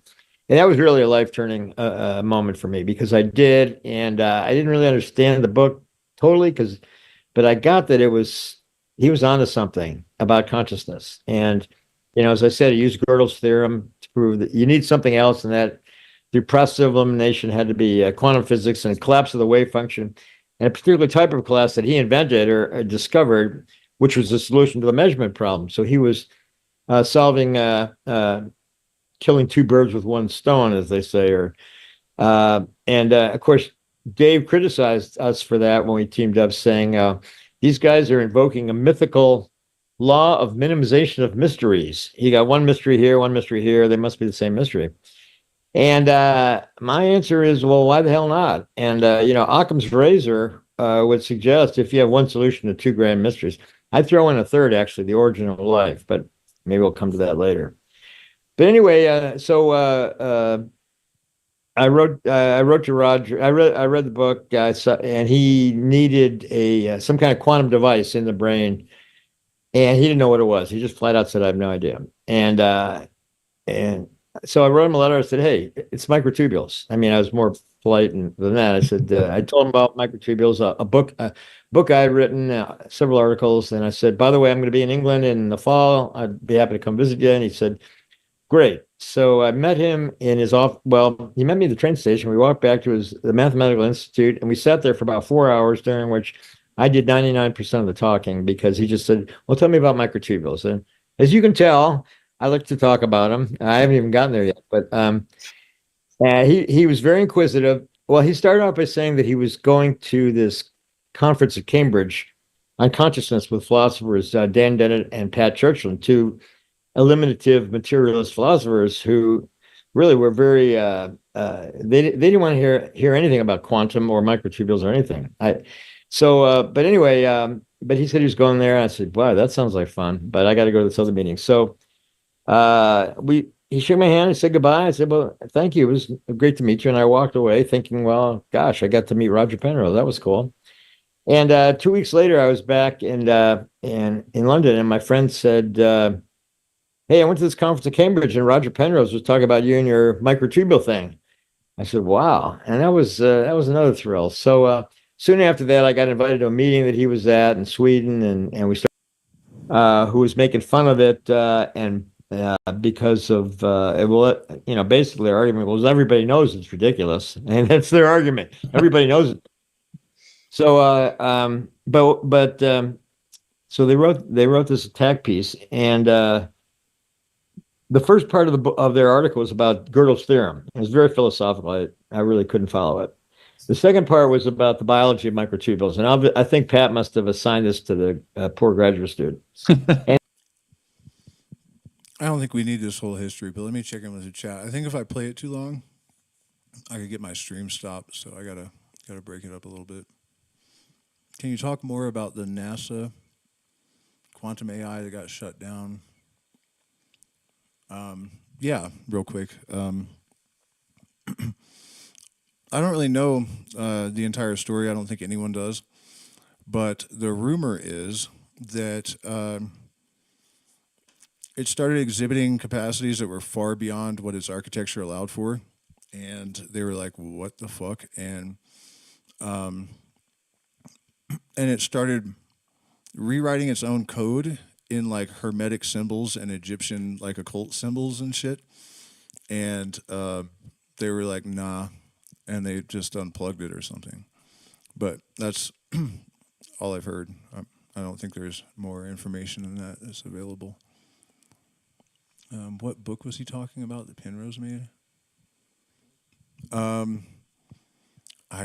And that was really a life-turning moment for me, because I did, and I didn't really understand the book totally, but I got that he was onto something about consciousness. And, as I said, he used Gödel's theorem to prove that you need something else, and that the process of elimination had to be quantum physics and collapse of the wave function, and a particular type of collapse that he invented or discovered, which was the solution to the measurement problem. So he was solving, killing two birds with one stone, as they say. And of course, Dave criticized us for that when we teamed up, saying these guys are invoking a mythical law of minimization of mysteries. You got one mystery here, one mystery here. They must be the same mystery. And my answer is, well, why the hell not? And Occam's razor would suggest, if you have one solution to two grand mysteries, I'd throw in a third, actually, the origin of life. But maybe we'll come to that later. But anyway, so I wrote to Roger. I read the book, and he needed some kind of quantum device in the brain, and he didn't know what it was. He just flat out said, "I have no idea." And so I wrote him a letter. I said, "Hey, it's microtubules." I mean, I was more polite than that. I said, I told him about microtubules, a book I had written, several articles, and I said, "By the way, I'm going to be in England in the fall. I'd be happy to come visit you." And he said, "Great." So I met him in his off. Well, he met me at the train station. We walked back to the Mathematical Institute, and we sat there for about 4 hours, during which I did 99% of the talking, because he just said, "Well, tell me about microtubules." And as you can tell, I like to talk about them. I haven't even gotten there yet, but he was very inquisitive. Well, he started off by saying that he was going to this conference at Cambridge on consciousness with philosophers Dan Dennett and Pat Churchland, two eliminative materialist philosophers who really were very they didn't want to hear anything about quantum or microtubules or anything. But anyway, but he said he was going there, and I said, "Wow, that sounds like fun, but I got to go to this other meeting." So he shook my hand and said goodbye. I said, "Well, thank you. It was great to meet you." And I walked away thinking, well, gosh, I got to meet Roger Penrose. That was cool. And 2 weeks later, I was back in London, and my friend said, "Hey, I went to this conference in Cambridge, and Roger Penrose was talking about you and your microtubule thing." I said, "Wow." And that was another thrill. So soon after that, I got invited to a meeting that he was at in Sweden, and we started, who was making fun of it, and because of basically their argument was, everybody knows it's ridiculous, and that's their argument. Everybody knows it. So so they wrote this attack piece, and the first part of their article was about Gödel's theorem. It was very philosophical. I really couldn't follow it. The second part was about the biology of microtubules, and I think Pat must have assigned this to the poor graduate student. I don't think we need this whole history, but let me check in with the chat. I think if I play it too long, I could get my stream stopped, so I gotta break it up a little bit. Can you talk more about the NASA quantum AI that got shut down? Yeah, real quick. I don't really know the entire story. I don't think anyone does. But the rumor is that it started exhibiting capacities that were far beyond what its architecture allowed for. And they were like, what the fuck? And it started rewriting its own code in like hermetic symbols and Egyptian like occult symbols and shit. And they were like, nah. And they just unplugged it or something. But that's all I've heard. I don't think there's more information than that that's available. What book was he talking about that Penrose made? I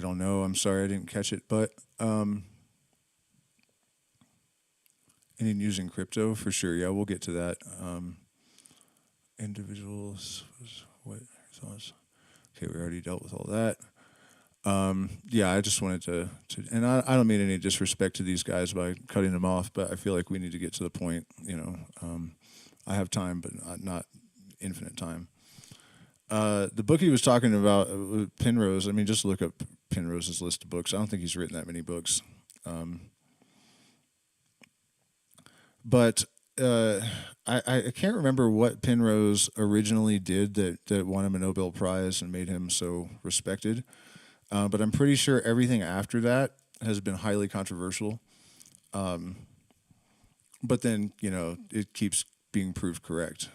don't know. I'm sorry I didn't catch it. But and in using crypto for sure. Yeah, we'll get to that. Individuals, what thoughts? Okay, we already dealt with all that. Yeah, I just wanted to and I don't mean any disrespect to these guys by cutting them off, but I feel like we need to get to the point. I have time, but not infinite time. The book he was talking about, Penrose. I mean, just look up Penrose's list of books. I don't think he's written that many books. But I can't remember what Penrose originally did that won him a Nobel Prize and made him so respected. But I'm pretty sure everything after that has been highly controversial. But then, it keeps being proved correct,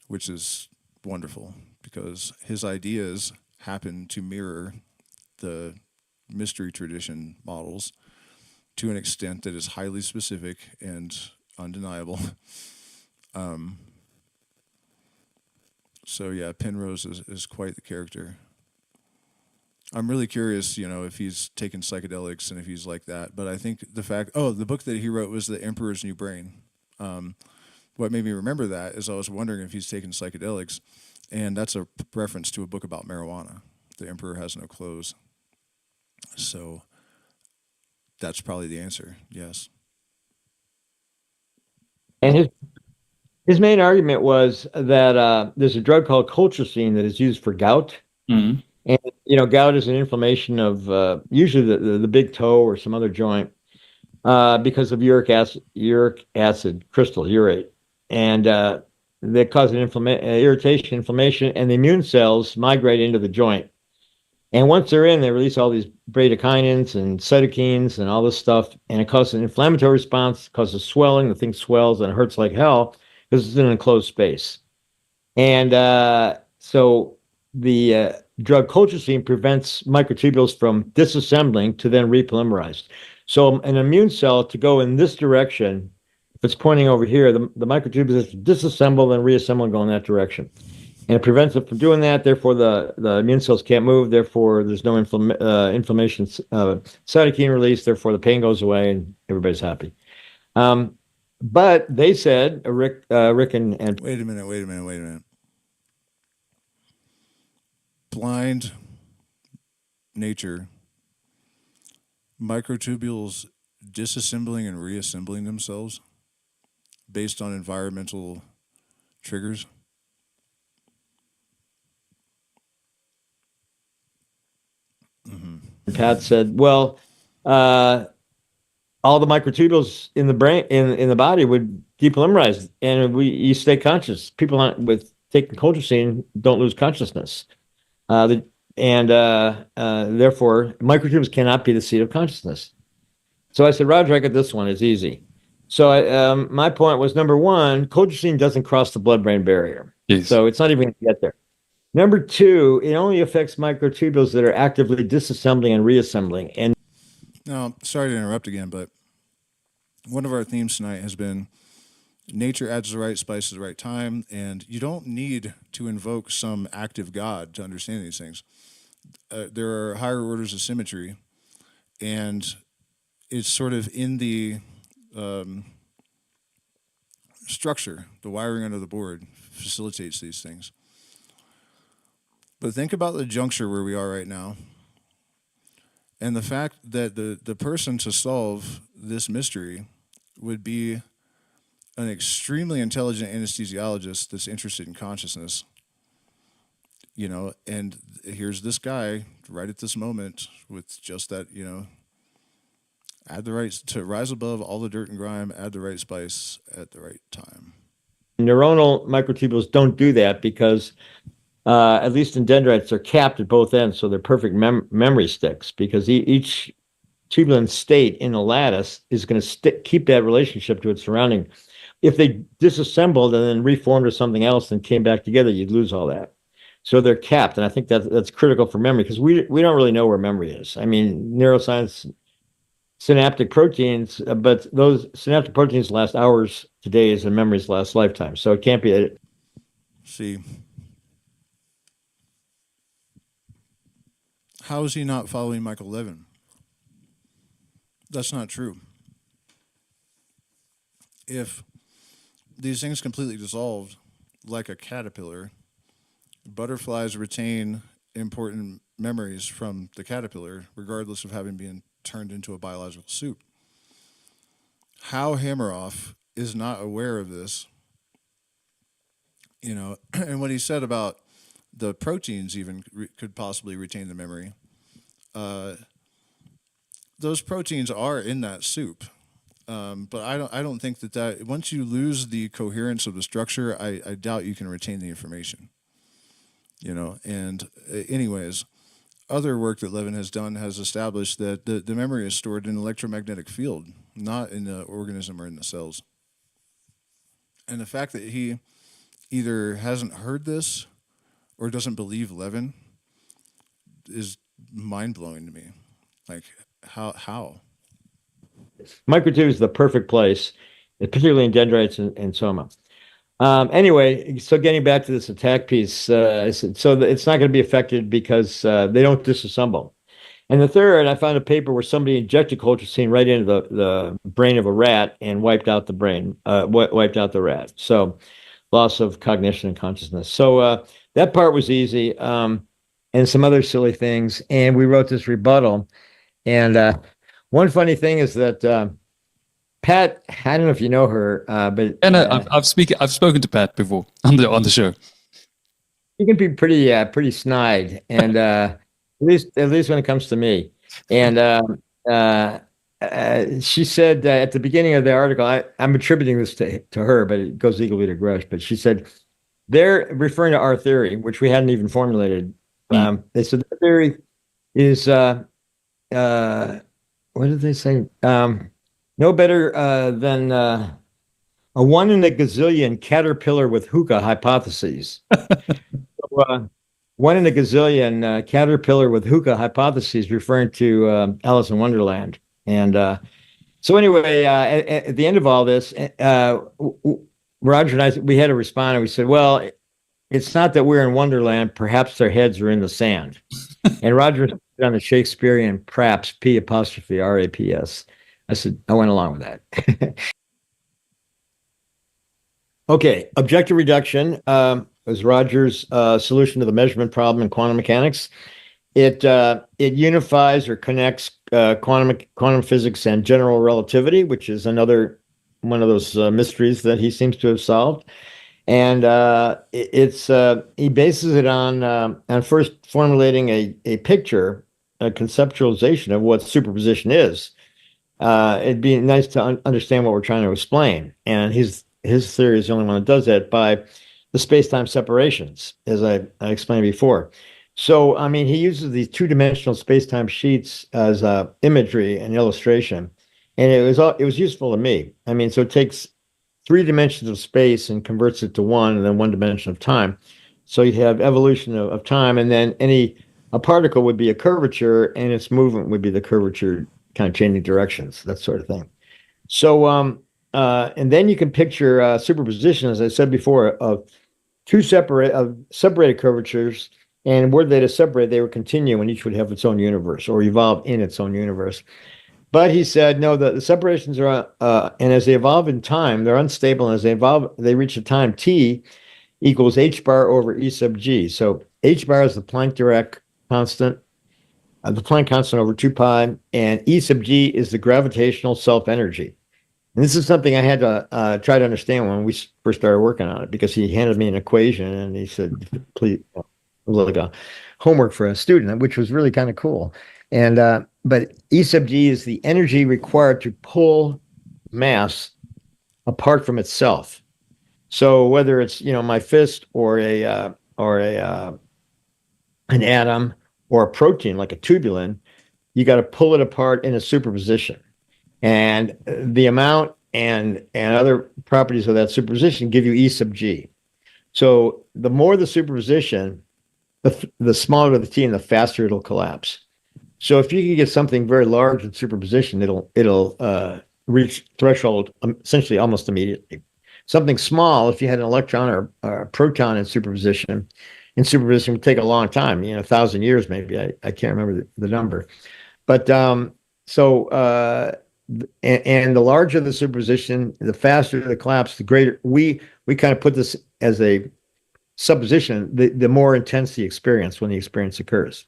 which is wonderful because his ideas happen to mirror the mystery tradition models to an extent that is highly specific and undeniable. So yeah, Penrose is quite the character. I'm really curious, if he's taken psychedelics and if he's like that. But I think the book that he wrote was The Emperor's New Brain. What made me remember that is I was wondering if he's taken psychedelics, and that's a reference to a book about marijuana. The Emperor Has No Clothes. So that's probably the answer. Yes. And his main argument was that there's a drug called colchicine that is used for gout. Mhm. And gout is an inflammation of usually the big toe or some other joint because of uric acid crystal urate, and they cause an irritation, inflammation, and the immune cells migrate into the joint. And once they're in, they release all these bradykinins and cytokines and all this stuff, and it causes an inflammatory response, causes swelling. The thing swells and it hurts like hell because it's in an enclosed space. And so the drug colchicine prevents microtubules from disassembling to then repolymerize. So an immune cell to go in this direction, if it's pointing over here, the microtubules disassemble and reassemble and go in that direction. And it prevents it from doing that. Therefore, the immune cells can't move. Therefore, there's no inflammation, cytokine release. Therefore, the pain goes away and everybody's happy. But they said, Rick and Wait a minute. Blind nature, microtubules disassembling and reassembling themselves based on environmental triggers. Pat said, well, all the microtubules in the brain, in the body would depolymerize and you stay conscious. People with taking colchicine don't lose consciousness. Therefore, microtubules cannot be the seat of consciousness. So I said, Roger, I got this one. It's easy. So my point was, number one, colchicine doesn't cross the blood-brain barrier. Yes. So it's not even going to get there. Number two, it only affects microtubules that are actively disassembling and reassembling. And Now, sorry to interrupt again, but one of our themes tonight has been nature adds the right spice at the right time, and you don't need to invoke some active God to understand these things. There are higher orders of symmetry, and it's sort of in the structure, the wiring under the board facilitates these things. But think about the juncture where we are right now, and the fact that the person to solve this mystery would be an extremely intelligent anesthesiologist that's interested in consciousness, and here's this guy right at this moment with just that, add the right to rise above all the dirt and grime, add the right spice at the right time. neuronal microtubules don't do that because at least in dendrites, they're capped at both ends, so they're perfect memory sticks because each tubulin state in a lattice is going to keep that relationship to its surrounding. If they disassembled and then reformed to something else and came back together, you'd lose all that. So they're capped, and I think that's critical for memory because we don't really know where memory is. I mean, neuroscience, synaptic proteins, but those synaptic proteins last hours to days, and memories last lifetimes. So it can't be. See, how is he not following Michael Levin? That's not true. If these things completely dissolved like a caterpillar, butterflies retain important memories from the caterpillar, regardless of having been turned into a biological soup. How Hammeroff is not aware of this You know, and what he said about the proteins even could possibly retain the memory. Those proteins are in that soup. But I don't think that once you lose the coherence of the structure, I doubt you can retain the information. You know, and anyways, other work that Levin has done has established that the memory is stored in an electromagnetic field, not in the organism or in the cells. And the fact that he either hasn't heard this or doesn't believe Levin is mind-blowing to me. Like, how? Microtube is the perfect place, particularly in dendrites and soma. Anyway, so getting back to this attack piece, so it's not going to be affected because they don't disassemble. And the third, I found a paper where somebody injected colchicine right into the brain of a rat and wiped out the brain, wiped out the rat. So loss of cognition and consciousness. So that part was easy, and some other silly things. And we wrote this rebuttal. And one funny thing is that Pat, I don't know if you know her, but I've spoken to Pat before on the show. She can be pretty snide, and at least when it comes to me. And she said at the beginning of the article, I'm attributing this to her, but it goes equally to Grush. But she said they're referring to our theory, which we hadn't even formulated. They said the theory is what did they say? No better than a 1 in a gazillion caterpillar with hookah hypotheses. So, 1 in a gazillion caterpillar with hookah hypotheses, referring to Alice in Wonderland. And so anyway, at the end of all this, Roger and I, we had to respond, and we said, well, it's not that we're in Wonderland. Perhaps their heads are in the sand. And Roger on the Shakespearean praps, P''RAPS. I said, I went along with that. Okay, objective reduction was Roger's solution to the measurement problem in quantum mechanics. It unifies or connects quantum physics and general relativity, which is another one of those mysteries that he seems to have solved. And he bases it on first formulating a picture, a conceptualization of what superposition is. It'd be nice to understand what we're trying to explain. And his theory is the only one that does that by the space-time separations, as I explained before. So, I mean, he uses these two-dimensional space-time sheets as imagery and illustration, and it was useful to me. I mean, so it takes 3 dimensions of space and converts it to 1, and then 1 dimension of time. So you have evolution of time, and then a particle would be a curvature, and its movement would be the curvature, kind of changing directions, that sort of thing. So, and then you can picture superposition, as I said before, of separated curvatures, and were they to separate, they would continue, and each would have its own universe or evolve in its own universe. But he said, no, the separations are, and as they evolve in time, they're unstable, and as they evolve, they reach a time t equals h bar over e sub g. So h bar is the Planck Dirac constant, the Planck constant over 2 pi, and E sub G is the gravitational self-energy. And this is something I had to try to understand when we first started working on it, because he handed me an equation and he said, please, it was like a homework for a student, which was really kind of cool. And but E sub G is the energy required to pull mass apart from itself. So whether it's, my fist or an atom, or a protein like a tubulin, you got to pull it apart in a superposition. And the amount and other properties of that superposition give you E sub G. So the more the superposition, the smaller the T and the faster it'll collapse. So if you can get something very large in superposition, it'll reach threshold essentially almost immediately. Something small, if you had an electron or a proton in superposition would take a long time, 1,000 years maybe. I can't remember the number. But and the larger the superposition, the faster the collapse, the greater. We kind of put this as a supposition, the more intense the experience when the experience occurs.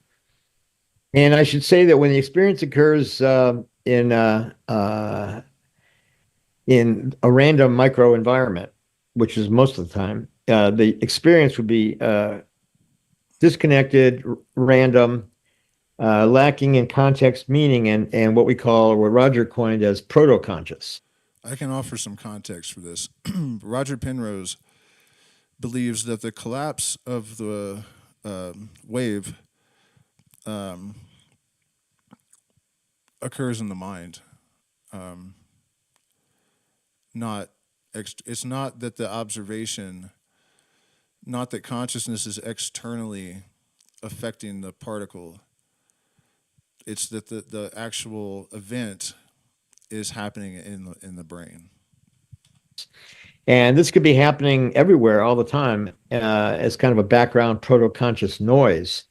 And I should say that when the experience occurs in a random microenvironment, which is most of the time, the experience would be disconnected, random, lacking in context, meaning, and what we call, or what Roger coined as proto-conscious. I can offer some context for this. Roger Penrose believes that the collapse of the wave occurs in the mind. It's not that the observation, not that consciousness is externally affecting the particle. It's that the actual event is happening in the brain. And this could be happening everywhere all the time as kind of a background proto-conscious noise.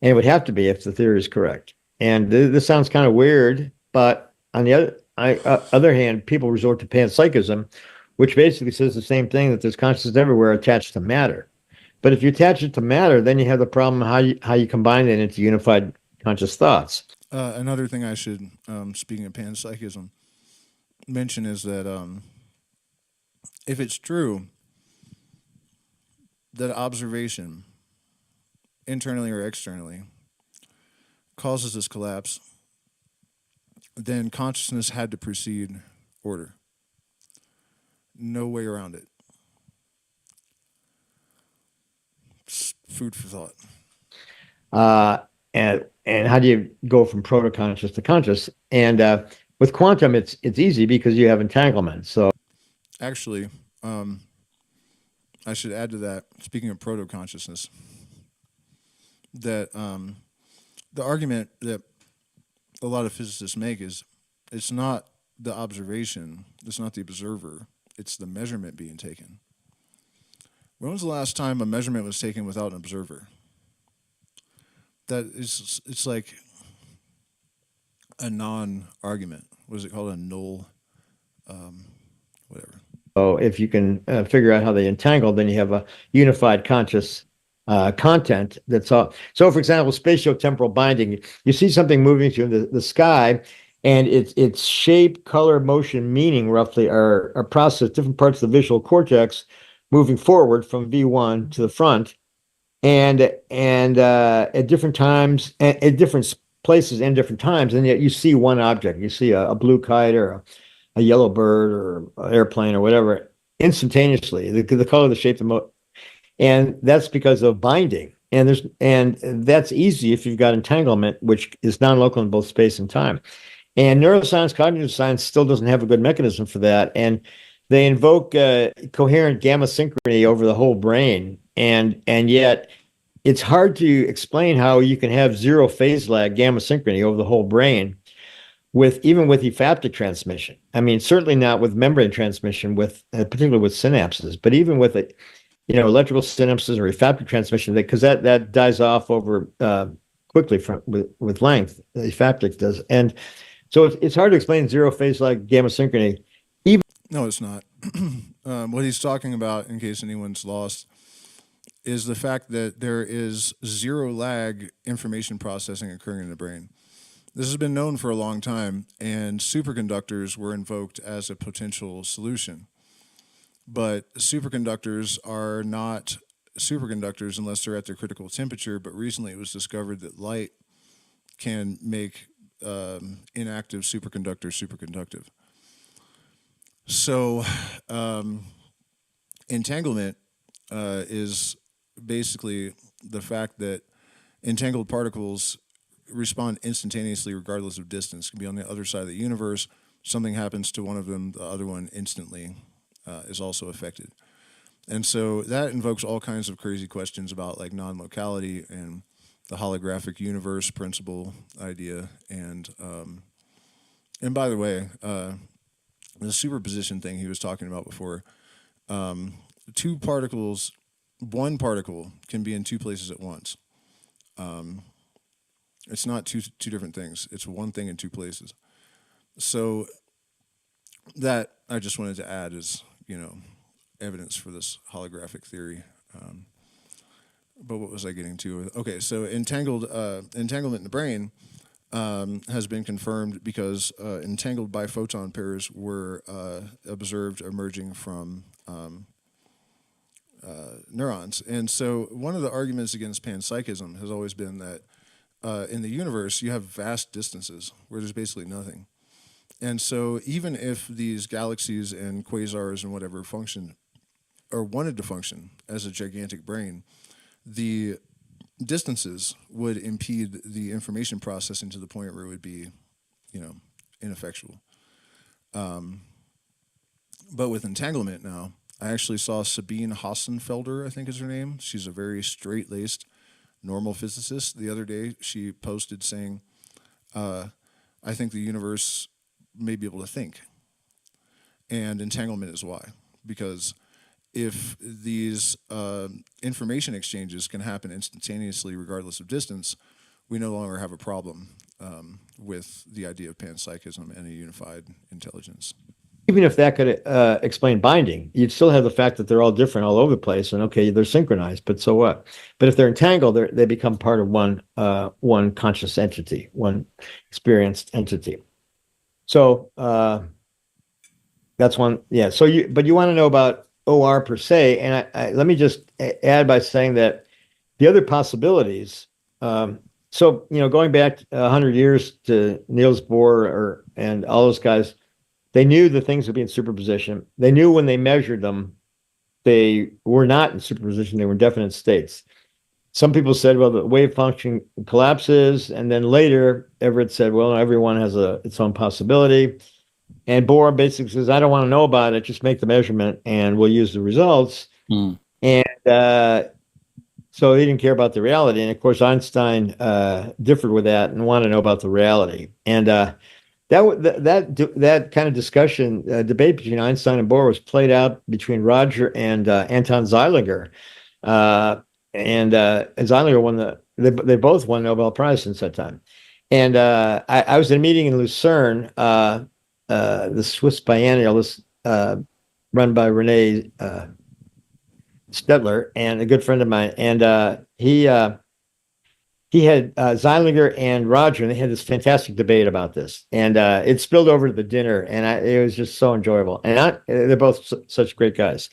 And it would have to be if the theory is correct. And this sounds kind of weird, but on the other hand, people resort to panpsychism, which basically says the same thing, that there's consciousness everywhere attached to matter. But if you attach it to matter, then you have the problem how you combine it into unified conscious thoughts. Another thing I should, speaking of panpsychism, mention is that if it's true that observation, internally or externally, causes this collapse, then consciousness had to precede order. No way around it. It's food for thought. And how do you go from proto-conscious to conscious? And with quantum, it's easy because you have entanglement. So actually, I should add to that, speaking of proto-consciousness, that the argument that a lot of physicists make is it's not the observation, it's not the observer, it's the measurement being taken. When was the last time a measurement was taken without an observer? It's like a non-argument. What is it called? A null, whatever. So if you can figure out how they entangle, then you have a unified conscious content that's all. So, for example, spatiotemporal binding, you see something moving through the sky, and its shape, color, motion, meaning roughly are processed different parts of the visual cortex moving forward from V1 to the front, and at different times, at different places and different times, and yet you see one object. You see a blue kite or a yellow bird or an airplane or whatever instantaneously. The color, the shape, and that's because of binding. And that's easy if you've got entanglement, which is non-local in both space and time. And neuroscience, cognitive science still doesn't have a good mechanism for that. And they invoke coherent gamma synchrony over the whole brain. And yet it's hard to explain how you can have zero phase lag gamma synchrony over the whole brain even with ephaptic transmission. I mean, certainly not with membrane transmission, particularly with synapses, but even with electrical synapses or ephaptic transmission, because that dies off over quickly with length. The ephaptic does, and so it's hard to explain zero phase lag gamma synchrony. No, it's not. What he's talking about, in case anyone's lost, is the fact that there is zero lag information processing occurring in the brain. This has been known for a long time, and superconductors were invoked as a potential solution. But superconductors are not superconductors unless they're at their critical temperature, but recently it was discovered that light can make inactive superconductors superconductive. So entanglement is basically the fact that entangled particles respond instantaneously regardless of distance. It can be on the other side of the universe. Something happens to one of them, the other one instantly is also affected. And so that invokes all kinds of crazy questions about like non-locality and the holographic universe principle idea. And by the way, the superposition thing he was talking about before, two particles, one particle can be in two places at once. It's not two different things. It's one thing in two places. So that I just wanted to add is, evidence for this holographic theory. But what was I getting to? Okay, so entanglement in the brain has been confirmed because entangled biphoton pairs were observed emerging from neurons. And so one of the arguments against panpsychism has always been that in the universe you have vast distances where there's basically nothing. And so even if these galaxies and quasars and whatever function or wanted to function as a gigantic brain, the distances would impede the information processing to the point where it would be, ineffectual. But with entanglement now, I actually saw Sabine Hassenfelder, I think is her name. She's a very straight-laced, normal physicist. The other day, she posted saying, I think the universe may be able to think. And entanglement is why. Because if these information exchanges can happen instantaneously regardless of distance, we no longer have a problem with the idea of panpsychism and a unified intelligence. Even if that could explain binding, you'd still have the fact that they're all different all over the place, and okay, they're synchronized, but so what? But if they're entangled, they become part of one conscious entity, one experienced entity. So that's one, yeah. So you want to know about OR per se, and I let me just add by saying that the other possibilities. So going back 100 years to Niels Bohr and all those guys. They knew the things would be in superposition. They knew when they measured them, they were not in superposition. They were in definite states. Some people said, well, the wave function collapses. And then later, Everett said, well, everyone has its own possibility. And Bohr basically says, I don't want to know about it. Just make the measurement and we'll use the results. And so he didn't care about the reality. And of course, Einstein differed with that and wanted to know about the reality. And that kind of discussion, debate between Einstein and Bohr was played out between Roger and Anton Zeilinger, and Zeilinger won they both won the Nobel Prize since that time. And I was in a meeting in Lucerne, the Swiss biennial, run by Rene Stetler, and a good friend of mine, and he had Zeilinger and Roger, and they had this fantastic debate about this. And it spilled over to the dinner, and it was just so enjoyable. And they're both such great guys.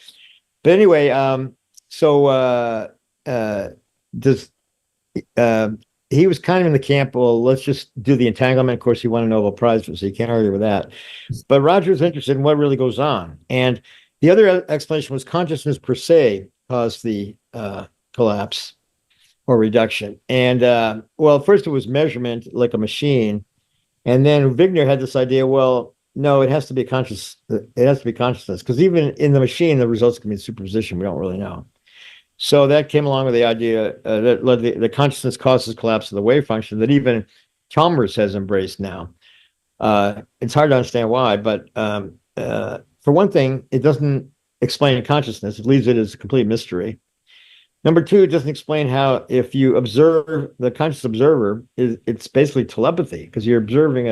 But anyway, he was kind of in the camp, well, let's just do the entanglement. Of course, he won a Nobel Prize, so you can't argue with that. But Roger was interested in what really goes on. And the other explanation was consciousness per se caused the collapse or reduction. And well, first it was measurement like a machine. And then Wigner had this idea, well, no, it has to be consciousness, because even in the machine, the results can be in superposition. We don't really know. So that came along with the idea that the consciousness causes collapse of the wave function that even Chalmers has embraced now. It's hard to understand why, but for one thing, it doesn't explain consciousness. It leaves it as a complete mystery. Number two, it doesn't explain how, if you observe the conscious observer, it's basically telepathy, because you're observing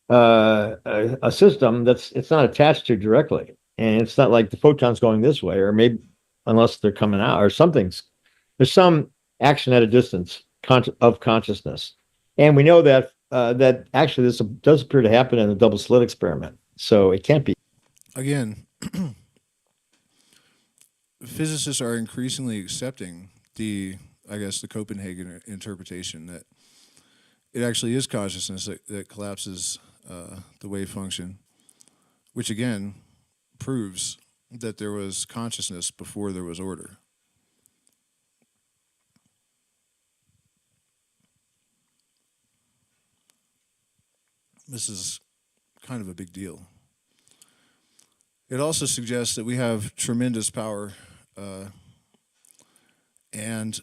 a system it's not attached to directly, and it's not like the photons going this way, or maybe unless they're coming out, or there's some action at a distance of consciousness, and we know that that actually this does appear to happen in the double slit experiment, so it can't be. Again. Physicists are increasingly accepting the Copenhagen interpretation that it actually is consciousness that collapses the wave function, which again proves that there was consciousness before there was order. This is kind of a big deal. It also suggests that we have tremendous power. And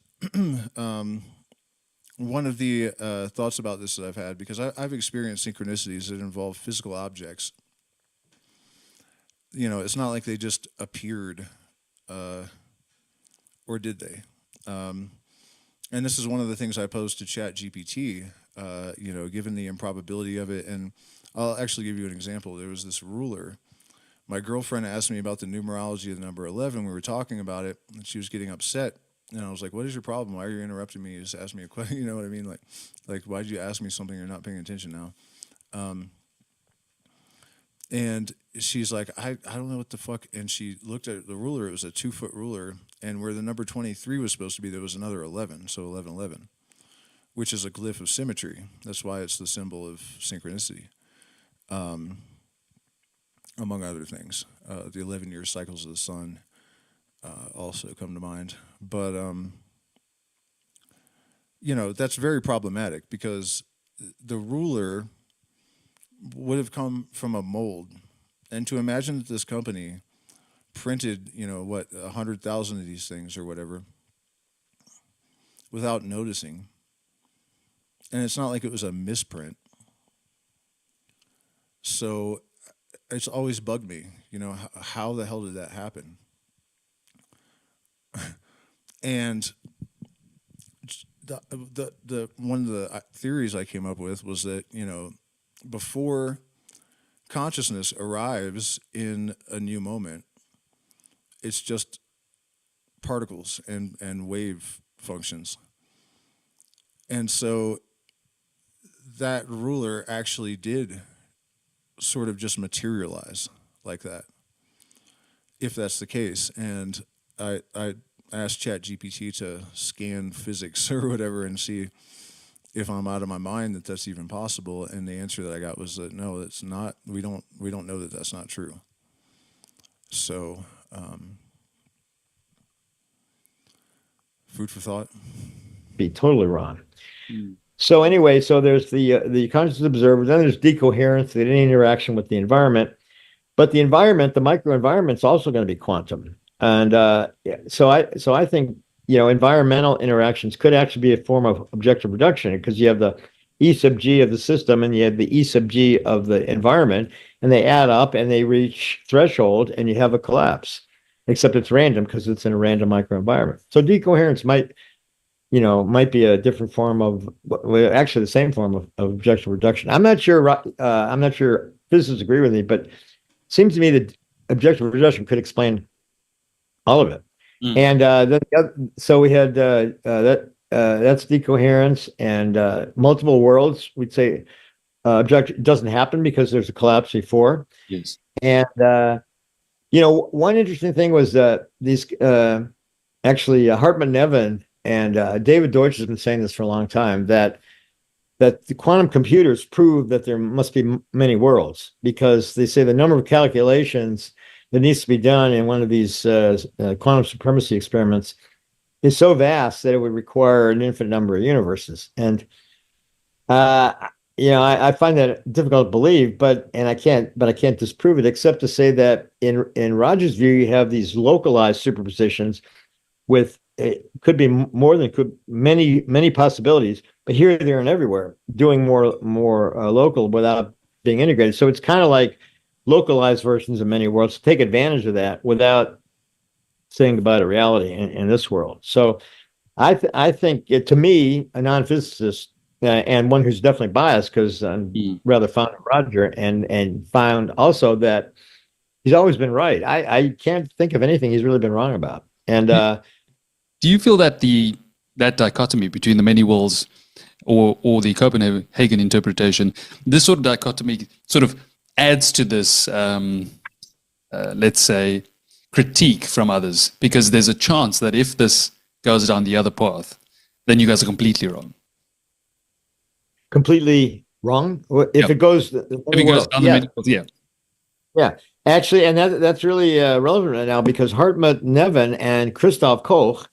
one of the thoughts about this that I've had, because I've experienced synchronicities that involve physical objects. It's not like they just appeared, or did they? And this is one of the things I posed to ChatGPT, given the improbability of it. And I'll actually give you an example. There was this ruler. My girlfriend asked me about the numerology of the number 11. We were talking about it, and she was getting upset. And I was like, what is your problem? Why are you interrupting me? You just asked me a question. You know what I mean? Like why did you ask me something you're not paying attention now? And she's like, I don't know what the fuck. And she looked at the ruler. It was a 2-foot ruler. And where the number 23 was supposed to be, there was another 11. So 1111, which is a glyph of symmetry. That's why it's the symbol of synchronicity, among other things. The 11-year cycles of the sun also come to mind. But, that's very problematic because the ruler would have come from a mold. And to imagine that this company printed, 100,000 of these things or whatever without noticing. And it's not like it was a misprint. So it's always bugged me, how the hell did that happen? And the one of the theories I came up with was that, before consciousness arrives in a new moment, it's just particles and wave functions. And so that ruler actually did sort of just materialize like that, if that's the case. And I asked ChatGPT to scan physics or whatever and see if I'm out of my mind that that's even possible. And the answer that I got was that no, it's not. We don't know that that's not true. So, food for thought. Be totally wrong. So anyway, so there's the conscious observer, then there's decoherence, any interaction with the environment. But the environment, the microenvironment, is also going to be quantum. And so I think, environmental interactions could actually be a form of objective reduction, because you have the E sub G of the system and you have the E sub G of the environment, and they add up and they reach threshold and you have a collapse, except it's random because it's in a random microenvironment. So decoherence might be a different form of, well, actually the same form of objective reduction. I'm not sure physicists agree with me, but it seems to me that objective reduction could explain all of it. And so we had that's decoherence and multiple worlds. We'd say objective doesn't happen because there's a collapse before. Yes. And one interesting thing was these actually Hartmut Neven and David Deutsch has been saying this for a long time, that the quantum computers prove that there must be many worlds, because they say the number of calculations that needs to be done in one of these quantum supremacy experiments is so vast that it would require an infinite number of universes. And I find that difficult to believe, but I can't disprove it, except to say that in Roger's view, you have these localized superpositions with it could be more than many possibilities, but here, there, and everywhere, doing more local without being integrated. So it's kind of like localized versions of many worlds to take advantage of that without saying goodbye to reality in this world. So I think to me, a non-physicist and one who's definitely biased, because I'm rather fond of Roger, and found also that he's always been right. I can't think of anything he's really been wrong about. And do you feel that that dichotomy between the many worlds or the Copenhagen interpretation, this sort of dichotomy sort of adds to this, let's say, critique from others, because there's a chance that if this goes down the other path, then you guys are completely wrong. Completely wrong? If it goes down the many worlds, yeah. Actually, and that's really relevant right now, because Hartmut Neven and Christoph Koch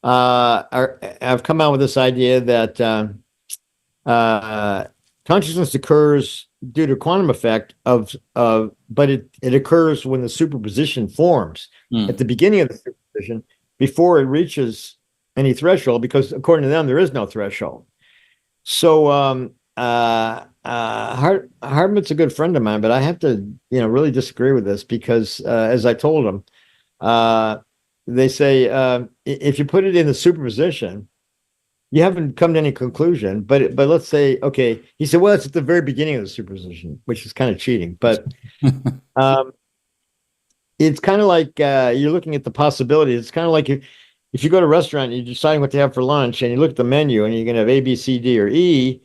have come out with this idea that consciousness occurs due to quantum effect but it occurs when the superposition forms at the beginning of the superposition, before it reaches any threshold, because according to them there is no threshold. So Hartmut's a good friend of mine, but I have to really disagree with this, because as I told him, they say if you put it in the superposition, you haven't come to any conclusion, but let's say, okay, he said, well, it's at the very beginning of the superposition, which is kind of cheating, but it's kind of like you're looking at the possibilities. It's kind of like if you go to a restaurant and you're deciding what to have for lunch, and you look at the menu and you're going to have A, B, C, D, or E,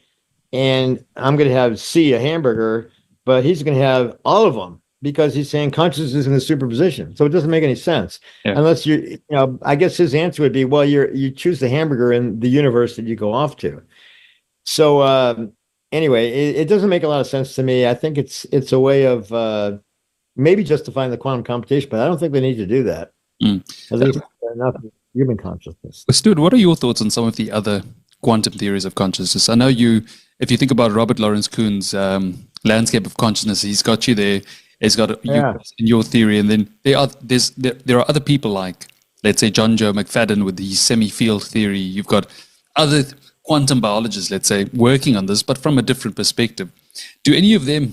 and I'm going to have C, a hamburger, but he's going to have all of them because he's saying consciousness is in the superposition. So it doesn't make any sense unless I guess his answer would be, well, you choose the hamburger in the universe that you go off to. So anyway, it doesn't make a lot of sense to me. I think it's a way of maybe justifying the quantum computation, but I don't think they need to do that. At least enough human consciousness. Stuart, what are your thoughts on some of the other quantum theories of consciousness? I know if you think about Robert Lawrence Kuhn's landscape of consciousness, he's got you there. He's got you in your theory, and then there are other people like, let's say, John Joe McFadden with the semi-field theory. You've got other quantum biologists, let's say, working on this, but from a different perspective. Do any of their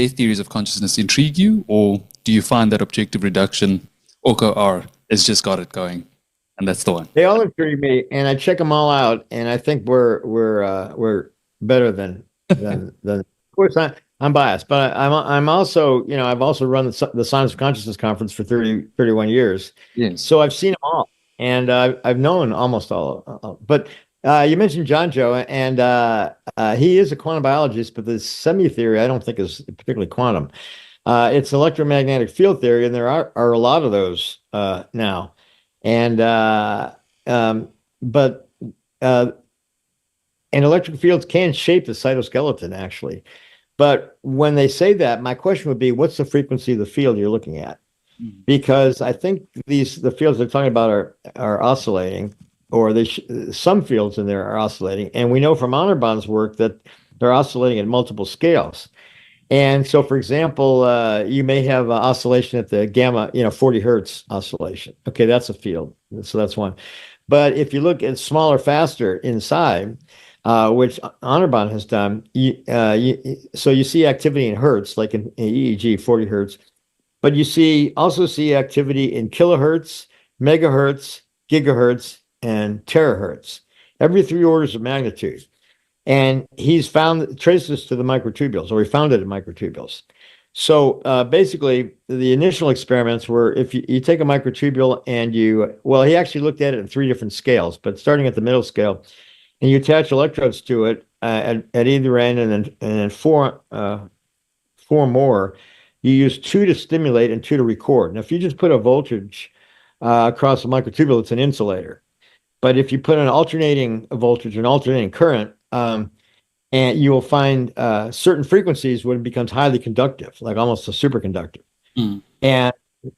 theories of consciousness intrigue you, or do you find that objective reduction, OKR, has just got it going, and that's the one? They all intrigue me, and I check them all out, and I think we're better than. Of course, I'm biased, but I'm also, I've also run the Science of Consciousness conference for 31 years. Yes. So I've seen them all, and I've known almost all. But you mentioned John Joe, and he is a quantum biologist, but the semi theory I don't think is particularly quantum. It's electromagnetic field theory, and there are a lot of those now. And and electric fields can shape the cytoskeleton, actually. But when they say that, my question would be, what's the frequency of the field you're looking at? Because I think the fields they're talking about are oscillating, or some fields in there are oscillating. And we know from Anirban's work that they're oscillating at multiple scales. And so, for example, you may have oscillation at the gamma, 40 hertz oscillation. Okay, that's a field. So that's one. But if you look at smaller, faster inside, which Anirban has done, so you see activity in hertz, like in EEG, 40 hertz, but you also see activity in kilohertz, megahertz, gigahertz, and terahertz, every 3 orders of magnitude. And he's traced this to the microtubules, or he found it in microtubules. So basically, the initial experiments were, if you take a microtubule and he actually looked at it in 3 different scales, but starting at the middle scale, and you attach electrodes to it at either end, and then four more. You use 2 to stimulate and 2 to record. Now, if you just put a voltage across a microtubule, it's an insulator. But if you put an alternating voltage, an alternating current, and you will find certain frequencies when it becomes highly conductive, like almost a superconductor.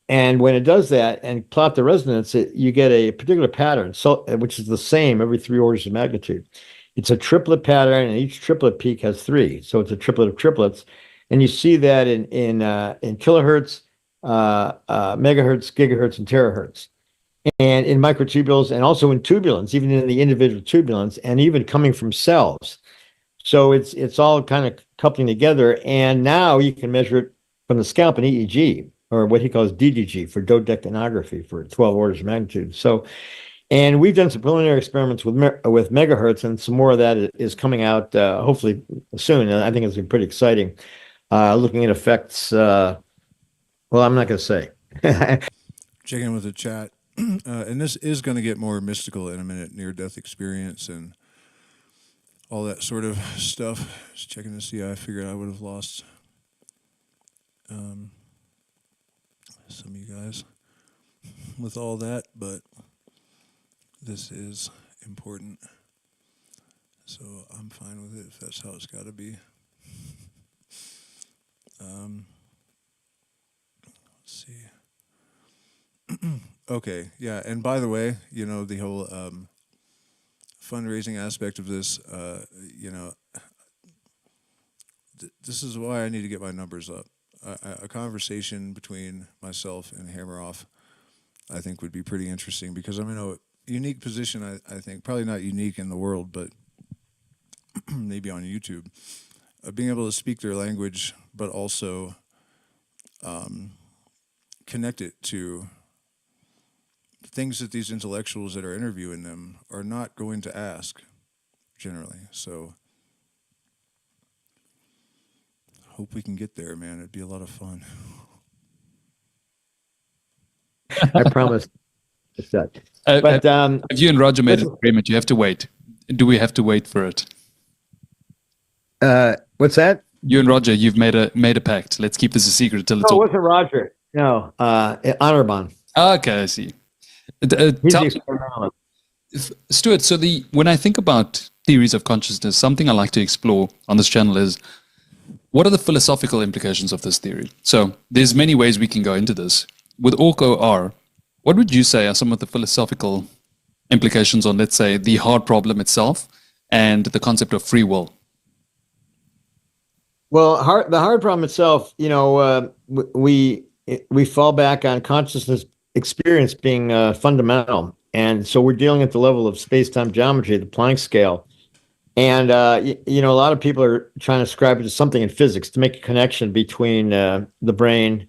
And when it does that and plot the resonance, you get a particular pattern, which is the same every 3 orders of magnitude. It's a triplet pattern, and each triplet peak has 3. So it's a triplet of triplets. And you see that in kilohertz, megahertz, gigahertz, and terahertz. And in microtubules, and also in tubulins, even in the individual tubulins, and even coming from cells. So it's all kind of coupling together. And now you can measure it from the scalp in EEG, or what he calls DDG, for dodecanography, for 12 orders of magnitude. So, and we've done some preliminary experiments with megahertz, and some more of that is coming out hopefully soon. And I think it's been pretty exciting, looking at effects. Well, I'm not going to say. Checking with the chat. And this is going to get more mystical in a minute, near-death experience and all that sort of stuff. Just checking to see. I figured I would have lost some of you guys with all that, but this is important, so I'm fine with it if that's how it's got to be. Let's see. Okay, yeah, and by the way, the whole fundraising aspect of this, this is why I need to get my numbers up. A conversation between myself and Hammeroff, I think, would be pretty interesting, because I'm in a unique position, I think, probably not unique in the world, but maybe on YouTube, of being able to speak their language, but also connect it to things that these intellectuals that are interviewing them are not going to ask, generally. So hope we can get there, man. It'd be a lot of fun. I promise. It's that. But if you and Roger made an agreement, you have to wait. Do we have to wait for it? What's that? You and Roger, you've made a pact. Let's keep this a secret until it's No, all. it wasn't Roger. No, Honorbon. Okay, I see. He's Tell- the experimentalist. Stuart, so when I think about theories of consciousness, something I like to explore on this channel is what are the philosophical implications of this theory? So there's many ways we can go into this. With OR, what would you say are some of the philosophical implications on, let's say, the hard problem itself and the concept of free will? Well, the hard problem itself, we fall back on consciousness experience being fundamental. And so we're dealing at the level of space-time geometry, the Planck scale. And, a lot of people are trying to ascribe it to something in physics to make a connection between the brain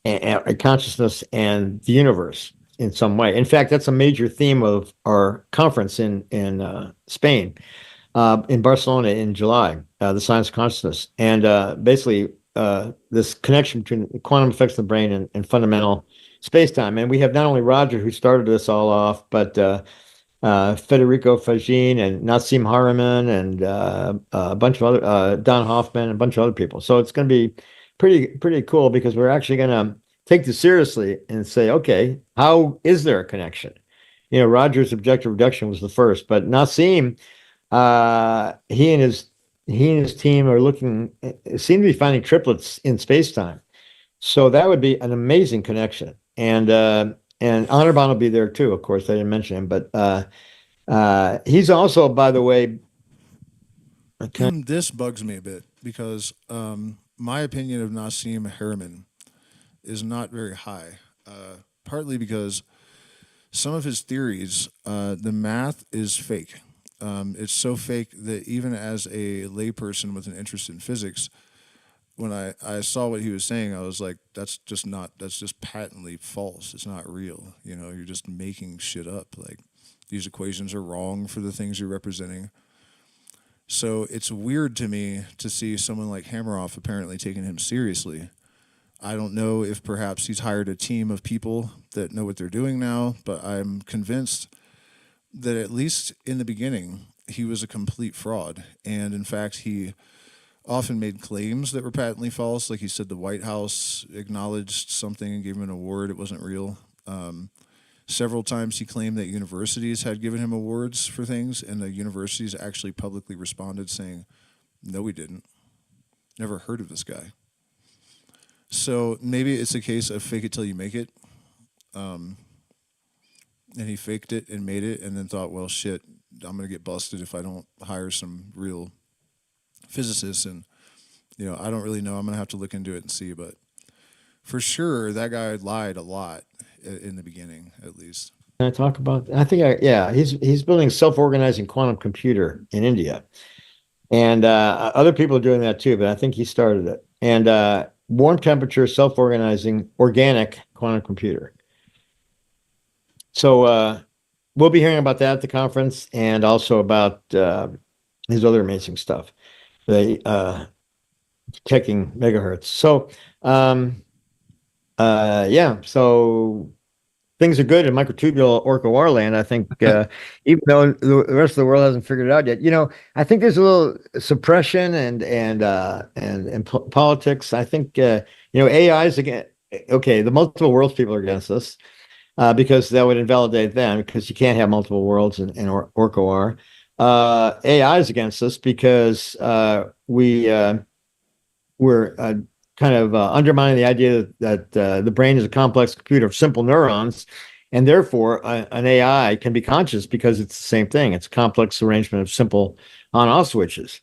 and consciousness and the universe in some way. In fact, that's a major theme of our conference in Spain, in Barcelona in July, the science of consciousness. And basically, this connection between quantum effects of the brain and fundamental space-time. And we have not only Roger, who started this all off, but Federico Fagin and Nassim Haramein and a bunch of other, Don Hoffman and a bunch of other people. So it's going to be pretty cool, because we're actually going to take this seriously and say, okay, how is there a connection? Roger's objective reduction was the first, but Nassim, he and his team are seem to be finding triplets in space-time. So that would be an amazing connection. And Honorbon will be there too, of course. I didn't mention him, but he's also, by the way. Okay. This bugs me a bit because my opinion of Nassim Haramein is not very high. Partly because some of his theories, the math is fake. It's so fake that even as a layperson with an interest in physics, when I saw what he was saying, I was like, that's just patently false. It's not real. You're just making shit up. Like, these equations are wrong for the things you're representing. So it's weird to me to see someone like Hameroff apparently taking him seriously. I don't know if perhaps he's hired a team of people that know what they're doing now, but I'm convinced that at least in the beginning, he was a complete fraud. And in fact, he often made claims that were patently false. Like, he said the White House acknowledged something and gave him an award. It wasn't real. Several times he claimed that universities had given him awards for things, and the universities actually publicly responded saying, no, we didn't. Never heard of this guy. So maybe it's a case of fake it till you make it. And he faked it and made it and then thought, well, shit, I'm going to get busted if I don't hire some real physicists. And, I don't really know. I'm going to have to look into it and see. But for sure, that guy lied a lot in the beginning, at least. Can I talk about? He's building a self-organizing quantum computer in India, and other people are doing that too. But I think he started it. And warm temperature, self-organizing, organic quantum computer. So we'll be hearing about that at the conference, and also about his other amazing stuff, the checking megahertz. So so things are good in microtubule OR land. I think, even though the rest of the world hasn't figured it out yet, I think there's a little suppression and politics. I think, AI is again. Okay, the multiple worlds people are against this because that would invalidate them, because you can't have multiple worlds in OR. AI is against us because we're kind of undermining the idea that the brain is a complex computer of simple neurons, and therefore an AI can be conscious because it's the same thing. It's a complex arrangement of simple on-off switches,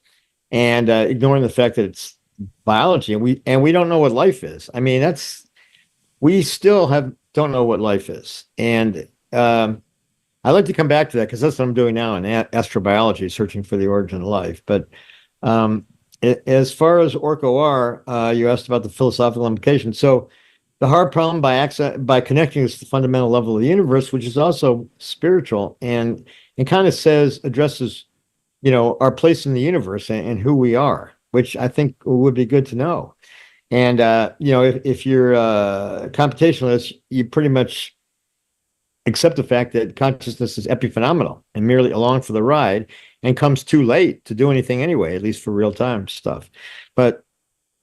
and ignoring the fact that it's biology, and we don't know what life is. I mean, we still don't know what life is, and I'd like to come back to that, because that's what I'm doing now in astrobiology, searching for the origin of life. But as far as OR, you asked about the philosophical implications. So the hard problem by connecting us to the fundamental level of the universe, which is also spiritual, and kind of addresses, our place in the universe and who we are, which I think would be good to know. And, if you're a computationalist, you pretty much accept the fact that consciousness is epiphenomenal and merely along for the ride, and comes too late to do anything anyway, at least for real-time stuff. But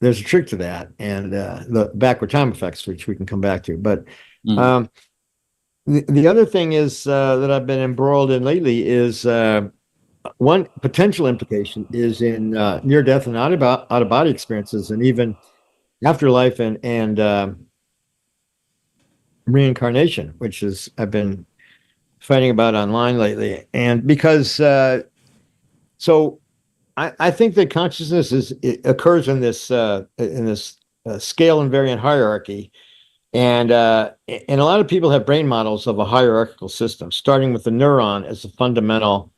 there's a trick to that, and the backward time effects, which we can come back to. But the other thing is that I've been embroiled in lately is one potential implication is in near death and out of body experiences, and even afterlife and reincarnation, which is I've been fighting about online lately. And because so I think that consciousness occurs in this scale invariant hierarchy, and a lot of people have brain models of a hierarchical system, starting with the neuron as a fundamental,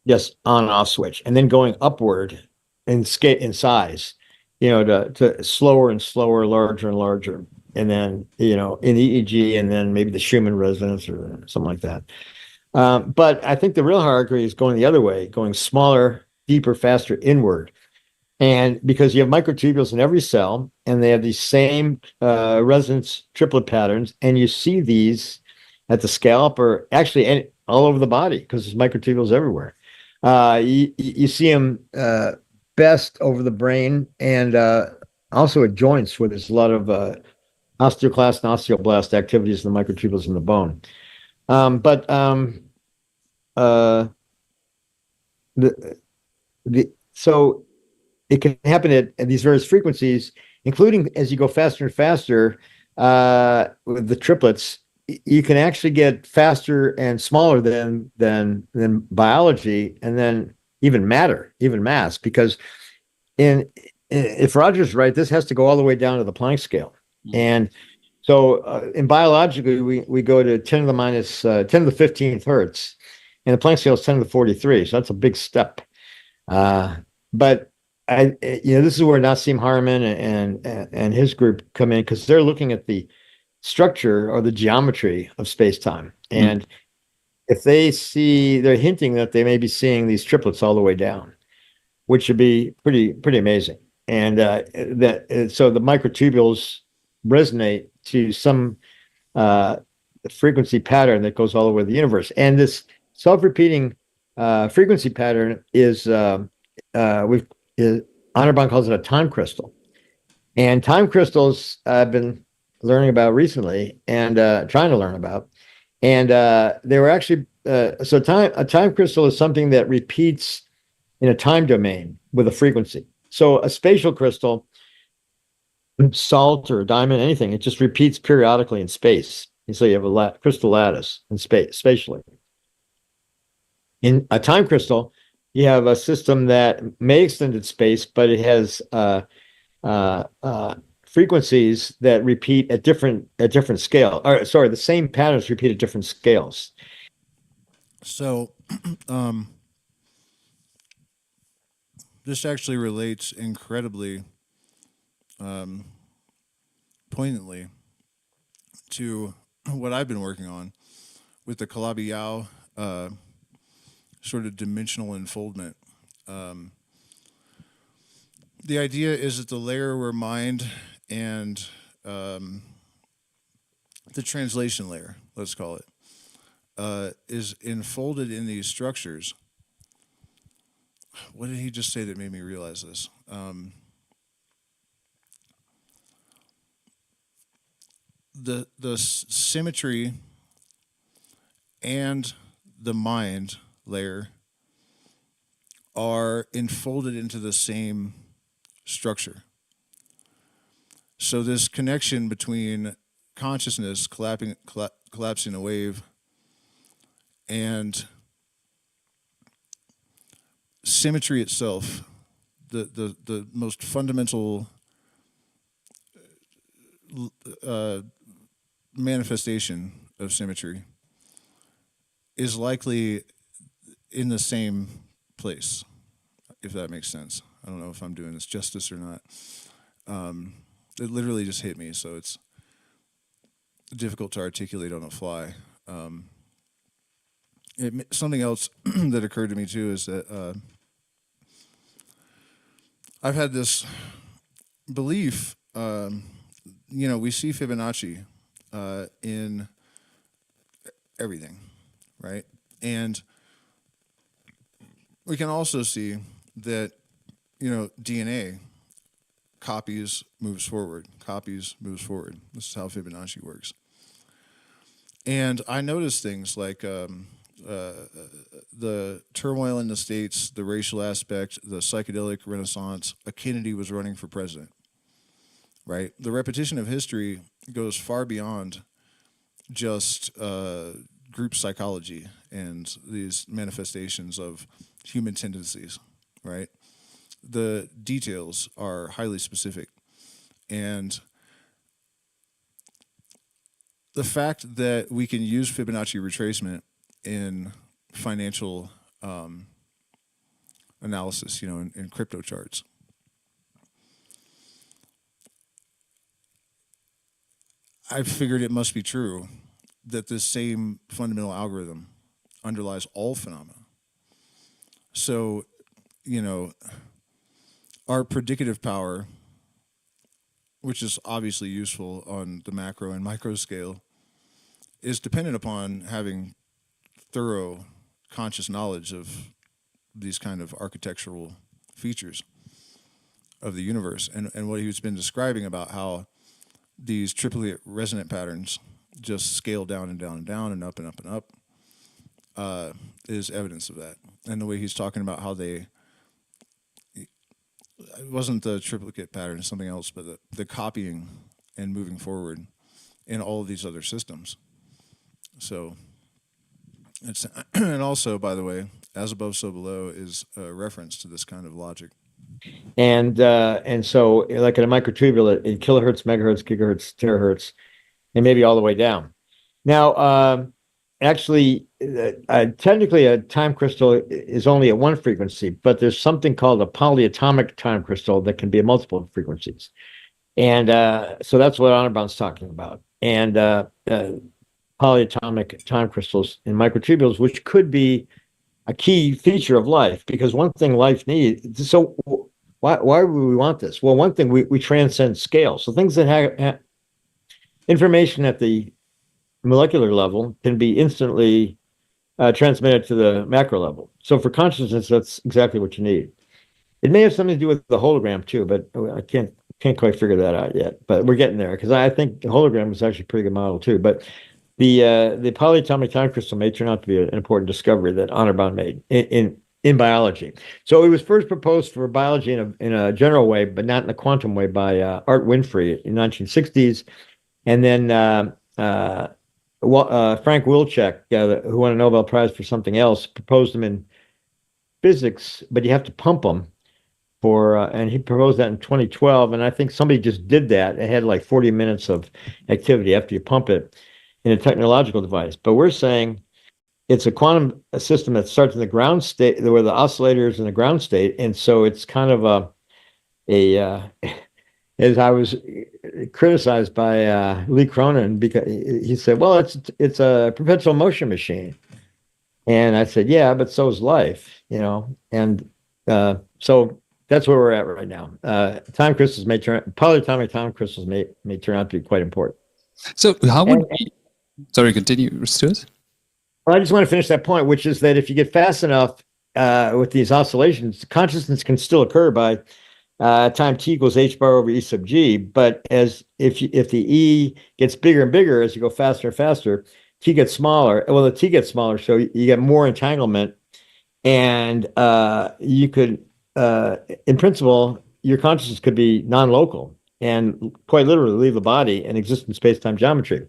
yes, on and off switch, and then going upward in scale in size, to slower and slower, larger and larger, and then in EEG, and then maybe the Schumann resonance or something like that. But I think the real hierarchy is going the other way, going smaller, deeper, faster inward. And because you have microtubules in every cell, and they have these same resonance triplet patterns, and you see these at the scalp or actually all over the body because there's microtubules everywhere. You see them best over the brain and also at joints where there's a lot of osteoclast and osteoblast activities in the microtubules in the bone. So it can happen at these various frequencies, including as you go faster and faster with the triplets. You can actually get faster and smaller than biology, and then even matter, even mass. Because if Roger's right, this has to go all the way down to the Planck scale, and so in biologically we go to 10 to the 15th hertz, and the Planck scale is 10 to the 43. So that's a big step. But this is where Nassim Haramein and his group come in, because they're looking at the structure or the geometry of space-time. And if they're hinting that they may be seeing these triplets all the way down, which would be pretty amazing. And so the microtubules resonate to some frequency pattern that goes all over the universe. And this self-repeating frequency pattern is Anirban calls it a time crystal. And time crystals I've been learning about recently and trying to learn about. And they were actually a time crystal is something that repeats in a time domain with a frequency. So a spatial crystal, salt or diamond, anything, it just repeats periodically in space. And so you have a crystal lattice in space, spatially. In a time crystal, you have a system that may extend its space, but it has frequencies that repeat at different scale. Or sorry, the same patterns repeat at different scales. So, this actually relates incredibly poignantly to what I've been working on with the Calabi Yau sort of dimensional unfoldment. The idea is that the layer where mind and the translation layer, let's call it, is enfolded in these structures. What did he just say that made me realize this? The symmetry and the mind layer are enfolded into the same structure. So this connection between consciousness collapsing a wave and symmetry itself, the most fundamental manifestation of symmetry, is likely in the same place, if that makes sense. I don't know if I'm doing this justice or not. It literally just hit me, so it's difficult to articulate on the fly. Something else that occurred to me too is that I've had this belief, we see Fibonacci in everything, right? And we can also see that, DNA copies, moves forward, copies, moves forward. This is how Fibonacci works. And I noticed things like the turmoil in the states, the racial aspect, the psychedelic renaissance. A Kennedy was running for president, right? The repetition of history goes far beyond just group psychology and these manifestations of human tendencies, right? The details are highly specific. And the fact that we can use Fibonacci retracement in financial analysis, in crypto charts, I figured it must be true that this same fundamental algorithm underlies all phenomena. So, our predicative power, which is obviously useful on the macro and micro scale, is dependent upon having thorough conscious knowledge of these kind of architectural features of the universe. And what he's been describing about how these triplet resonant patterns just scale down and down and down and up and up and up is evidence of that. And the way he's talking about how it wasn't the triplicate pattern, something else, but the copying and moving forward in all of these other systems. So, and also, by the way, as above, so below is a reference to this kind of logic. And so, like in a microtubule, in kilohertz, megahertz, gigahertz, terahertz, and maybe all the way down. Now, actually, technically, a time crystal is only at one frequency, but there's something called a polyatomic time crystal that can be at multiple frequencies. And so that's what Honorbound's talking about. And polyatomic time crystals in microtubules, which could be a key feature of life, because one thing life needs. So why would we want this? Well, one thing, we transcend scale. So things that have information at the molecular level can be instantly transmitted to the macro level. So for consciousness, that's exactly what you need. It may have something to do with the hologram too, but I can't quite figure that out yet. But we're getting there, because I think the hologram is actually a pretty good model too. But the polyatomic time crystal may turn out to be an important discovery that Honorbound made in biology. So it was first proposed for biology in a general way, but not in a quantum way, by Art Winfrey in the 1960s. And then Frank Wilczek, who won a Nobel Prize for something else, proposed them in physics, but you have to pump them and he proposed that in 2012. And I think somebody just did that. It had like 40 minutes of activity after you pump it in a technological device. But we're saying it's a quantum system that starts in the ground state, where the oscillator is in the ground state. And so it's kind of as I was criticized by Lee Cronin, because he said, well, it's a perpetual motion machine. And I said, yeah, but so is life, and so that's where we're at right now. Time crystals polyatomic time crystals may turn out to be quite important. So how would we, sorry, continue, Stuart? Well, I just want to finish that point, which is that if you get fast enough with these oscillations, consciousness can still occur by time t equals h bar over e sub g. But if the e gets bigger and bigger as you go faster and faster, t gets smaller. Well, the t gets smaller, so you get more entanglement, and you could, in principle, your consciousness could be non-local and quite literally leave the body and exist in space-time geometry.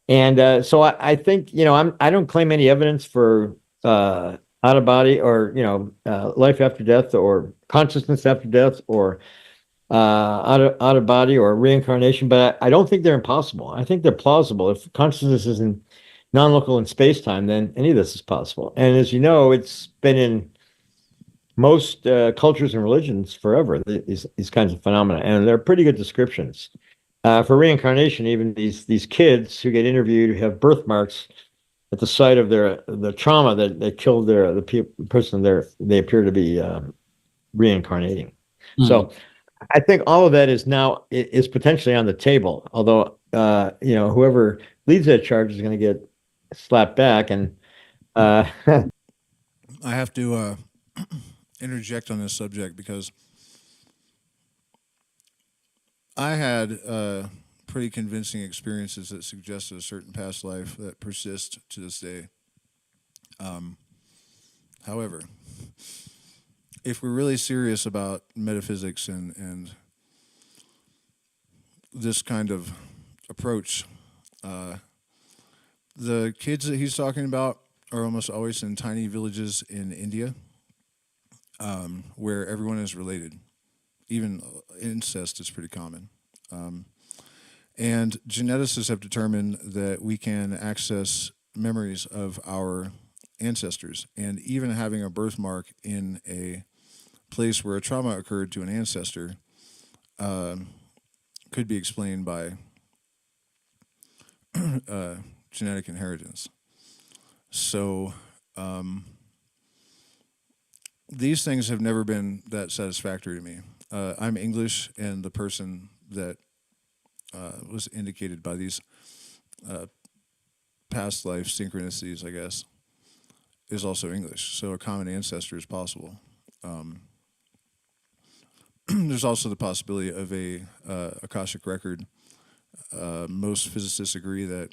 And so I think, I don't claim any evidence for out of body or life after death or consciousness after death or out of body or reincarnation, but I don't think they're impossible. I think they're plausible. If consciousness is non-local in space-time, then any of this is possible. And as you know, it's been in most cultures and religions forever, these kinds of phenomena, and they're pretty good descriptions. For reincarnation, even these kids who get interviewed who have birthmarks at the site of the trauma that they killed the person they appear to be reincarnating. Mm-hmm. So I think all of that is potentially on the table, although whoever leads that charge is going to get slapped back. And I have to interject on this subject, because I had pretty convincing experiences that suggested a certain past life that persist to this day. However, if we're really serious about metaphysics and this kind of approach, the kids that he's talking about are almost always in tiny villages in India, where everyone is related. Even incest is pretty common. And geneticists have determined that we can access memories of our ancestors, and even having a birthmark in a place where a trauma occurred to an ancestor could be explained by genetic inheritance. So these things have never been that satisfactory to me. I'm English, and the person that was indicated by these past life synchronicities, I guess, is also English. So a common ancestor is possible. There's also the possibility of a Akashic record. Most physicists agree that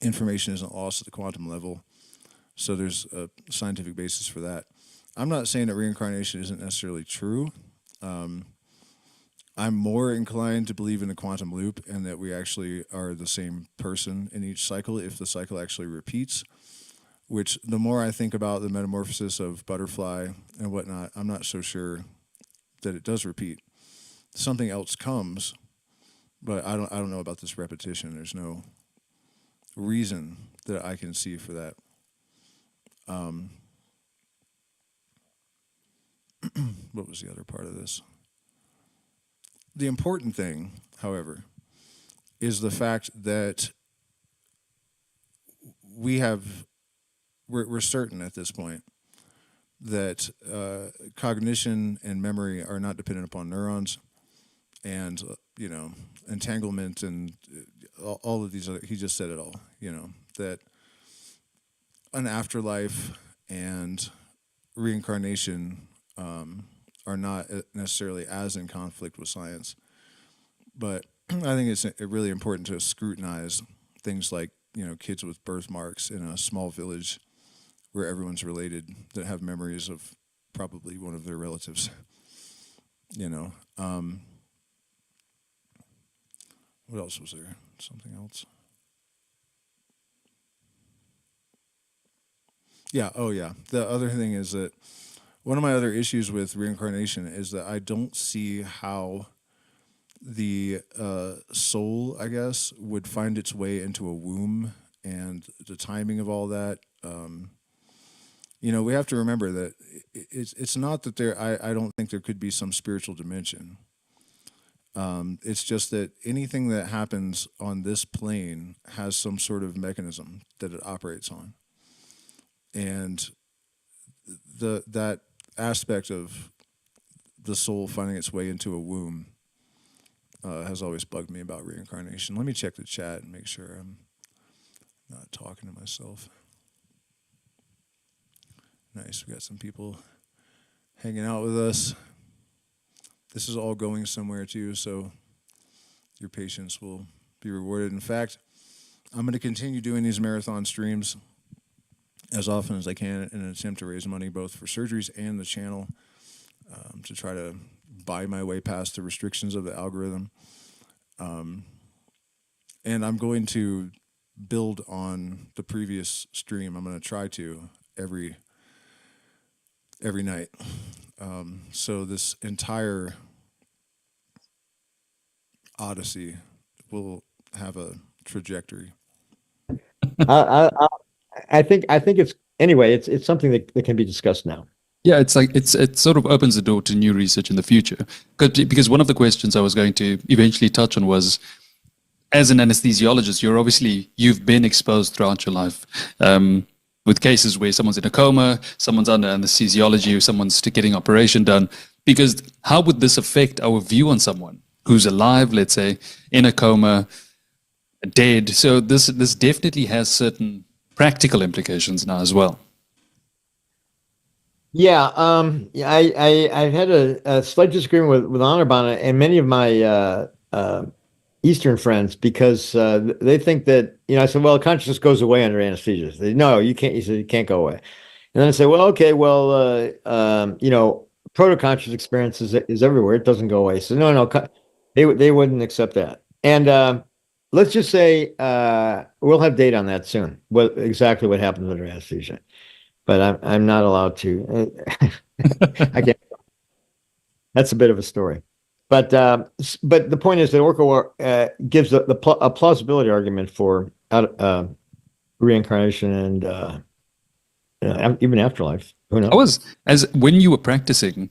information isn't lost at the quantum level, so there's a scientific basis for that. I'm not saying that reincarnation isn't necessarily true. I'm more inclined to believe in the quantum loop and that we actually are the same person in each cycle if the cycle actually repeats, which the more I think about the metamorphosis of butterfly and whatnot, I'm not so sure that it does repeat. Something else comes, but I don't know about this repetition. There's no reason that I can see for that. What was the other part of this? The important thing, however, is the fact that we're certain at this point that cognition and memory are not dependent upon neurons, and entanglement and all of these other, he just said it all, that an afterlife and reincarnation are not necessarily as in conflict with science. But I think it's really important to scrutinize things like, kids with birthmarks in a small village where everyone's related that have memories of probably one of their relatives. What else was there? Something else? Yeah, oh yeah. The other thing is that one of my other issues with reincarnation is that I don't see how the soul, I guess, would find its way into a womb, and the timing of all that. We have to remember that it's not that I don't think there could be some spiritual dimension. It's just that anything that happens on this plane has some sort of mechanism that it operates on. And that aspect of the soul finding its way into a womb has always bugged me about reincarnation. Let me check the chat and make sure I'm not talking to myself. Nice, we got some people hanging out with us. This is all going somewhere too, so your patience will be rewarded. In fact, I'm going to continue doing these marathon streams as often as I can in an attempt to raise money both for surgeries and the channel, to try to buy my way past the restrictions of the algorithm. And I'm going to build on the previous stream. I'm going to try to every night. So this entire odyssey will have a trajectory. I think it's anyway. It's something that can be discussed now. Yeah, it sort of opens the door to new research in the future. Because one of the questions I was going to eventually touch on was, as an anesthesiologist, you've been exposed throughout your life with cases where someone's in a coma, someone's under anesthesiology, or someone's getting operation done. Because how would this affect our view on someone who's alive, let's say, in a coma, dead? So this definitely has certain practical implications now as well. Yeah, I've had a slight disagreement with Anirban and many of my Eastern friends because they think that, I said, well, consciousness goes away under anesthesia. No, you can't. He said, you can't go away. And then I say, well, okay, well, proto-conscious experience is everywhere. It doesn't go away. So no, no, they wouldn't accept that. And let's just say we'll have data on that soon. Exactly what happens under anesthesia, but I'm not allowed to. I can't. That's a bit of a story. But the point is that Orca War gives a plausibility argument for reincarnation and even afterlife. Who knows? How was, as when you were practicing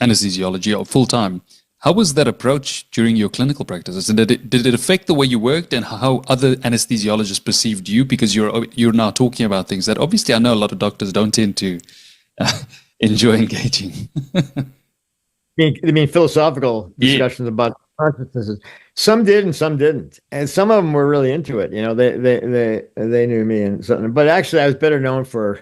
anesthesiology or full time, how was that approach during your clinical practices? And did it affect the way you worked and how other anesthesiologists perceived you? Because you're now talking about things that obviously I know a lot of doctors don't tend to enjoy engaging. I mean, philosophical discussions about consciousnesses. Some did and some didn't, and some of them were really into it. They knew me and something. But actually, I was better known for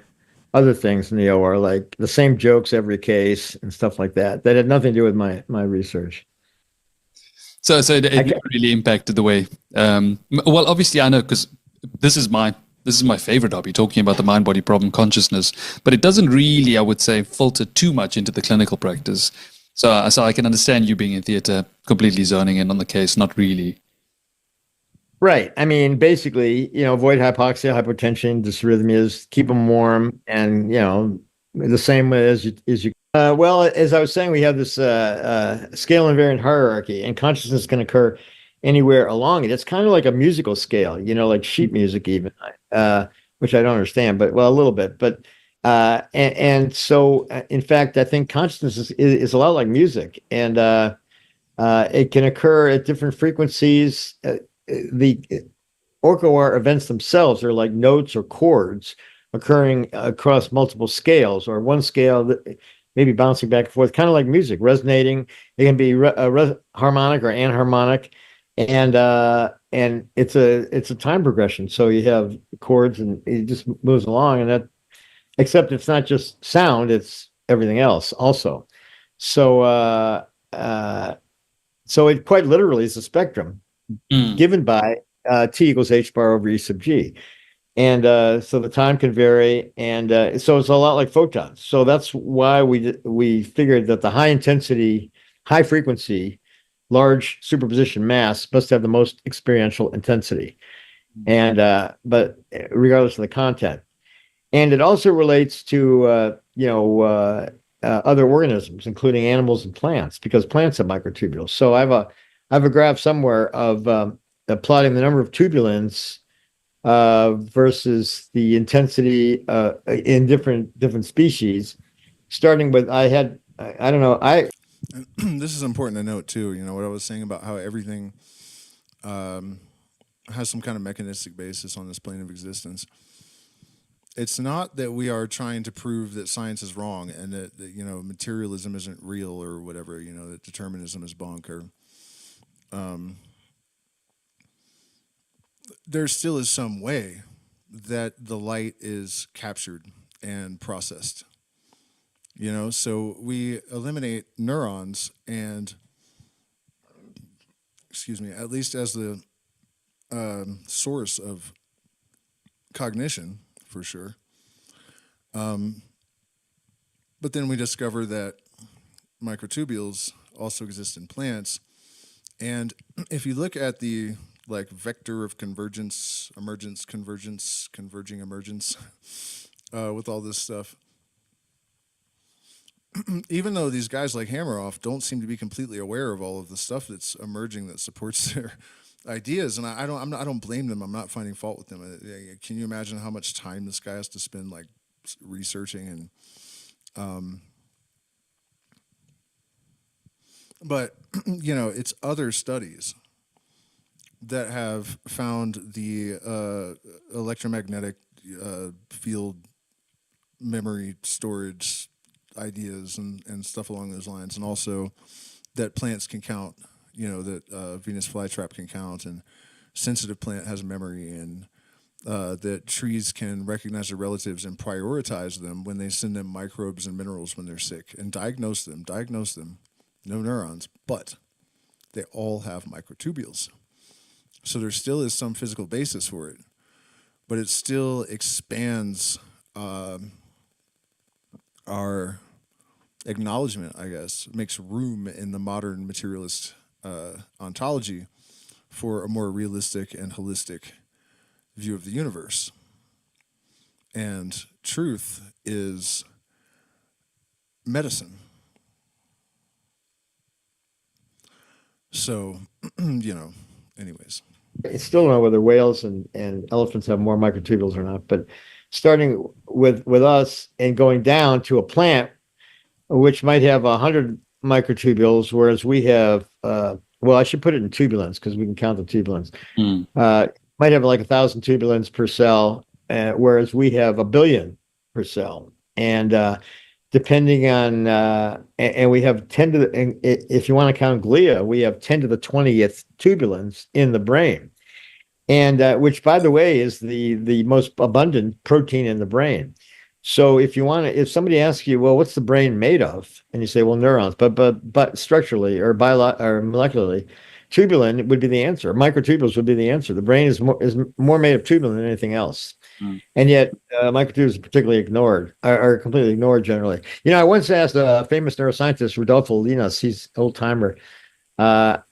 other things in the OR, like the same jokes every case and stuff like that. That had nothing to do with my research. So it really impacted the way. Well, obviously, I know because this is my favorite hobby, talking about the mind-body problem consciousness. But it doesn't really, I would say, filter too much into the clinical practice. So I can understand you being in theater, completely zoning in on the case, not really. Right. I mean, basically, avoid hypoxia, hypotension, dysrhythmias, keep them warm, and the same way as you. Well, as I was saying, we have this scale invariant hierarchy, and consciousness can occur anywhere along it. It's kind of like a musical scale, like sheet music, even, which I don't understand, but well, a little bit. But so, in fact, I think consciousness is a lot like music, and it can occur at different frequencies. The Orca events themselves are like notes or chords occurring across multiple scales, or one scale that maybe bouncing back and forth, kind of like music, resonating. It can be harmonic or anharmonic, and it's a time progression. So you have chords, and it just moves along, and that. Except it's not just sound; it's everything else also. So, so it quite literally is a spectrum given by T equals H bar over E sub G. And so the time can vary. And so it's a lot like photons. So that's why we figured that the high intensity, high frequency, large superposition mass must have the most experiential intensity. And but regardless of the content. And it also relates to, other organisms, including animals and plants, because plants have microtubules. So I have a graph somewhere of plotting the number of tubulins versus the intensity in different species. Starting with, I don't know, This is important to note too. What I was saying about how everything has some kind of mechanistic basis on this plane of existence. It's not that we are trying to prove that science is wrong and that materialism isn't real or whatever, that determinism is bunk or there still is some way that the light is captured and processed. So we eliminate neurons and at least as the source of cognition for sure. But then we discover that microtubules also exist in plants. And if you look at the vector of convergence, emergence, convergence, converging emergence, with all this stuff, even though these guys like Hammeroff don't seem to be completely aware of all of the stuff that's emerging that supports their ideas, and I don't blame them. I'm not finding fault with them. Can you imagine how much time this guy has to spend researching and but it's other studies that have found the electromagnetic field memory storage ideas and stuff along those lines, and also that plants can count. That Venus flytrap can count, and sensitive plant has memory, and that trees can recognize their relatives and prioritize them when they send them microbes and minerals when they're sick and diagnose them. No neurons, but they all have microtubules. So there still is some physical basis for it, but it still expands our acknowledgement, I guess, makes room in the modern materialist ontology for a more realistic and holistic view of the universe. And truth is medicine. So, anyways. I still don't know whether whales and elephants have more microtubules or not, but starting with us and going down to a plant which might have 100 microtubules, whereas we have, I should put it in tubulins because we can count the tubulins. Might have like 1,000 tubulins per cell, whereas we have 1 billion per cell. And depending on, and we have 10 to the, and if you want to count glia, we have 10 to the 20th tubulins in the brain. And which, by the way, is the most abundant protein in the brain. So if somebody asks you, well, what's the brain made of? And you say, well, neurons, but structurally or molecularly, tubulin would be the answer. Microtubules would be the answer. The brain is more made of tubulin than anything else. And yet microtubules are particularly ignored, are completely ignored generally. I once asked a famous neuroscientist, Rodolfo Linas, he's old timer, at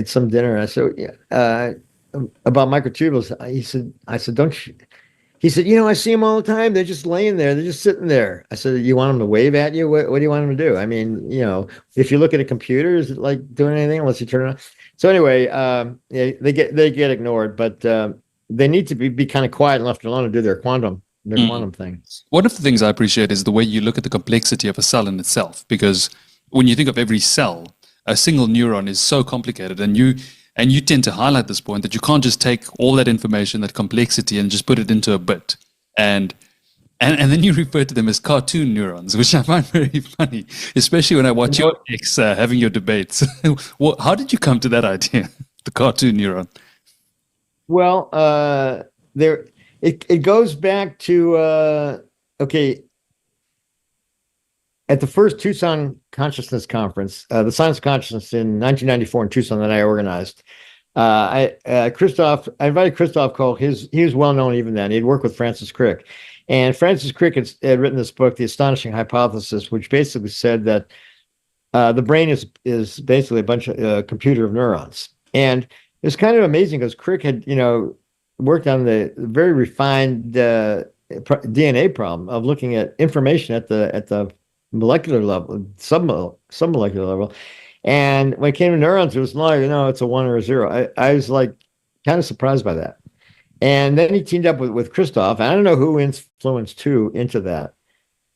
some dinner. I said, about microtubules. I said, don't you? He said, I see them all the time. They're just laying there. They're just sitting there. I said, you want them to wave at you? What do you want them to do? I mean, if you look at a computer, is it like doing anything unless you turn it on? So anyway, they get ignored, but they need to be kind of quiet and left alone to do their quantum thing. One of the things I appreciate is the way you look at the complexity of a cell in itself, because when you think of every cell, a single neuron is so complicated, and you tend to highlight this point that you can't just take all that information, that complexity, and just put it into a bit. And then you refer to them as cartoon neurons, which I find very funny, especially when I watch your ex having your debates. How did you come to that idea, the cartoon neuron? Well, it goes back to, at the first Tucson Consciousness Conference, the Science of Consciousness in 1994 in Tucson that I organized, I invited Christoph Koch. He was well known even then. He'd worked with Francis Crick. And Francis Crick had written this book, The Astonishing Hypothesis, which basically said that the brain is basically a bunch of computer of neurons. And it's kind of amazing because Crick had, worked on the very refined DNA problem of looking at information at the molecular level, submolecular level. And when it came to neurons, it was like, it's a 1 or a 0. I was like kind of surprised by that. And then he teamed up with Christoph. I don't know who influenced who into that.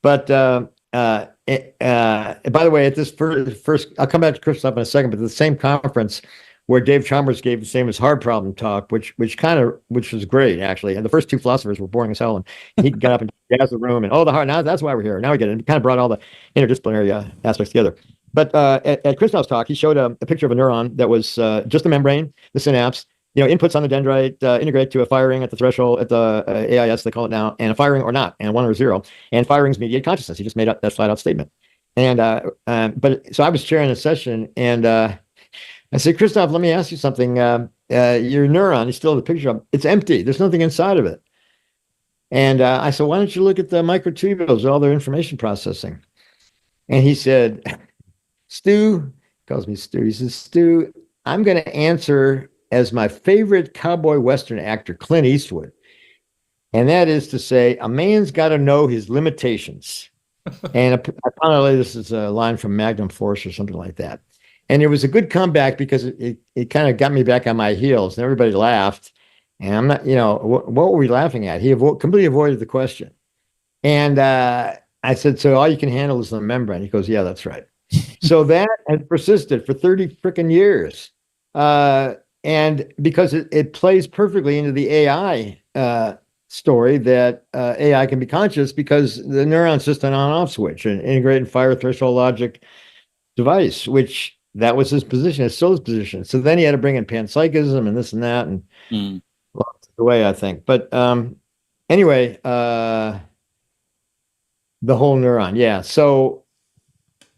But by the way, at this first, I'll come back to Christoph in a second, but the same conference where Dave Chalmers gave the famous hard problem talk, which was great, actually. And the first two philosophers were boring as hell. And he got up and jazzed the room and, now that's why we're here. Now we get it. It kind of brought all the interdisciplinary aspects together. But at Christoph's talk, he showed a picture of a neuron that was just the membrane, the synapse, inputs on the dendrite, integrate to a firing at the threshold, at the AIS, they call it now, and a firing or not, and 1 or 0. And firings mediate consciousness. He just made up that flat out statement. And so I was chairing a session, and I said, Christoph, let me ask you something. Your neuron, you still have the picture of, it's empty. There's nothing inside of it. And I said, why don't you look at the microtubules, all their information processing? And he said, Stu, calls me Stu. He says, Stu, I'm going to answer as my favorite cowboy Western actor, Clint Eastwood. And that is to say, a man's got to know his limitations. And apparently this is a line from Magnum Force or something like that. And it was a good comeback because it kind of got me back on my heels and everybody laughed. And I'm not, what were we laughing at? He completely avoided the question. And I said, so all you can handle is the membrane. He goes, yeah, that's right. So that has persisted for 30 freaking years. And because it plays perfectly into the AI story that AI can be conscious because the neuron's just an on-off switch, an integrate and fire threshold logic device, which that was his position. It's still his position. So then he had to bring in panpsychism and this and that. And well, the way, I think. But anyway, the whole neuron. Yeah. So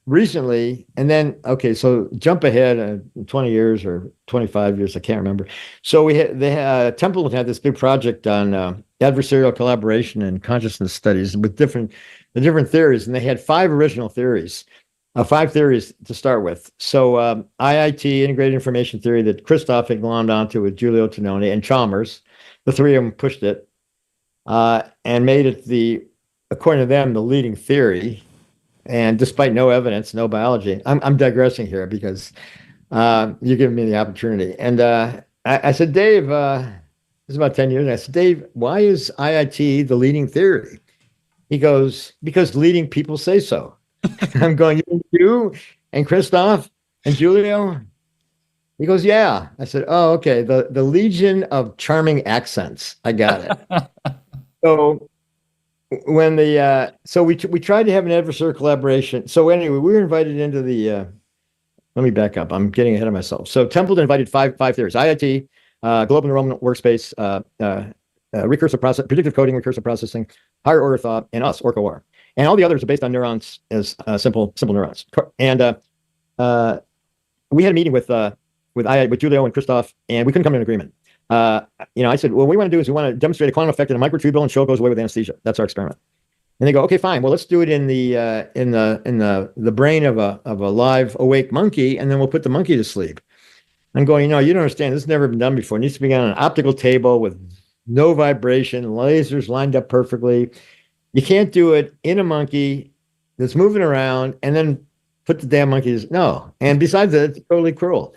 recently, and then, okay, so jump ahead 20 years or 25 years, I can't remember. So Templeton had this big project on adversarial collaboration and consciousness studies with the different theories, and they had five original theories. Five theories to start with. So IIT, Integrated Information Theory, that Christoph had glommed onto with Giulio Tononi and Chalmers. The three of them pushed it and made it according to them, the leading theory. And despite no evidence, no biology. I'm digressing here because you're giving me the opportunity. And I said, Dave, this is about 10 years. I said, Dave, why is IIT the leading theory? He goes, because leading people say so. I'm going, you and Christoph and Giulio? He goes, yeah. I said, oh, okay. The Legion of Charming Accents. I got it. So when we tried to have an adversarial collaboration. So anyway, we were invited into let me back up. I'm getting ahead of myself. So Templeton invited five theories: IIT, global enrollment workspace, recursive process, predictive coding, recursive processing, higher order thought, and us, OrcaWar. And all the others are based on neurons as simple neurons. And we had a meeting with Giulio and Christoph, and we couldn't come to an agreement. I said, what we want to do is we want to demonstrate a quantum effect in a microtubule and show it goes away with anesthesia. That's our experiment. And they go, okay, fine. Well, let's do it in the brain of a live awake monkey, and then we'll put the monkey to sleep. I'm going, you don't understand. This has never been done before. It needs to be on an optical table with no vibration, lasers lined up perfectly. You can't do it in a monkey that's moving around and then put the damn monkeys. No. And besides that, it's totally cruel.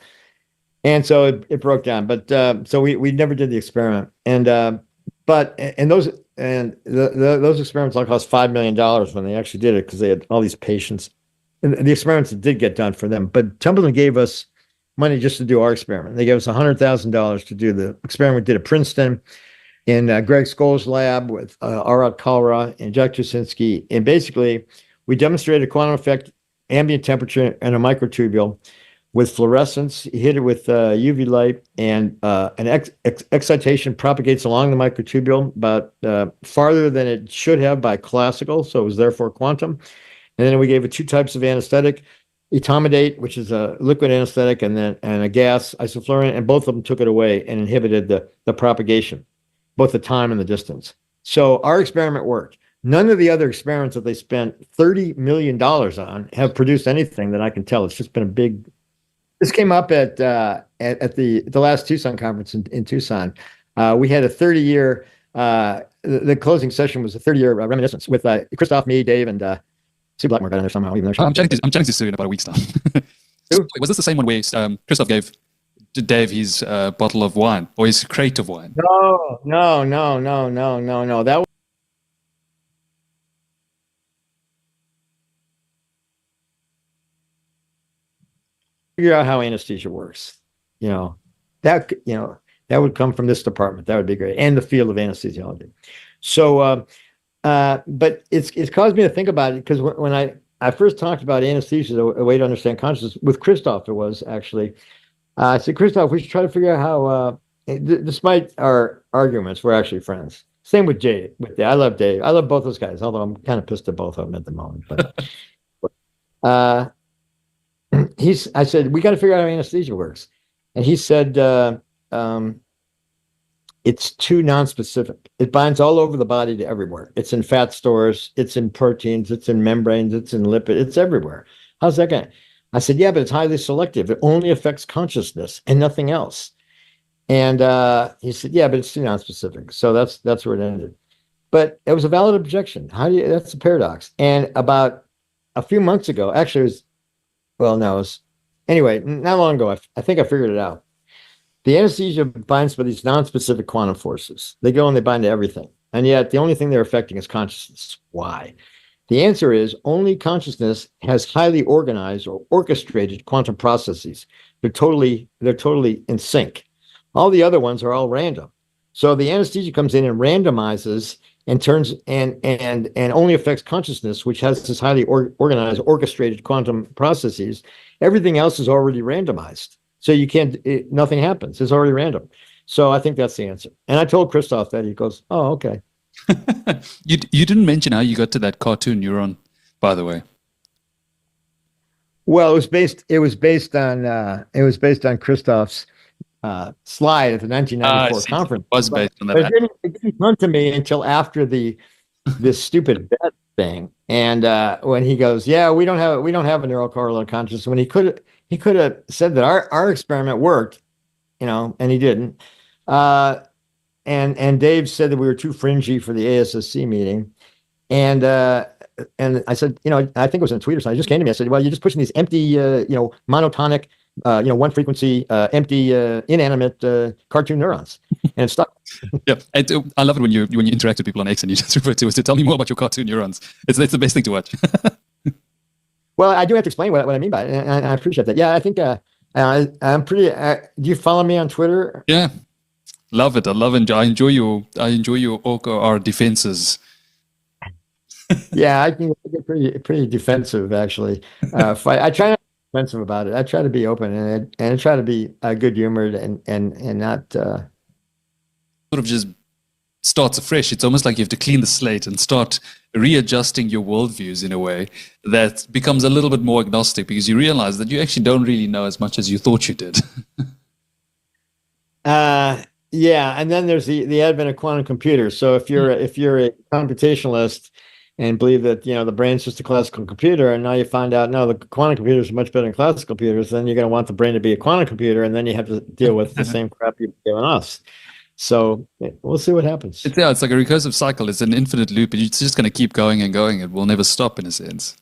And so it broke down. But so we never did the experiment. And those experiments all cost $5 million when they actually did it, because they had all these patients. And the experiments did get done for them. But Templeton gave us money just to do our experiment. They gave us $100,000 to do the experiment we did at Princeton, in Greg Scholl's lab with Arat Kalra and Jack Tusinski. And basically, we demonstrated a quantum effect, ambient temperature, and a microtubule with fluorescence. You hit it with UV light, and an excitation propagates along the microtubule, but farther than it should have by classical, so it was therefore quantum. And then we gave it two types of anesthetic: etomidate, which is a liquid anesthetic, and a gas, isoflurane, and both of them took it away and inhibited the propagation, both the time and the distance. So our experiment worked. None of the other experiments that they spent $30 million on have produced anything that I can tell. It's just been a big. This came up at the last Tucson conference in Tucson. We had a 30-year. The closing session was a 30-year reminiscence with Christoph, me, Dave, and Sue Blackmore got in there somehow. Even though I'm chatting to Sue in about a week's time. Was this the same one where Christoph gave Dave his bottle of wine, or his crate of wine? No. That was figure out how anesthesia works. That would come from this department. That would be great, and the field of anesthesiology. So, but it's caused me to think about it, because when I first talked about anesthesia, a way to understand consciousness, with Christoph, it was actually. I said, Christoph, we should try to figure out how, despite our arguments, we're actually friends. Same with Dave. I love Dave. I love both those guys, although I'm kind of pissed at both of them at the moment. But I said, we got to figure out how anesthesia works. And he said, it's too nonspecific. It binds all over the body to everywhere. It's in fat stores. It's in proteins. It's in membranes. It's in lipid. It's everywhere. How's that going? I said, yeah, but it's highly selective. It only affects consciousness and nothing else. And he said, yeah, but it's too nonspecific. So that's where it ended. But it was a valid objection. That's a paradox. And about a few months ago, actually, anyway, not long ago, I think I figured it out. The anesthesia binds by these nonspecific quantum forces. They go and they bind to everything. And yet the only thing they're affecting is consciousness. Why? The answer is only consciousness has highly organized or orchestrated quantum processes. They're totally in sync. All the other ones are all random. So the anesthesia comes in and randomizes and turns and only affects consciousness, which has this highly organized, orchestrated quantum processes. Everything else is already randomized. So nothing happens. It's already random. So I think that's the answer. And I told Christoph that. He goes, "Oh, okay." You didn't mention how you got to that cartoon neuron, by the way. Well, it was based on Christoph's slide at the 1994 conference. It was based on But that. it didn't come to me until after this stupid bet thing. And when he goes, "Yeah, we don't have a neural correlative consciousness," when he could have said that our experiment worked, and he didn't. And Dave said that we were too fringy for the ASSC meeting. And I said, I think it was in a tweet or something. It just came to me. I said, well, you're just pushing these empty, monotonic, one frequency, empty, inanimate cartoon neurons, and it's stuck. Yeah, I love it when you interact with people on X and you just refer to us to tell me more about your cartoon neurons. It's the best thing to watch. Well, I do have to explain what I mean by it, and I appreciate that. Yeah, I think I'm pretty. Do you follow me on Twitter? Yeah, love it. I love it. I enjoy your our defenses. Yeah, I can get pretty defensive actually. I try not to be defensive about it. I try to be open and I try to be good humored and not sort of just starts afresh. It's almost like you have to clean the slate and start readjusting your worldviews in a way that becomes a little bit more agnostic because you realize that you actually don't really know as much as you thought you did. Yeah, and then there's the advent of quantum computers. So if you're a computationalist and believe that the brain's just a classical computer, and now you find out no, the quantum computers are much better than classical computers, then you're going to want the brain to be a quantum computer, and then you have to deal with the same crap you've given us. So we'll see what happens. It's like a recursive cycle. It's an infinite loop, and it's just going to keep going and going. It will never stop, in a sense.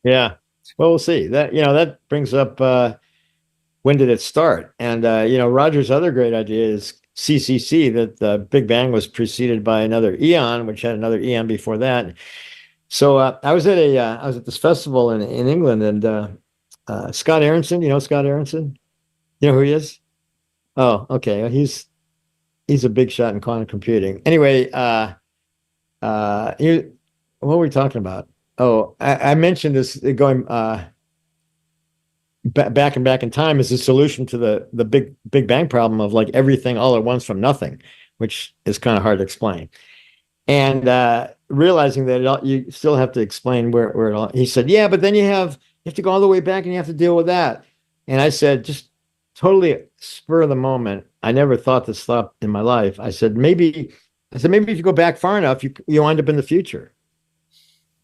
Yeah. Well, we'll see. That brings up when did it start? And Roger's other great idea is CCC, that the Big Bang was preceded by another eon, which had another eon before that. So I was at this festival in England, and Scott Aronson, Scott Aronson? You know who he is? Oh, okay. He's a big shot in quantum computing. Anyway, what were we talking about? Oh, I mentioned this going back in time as a solution to the Big Bang problem of like everything all at once from nothing, which is kind of hard to explain. And realizing that you still have to explain where it all. He said, "Yeah, but then you have to go all the way back and you have to deal with that." And I said, just totally spur of the moment. I never thought this thought in my life. I said maybe if you go back far enough, you wind up in the future.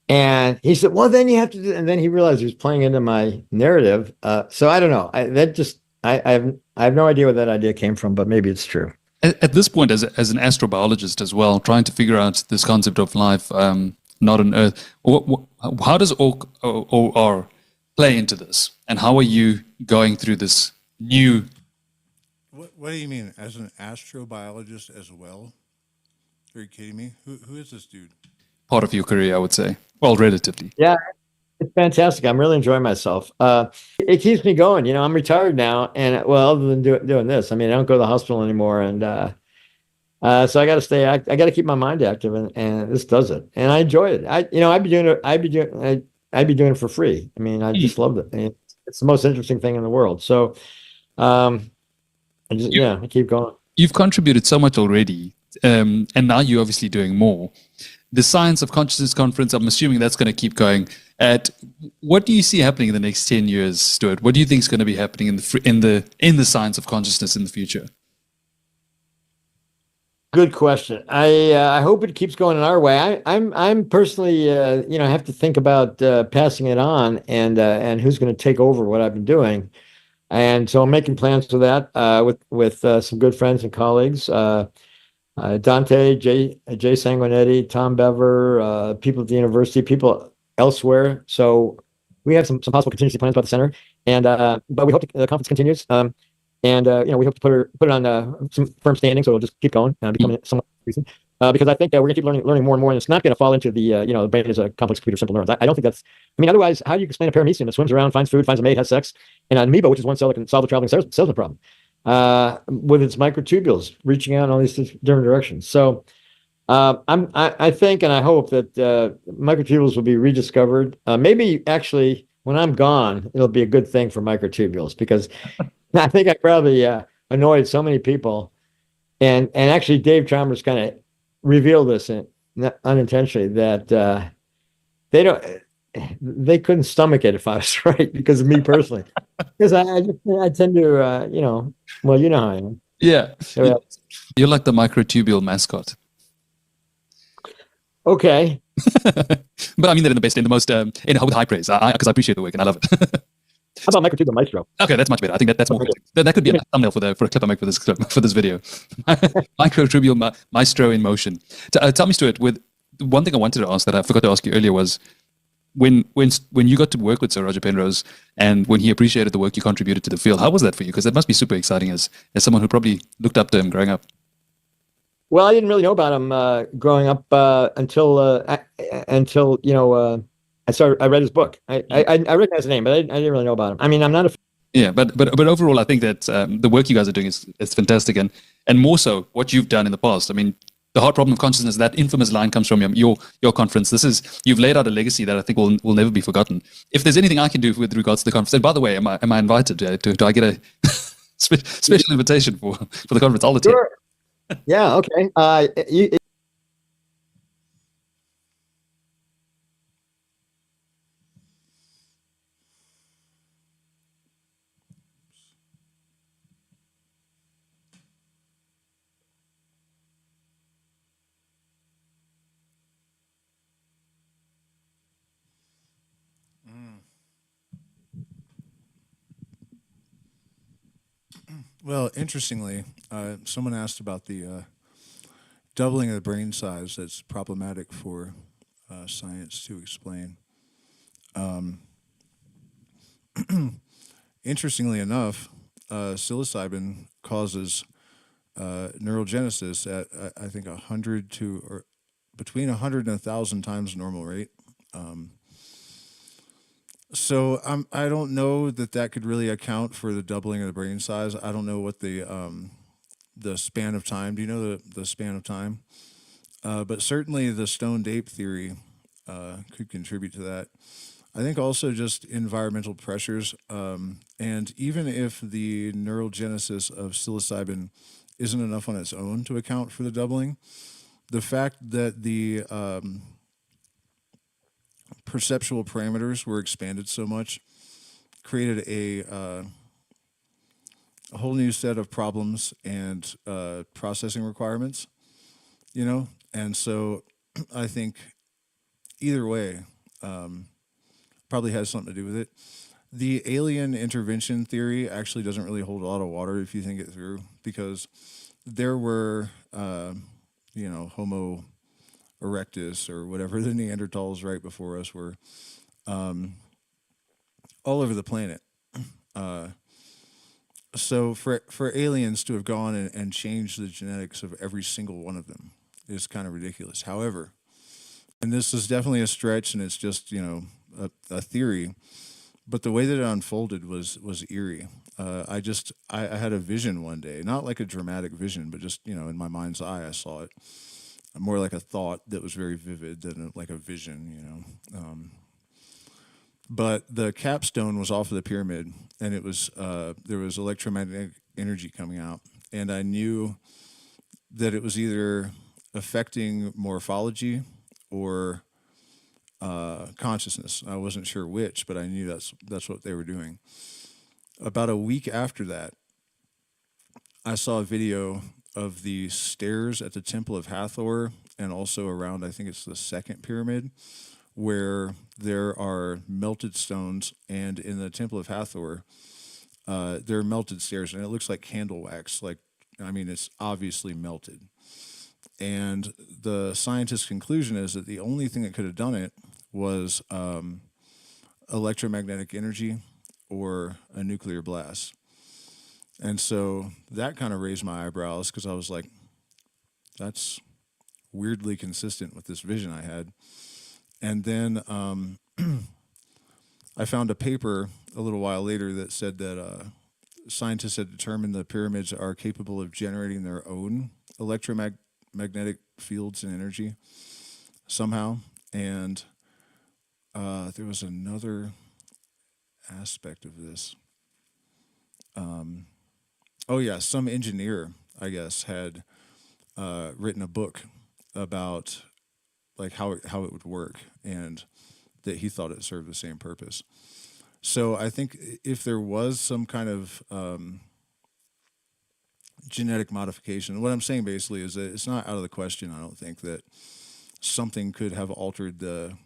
And he said, "Well, then you have to do," and then he realized he was playing into my narrative. So I don't know. I have no idea where that idea came from, but maybe it's true. At this point, as an astrobiologist as well, trying to figure out this concept of life not on Earth, how does OR play into this? And how are you going through this new... What do you mean, as an astrobiologist as well? Are you kidding me? Who is this dude? Part of your career, I would say. Well, relatively. Yeah, it's fantastic. I'm really enjoying myself. It keeps me going. I'm retired now, and well, other than doing this, I don't go to the hospital anymore, and so I got to stay. I got to keep my mind active, and this does it, and I enjoy it. I'd be doing it. I'd be doing it for free. I just loved it. It's the most interesting thing in the world. So, I keep going. You've contributed so much already, and now you're obviously doing more. The Science of Consciousness Conference, I'm assuming that's going to keep going. What do you see happening in the next 10 years, Stuart? What do you think is going to be happening in the science of consciousness in the future? Good question. I hope it keeps going in our way. I'm personally, have to think about passing it on and who's going to take over what I've been doing. And so I'm making plans for that with some good friends and colleagues. Dante, Jay Sanguinetti, Tom Bever, people at the university, people elsewhere. So we have some possible contingency plans about the center, and but we hope the conference continues. We hope to put it on some firm standing, so it'll just keep going and become somewhat recent. Because I think we're gonna keep learning more and more, and it's not going to fall into the brain is a complex computer of simple neurons. I don't think that's. Otherwise, how do you explain a paramecium that swims around, finds food, finds a mate, has sex, and an amoeba, which is one cell that can solve the traveling salesman problem? With its microtubules reaching out in all these different directions. So I think and I hope that microtubules will be rediscovered. Maybe actually when I'm gone, it'll be a good thing for microtubules, because I think I probably annoyed so many people and actually Dave Chalmers kind of revealed this unintentionally, that they couldn't stomach it if I was right, because of me personally, because I tend to well, you know how I am. Yeah. So, You're like the microtubule mascot. okay. But I mean that in the best, in the most, with high praise, because I appreciate the work and I love it. How about Microtube the Maestro? Okay, that's much better. I think that's more. That could be a thumbnail for a clip I make for this video. Microtubule maestro in motion. Tell me, Stuart. With one thing I wanted to ask that I forgot to ask you earlier was when you got to work with Sir Roger Penrose and when he appreciated the work you contributed to the field. How was that for you? Because that must be super exciting as someone who probably looked up to him growing up. Well, I didn't really know about him growing up until I read his book. I recognize the name, but I didn't really know about him. I mean, I'm not a Yeah, but overall, I think that the work you guys are doing is fantastic, and more so what you've done in the past. I mean, the hard problem of consciousness, that infamous line comes from your conference. You've laid out a legacy that I think will never be forgotten. If there's anything I can do with regards to the conference, and by the way, am I invited? Do I get a special invitation for the conference? I'll attend. Sure. Yeah. Okay. Well, interestingly, someone asked about the doubling of the brain size that's problematic for science to explain. Interestingly enough, psilocybin causes neurogenesis at I think 100 to or between 100 and 1,000 times normal rate. So I don't know that could really account for the doubling of the brain size. I don't know what the span of time. Do you know the span of time? But certainly the stoned ape theory could contribute to that. I think also just environmental pressures, and even if the neurogenesis of psilocybin isn't enough on its own to account for the doubling, the fact that the perceptual parameters were expanded so much created a whole new set of problems and processing requirements, and so I think either way probably has something to do with it. The alien intervention theory actually doesn't really hold a lot of water if you think it through, because there were Homo erectus or whatever the Neanderthals right before us were all over the planet. So for aliens to have gone and changed the genetics of every single one of them is kind of ridiculous. However, and this is definitely a stretch, and it's just a theory, but the way that it unfolded was eerie. I had a vision one day, not like a dramatic vision, but just in my mind's eye I saw it. More like a thought that was very vivid than like a vision, But the capstone was off of the pyramid, and it was there was electromagnetic energy coming out, and I knew that it was either affecting morphology or consciousness. I wasn't sure which, but I knew that's what they were doing. About a week after that, I saw a video of the stairs at the Temple of Hathor, and also around, I think it's the second pyramid, where there are melted stones, and in the Temple of Hathor, there are melted stairs, and it looks like candle wax. It's obviously melted. And the scientist's conclusion is that the only thing that could have done it was electromagnetic energy or a nuclear blast. And so that kind of raised my eyebrows, because I was like, that's weirdly consistent with this vision I had. And then I found a paper a little while later that said that scientists had determined the pyramids are capable of generating their own electromagnetic fields and energy somehow. And there was another aspect of this. Some engineer I guess, had written a book about like how it would work, and that he thought it served the same purpose. So I think if there was some kind of genetic modification, what I'm saying basically is that it's not out of the question, I don't think, that something could have altered the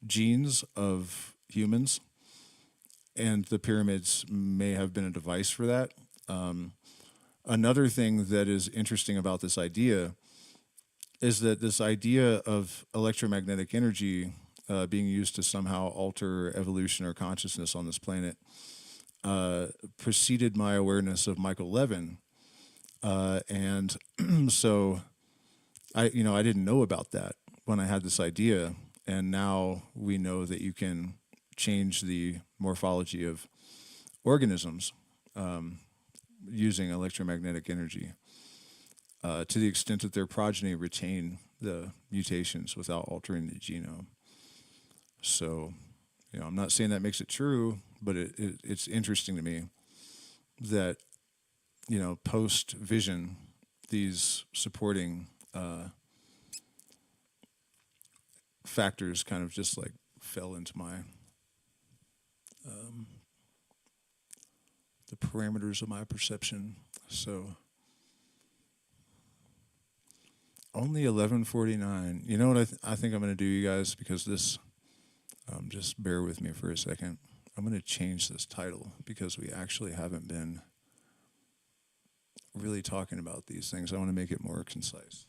genes of humans, and the pyramids may have been a device for that. Another thing that is interesting about this idea is that this idea of electromagnetic energy being used to somehow alter evolution or consciousness on this planet preceded my awareness of Michael Levin, and so I didn't know about that when I had this idea, and now we know that you can change the morphology of organisms using electromagnetic energy to the extent that their progeny retain the mutations without altering the genome. So, I'm not saying that makes it true, but it's interesting to me that, post vision, these supporting factors kind of just like fell into my the parameters of my perception. So only 11:49. You know what I think I'm going to do, you guys, because this. Just bear with me for a second. I'm going to change this title because we actually haven't been really talking about these things. I want to make it more concise.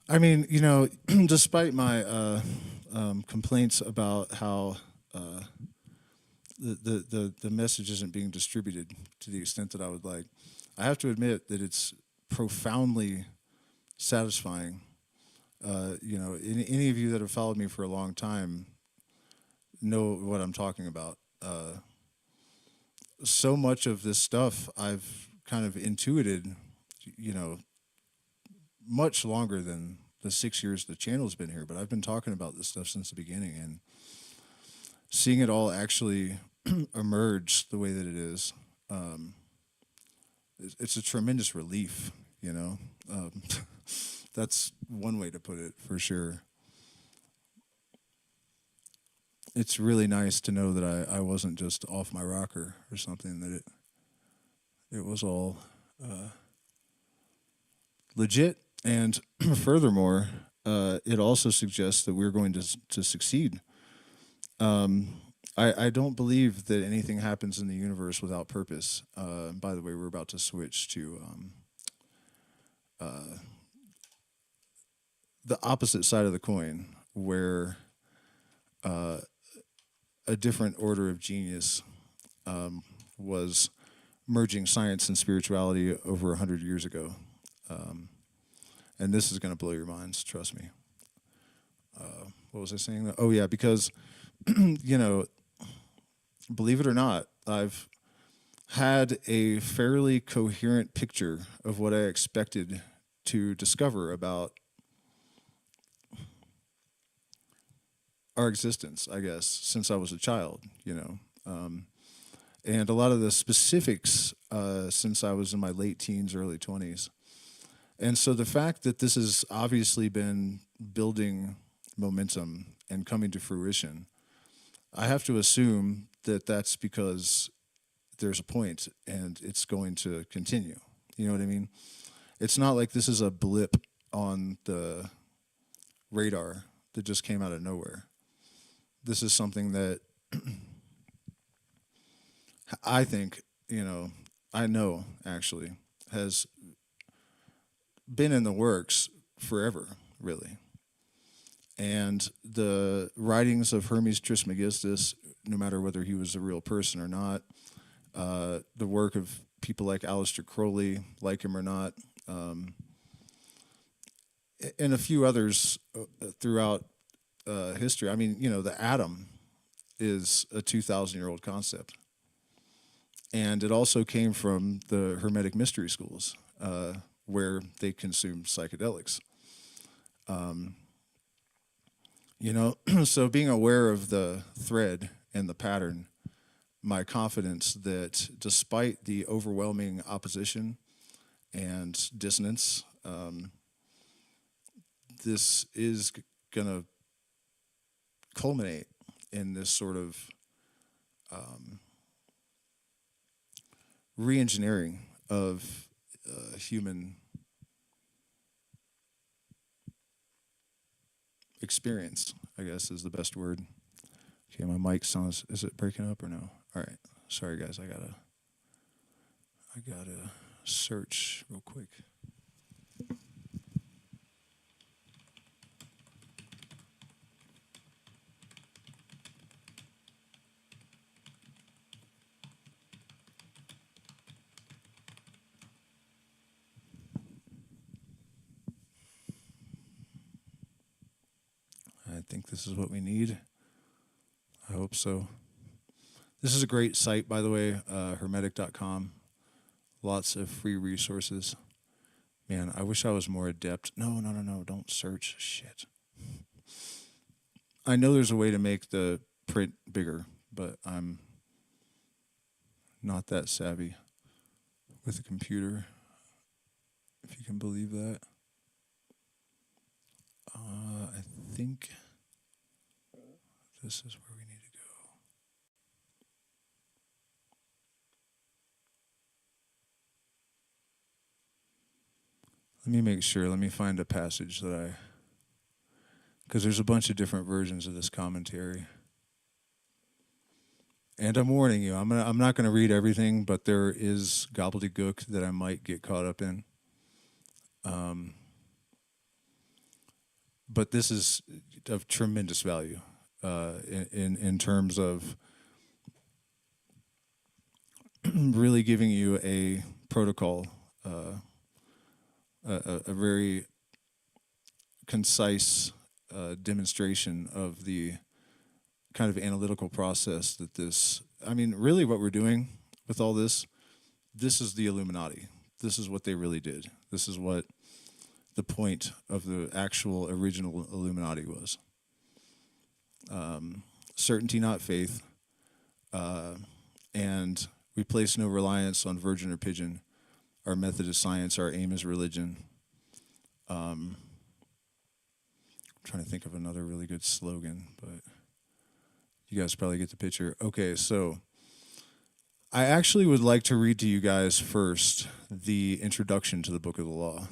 I mean, despite my complaints about how the message isn't being distributed to the extent that I would like, I have to admit that it's profoundly satisfying. Any of you that have followed me for a long time know what I'm talking about. So much of this stuff I've kind of intuited, much longer than the 6 years the channel's been here, but I've been talking about this stuff since the beginning, and seeing it all actually emerge the way that it is, it's a tremendous relief, That's one way to put it, for sure. It's really nice to know that I wasn't just off my rocker or something, that it was all legit. And furthermore, it also suggests that we're going to succeed. I don't believe that anything happens in the universe without purpose. By the way, we're about to switch to the opposite side of the coin, where a different order of genius was merging science and spirituality over 100 years ago. And this is going to blow your minds, trust me. What was I saying? Oh, yeah, because, believe it or not, I've had a fairly coherent picture of what I expected to discover about our existence, I guess, since I was a child, and a lot of the specifics since I was in my late teens, early 20s. And so the fact that this has obviously been building momentum and coming to fruition, I have to assume that that's because there's a point and it's going to continue. You know what I mean? It's not like this is a blip on the radar that just came out of nowhere. This is something that I think, I know actually has been in the works forever, really. And the writings of Hermes Trismegistus, no matter whether he was a real person or not, the work of people like Aleister Crowley, like him or not, and a few others throughout history. I mean, the atom is a 2,000-year-old concept. And it also came from the Hermetic mystery schools, where they consumed psychedelics. So being aware of the thread and the pattern, my confidence that despite the overwhelming opposition and dissonance, this is going to culminate in this sort of re-engineering of human experience, I guess is the best word. Okay, my mic sounds, is it breaking up or no? All right, sorry guys, I gotta search real quick. I think this is what we need. I hope so. This is a great site, by the way, hermetic.com. Lots of free resources. Man, I wish I was more adept. No, don't search. Shit. I know there's a way to make the print bigger, but I'm not that savvy with a computer, if you can believe that. I think this is where we need to go. Let me make sure. Let me find a passage that because there's a bunch of different versions of this commentary. And I'm warning you, I'm not going to read everything, but there is gobbledygook that I might get caught up in. But this is of tremendous value in terms of really giving you a protocol, a very concise demonstration of the kind of analytical process that this, I mean, really what we're doing with all this is the Illuminati. This is what they really did. This is what the point of the actual original Illuminati was. Certainty, not faith. And we place no reliance on virgin or pigeon. Our method is science. Our aim is religion. I'm trying to think of another really good slogan, but you guys probably get the picture. Okay, so I actually would like to read to you guys first the introduction to the Book of the Law.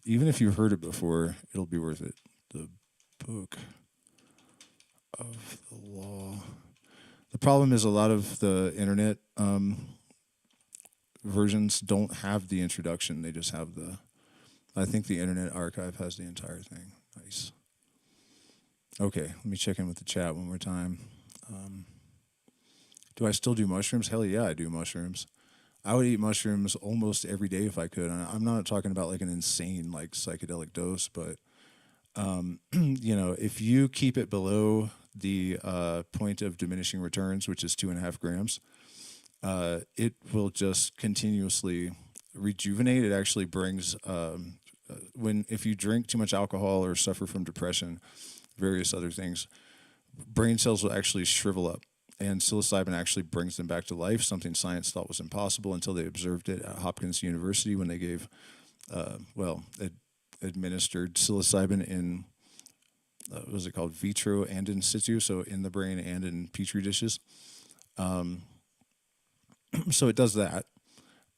Even if you've heard it before, it'll be worth it. The Book of the Law. The problem is a lot of the internet versions don't have the introduction. They just have I think the Internet Archive has the entire thing. Nice. Okay, let me check in with the chat one more time. Do I still do mushrooms? Hell yeah, I do mushrooms. I would eat mushrooms almost every day if I could. And I'm not talking about like an insane like psychedelic dose, but if you keep it below the point of diminishing returns, which is 2.5 grams, it will just continuously rejuvenate. It actually brings if you drink too much alcohol or suffer from depression, various other things, brain cells will actually shrivel up. And psilocybin actually brings them back to life, something science thought was impossible until they observed it at Hopkins University when they gave administered psilocybin in, what was it called, vitro and in situ, so in the brain and in petri dishes. So it does that,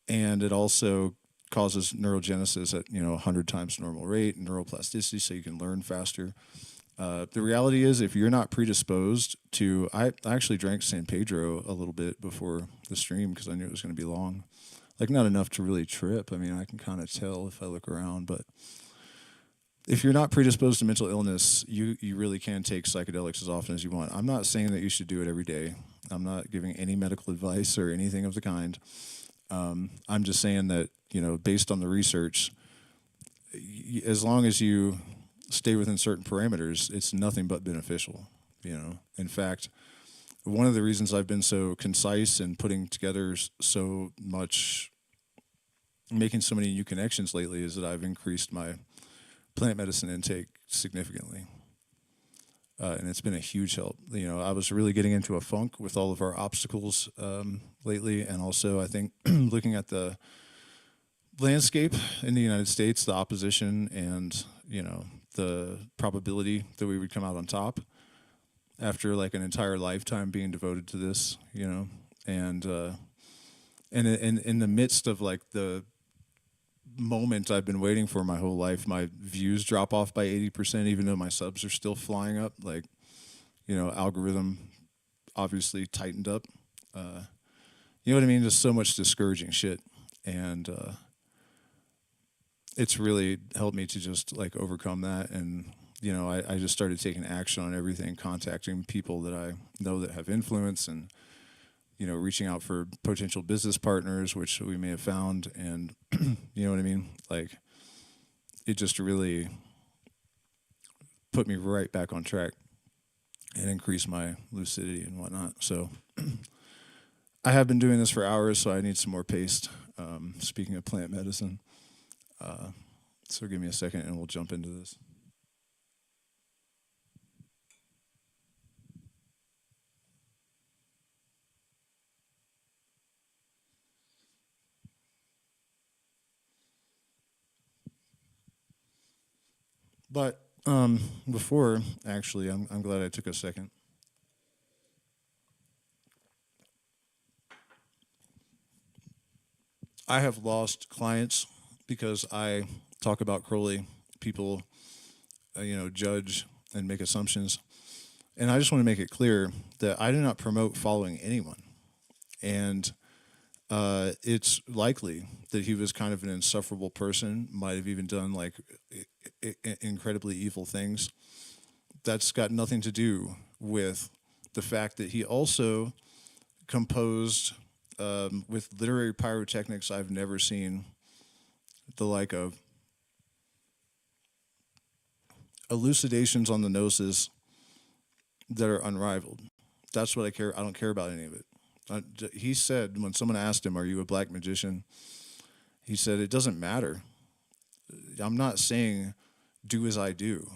and it also causes neurogenesis at 100 times normal rate, neuroplasticity, so you can learn faster. The reality is, if you're not predisposed to, I actually drank San Pedro a little bit before the stream because I knew it was going to be long. Like, not enough to really trip. I mean, I can kind of tell if I look around, but if you're not predisposed to mental illness, you really can take psychedelics as often as you want. I'm not saying that you should do it every day. I'm not giving any medical advice or anything of the kind. I'm just saying that, based on the research, as long as you stay within certain parameters, it's nothing but beneficial. In fact, one of the reasons I've been so concise and putting together so much, making so many new connections lately, is that I've increased my plant medicine intake significantly. And it's been a huge help. I was really getting into a funk with all of our obstacles lately, and also I think looking at the landscape in the United States, the opposition, and the probability that we would come out on top after like an entire lifetime being devoted to this, and in the midst of like the moment I've been waiting for my whole life, my views drop off by 80%, even though my subs are still flying up. Like, algorithm obviously tightened up. You know what I mean? Just so much discouraging shit. And it's really helped me to just like overcome that. And, I just started taking action on everything, contacting people that I know that have influence, and reaching out for potential business partners, which we may have found, and you know what I mean? Like, it just really put me right back on track and increased my lucidity and whatnot. So I have been doing this for hours, so I need some more paste. Speaking of plant medicine, so give me a second and we'll jump into this. But before, actually, I'm glad I took a second. I have lost clients because I talk about Crowley. People, judge and make assumptions. And I just want to make it clear that I do not promote following anyone. And it's likely that he was kind of an insufferable person, might have even done like incredibly evil things. That's got nothing to do with the fact that he also composed with literary pyrotechnics I've never seen the like of, elucidations on the gnosis that are unrivaled. That's what I care. I don't care about any of it. He said, when someone asked him, "Are you a black magician?" He said, "It doesn't matter. I'm not saying do as I do.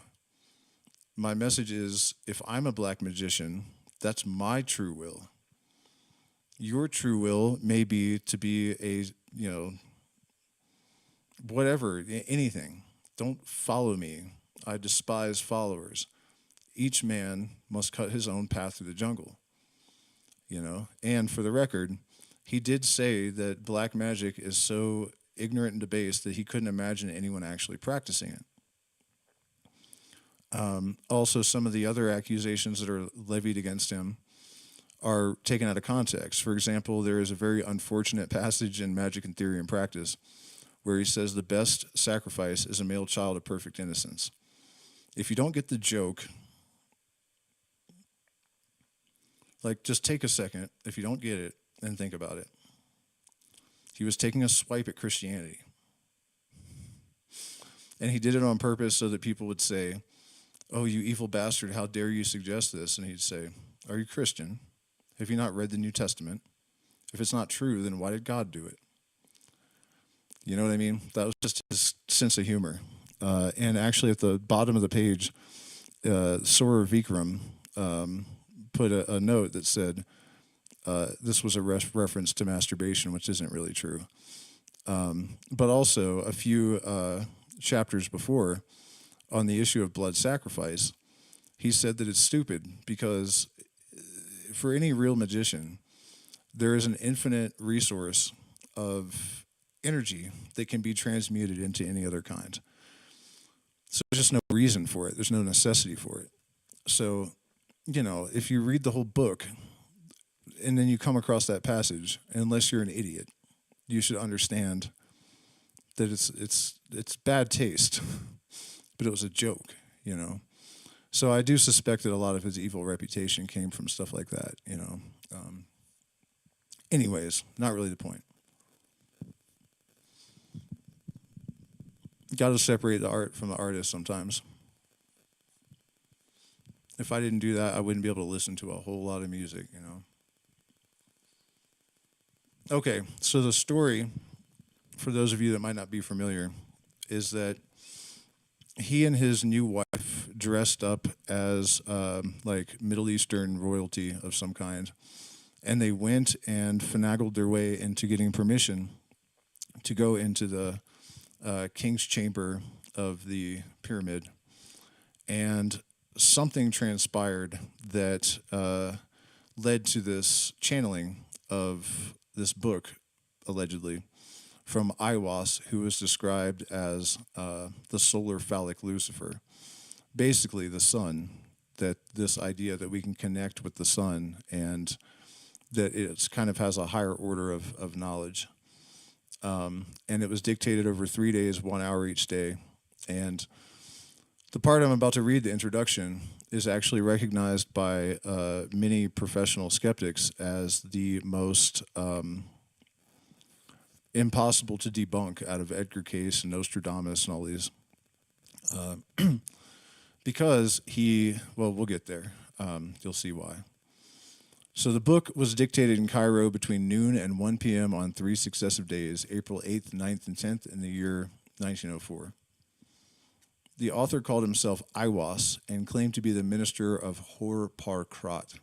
My message is, if I'm a black magician, that's my true will. Your true will may be to be a, whatever, anything. Don't follow me. I despise followers. Each man must cut his own path through the jungle." And for the record, he did say that black magic is so ignorant and debased that he couldn't imagine anyone actually practicing it. Also, some of the other accusations that are levied against him are taken out of context. For example, there is a very unfortunate passage in Magic and Theory and Practice where he says the best sacrifice is a male child of perfect innocence. If you don't get the joke, like, just take a second, if you don't get it, and think about it. He was taking a swipe at Christianity. And he did it on purpose so that people would say, "Oh, you evil bastard, how dare you suggest this?" And he'd say, "Are you Christian? Have you not read the New Testament? If it's not true, then why did God do it?" You know what I mean? That was just his sense of humor. And actually, at the bottom of the page, Sora Vikram put a note that said this was a reference to masturbation, which isn't really true. but also a few chapters before on the issue of blood sacrifice, he said that it's stupid because for any real magician, there is an infinite resource of energy that can be transmuted into any other kind. So there's just no reason for it. There's no necessity for it. So, if you read the whole book and then you come across that passage, unless you're an idiot, you should understand that it's bad taste, but it was a joke, So I do suspect that a lot of his evil reputation came from stuff like that, Anyways, not really the point. Got to separate the art from the artist sometimes. If I didn't do that, I wouldn't be able to listen to a whole lot of music, Okay, so the story, for those of you that might not be familiar, is that he and his new wife dressed up as like Middle Eastern royalty of some kind, and they went and finagled their way into getting permission to go into the king's chamber of the pyramid, and something transpired that led to this channeling of this book, allegedly, from Aiwass, who was described as the solar phallic Lucifer, basically the sun, that this idea that we can connect with the sun and that it kind of has a higher order of knowledge. And it was dictated over 3 days, 1 hour each day. And the part I'm about to read, the introduction, is actually recognized by many professional skeptics as the most impossible to debunk out of Edgar Cayce and Nostradamus and all these. Because we'll get there. You'll see why. So the book was dictated in Cairo between noon and 1 p.m. on 3 successive days, April 8th, 9th, and 10th in the year 1904. The author called himself Aiwass and claimed to be the minister of Hor-Par-Krat.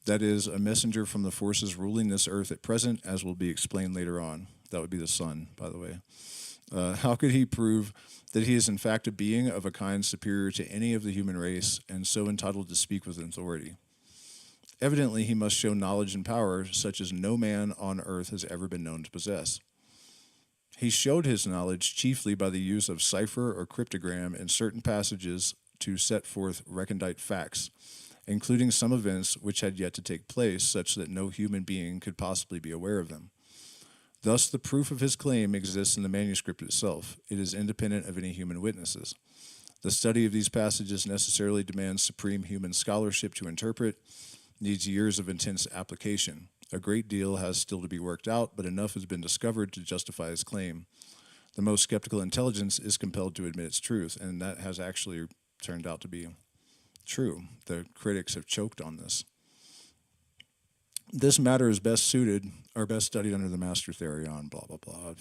That is, a messenger from the forces ruling this earth at present, as will be explained later on. That would be the sun, by the way. How could he prove that he is in fact a being of a kind superior to any of the human race and so entitled to speak with authority? Evidently, he must show knowledge and power such as no man on earth has ever been known to possess. He showed his knowledge chiefly by the use of cipher or cryptogram in certain passages to set forth recondite facts, including some events which had yet to take place, such that no human being could possibly be aware of them. Thus, the proof of his claim exists in the manuscript itself. It is independent of any human witnesses. The study of these passages necessarily demands supreme human scholarship to interpret, needs years of intense application. A great deal has still to be worked out, but enough has been discovered to justify his claim. The most skeptical intelligence is compelled to admit its truth, and that has actually turned out to be true. The critics have choked on this. This matter is best suited or best studied under the master Therion, blah, blah, blah.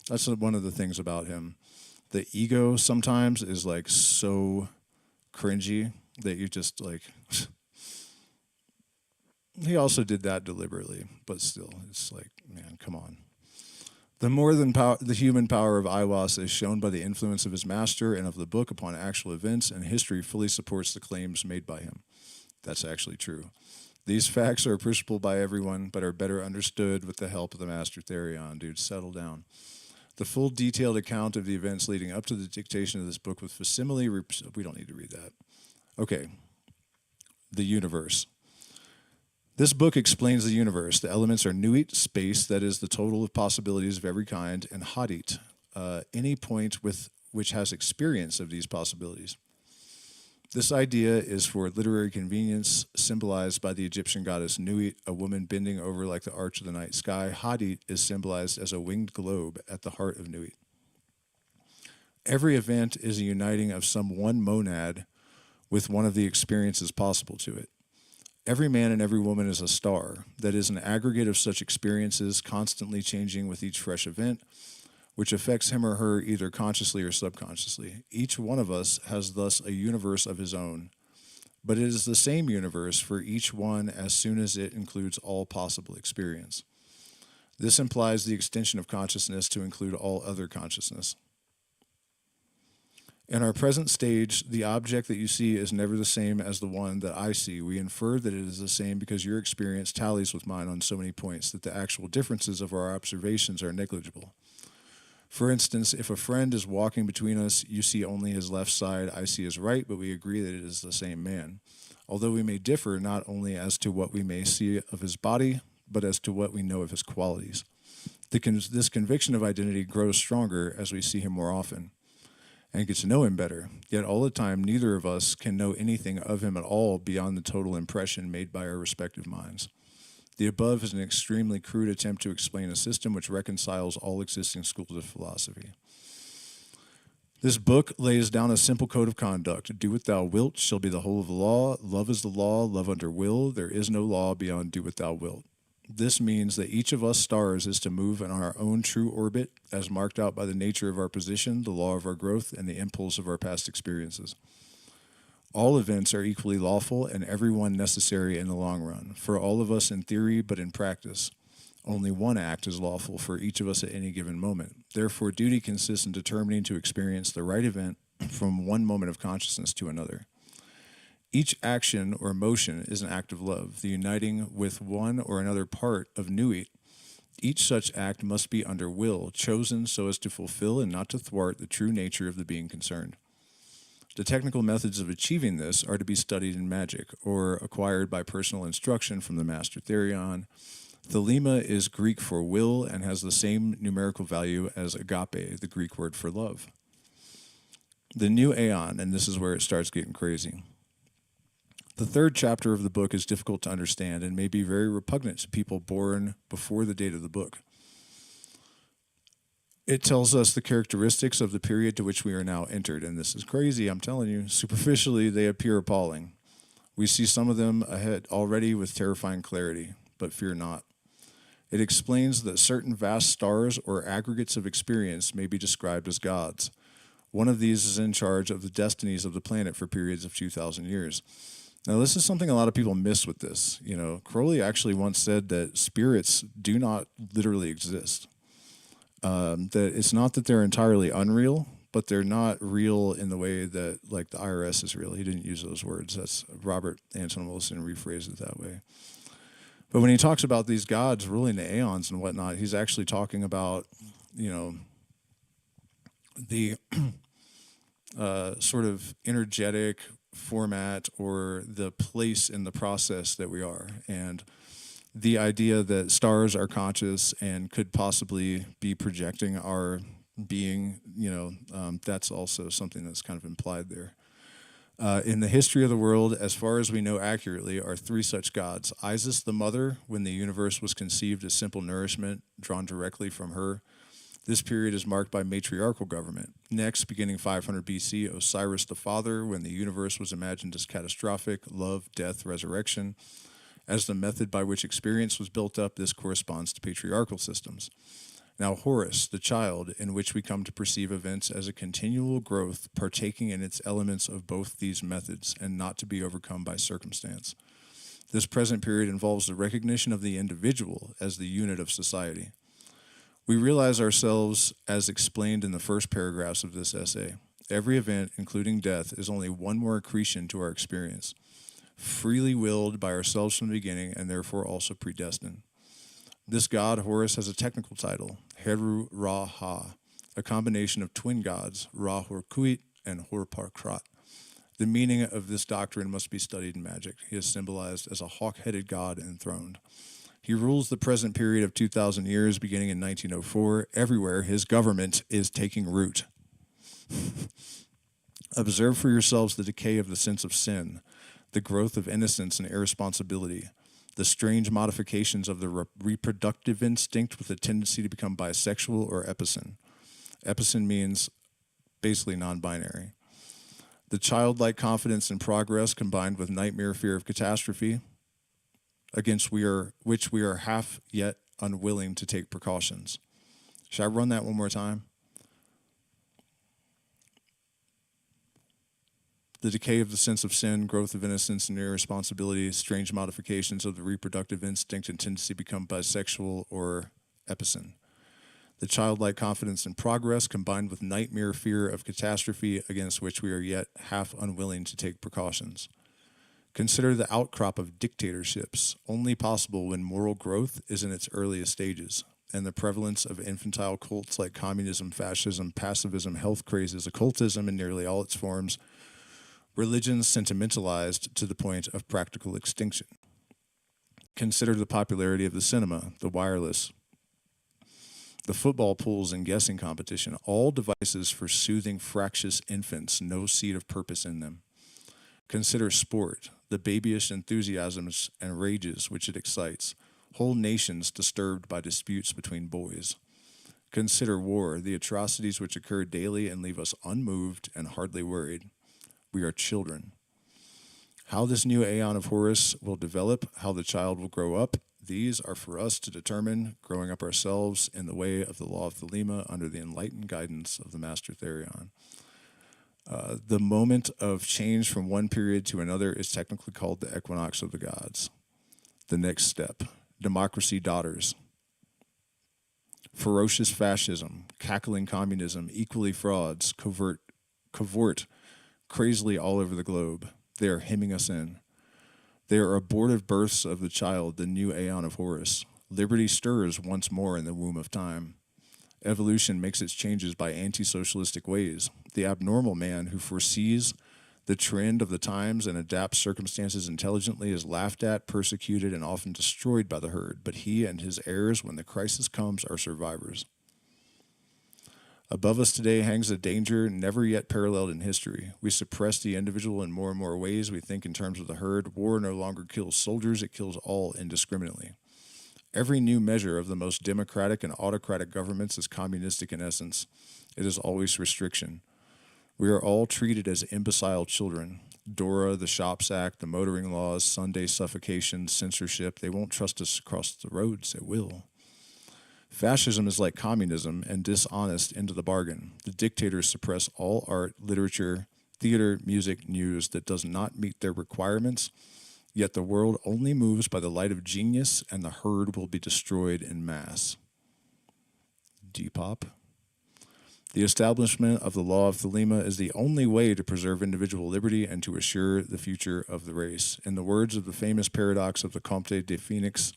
That's one of the things about him. The ego sometimes is like so cringy that you just like... He also did that deliberately, but still, it's like, man, come on. The human power of Aiwass is shown by the influence of his master and of the book upon actual events, and history fully supports the claims made by him. That's actually true. These facts are appreciable by everyone, but are better understood with the help of the master Therion. Dude, settle down. The full detailed account of the events leading up to the dictation of this book with facsimile, we don't need to read that. Okay, the universe. This book explains the universe. The elements are nuit, space, that is the total of possibilities of every kind, and hadit, any point which has experience of these possibilities. This idea is for literary convenience, symbolized by the Egyptian goddess Nuit, a woman bending over like the arch of the night sky. Hadit is symbolized as a winged globe at the heart of Nuit. Every event is a uniting of some one monad with one of the experiences possible to it. Every man and every woman is a star, that is an aggregate of such experiences constantly changing with each fresh event, which affects him or her either consciously or subconsciously. Each one of us has thus a universe of his own, but it is the same universe for each one as soon as it includes all possible experience. This implies the extension of consciousness to include all other consciousness. In our present stage, the object that you see is never the same as the one that I see. We infer that it is the same because your experience tallies with mine on so many points that the actual differences of our observations are negligible. For instance, if a friend is walking between us, you see only his left side, I see his right, but we agree that it is the same man. Although we may differ not only as to what we may see of his body, but as to what we know of his qualities. This conviction of identity grows stronger as we see him more often and get to know him better. Yet all the time, neither of us can know anything of him at all beyond the total impression made by our respective minds. The above is an extremely crude attempt to explain a system which reconciles all existing schools of philosophy. This book lays down a simple code of conduct. Do what thou wilt shall be the whole of the law. Love is the law, love under will. There is no law beyond do what thou wilt. This means that each of us stars is to move in our own true orbit as marked out by the nature of our position, the law of our growth, and the impulse of our past experiences. All events are equally lawful and every one necessary in the long run, for all of us in theory, but in practice. Only one act is lawful for each of us at any given moment. Therefore, duty consists in determining to experience the right event from one moment of consciousness to another. Each action or motion is an act of love, the uniting with one or another part of Nuit. Each such act must be under will, chosen so as to fulfill and not to thwart the true nature of the being concerned. The technical methods of achieving this are to be studied in magick, or acquired by personal instruction from the Master Therion. Thelema is Greek for will and has the same numerical value as agape, the Greek word for love. The new aeon, and this is where it starts getting crazy. The third chapter of the book is difficult to understand and may be very repugnant to people born before the date of the book. It tells us the characteristics of the period to which we are now entered, and this is crazy, I'm telling you. Superficially, they appear appalling. We see some of them ahead already with terrifying clarity, but fear not. It explains that certain vast stars or aggregates of experience may be described as gods. One of these is in charge of the destinies of the planet for periods of 2,000 years. Now, this is something a lot of people miss with this. You know, Crowley actually once said that spirits do not literally exist. That it's not that they're entirely unreal, but they're not real in the way that, like, the IRS is real. He didn't use those words. That's Robert Anton Wilson rephrased it that way. But when he talks about these gods ruling the aeons and whatnot, he's actually talking about, you know, the sort of energetic format or the place in the process that we are. And the idea that stars are conscious and could possibly be projecting our being, you know, that's also something that's kind of implied there. In the history of the world, as far as we know accurately, are three such gods. Isis, the mother, when the universe was conceived as simple nourishment drawn directly from her. This period is marked by matriarchal government. Next, beginning 500 BC, Osiris, the father, when the universe was imagined as catastrophic, love, death, resurrection. As the method by which experience was built up, this corresponds to patriarchal systems. Now Horus, the child, in which we come to perceive events as a continual growth, partaking in its elements of both these methods, and not to be overcome by circumstance. This present period involves the recognition of the individual as the unit of society. We realize ourselves as explained in the first paragraphs of this essay. Every event, including death, is only one more accretion to our experience, freely willed by ourselves from the beginning and therefore also predestined. This god, Horus, has a technical title, Heru Ra Ha, a combination of twin gods, Ra Horkuit and Hor Parkrat. The meaning of this doctrine must be studied in magic. He is symbolized as a hawk-headed god enthroned. He rules the present period of 2,000 years, beginning in 1904. Everywhere, his government is taking root. Observe for yourselves the decay of the sense of sin, the growth of innocence and irresponsibility, the strange modifications of the reproductive instinct with a tendency to become bisexual or epicene. Epicene means basically non-binary. The childlike confidence in progress combined with nightmare fear of catastrophe, against which we are half yet unwilling to take precautions. Should I run that one more time? The decay of the sense of sin, growth of innocence and irresponsibility, strange modifications of the reproductive instinct and tendency to become bisexual or epicene. The childlike confidence in progress combined with nightmare fear of catastrophe against which we are yet half unwilling to take precautions. Consider the outcrop of dictatorships, only possible when moral growth is in its earliest stages, and the prevalence of infantile cults like communism, fascism, pacifism, health crazes, occultism in nearly all its forms, religions sentimentalized to the point of practical extinction. Consider the popularity of the cinema, the wireless, the football pools and guessing competition, all devices for soothing fractious infants, no seed of purpose in them. Consider sport, the babyish enthusiasms and rages which it excites, whole nations disturbed by disputes between boys. Consider war, the atrocities which occur daily and leave us unmoved and hardly worried. We are children. How this new aeon of Horus will develop, how the child will grow up, these are for us to determine, growing up ourselves in the way of the law of Thelema under the enlightened guidance of the Master Therion. The moment of change from one period to another is technically called the equinox of the gods. The next step, democracy daughters. Ferocious fascism, cackling communism, equally frauds, covert crazily all over the globe. They are hemming us in. They are abortive births of the child, the new aeon of Horus. Liberty stirs once more in the womb of time. Evolution makes its changes by anti-socialistic ways. The abnormal man who foresees the trend of the times and adapts circumstances intelligently is laughed at, persecuted, and often destroyed by the herd. But he and his heirs, when the crisis comes, are survivors. Above us today hangs a danger never yet paralleled in history. We suppress the individual in more and more ways. We think in terms of the herd. War no longer kills soldiers, it kills all indiscriminately. Every new measure of the most democratic and autocratic governments is communistic in essence. It is always restriction. We are all treated as imbecile children. DORA, the Shops Act, the motoring laws, Sunday suffocation, censorship, they won't trust us across the roads. They will. Fascism is like communism and dishonest into the bargain. The dictators suppress all art, literature, theater, music, news that does not meet their requirements, yet the world only moves by the light of genius and the herd will be destroyed in mass. Depop. The establishment of the law of Thelema is the only way to preserve individual liberty and to assure the future of the race. In the words of the famous paradox of the Comte de Phoenix,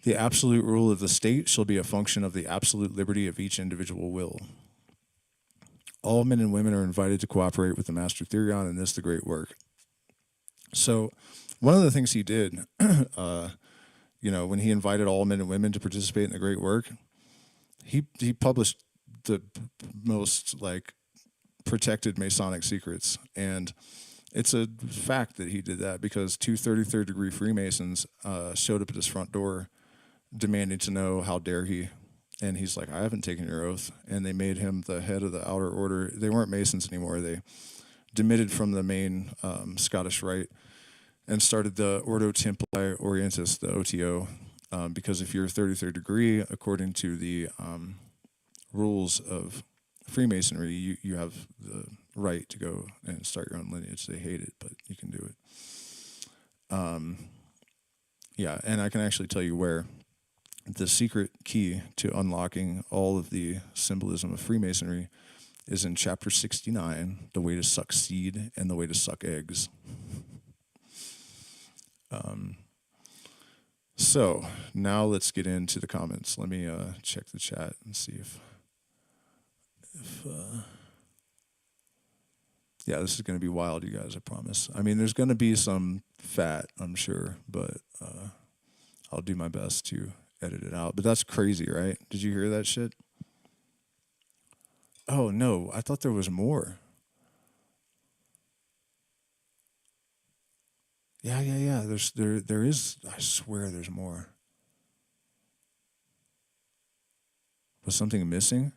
the absolute rule of the state shall be a function of the absolute liberty of each individual will. All men and women are invited to cooperate with the Master Therion in this, the great work. So one of the things he did, when he invited all men and women to participate in the great work, he published the most protected Masonic secrets. And it's a fact that he did that because two 33rd degree Freemasons showed up at his front door demanding to know how dare he. And he's like, I haven't taken your oath. And they made him the head of the outer order. They weren't Masons anymore. They demitted from the main Scottish Rite and started the Ordo Templi Orientis, the OTO, because if you're 33rd degree, according to the rules of Freemasonry, you have the right to go and start your own lineage. They hate it, but you can do it. Yeah, and I can actually tell you where. The secret key to unlocking all of the symbolism of Freemasonry is in chapter 69, the way to suck seed and the way to suck eggs. So now let's get into the comments. Let me check the chat and see if yeah, this is going to be wild, you guys, I promise. I mean, there's going to be some fat, I'm sure, but I'll do my best to edit it out. But that's crazy, right? Did you hear that shit? Oh, no, I thought there was more. Yeah. There is, I swear there's more. Was something missing?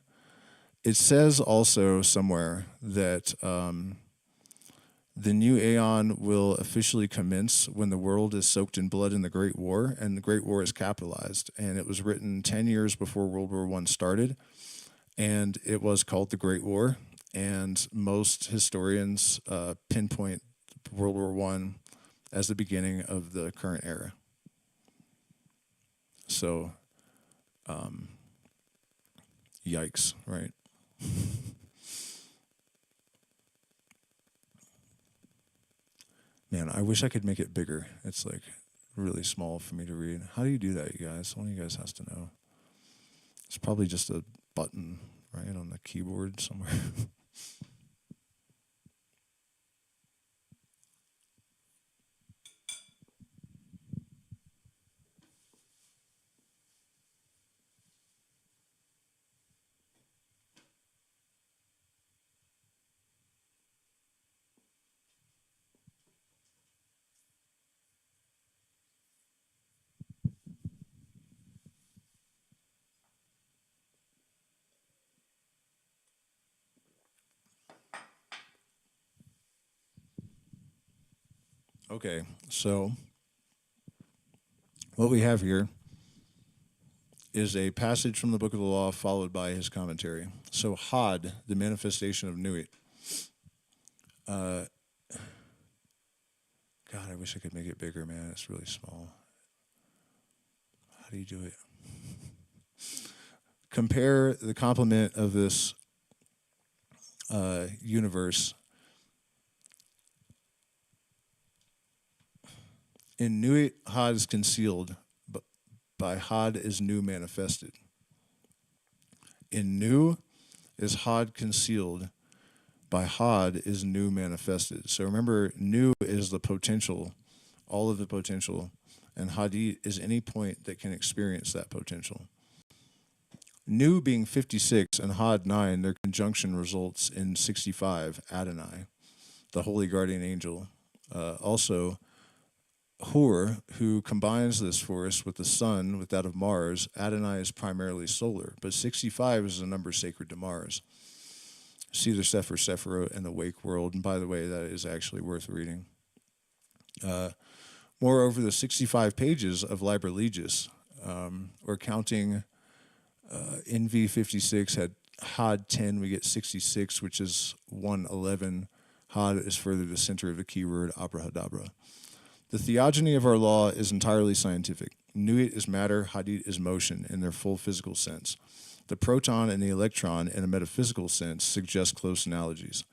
It says also somewhere that the new Aeon will officially commence when the world is soaked in blood in the Great War, and the Great War is capitalized. And it was written 10 years before World War I started, and it was called the Great War. And most historians pinpoint World War I as the beginning of the current era. So Yikes, right? Man, I wish I could make it bigger. It's like really small for me to read. How do you do that, you guys? One of you guys has to know. It's probably just a button, right, on the keyboard somewhere. Okay, so what we have here is a passage from the Book of the Law followed by his commentary. So Had, the manifestation of Nuit. God, I wish I could make it bigger, man. It's really small. How do you do it? Compare the complement of this universe. In Nuit, Had is concealed, but by Had is Nu manifested. In Nu is Had concealed, by Had is Nu manifested. So remember, Nu is the potential, all of the potential, and Hadit is any point that can experience that potential. Nu being 56 and Had 9, their conjunction results in 65, Adonai, the holy guardian angel. Also, Hur, who combines this force with the sun, with that of Mars, Adonai is primarily solar, but 65 is a number sacred to Mars. See the Sefer Sephirot in the Wake World, and by the way, that is actually worth reading. Moreover, the 65 pages of Liber Legis, or counting in V56 had 10, we get 66, which is 111. Had is further the center of the keyword abrahadabra. The theogony of our law is entirely scientific. Nuit is matter, Hadit is motion in their full physical sense. The proton and the electron, in a metaphysical sense, suggest close analogies.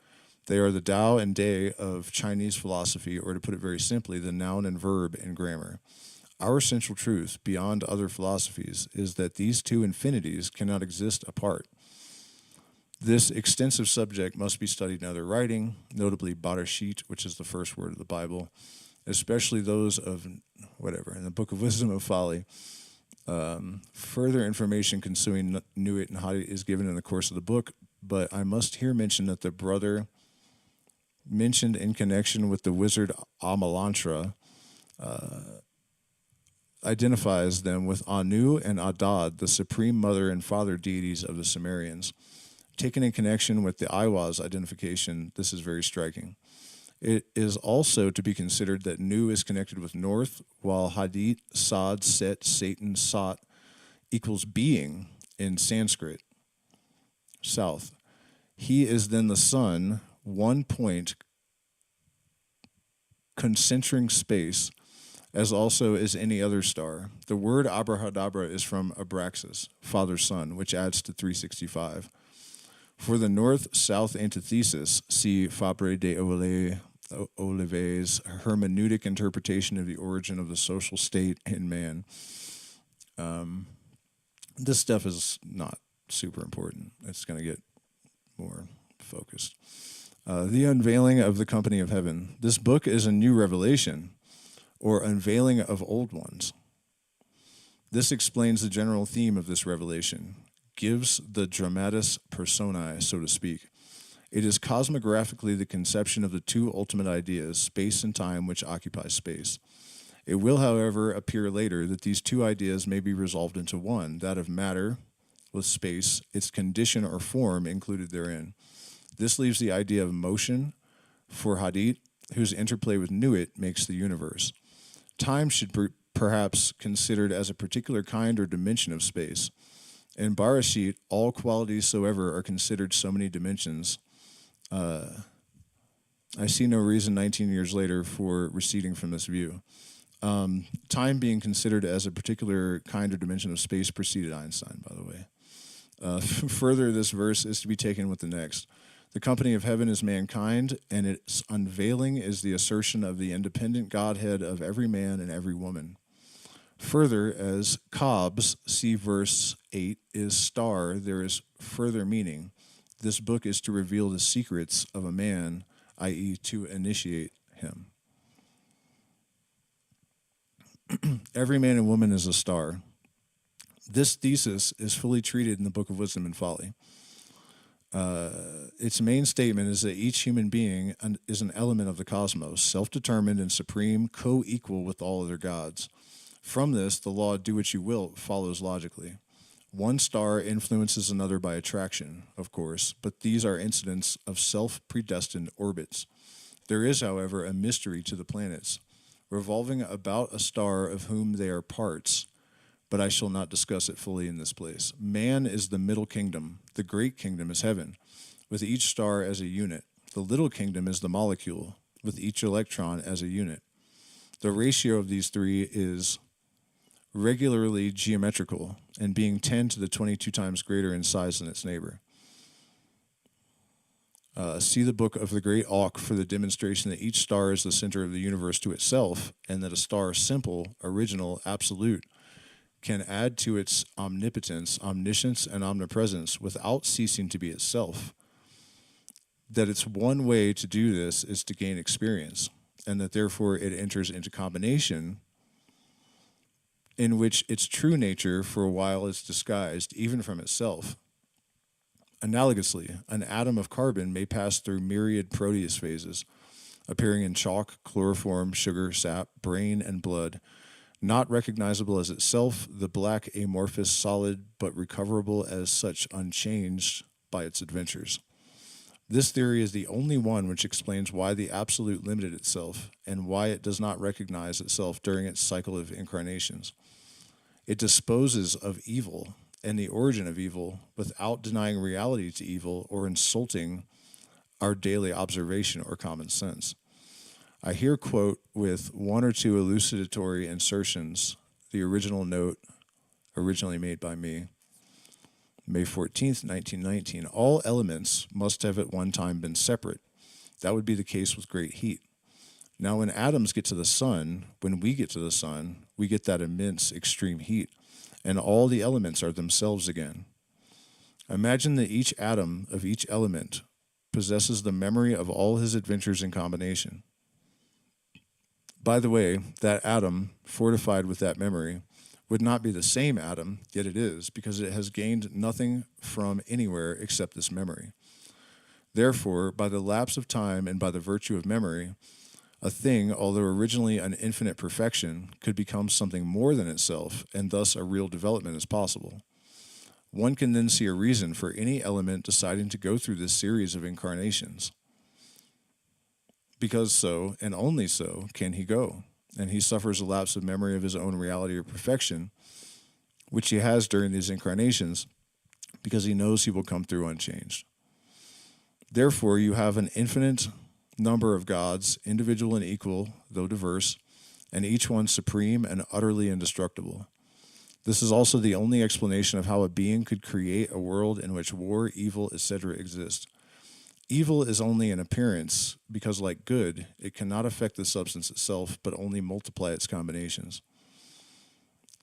They are the Tao and Day of Chinese philosophy, or to put it very simply, the noun and verb in grammar. Our central truth, beyond other philosophies, is that these two infinities cannot exist apart. This extensive subject must be studied in other writing, notably Barashit, which is the first word of the Bible, especially those of, whatever, in the Book of Wisdom of Folly. Further information concerning Nuit and Hadit is given in the course of the book, but I must here mention that the brother mentioned in connection with the wizard Amalantra identifies them with Anu and Adad, the supreme mother and father deities of the Sumerians. Taken in connection with the Iwaz identification, this is very striking. It is also to be considered that Nu is connected with north, while Hadit, Sad, Set, Satan, Sat equals being in Sanskrit, south. He is then the sun, one point, concentring space, as also is any other star. The word abrahadabra is from Abraxas, father sun, which adds to 365. For the north-south antithesis, see Fabre de Olivet's hermeneutic interpretation of the origin of the social state in man. This stuff is not super important. It's going to get more focused. The unveiling of the company of heaven. This book is a new revelation, or unveiling of old ones. This explains the general theme of this revelation, gives the dramatis personae, so to speak. It is cosmographically the conception of the two ultimate ideas, space and time, which occupy space. It will, however, appear later that these two ideas may be resolved into one, that of matter with space, its condition or form included therein. This leaves the idea of motion for Hadit, whose interplay with Nuit makes the universe. Time should perhaps considered as a particular kind or dimension of space. In Barashit, all qualities soever are considered so many dimensions. I see no reason 19 years later for receding from this view. Time being considered as a particular kind or dimension of space preceded Einstein, by the way. Further, this verse is to be taken with the next. The company of heaven is mankind, and its unveiling is the assertion of the independent Godhead of every man and every woman. Further, as Cobb's, see verse 8, is star, there is further meaning. This book is to reveal the secrets of a man, i.e., to initiate him. Every man and woman is a star. This thesis is fully treated in the Book of Wisdom and Folly. Its main statement is that each human being is an element of the cosmos, self-determined and supreme, co-equal with all other gods. From this, the law "do what you will" follows logically. One star influences another by attraction, of course, but these are incidents of self-predestined orbits. There is, however, a mystery to the planets, revolving about a star of whom they are parts, but I shall not discuss it fully in this place. Man is the middle kingdom. The great kingdom is heaven, with each star as a unit. The little kingdom is the molecule, with each electron as a unit. The ratio of these three is regularly geometrical, and being 10 to the 22 times greater in size than its neighbor. See the book of the Great Auk for the demonstration that each star is the center of the universe to itself, and that a star simple, original, absolute, can add to its omnipotence, omniscience, and omnipresence without ceasing to be itself. That its one way to do this is to gain experience, and that therefore it enters into combination in which its true nature for a while is disguised, even from itself. Analogously, an atom of carbon may pass through myriad Proteus phases, appearing in chalk, chloroform, sugar, sap, brain, and blood, not recognizable as itself, the black amorphous solid, but recoverable as such unchanged by its adventures. This theory is the only one which explains why the Absolute limited itself, and why it does not recognize itself during its cycle of incarnations. It disposes of evil and the origin of evil without denying reality to evil or insulting our daily observation or common sense. I here quote with one or two elucidatory insertions the original note originally made by me. May 14th, 1919. All elements must have at one time been separate. That would be the case with great heat. Now, when atoms get to the sun, when we get to the sun, we get that immense extreme heat, and all the elements are themselves again. Imagine that each atom of each element possesses the memory of all his adventures in combination. By the way, that atom, fortified with that memory, would not be the same atom, yet it is, because it has gained nothing from anywhere except this memory. Therefore, by the lapse of time and by the virtue of memory, a thing, although originally an infinite perfection, could become something more than itself, and thus a real development is possible. One can then see a reason for any element deciding to go through this series of incarnations. Because so, and only so, can he go, and he suffers a lapse of memory of his own reality or perfection, which he has during these incarnations, because he knows he will come through unchanged. Therefore, you have an infinite number of gods, individual and equal, though diverse, and each one supreme and utterly indestructible. This is also the only explanation of how a being could create a world in which war, evil, etc. exist. Evil is only an appearance, because like good, it cannot affect the substance itself, but only multiply its combinations.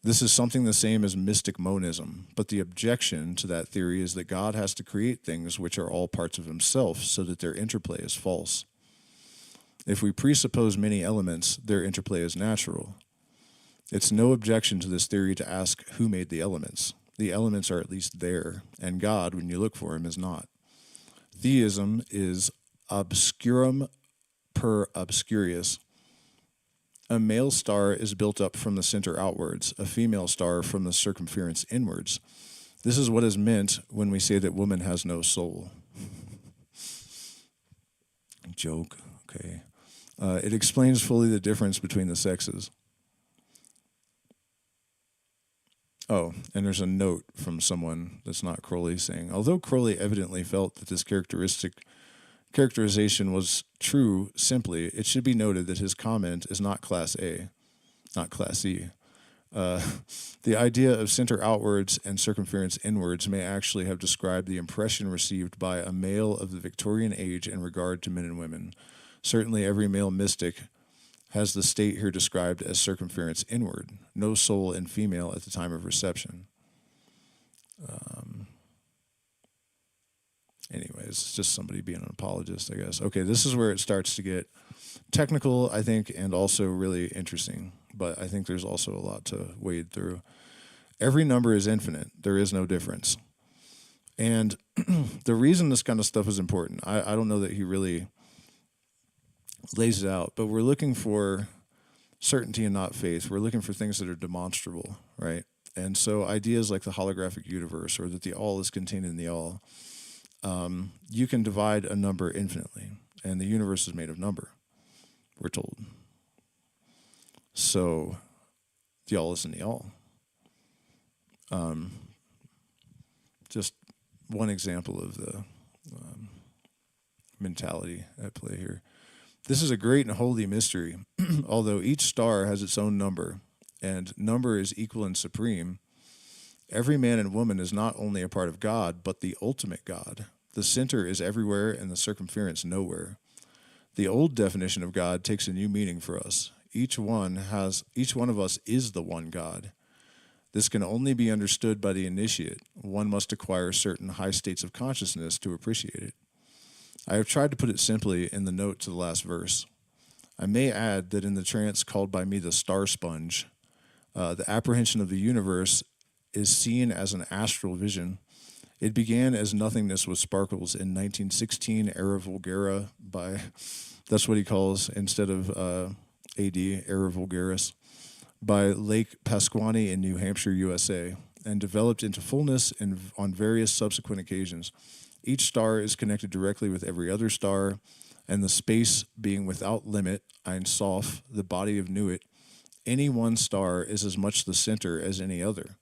This is something the same as mystic monism, but the objection to that theory is that God has to create things which are all parts of himself, so that their interplay is false. If we presuppose many elements, their interplay is natural. It's no objection to this theory to ask who made the elements. The elements are at least there, and God, when you look for him, is not. Theism is obscurum per obscurius. A male star is built up from the center outwards, a female star from the circumference inwards. This is what is meant when we say that woman has no soul. Joke, okay. It explains fully the difference between the sexes. Oh, and there's a note from someone that's not Crowley saying, although Crowley evidently felt that this characterization was true simply, it should be noted that his comment is not class A. not class E. The idea of center outwards and circumference inwards may actually have described the impression received by a male of the Victorian age in regard to men and women. Certainly every male mystic has the state here described as circumference inward, no soul in female at the time of reception. Anyways, it's just somebody being an apologist, I guess. Okay, this is where it starts to get technical, I think, and also really interesting. But I think there's also a lot to wade through. Every number is infinite. There is no difference. And the reason this kind of stuff is important, I don't know that he really lays it out, but we're looking for certainty and not faith. We're looking for things that are demonstrable, right? And so ideas like the holographic universe or that the all is contained in the all, you can divide a number infinitely, and the universe is made of number, we're told. So the all is in the all. Just one example of the mentality at play here. This is a great and holy mystery. Although each star has its own number, and number is equal and supreme, every man and woman is not only a part of God, but the ultimate God. The center is everywhere and the circumference nowhere. The old definition of God takes a new meaning for us. Each one of us is the one God. This can only be understood by the initiate. One must acquire certain high states of consciousness to appreciate it. I have tried to put it simply in the note to the last verse. I may add that in the trance called by me the star sponge, the apprehension of the universe is seen as an astral vision. It began as nothingness with sparkles in 1916, Era Vulgara that's what he calls, instead of AD, Era Vulgaris, by Lake Pasquaney in New Hampshire, USA, and developed into fullness on various subsequent occasions. Each star is connected directly with every other star, and the space being without limit, Ein Sof, the body of Nuit, any one star is as much the center as any other.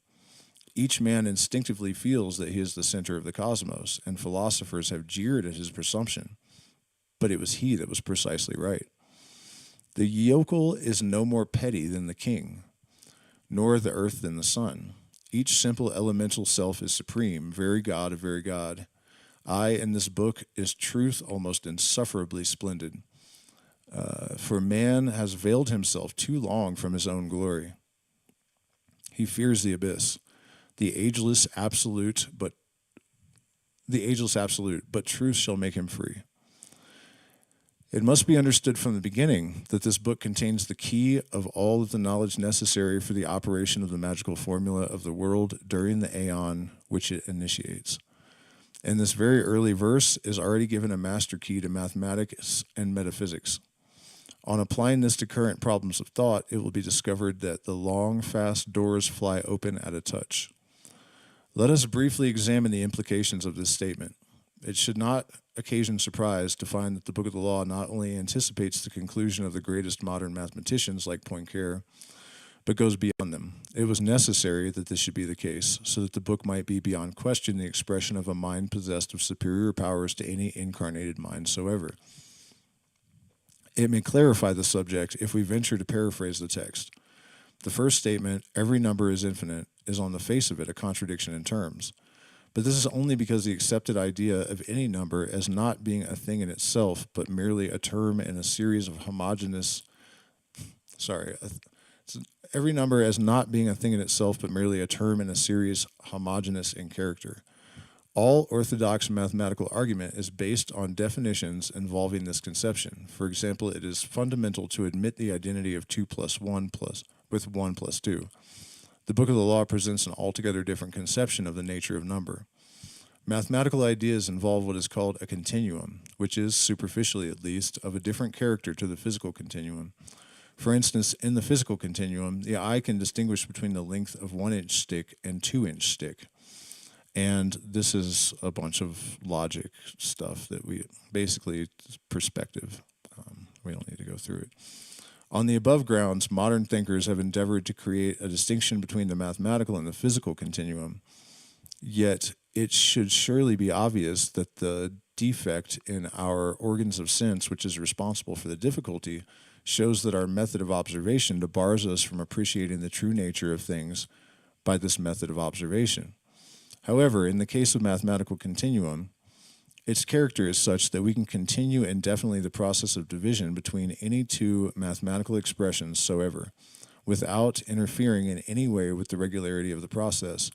Each man instinctively feels that he is the center of the cosmos, and philosophers have jeered at his presumption. But it was he that was precisely right. The yokel is no more petty than the king, nor the earth than the sun. Each simple elemental self is supreme, very God of very God. I, in this book, is truth almost insufferably splendid. For man has veiled himself too long from his own glory. He fears the abyss, the ageless absolute, but truth shall make him free. It must be understood from the beginning that this book contains the key of all of the knowledge necessary for the operation of the magical formula of the world during the aeon which it initiates. In this very early verse is already given a master key to mathematics and metaphysics. On applying this to current problems of thought, it will be discovered that the long, fast doors fly open at a touch. Let us briefly examine the implications of this statement. It should not occasion surprise to find that the Book of the Law not only anticipates the conclusion of the greatest modern mathematicians like Poincaré, but goes beyond them. It was necessary that this should be the case, so that the book might be beyond question the expression of a mind possessed of superior powers to any incarnated mind soever. It may clarify the subject if we venture to paraphrase the text. The first statement, every number is infinite, is on the face of it a contradiction in terms. But this is only because the accepted idea of any number as not being a thing in itself, but merely a term in a series of every number as not being a thing in itself, but merely a term in a series homogeneous in character. All orthodox mathematical argument is based on definitions involving this conception. For example, it is fundamental to admit the identity of 2 plus 1 with 1 plus 2. The Book of the Law presents an altogether different conception of the nature of number. Mathematical ideas involve what is called a continuum, which is, superficially at least, of a different character to the physical continuum. For instance, in the physical continuum, the eye can distinguish between the length of 1-inch stick and 2-inch stick. And this is a bunch of logic stuff that perspective. We don't need to go through it. On the above grounds, modern thinkers have endeavored to create a distinction between the mathematical and the physical continuum. Yet it should surely be obvious that the defect in our organs of sense, which is responsible for the difficulty, shows that our method of observation debars us from appreciating the true nature of things by this method of observation. However, in the case of mathematical continuum, its character is such that we can continue indefinitely the process of division between any two mathematical expressions soever, without interfering in any way with the regularity of the process,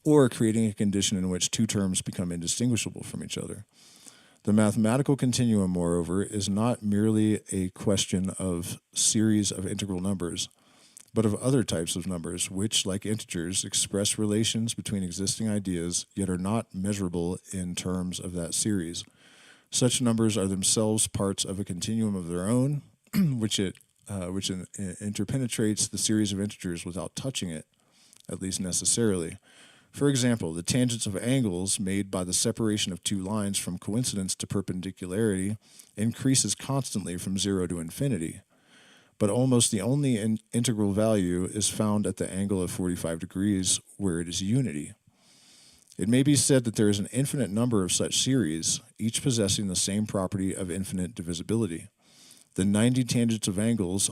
or creating a condition in which two terms become indistinguishable from each other. The mathematical continuum, moreover, is not merely a question of series of integral numbers, but of other types of numbers, which, like integers, express relations between existing ideas, yet are not measurable in terms of that series. Such numbers are themselves parts of a continuum of their own, which interpenetrates the series of integers without touching it, at least necessarily. For example, the tangents of angles made by the separation of two lines from coincidence to perpendicularity increases constantly from 0 to infinity, but almost the only integral value is found at the angle of 45 degrees, where it is unity. It may be said that there is an infinite number of such series, each possessing the same property of infinite divisibility. The 90 tangents of angles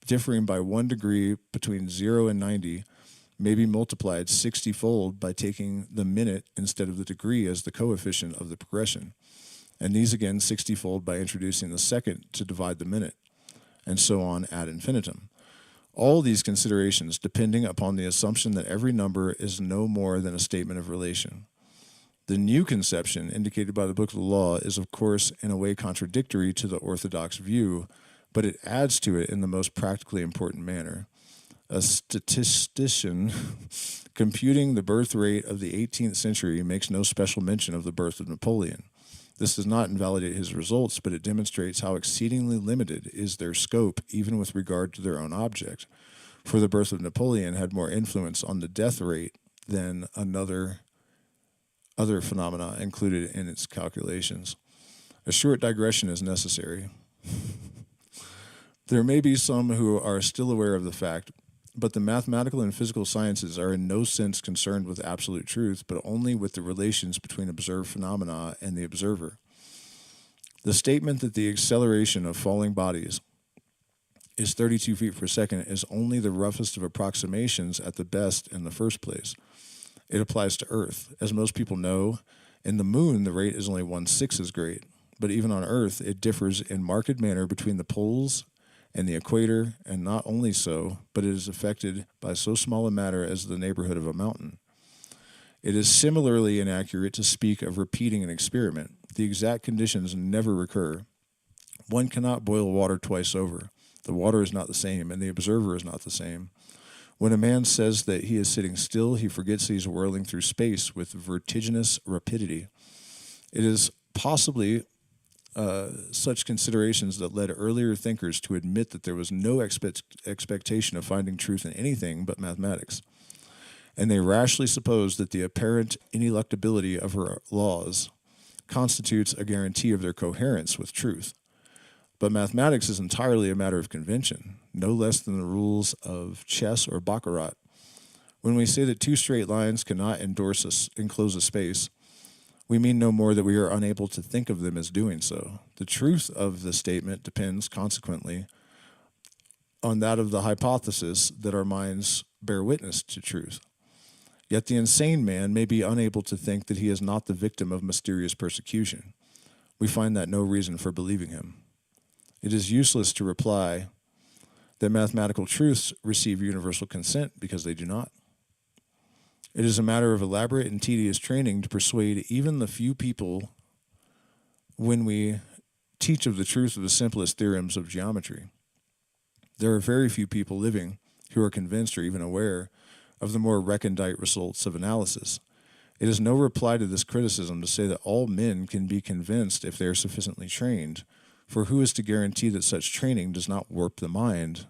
differing by 1 degree between 0 and 90 may be multiplied 60-fold by taking the minute instead of the degree as the coefficient of the progression, and these again 60-fold by introducing the second to divide the minute, and so on ad infinitum. All these considerations depending upon the assumption that every number is no more than a statement of relation. The new conception indicated by the Book of the Law is, of course, in a way contradictory to the orthodox view, but it adds to it in the most practically important manner. A statistician computing the birth rate of the 18th century makes no special mention of the birth of Napoleon. This does not invalidate his results, but it demonstrates how exceedingly limited is their scope, even with regard to their own object. For the birth of Napoleon had more influence on the death rate than other phenomena included in its calculations. A short digression is necessary. There may be some who are still aware of the fact, but the mathematical and physical sciences are in no sense concerned with absolute truth, but only with the relations between observed phenomena and the observer. The statement that the acceleration of falling bodies is 32 feet per second is only the roughest of approximations at the best in the first place. It applies to Earth. As most people know, in the moon the rate is only 1/6 as great, but even on Earth it differs in marked manner between the poles and the equator, and not only so, but it is affected by so small a matter as the neighborhood of a mountain. It is similarly inaccurate to speak of repeating an experiment. The exact conditions never recur. One cannot boil water twice over. The water is not the same, and the observer is not the same. When a man says that he is sitting still, he forgets that he is whirling through space with vertiginous rapidity. It is possibly such considerations that led earlier thinkers to admit that there was no expectation of finding truth in anything but mathematics, and they rashly supposed that the apparent ineluctability of her laws constitutes a guarantee of their coherence with truth. But mathematics is entirely a matter of convention, no less than the rules of chess or baccarat. When we say that two straight lines cannot enclose a space, we mean no more that we are unable to think of them as doing so. The truth of the statement depends, consequently, on that of the hypothesis that our minds bear witness to truth. Yet the insane man may be unable to think that he is not the victim of mysterious persecution. We find that no reason for believing him. It is useless to reply that mathematical truths receive universal consent, because they do not. It is a matter of elaborate and tedious training to persuade even the few people when we teach of the truth of the simplest theorems of geometry. There are very few people living who are convinced or even aware of the more recondite results of analysis. It is no reply to this criticism to say that all men can be convinced if they are sufficiently trained, for who is to guarantee that such training does not warp the mind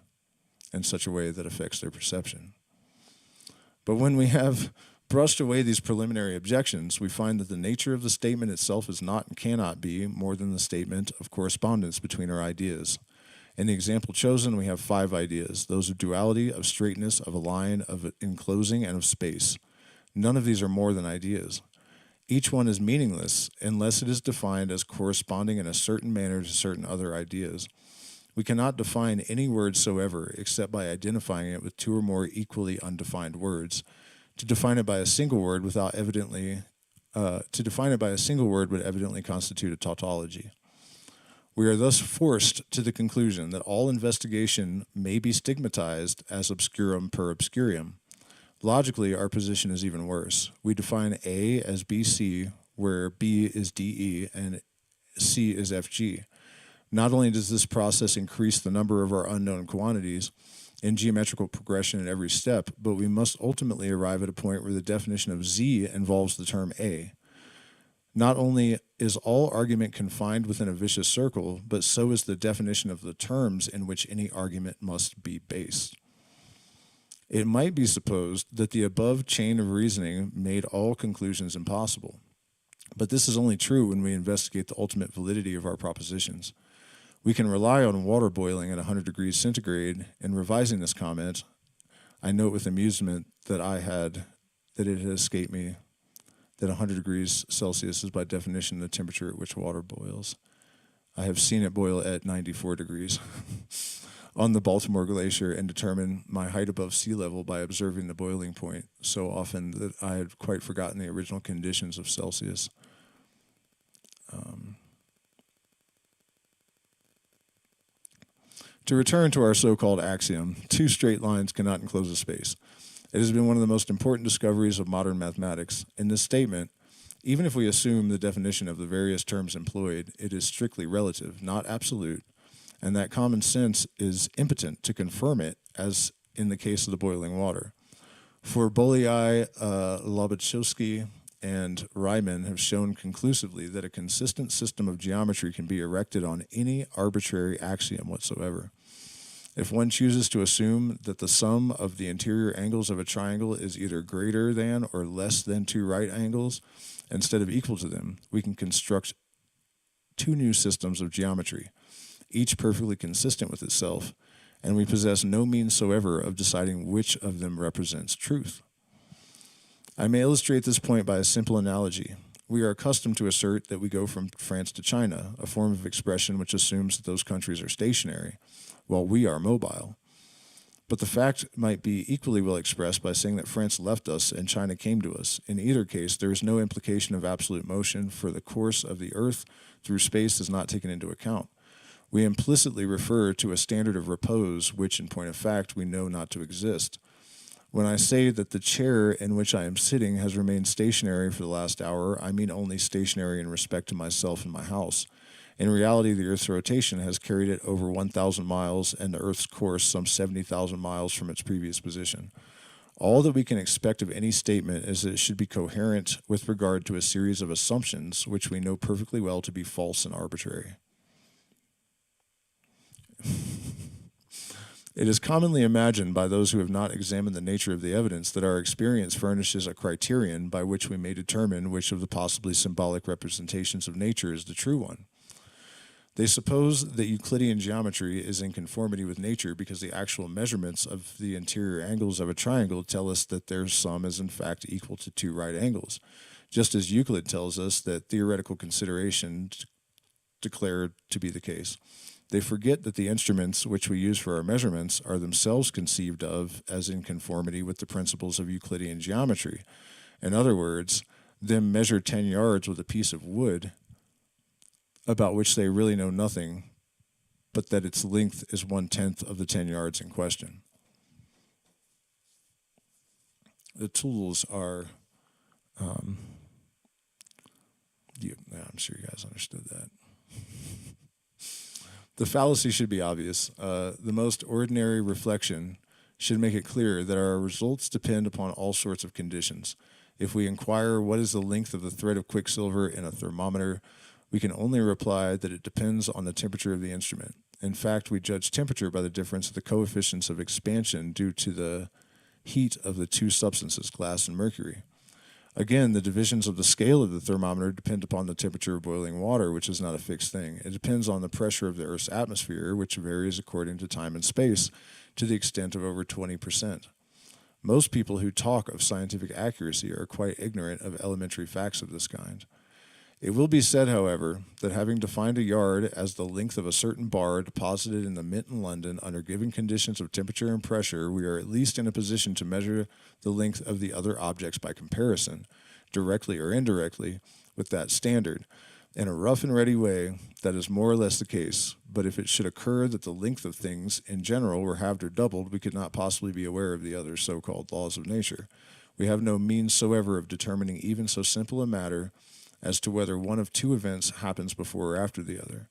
in such a way that affects their perception? But when we have brushed away these preliminary objections, we find that the nature of the statement itself is not and cannot be more than the statement of correspondence between our ideas. In the example chosen, we have 5 ideas, those of duality, of straightness, of a line, of enclosing, and of space. None of these are more than ideas. Each one is meaningless unless it is defined as corresponding in a certain manner to certain other ideas. We cannot define any word soever except by identifying it with two or more equally undefined words. To define it by a single word would evidently constitute a tautology. We are thus forced to the conclusion that all investigation may be stigmatized as obscurum per obscurium. Logically, our position is even worse. We define A as BC, where B is DE and C is FG. Not only does this process increase the number of our unknown quantities in geometrical progression at every step, but we must ultimately arrive at a point where the definition of Z involves the term A. Not only is all argument confined within a vicious circle, but so is the definition of the terms in which any argument must be based. It might be supposed that the above chain of reasoning made all conclusions impossible, but this is only true when we investigate the ultimate validity of our propositions. We can rely on water boiling at 100 degrees centigrade. In revising this comment, I note with amusement that it had escaped me that 100 degrees Celsius is by definition the temperature at which water boils. I have seen it boil at 94 degrees on the Baltimore Glacier and determine my height above sea level by observing the boiling point so often that I had quite forgotten the original conditions of Celsius. To return to our so-called axiom, two straight lines cannot enclose a space. It has been one of the most important discoveries of modern mathematics. In this statement, even if we assume the definition of the various terms employed, it is strictly relative, not absolute, and that common sense is impotent to confirm it, as in the case of the boiling water. For Bolyai, Lobachevsky, and Riemann have shown conclusively that a consistent system of geometry can be erected on any arbitrary axiom whatsoever. If one chooses to assume that the sum of the interior angles of a triangle is either greater than or less than two right angles, instead of equal to them, we can construct two new systems of geometry, each perfectly consistent with itself, and we possess no means soever of deciding which of them represents truth. I may illustrate this point by a simple analogy. We are accustomed to assert that we go from France to China, a form of expression which assumes that those countries are stationary, while we are mobile. But the fact might be equally well expressed by saying that France left us and China came to us. In either case, there is no implication of absolute motion, for the course of the Earth through space is not taken into account. We implicitly refer to a standard of repose, which, in point of fact, we know not to exist. When I say that the chair in which I am sitting has remained stationary for the last hour, I mean only stationary in respect to myself and my house. In reality, the Earth's rotation has carried it over 1,000 miles and the Earth's course some 70,000 miles from its previous position. All that we can expect of any statement is that it should be coherent with regard to a series of assumptions which we know perfectly well to be false and arbitrary. It is commonly imagined by those who have not examined the nature of the evidence that our experience furnishes a criterion by which we may determine which of the possibly symbolic representations of nature is the true one. They suppose that Euclidean geometry is in conformity with nature because the actual measurements of the interior angles of a triangle tell us that their sum is in fact equal to two right angles, just as Euclid tells us that theoretical considerations declare to be the case. They forget that the instruments which we use for our measurements are themselves conceived of as in conformity with the principles of Euclidean geometry. In other words, them measure 10 yards with a piece of wood about which they really know nothing, but that its length is 1/10 of the 10 yards in question. The tools are, I'm sure you guys understood that. The fallacy should be obvious. The most ordinary reflection should make it clear that our results depend upon all sorts of conditions. If we inquire what is the length of the thread of quicksilver in a thermometer, we can only reply that it depends on the temperature of the instrument. In fact, we judge temperature by the difference of the coefficients of expansion due to the heat of the two substances, glass and mercury. Again, the divisions of the scale of the thermometer depend upon the temperature of boiling water, which is not a fixed thing. It depends on the pressure of the Earth's atmosphere, which varies according to time and space to the extent of over 20%. Most people who talk of scientific accuracy are quite ignorant of elementary facts of this kind. It will be said, however, that having defined a yard as the length of a certain bar deposited in the mint in London under given conditions of temperature and pressure, we are at least in a position to measure the length of the other objects by comparison, directly or indirectly, with that standard. In a rough and ready way, that is more or less the case, but if it should occur that the length of things in general were halved or doubled, we could not possibly be aware of the other so-called laws of nature. We have no means soever of determining even so simple a matter as to whether one of two events happens before or after the other.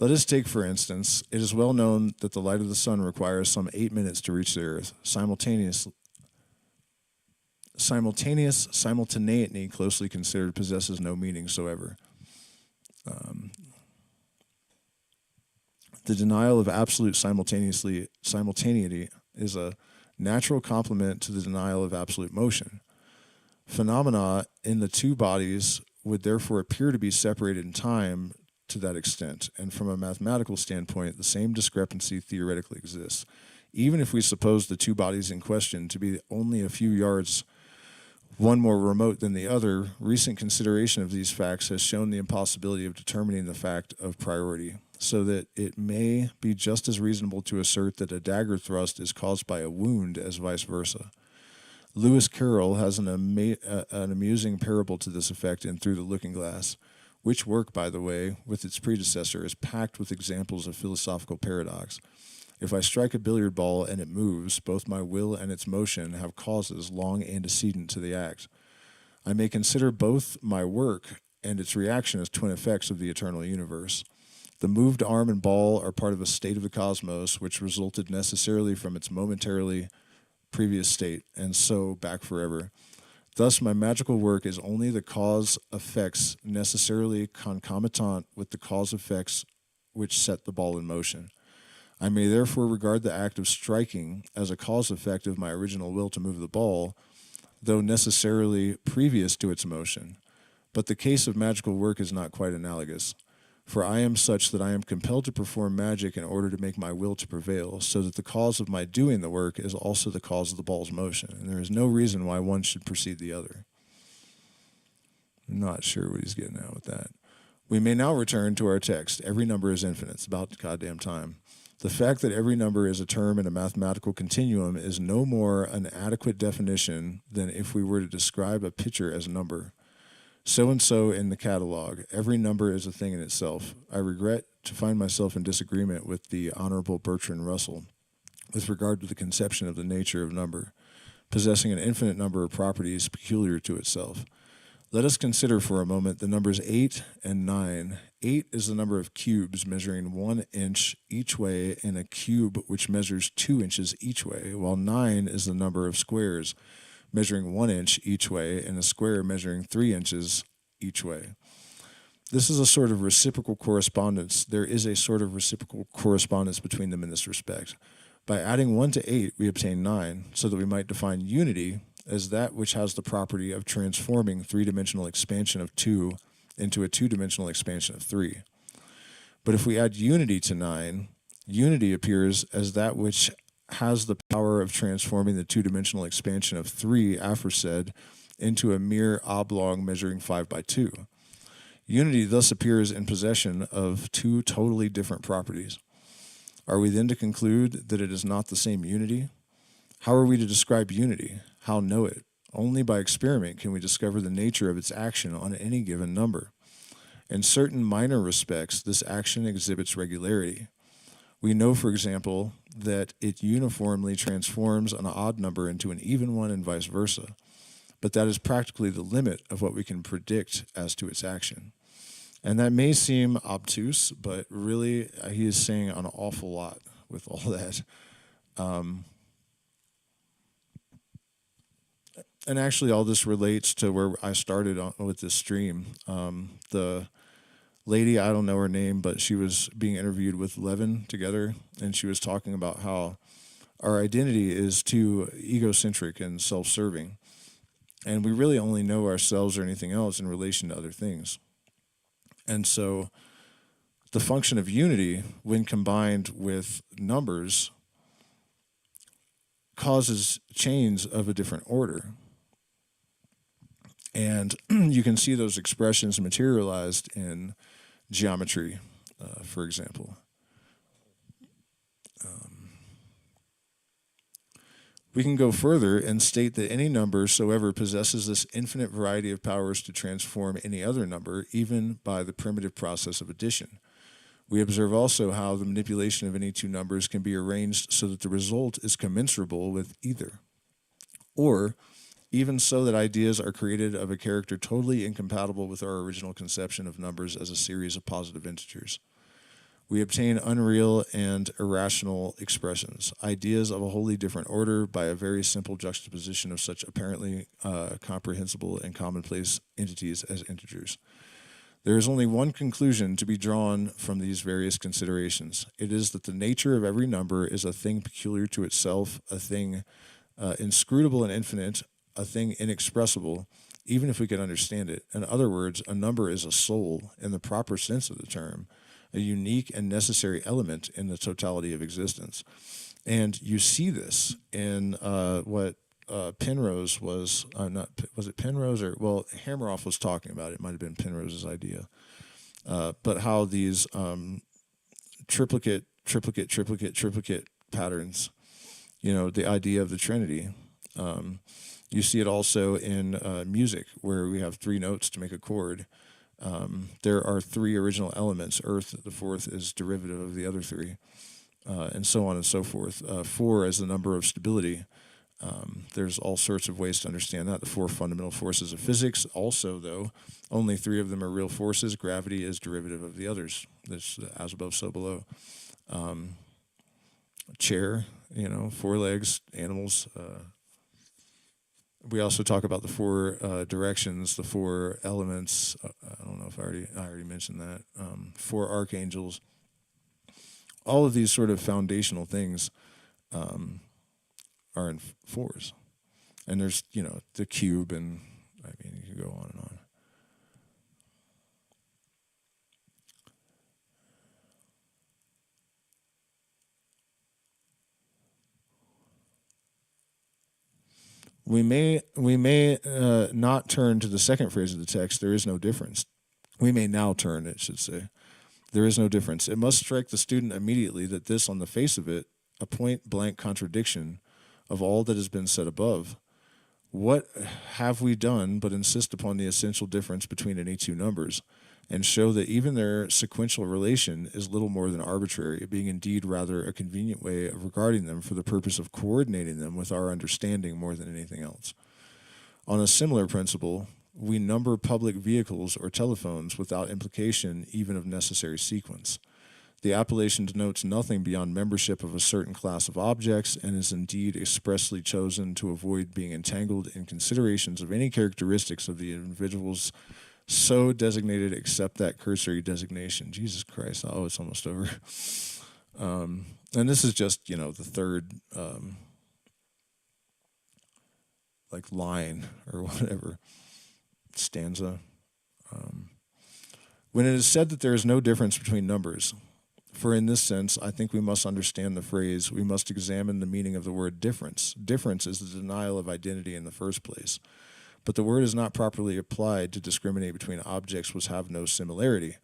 Let us take, for instance, it is well known that the light of the sun requires some 8 minutes to reach the earth. Simultaneity closely considered possesses no meaning soever. The denial of absolute simultaneity is a natural complement to the denial of absolute motion. Phenomena in the two bodies would therefore appear to be separated in time to that extent, and from a mathematical standpoint, the same discrepancy theoretically exists. Even if we suppose the two bodies in question to be only a few yards one more remote than the other, recent consideration of these facts has shown the impossibility of determining the fact of priority, so that it may be just as reasonable to assert that a dagger thrust is caused by a wound as vice versa. Lewis Carroll has an amusing parable to this effect in Through the Looking Glass, which work, by the way, with its predecessor, is packed with examples of philosophical paradox. If I strike a billiard ball and it moves, both my will and its motion have causes long antecedent to the act. I may consider both my work and its reaction as twin effects of the eternal universe. The moved arm and ball are part of a state of the cosmos which resulted necessarily from its momentarily previous state, and so back forever. Thus, my magical work is only the cause effects necessarily concomitant with the cause effects which set the ball in motion. I may therefore regard the act of striking as a cause effect of my original will to move the ball, though necessarily previous to its motion. But the case of magical work is not quite analogous, for I am such that I am compelled to perform magic in order to make my will to prevail, so that the cause of my doing the work is also the cause of the ball's motion, and there is no reason why one should precede the other. I'm not sure what he's getting at with that. We may now return to our text. Every number is infinite. It's about goddamn time. The fact that every number is a term in a mathematical continuum is no more an adequate definition than if we were to describe a picture as a number. So-and-so in the catalog. Every number is a thing in itself. I regret to find myself in disagreement with the Honorable Bertrand Russell with regard to the conception of the nature of number, possessing an infinite number of properties peculiar to itself. Let us consider for a moment the numbers 8 and 9. 8 is the number of cubes measuring 1 inch each way and a cube which measures 2 inches each way, while 9 is the number of squares measuring 1 inch each way and a square measuring 3 inches each way. This is a sort of reciprocal correspondence. There is a sort of reciprocal correspondence between them in this respect. By adding 1 to 8, we obtain 9, so that we might define unity as that which has the property of transforming three-dimensional expansion of 2 into a two-dimensional expansion of 3. But if we add unity to 9, unity appears as that which has the power of transforming the two-dimensional expansion of 3 aforesaid into a mere oblong measuring 5 by 2. Unity thus appears in possession of two totally different properties. Are we then to conclude that it is not the same unity? How are we to describe unity? How know it? Only by experiment can we discover the nature of its action on any given number. In certain minor respects, this action exhibits regularity. We know, for example, that it uniformly transforms an odd number into an even one and vice versa, but that is practically the limit of what we can predict as to its action. And that may seem obtuse, but really he is saying an awful lot with all that. And actually, all this relates to where I started with this stream. The lady, I don't know her name, but she was being interviewed with Levin together, and she was talking about how our identity is too egocentric and self-serving, and we really only know ourselves or anything else in relation to other things. And so the function of unity, when combined with numbers, causes chains of a different order. And you can see those expressions materialized in geometry, for example. We can go further and state that any number soever possesses this infinite variety of powers to transform any other number, even by the primitive process of addition. We observe also how the manipulation of any two numbers can be arranged so that the result is commensurable with either, or even so that ideas are created of a character totally incompatible with our original conception of numbers as a series of positive integers. We obtain unreal and irrational expressions, ideas of a wholly different order by a very simple juxtaposition of such apparently comprehensible and commonplace entities as integers. There is only one conclusion to be drawn from these various considerations. It is that the nature of every number is a thing peculiar to itself, a thing inscrutable and infinite, a thing inexpressible, even if we can understand it. In other words, a number is a soul in the proper sense of the term, a unique and necessary element in the totality of existence. And you see this in what Penrose was, was it Penrose or, well, Hammeroff was talking about. It might have been Penrose's idea. But how these triplicate patterns, you know, the idea of the Trinity. You see it also in music, where we have three notes to make a chord. There are three original elements. Earth, the fourth, is derivative of the other three, and so on and so forth. Four as the number of stability. There's all sorts of ways to understand that. The four fundamental forces of physics. Also, though, only three of them are real forces. Gravity is derivative of the others. This as above, so below. Chair, you know, four legs, animals. We also talk about the four directions, the four elements. I don't know if I already mentioned that. Four archangels. All of these sort of foundational things are in fours. And there's, you know, the cube, and I mean, you could go on and on. We may not turn to the second phrase of the text, there is no difference. We may now turn, it should say. There is no difference. It must strike the student immediately that this, on the face of it, a point-blank contradiction of all that has been said above. What have we done but insist upon the essential difference between any two numbers, and show that even their sequential relation is little more than arbitrary, being indeed rather a convenient way of regarding them for the purpose of coordinating them with our understanding more than anything else. On a similar principle, we number public vehicles or telephones without implication even of necessary sequence. The appellation denotes nothing beyond membership of a certain class of objects, and is indeed expressly chosen to avoid being entangled in considerations of any characteristics of the individuals so designated except that cursory designation. Jesus Christ, oh, it's almost over. And this is just, you know, the third like line or whatever, stanza. When it is said that there is no difference between numbers, for in this sense, I think we must understand the phrase, we must examine the meaning of the word difference. Difference is the denial of identity in the first place. But the word is not properly applied to discriminate between objects which have no similarity.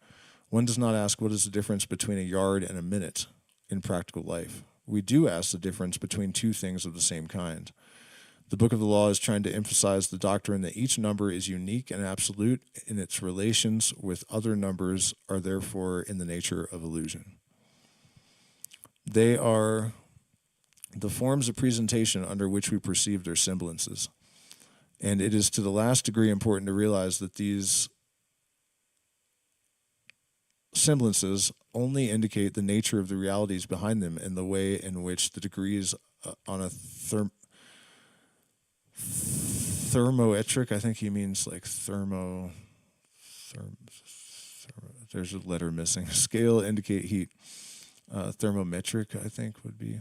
One does not ask what is the difference between a yard and a minute in practical life. We do ask the difference between two things of the same kind. The Book of the Law is trying to emphasize the doctrine that each number is unique and absolute in its relations with other numbers, are therefore in the nature of illusion. They are the forms of presentation under which we perceive their semblances. And it is to the last degree important to realize that these semblances only indicate the nature of the realities behind them and the way in which the degrees on a thermoelectric, I think he means like there's a letter missing, scale indicate heat. Thermometric, I think, would be.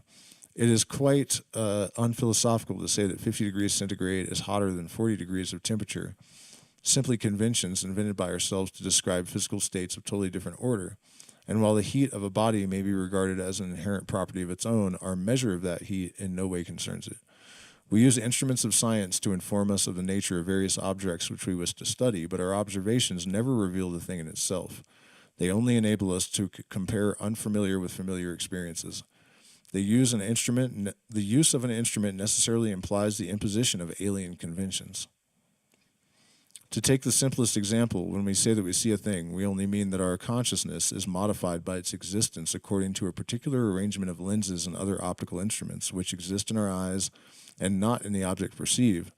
It is quite unphilosophical to say that 50 degrees centigrade is hotter than 40 degrees of temperature. Simply conventions invented by ourselves to describe physical states of totally different order. And while the heat of a body may be regarded as an inherent property of its own, our measure of that heat in no way concerns it. We use instruments of science to inform us of the nature of various objects which we wish to study, but our observations never reveal the thing in itself. They only enable us to compare unfamiliar with familiar experiences. The use of an instrument necessarily implies the imposition of alien conventions. To take the simplest example, when we say that we see a thing, we only mean that our consciousness is modified by its existence according to a particular arrangement of lenses and other optical instruments which exist in our eyes and not in the object perceived.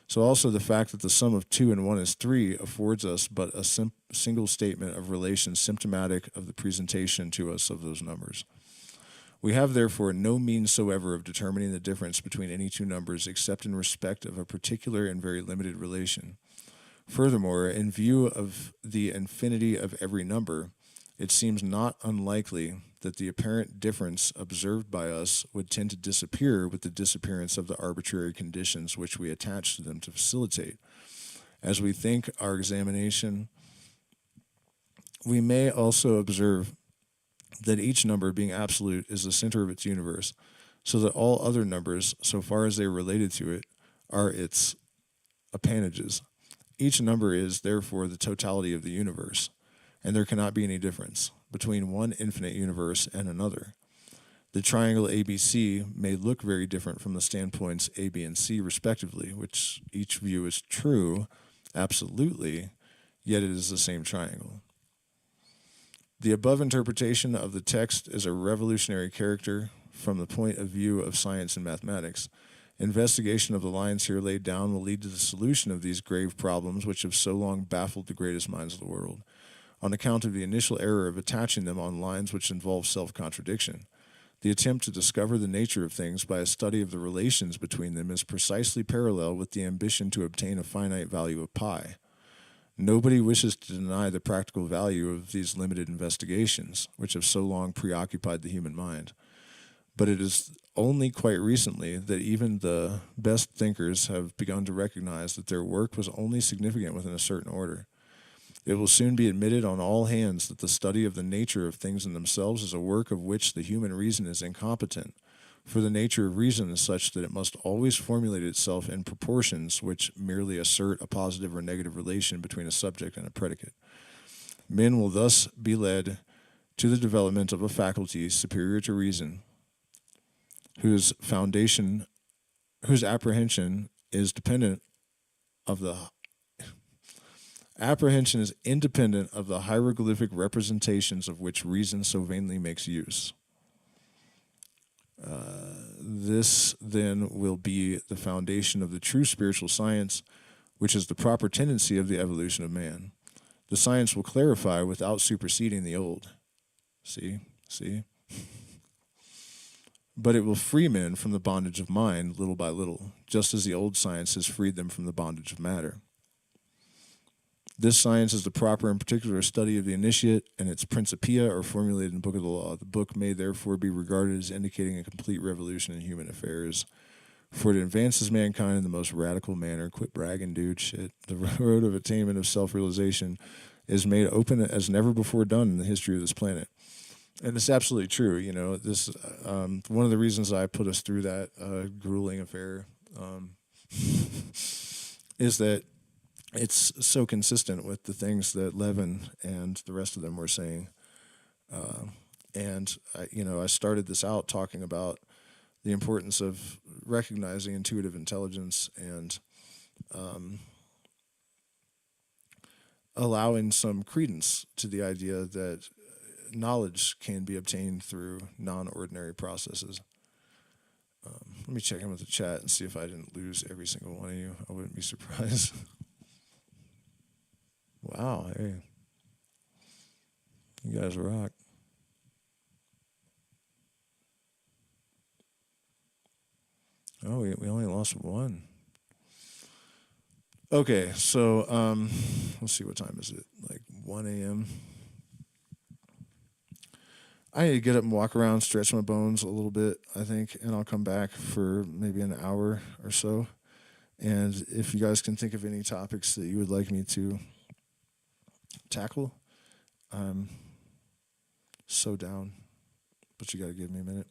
So also the fact that the sum of 2 and 1 is 3 affords us but a single statement of relation symptomatic of the presentation to us of those numbers. We have therefore no means soever of determining the difference between any two numbers except in respect of a particular and very limited relation. Furthermore, in view of the infinity of every number, it seems not unlikely that the apparent difference observed by us would tend to disappear with the disappearance of the arbitrary conditions which we attach to them to facilitate. As we think our examination, we may also observe that each number, being absolute, is the center of its universe, so that all other numbers, so far as they are related to it, are its appanages. Each number is, therefore, the totality of the universe, and there cannot be any difference between one infinite universe and another. The triangle ABC may look very different from the standpoints A, B, and C, respectively, which each view is true, absolutely, yet it is the same triangle. The above interpretation of the text is a revolutionary character from the point of view of science and mathematics. Investigation of the lines here laid down will lead to the solution of these grave problems which have so long baffled the greatest minds of the world, on account of the initial error of attaching them on lines which involve self-contradiction. The attempt to discover the nature of things by a study of the relations between them is precisely parallel with the ambition to obtain a finite value of pi. Nobody wishes to deny the practical value of these limited investigations, which have so long preoccupied the human mind. But it is only quite recently that even the best thinkers have begun to recognize that their work was only significant within a certain order. It will soon be admitted on all hands that the study of the nature of things in themselves is a work of which the human reason is incompetent, for the nature of reason is such that it must always formulate itself in proportions which merely assert a positive or negative relation between a subject and a predicate. Men will thus be led to the development of a faculty superior to reason, whose apprehension is independent of the hieroglyphic representations of which reason so vainly makes use. This then will be the foundation of the true spiritual science, which is the proper tendency of the evolution of man. The science will clarify without superseding the old. See? But it will free men from the bondage of mind little by little, just as the old science has freed them from the bondage of matter. This science is the proper and particular study of the initiate, and its principia are formulated in the Book of the Law. The book may therefore be regarded as indicating a complete revolution in human affairs, for it advances mankind in the most radical manner. Quit bragging, dude. Shit. The road of attainment of self-realization is made open as never before done in the history of this planet. And it's absolutely true. You know, this one of the reasons I put us through that grueling affair is that it's so consistent with the things that Levin and the rest of them were saying. I started this out talking about the importance of recognizing intuitive intelligence and allowing some credence to the idea that knowledge can be obtained through non-ordinary processes. Let me check in with the chat and see if I didn't lose every single one of you. I wouldn't be surprised. Wow, hey. You guys rock. Oh, we only lost one. Okay, so let's see, what time is it? Like 1 a.m. I need to get up and walk around, stretch my bones a little bit, I think, and I'll come back for maybe an hour or so. And if you guys can think of any topics that you would like me to tackle, I'm so down, but you got to give me a minute.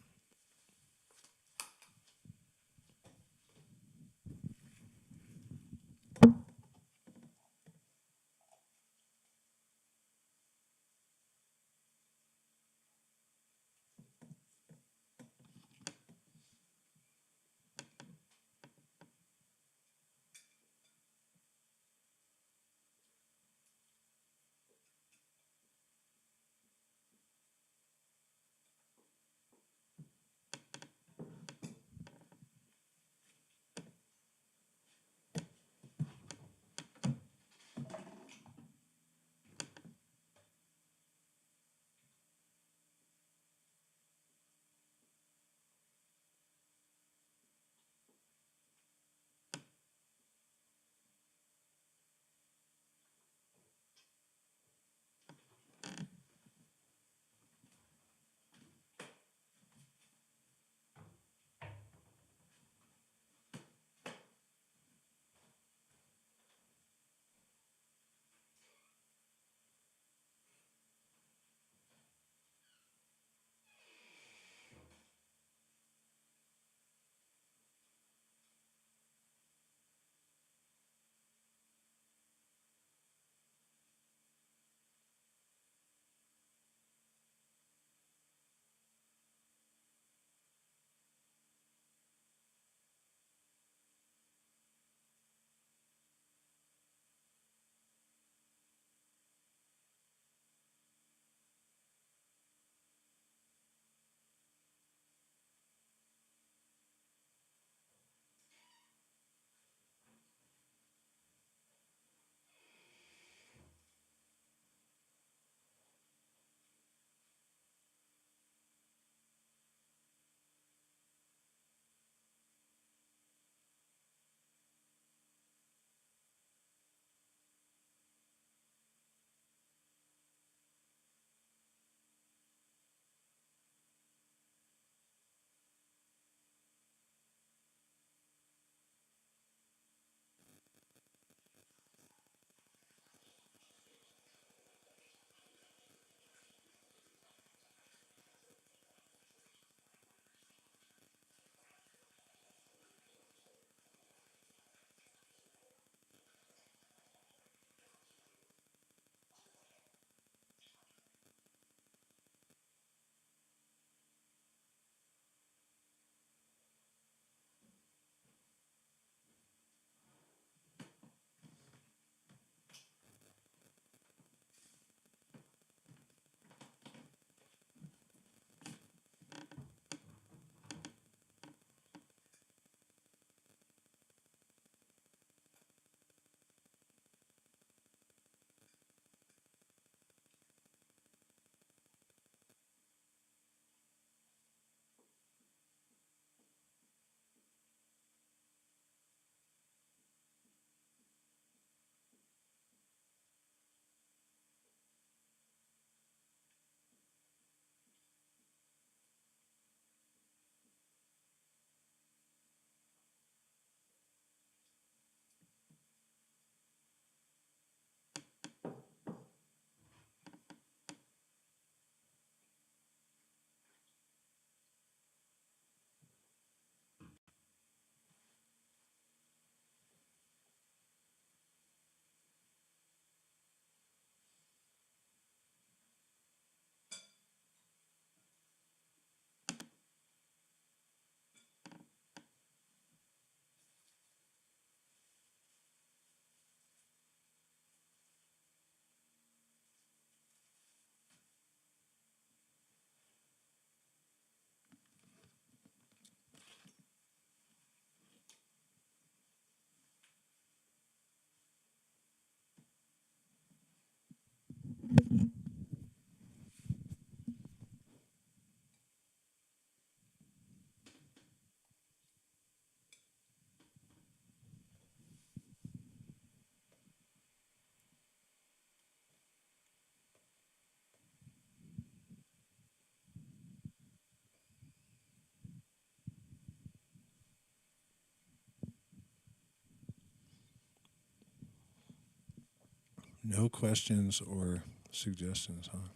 No questions or suggestions, huh?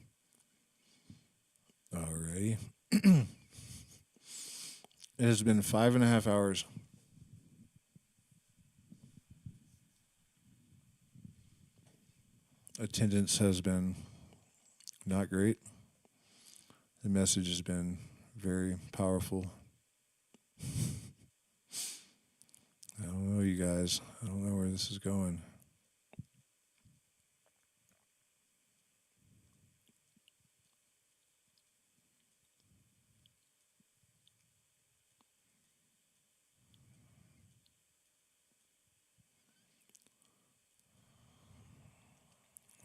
Alrighty. It has been 5.5 hours. Attendance has been not great. The message has been very powerful. I don't know, you guys. I don't know where this is going.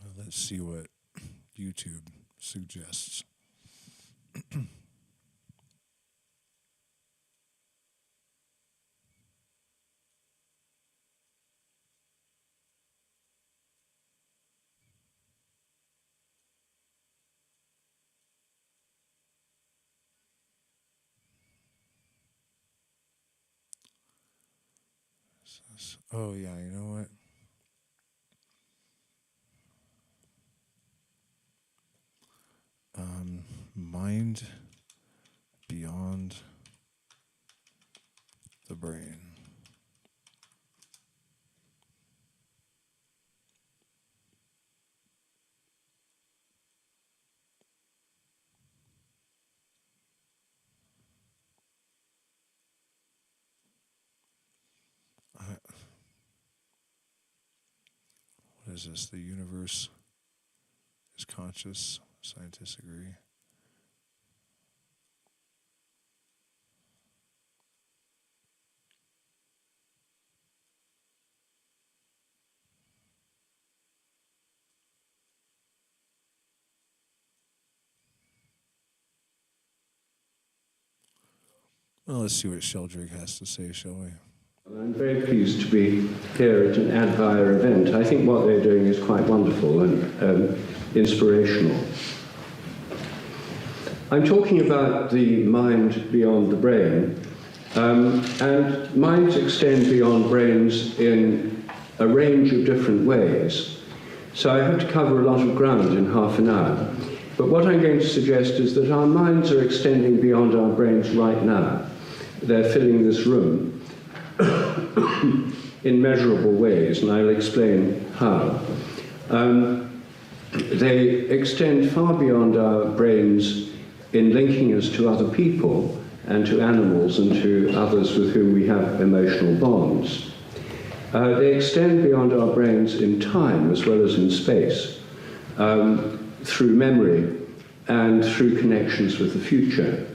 Well, let's see what YouTube suggests. Oh, yeah, you know what? Mind beyond the brain. What is this? The universe is conscious. Scientists agree. Well, let's see what Sheldrick has to say, shall we? I'm very pleased to be here at an Advire event. I think what they're doing is quite wonderful and inspirational. I'm talking about the mind beyond the brain, and minds extend beyond brains in a range of different ways. So I have to cover a lot of ground in half an hour. But what I'm going to suggest is that our minds are extending beyond our brains right now. They're filling this room in measurable ways, and I'll explain how. They extend far beyond our brains in linking us to other people and to animals and to others with whom we have emotional bonds. They extend beyond our brains in time as well as in space, through memory and through connections with the future.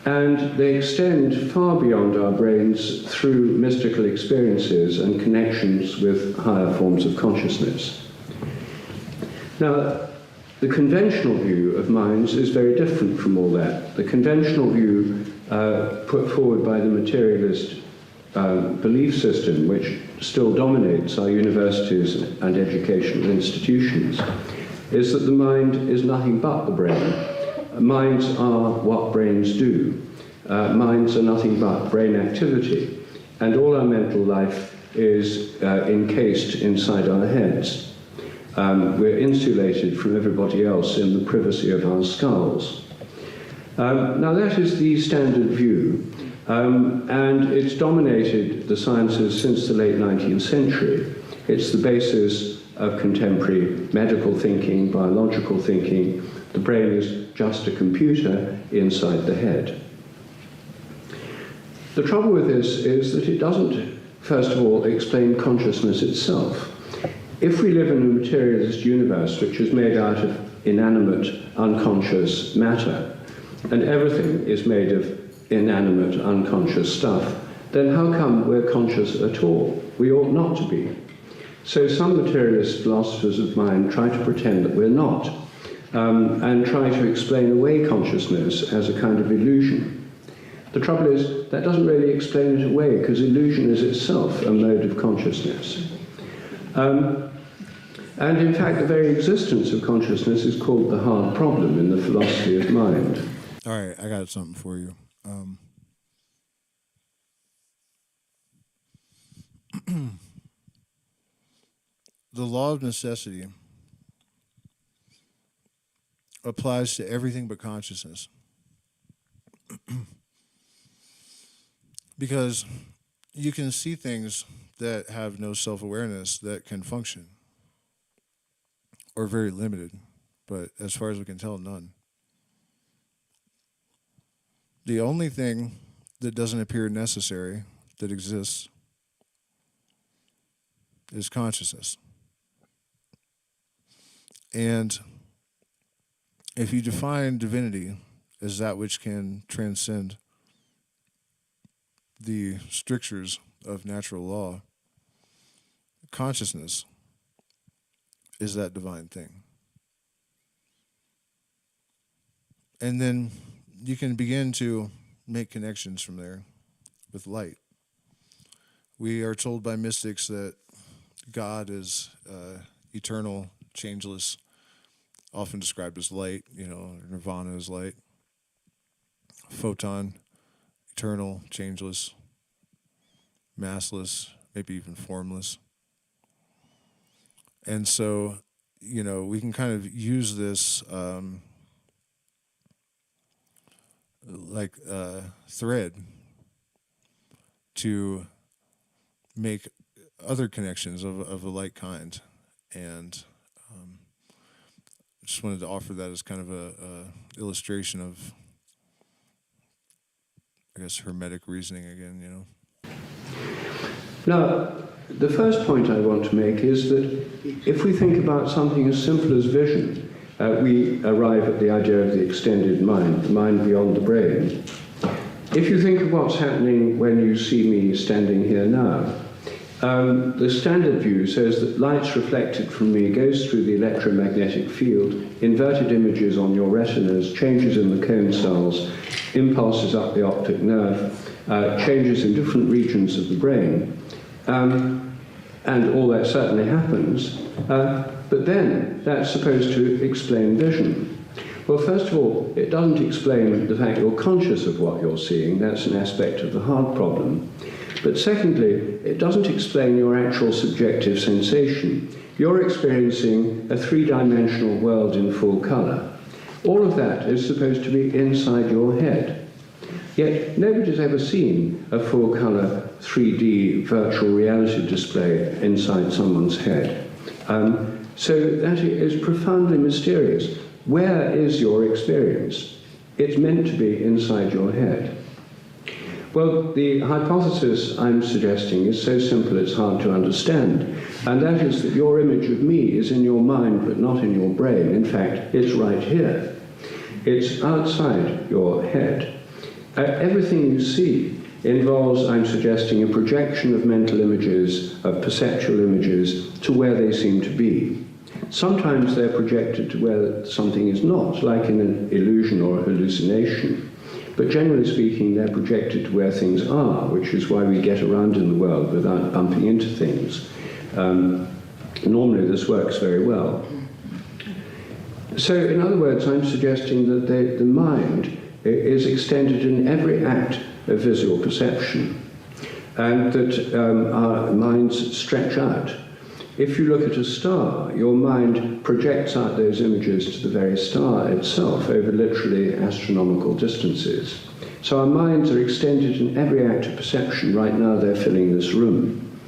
And they extend far beyond our brains through mystical experiences and connections with higher forms of consciousness. Now, the conventional view of minds is very different from all that. The conventional view put forward by the materialist belief system, which still dominates our universities and educational institutions, is that the mind is nothing but the brain. Minds are what brains do. Minds are nothing but brain activity. And all our mental life is encased inside our heads. We're insulated from everybody else in the privacy of our skulls. Now that is the standard view, and it's dominated the sciences since the late 19th century. It's the basis of contemporary medical thinking, biological thinking. The brain is just a computer inside the head. The trouble with this is that it doesn't, first of all, explain consciousness itself. If we live in a materialist universe which is made out of inanimate, unconscious matter, and everything is made of inanimate, unconscious stuff, then how come we're conscious at all? We ought not to be. So some materialist philosophers of mind try to pretend that we're not, and try to explain away consciousness as a kind of illusion. The trouble is, that doesn't really explain it away, because illusion is itself a mode of consciousness. And in fact, the very existence of consciousness is called the hard problem in the philosophy of mind. All right, I got something for you. the law of necessity applies to everything but consciousness. Because you can see things that have no self-awareness that can function, or very limited, but as far as we can tell, none. The only thing that doesn't appear necessary that exists is consciousness. And if you define divinity as that which can transcend the strictures of natural law, consciousness is that divine thing. And then you can begin to make connections from there with light. We are told by mystics that God is eternal, changeless, often described as light, nirvana is light. Photon, eternal, changeless, massless, maybe even formless. And so, we can kind of use this thread to make other connections of a like kind. And just wanted to offer that as kind of a illustration of, I guess, Hermetic reasoning again, Now, the first point I want to make is that if we think about something as simple as vision, we arrive at the idea of the extended mind, the mind beyond the brain. If you think of what's happening when you see me standing here now, the standard view says that light's reflected from me goes through the electromagnetic field, inverted images on your retinas, changes in the cone cells, impulses up the optic nerve, changes in different regions of the brain, and all that certainly happens. But then that's supposed to explain vision. Well, first of all, it doesn't explain the fact you're conscious of what you're seeing. That's an aspect of the hard problem. But secondly, it doesn't explain your actual subjective sensation. You're experiencing a three-dimensional world in full color. All of that is supposed to be inside your head. Yet nobody's ever seen a full-color 3D virtual reality display inside someone's head. So that is profoundly mysterious. Where is your experience? It's meant to be inside your head. Well, the hypothesis I'm suggesting is so simple it's hard to understand, and that is that your image of me is in your mind but not in your brain. In fact, it's right here. It's outside your head. Everything you see involves, I'm suggesting, a projection of mental images, of perceptual images, to where they seem to be. Sometimes they're projected to where something is not, like in an illusion or a hallucination. But generally speaking, they're projected to where things are, which is why we get around in the world without bumping into things. Normally this works very well. So in other words, I'm suggesting that the mind is extended in every act of visual perception, and that our minds stretch out. If you look at a star, your mind projects out those images to the very star itself over literally astronomical distances. So our minds are extended in every act of perception. Right now they're filling this room.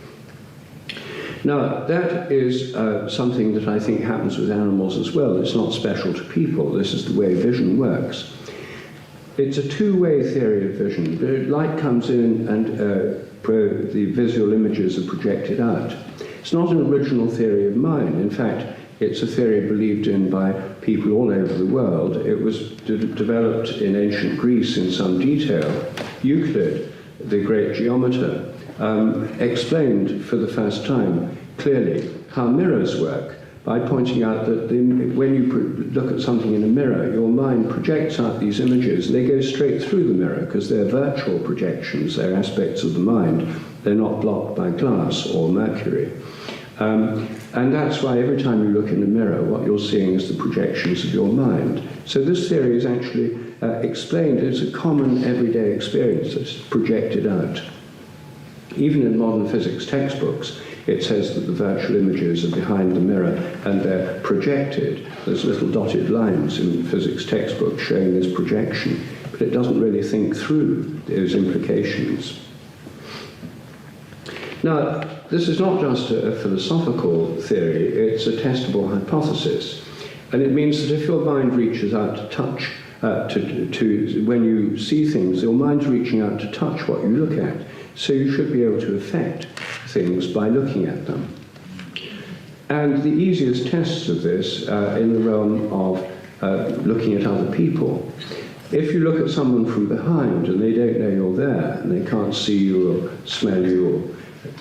Now, that is something that I think happens with animals as well. It's not special to people. This is the way vision works. It's a two-way theory of vision. The light comes in and the visual images are projected out. It's not an original theory of mine. In fact, it's a theory believed in by people all over the world. It was developed in ancient Greece in some detail. Euclid, the great geometer, explained for the first time clearly how mirrors work by pointing out that when you look at something in a mirror, your mind projects out these images. They go straight through the mirror because they're virtual projections. They're aspects of the mind. They're not blocked by glass or mercury. And that's why every time you look in the mirror, what you're seeing is the projections of your mind. So this theory is actually explained as a common everyday experience that's projected out. Even in modern physics textbooks, it says that the virtual images are behind the mirror and they're projected. There's little dotted lines in physics textbooks showing this projection, but it doesn't really think through those implications. Now, this is not just a philosophical theory, it's a testable hypothesis. And it means that if your mind reaches out to touch, when you see things, your mind's reaching out to touch what you look at. So you should be able to affect things by looking at them. And the easiest tests of this in the realm of looking at other people. If you look at someone from behind and they don't know you're there, and they can't see you or smell you or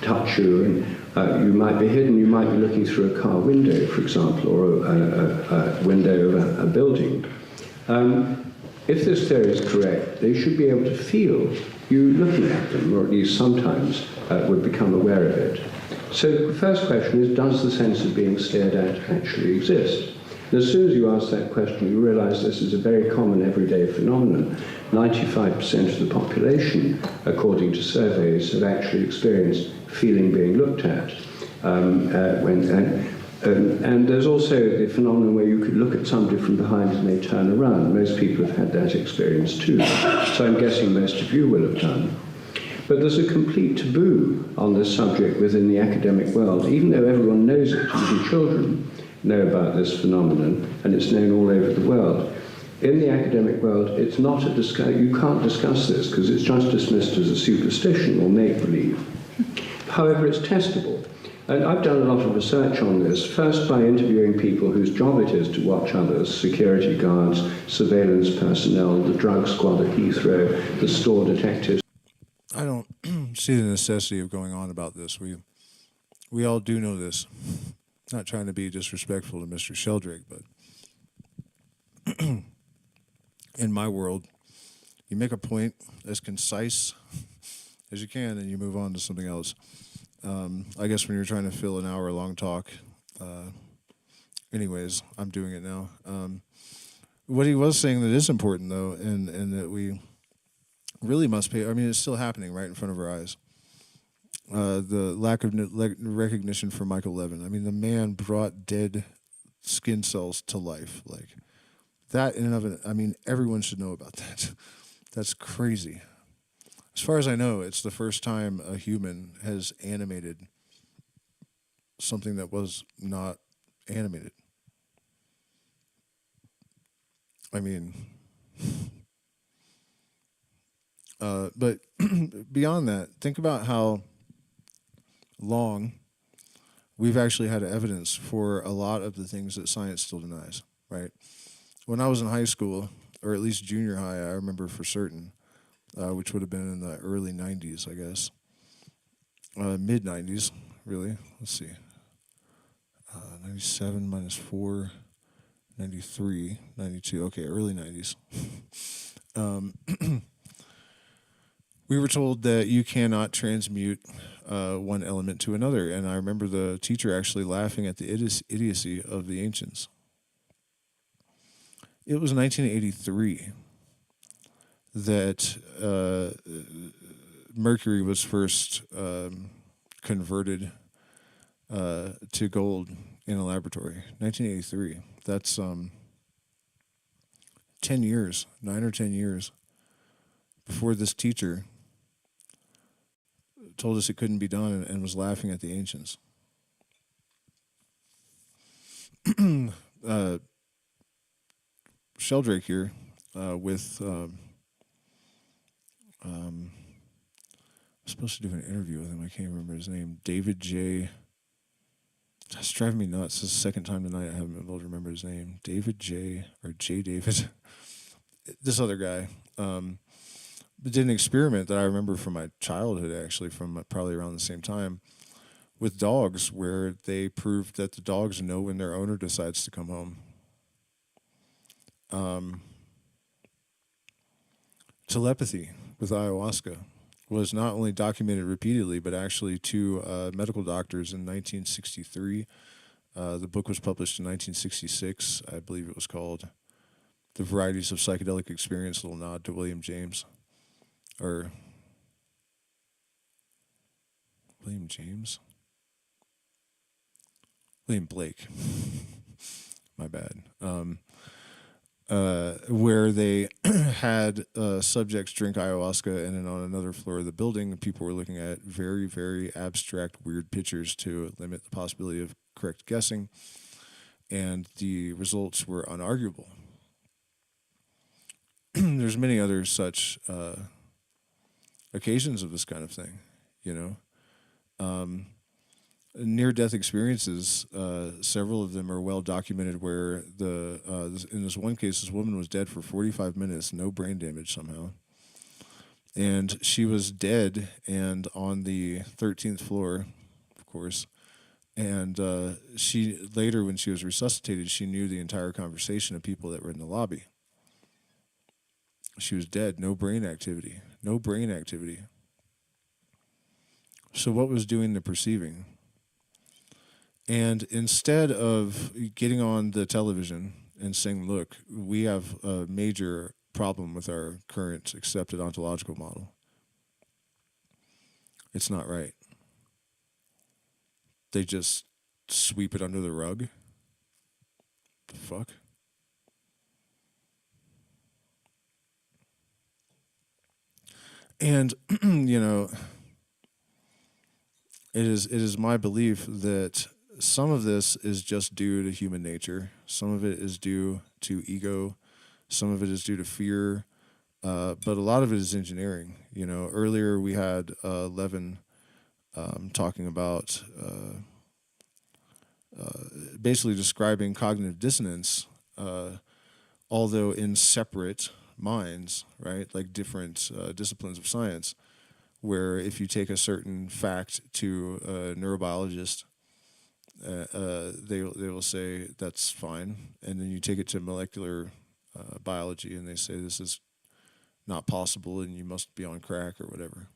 touch you, and you might be hidden, you might be looking through a car window, for example, or a window of a building. If this theory is correct, they should be able to feel you looking at them, or at least sometimes would become aware of it. So the first question is, does the sense of being stared at actually exist? And as soon as you ask that question, you realize this is a very common everyday phenomenon. 95% of the population, according to surveys, have actually experienced feeling being looked at. And there's also the phenomenon where you could look at somebody from behind and they turn around. Most people have had that experience too. So I'm guessing most of you will have done. But there's a complete taboo on this subject within the academic world, even though everyone knows it, even children know about this phenomenon, and it's known all over the world. In the academic world, it's not a you can't discuss this because it's just dismissed as a superstition or make-believe. However, it's testable. And I've done a lot of research on this, first by interviewing people whose job it is to watch others, security guards, surveillance personnel, the drug squad at Heathrow, the store detectives. I don't see the necessity of going on about this. We all do know this. Not trying to be disrespectful to Mr. Sheldrake, but in my world, you make a point as concise as you can and you move on to something else. I guess when you're trying to fill an hour-long talk, anyways, I'm doing it now. What he was saying that is important, though, and that we really must pay, I mean, it's still happening right in front of our eyes. The lack of recognition for Michael Levin. I mean, the man brought dead skin cells to life. Like, that in and of it, I mean, everyone should know about that. That's crazy. As far as I know, it's the first time a human has animated something that was not animated. I mean, but beyond that, think about how long we've actually had evidence for a lot of the things that science still denies, right? When I was in high school, or at least junior high, I remember for certain, which would have been in the early 90s, I guess. Mid-90s, really. Let's see. 97 minus 4, 93, 92. Okay, early 90s. We were told that you cannot transmute one element to another. And I remember the teacher actually laughing at the idiocy of the ancients. It was 1983 that mercury was first converted to gold in a laboratory. 1983. That's 10 years, 9 or 10 years before this teacher told us it couldn't be done and was laughing at the ancients. Sheldrake here with I'm supposed to do an interview with him. I can't remember his name. David J. That's driving me nuts. This is the second time tonight I haven't been able to remember his name. David J. or J. David. This other guy. Did an experiment that I remember from my childhood, actually, from probably around the same time, with dogs, where they proved that the dogs know when their owner decides to come home. Telepathy with ayahuasca was not only documented repeatedly, but actually to medical doctors in 1963. The book was published in 1966. I believe it was called The Varieties of Psychedelic Experience, a little nod to William James. Or William James? William Blake. My bad. Where they had subjects drink ayahuasca, and then on another floor of the building, people were looking at very, very abstract, weird pictures to limit the possibility of correct guessing, and the results were unarguable. There's many other such occasions of this kind of thing, you know. Near-death experiences, several of them are well documented, where in this one case, this woman was dead for 45 minutes, no brain damage somehow. And she was dead and on the 13th floor, of course. And she later, when she was resuscitated, she knew the entire conversation of people that were in the lobby. She was dead, no brain activity, no brain activity. So what was doing the perceiving? And instead of getting on the television and saying, look, we have a major problem with our current accepted ontological model, it's not right, they just sweep it under the rug. The fuck? And, you know, it is my belief that some of this is just due to human nature. Some of it is due to ego. Some of it is due to fear. But a lot of it is engineering. You know, earlier we had Levin talking about basically describing cognitive dissonance, although in separate minds, right? Like different disciplines of science, where if you take a certain fact to a neurobiologist, they will say that's fine, and then you take it to molecular biology, and they say this is not possible, and you must be on crack or whatever.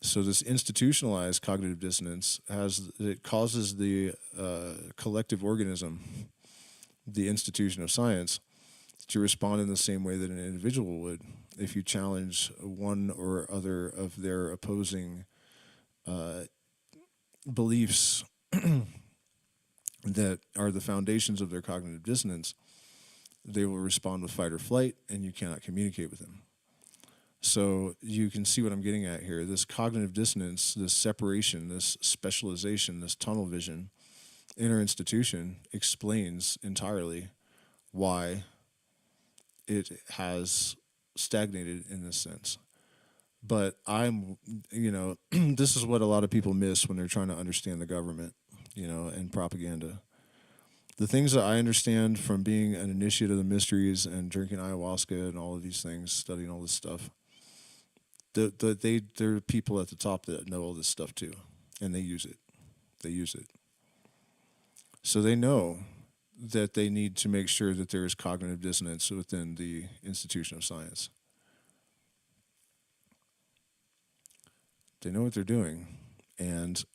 So this institutionalized cognitive dissonance causes the collective organism, the institution of science, to respond in the same way that an individual would if you challenge one or other of their opposing beliefs that are the foundations of their cognitive dissonance. They will respond with fight or flight, and you cannot communicate with them. So you can see what I'm getting at here. This cognitive dissonance, this separation, this specialization, this tunnel vision, inner institution explains entirely why it has stagnated in this sense. But this is what a lot of people miss when they're trying to understand the government, and propaganda. The things that I understand from being an initiate of the mysteries and drinking ayahuasca and all of these things, studying all this stuff, there are people at the top that know all this stuff too, and they use it. They use it. So they know that they need to make sure that there is cognitive dissonance within the institution of science. They know what they're doing. And,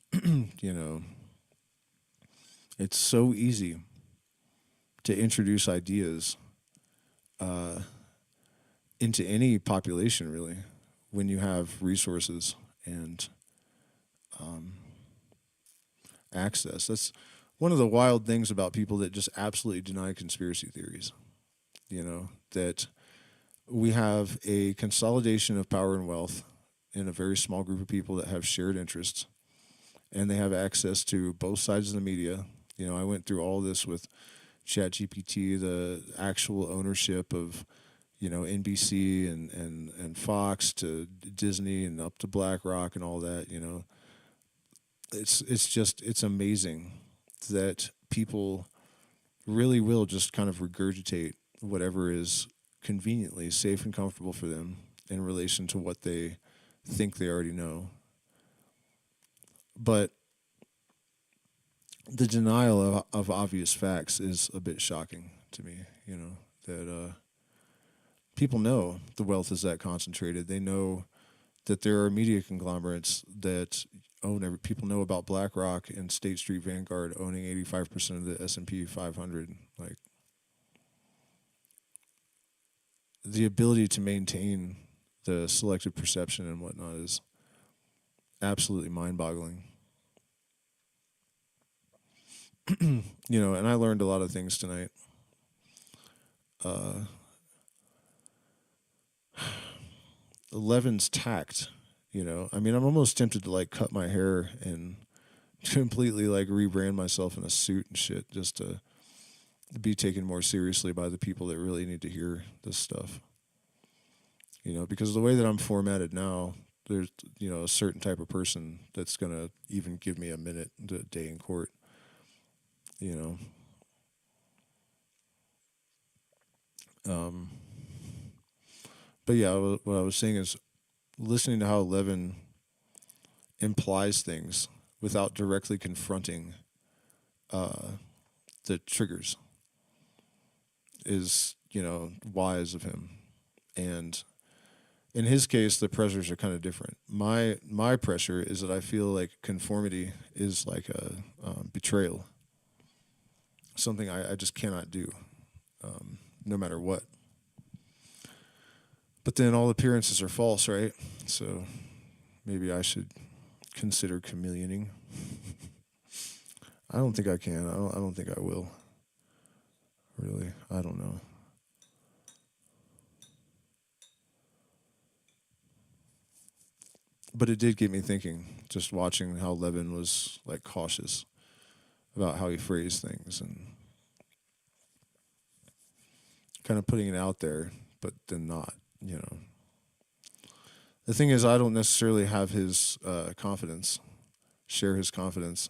it's so easy to introduce ideas into any population, really, when you have resources and access. That's one of the wild things about people that just absolutely deny conspiracy theories, that we have a consolidation of power and wealth in a very small group of people that have shared interests, and they have access to both sides of the media. I went through all this with ChatGPT, the actual ownership of, NBC and Fox to Disney and up to BlackRock and all that. It's amazing that people really will just kind of regurgitate whatever is conveniently safe and comfortable for them in relation to what they think they already know. But the denial of obvious facts is a bit shocking to me, that people know the wealth is that concentrated. They know that there are media conglomerates that own people know about BlackRock and State Street Vanguard owning 85% of the S&P 500. Like, the ability to maintain the selective perception and whatnot absolutely mind-boggling. You know, and I learned a lot of things tonight. Levin's tact, you know. I mean, I'm almost tempted to like cut my hair and completely like rebrand myself in a suit and shit just to be taken more seriously by the people that really need to hear this stuff. You know, because the way that I'm formatted now, there's, you know, a certain type of person that's going to even give me a minute a day in court, you know. But yeah, what I was saying is listening to how Levin implies things without directly confronting the triggers is, you know, wise of him. And in his case, the pressures are kind of different. My pressure is that I feel like conformity is like a betrayal, something I just cannot do, no matter what. But then all appearances are false, right? So maybe I should consider chameleoning. I don't think I can. I don't think I will. Really, I don't know. But it did get me thinking, just watching how Levin was like cautious about how he phrased things and kind of putting it out there, but then not, you know. The thing is, I don't necessarily have his confidence, share his confidence,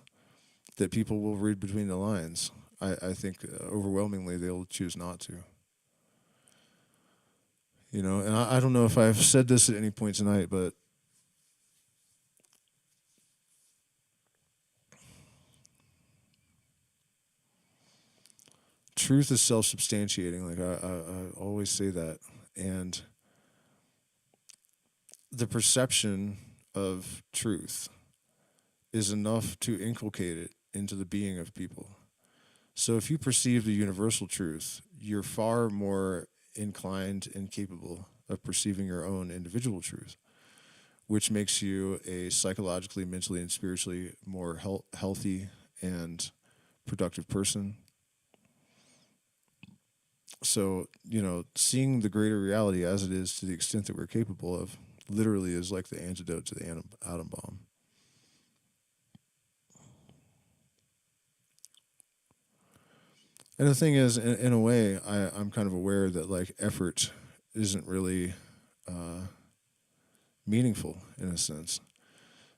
that people will read between the lines. I think overwhelmingly they'll choose not to. You know, and I don't know if I've said this at any point tonight, but truth is self-substantiating. Like I always say that. And the perception of truth is enough to inculcate it into the being of people. So if you perceive the universal truth, you're far more inclined and capable of perceiving your own individual truth, which makes you a psychologically, mentally, and spiritually more healthy and productive person. So, you know, seeing the greater reality as it is to the extent that we're capable of literally is like the antidote to the atom bomb. And the thing is, in a way, I'm kind of aware that like effort isn't really meaningful in a sense,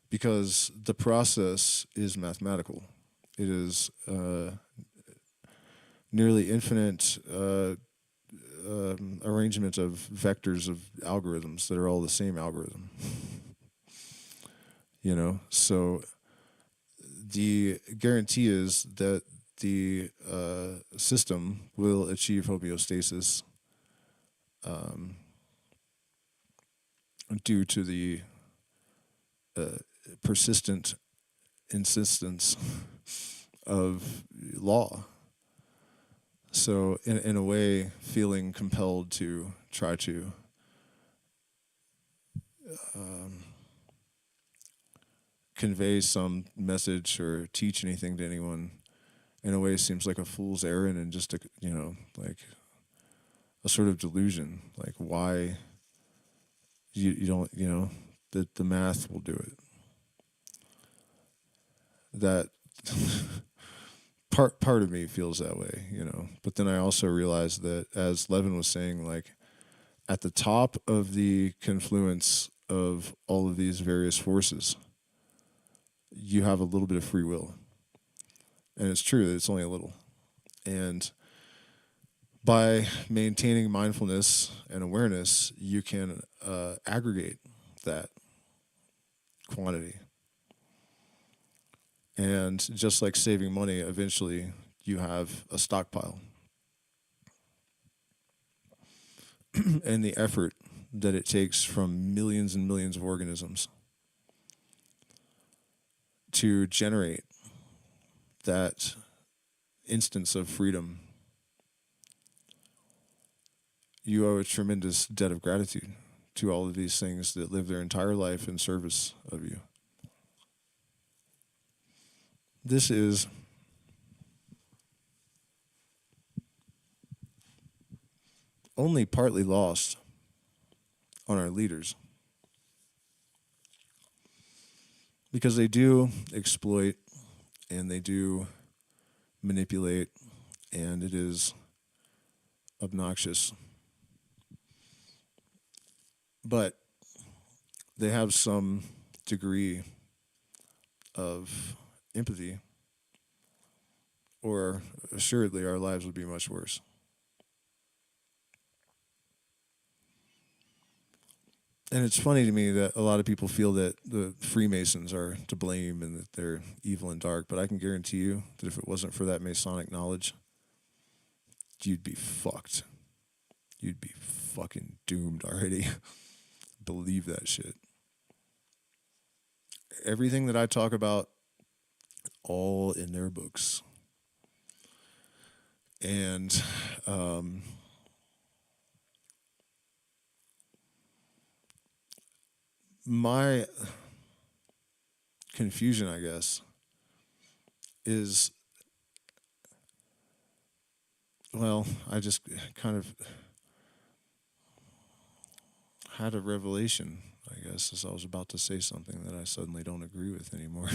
because the process is mathematical. It is nearly infinite arrangement of vectors of algorithms that are all the same algorithm. You know, so the guarantee is that the system will achieve homeostasis due to the persistent insistence of law. So in a way, feeling compelled to try to convey some message or teach anything to anyone, in a way seems like a fool's errand and just a, you know, like a sort of delusion. Like why you don't, you know, that the math will do it. That part of me feels that way, you know. But then I also realized that, as Levin was saying, like at the top of the confluence of all of these various forces, you have a little bit of free will. And it's true that it's only a little. And by maintaining mindfulness and awareness, you can aggregate that quantity. And just like saving money, eventually you have a stockpile. And the effort that it takes from millions and millions of organisms to generate that instance of freedom, you owe a tremendous debt of gratitude to all of these things that live their entire life in service of you. this is only partly lost on our leaders, because they do exploit and they do manipulate, and it is obnoxious. But they have some degree of empathy, or assuredly our lives would be much worse. And it's funny to me that a lot of people feel that the Freemasons are to blame and that they're evil and dark, but I can guarantee you that if it wasn't for that Masonic knowledge, you'd be fucked. You'd be fucking doomed already. Believe that shit. Everything that I talk about, all in their books. And my confusion, I guess, is, well, I just kind of had a revelation, I guess, as I was about to say something that I suddenly don't agree with anymore.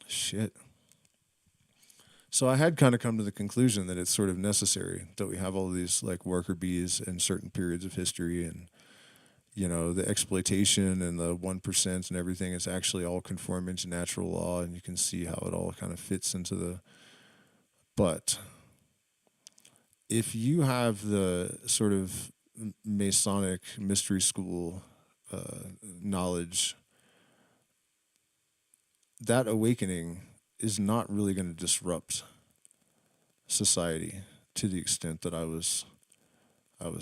Shit. So I had kind of come to the conclusion that it's sort of necessary that we have all these like worker bees in certain periods of history, and you know, the exploitation and the 1% and everything is actually all conforming to natural law, and you can see how it all kind of fits into the. But if you have the sort of Masonic mystery school knowledge, that awakening is not really going to disrupt society to the extent that I was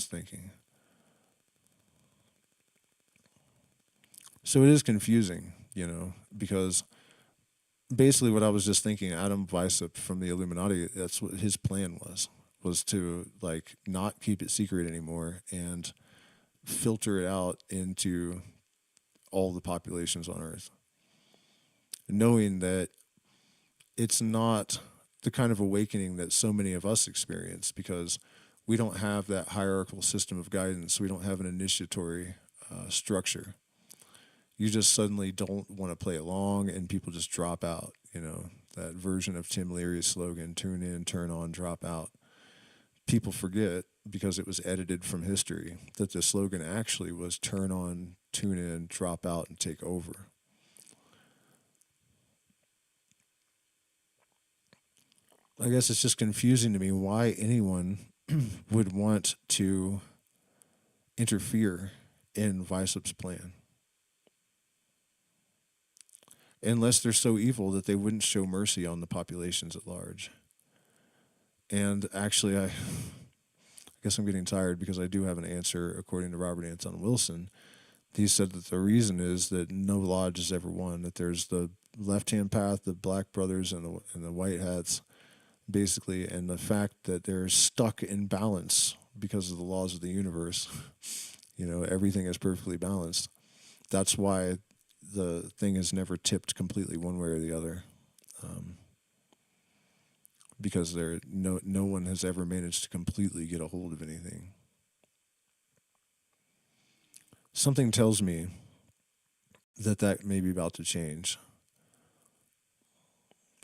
thinking. So it is confusing, you know, because basically what I was just thinking, Adam Weishaupt from the Illuminati, that's what his plan was to like not keep it secret anymore and filter it out into all the populations on Earth, knowing that it's not the kind of awakening that so many of us experience, because we don't have that hierarchical system of guidance. We don't have an initiatory structure. You just suddenly don't want to play along, and people just drop out. You know, that version of Tim Leary's slogan, tune in, turn on, drop out. People forget, because it was edited from history, that the slogan actually was turn on, tune in, drop out, and take over. I guess it's just confusing to me why anyone would want to interfere in Weishaupt's plan, unless they're so evil that they wouldn't show mercy on the populations at large. And actually, I guess I'm getting tired, because I do have an answer according to Robert Anton Wilson. He said that the reason is that no lodge has ever won, that there's the left-hand path, the Black Brothers and the White Hats, basically, and the fact that they're stuck in balance because of the laws of the universe. You know, everything is perfectly balanced. That's why the thing has never tipped completely one way or the other, because no one has ever managed to completely get a hold of anything. Something tells me that may be about to change.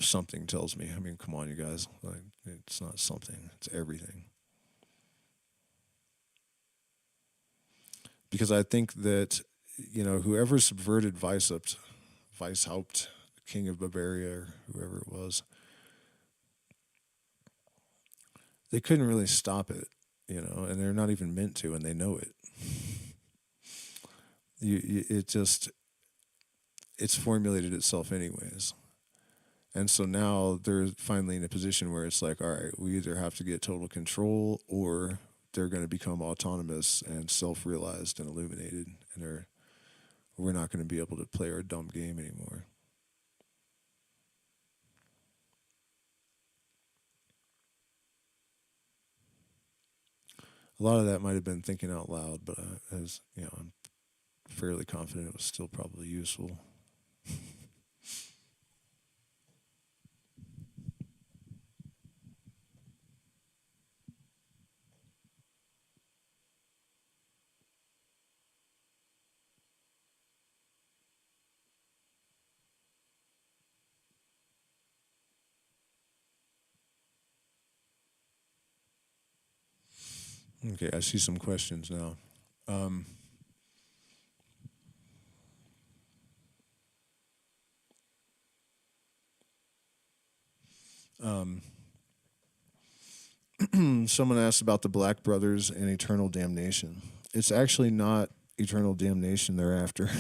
Something tells me. I mean, come on, you guys. Like, it's not something. It's everything. Because I think that, you know, whoever subverted Weishaupt, King of Bavaria, or whoever it was, they couldn't really stop it, you know, and they're not even meant to, and they know it. It's formulated itself anyways. And so now they're finally in a position where it's like, all right, we either have to get total control, or they're going to become autonomous and self-realized and illuminated, and we're not going to be able to play our dumb game anymore. A lot of that might have been thinking out loud, but as you know, I'm fairly confident it was still probably useful. Okay, I see some questions now. Someone asked about the Black Brothers and eternal damnation. It's actually not eternal damnation thereafter.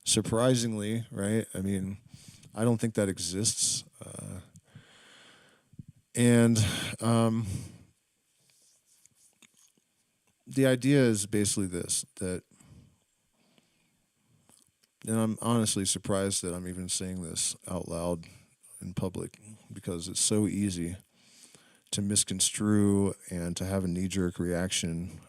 Surprisingly, right? I mean, I don't think that exists. And the idea is basically this, that, and I'm honestly surprised that I'm even saying this out loud in public, because it's so easy to misconstrue and to have a knee-jerk reaction.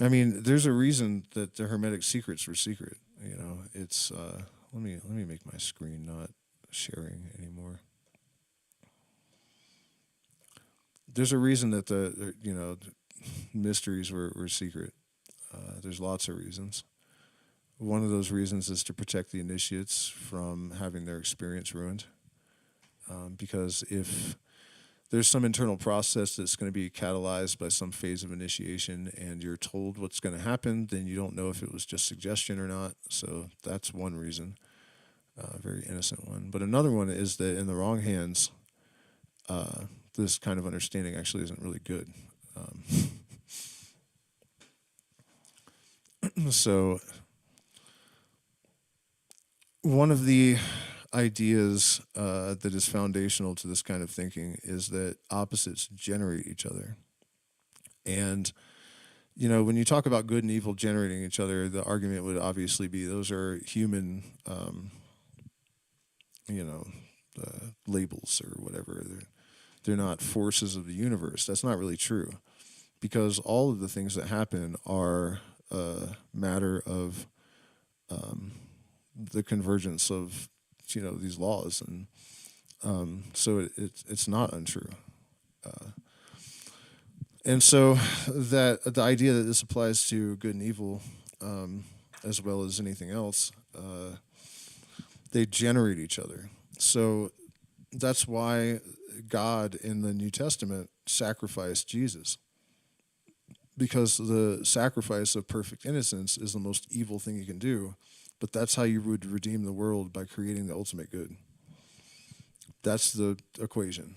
I mean, there's a reason that the Hermetic secrets were secret. You know, it's let me make my screen not sharing anymore. There's a reason that the mysteries were secret. There's lots of reasons. One of those reasons is to protect the initiates from having their experience ruined. Because if there's some internal process that's going to be catalyzed by some phase of initiation and you're told what's going to happen, then you don't know if it was just suggestion or not. So that's one reason, a very innocent one. But another one is that in the wrong hands, this kind of understanding actually isn't really good. So one of the ideas that is foundational to this kind of thinking is that opposites generate each other. And, you know, when you talk about good and evil generating each other, the argument would obviously be those are human, labels or whatever. They're not forces of the universe. That's not really true, because all of the things that happen are a matter of the convergence of these laws, and so it's not untrue. And so that the idea that this applies to good and evil, as well as anything else, they generate each other. So that's why God in the New Testament sacrificed Jesus, because the sacrifice of perfect innocence is the most evil thing you can do, but that's how you would redeem the world, by creating the ultimate good. That's the equation.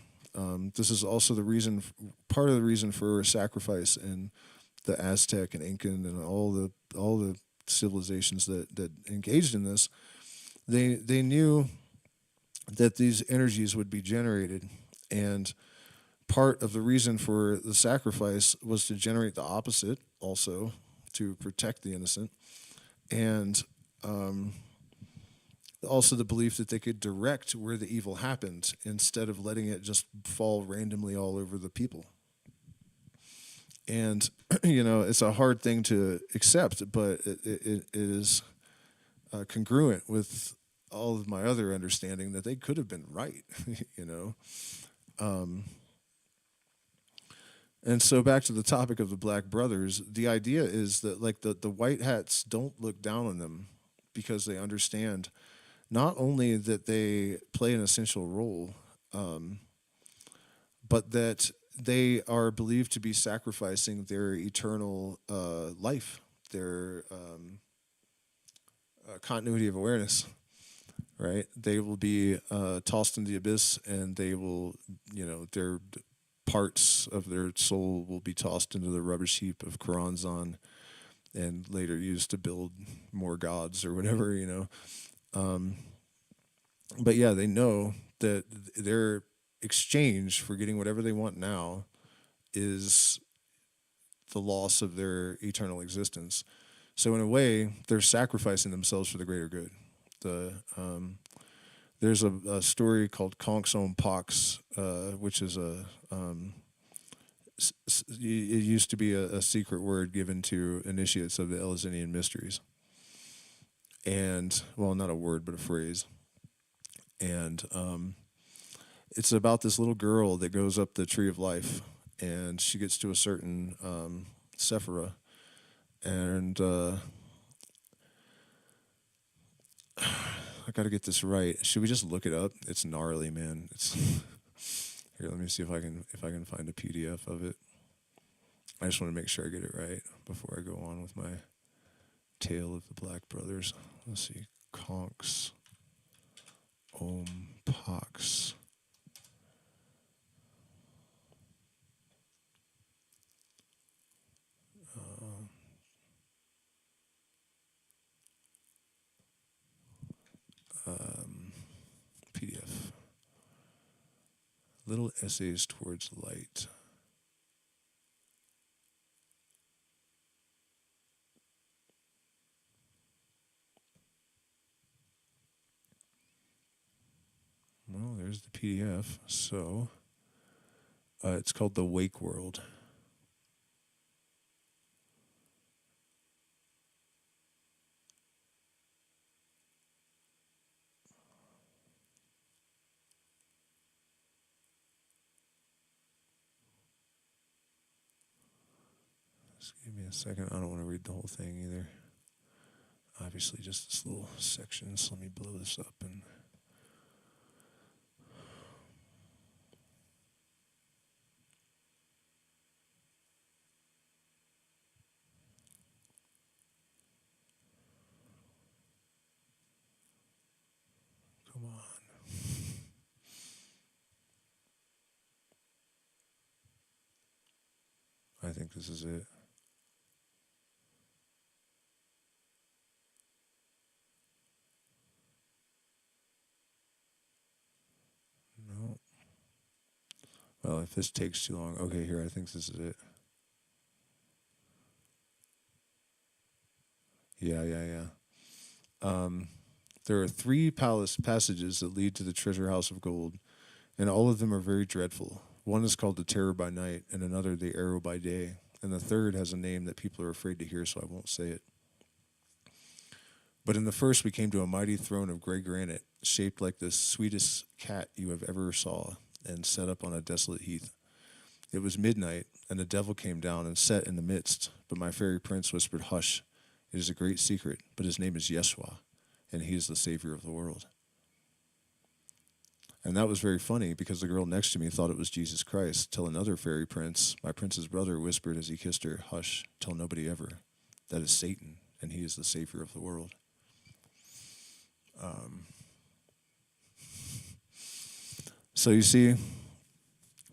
This is also the reason, part of the reason for sacrifice in the Aztec and Incan and all the civilizations that engaged in this. They knew that these energies would be generated, and part of the reason for the sacrifice was to generate the opposite, also to protect the innocent, and also the belief that they could direct where the evil happened instead of letting it just fall randomly all over the people. And it's a hard thing to accept, but it is congruent with all of my other understanding that they could have been right. And so back to the topic of the Black Brothers, the idea is that, like, the white hats don't look down on them, because they understand not only that they play an essential role, but that they are believed to be sacrificing their eternal life, their continuity of awareness, right? They will be tossed into the abyss, and they will, their parts of their soul will be tossed into the rubbish heap of Choronzon and later used to build more gods or whatever, But yeah, they know that their exchange for getting whatever they want now is the loss of their eternal existence. So in a way, they're sacrificing themselves for the greater good. There's a story called Conks on Pox, which is it used to be a secret word given to initiates of the Eleusinian mysteries. And, well, not a word, but a phrase. And it's about this little girl that goes up the tree of life, and she gets to a certain Sephira, and I got to get this right. Should we just look it up? It's gnarly, man. It's here. Let me see if I can find a PDF of it. I just want to make sure I get it right before I go on with my tale of the Black Brothers. Let's see. Conks. Om Pox. PDF. Little Essays Towards Light. Well, there's the PDF. So, it's called The Wake World. Just give me a second. I don't want to read the whole thing either. Obviously, just this little section. So let me blow this up and. Come on. I think this is it. No. Well, if this takes too long. Okay, here, I think this is it. Yeah. There are 3 passages that lead to the treasure house of gold, and all of them are very dreadful. One is called the Terror by Night, and another the Arrow by Day, and the third has a name that people are afraid to hear, so I won't say it. But in the first we came to a mighty throne of gray granite, shaped like the sweetest cat you have ever saw, and set up on a desolate heath. It was midnight, and the devil came down and sat in the midst, but my fairy prince whispered, "Hush, it is a great secret, but his name is Yeshua, and he is the Savior of the world." And that was very funny because the girl next to me thought it was Jesus Christ, till another fairy prince, my prince's brother, whispered as he kissed her, "Hush, tell nobody ever. That is Satan, and he is the Savior of the world." So you see,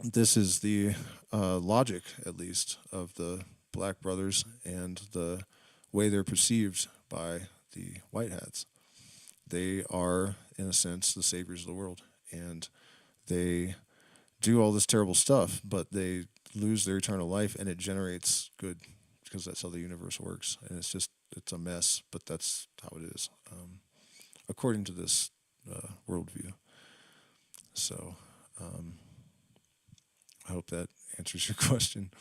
this is the logic, at least, of the Black Brothers and the way they're perceived by the White Hats. They are, in a sense, the saviors of the world. And they do all this terrible stuff, but they lose their eternal life, and it generates good, because that's how the universe works. And it's a mess, but that's how it is, according to this worldview. So I hope that answers your question.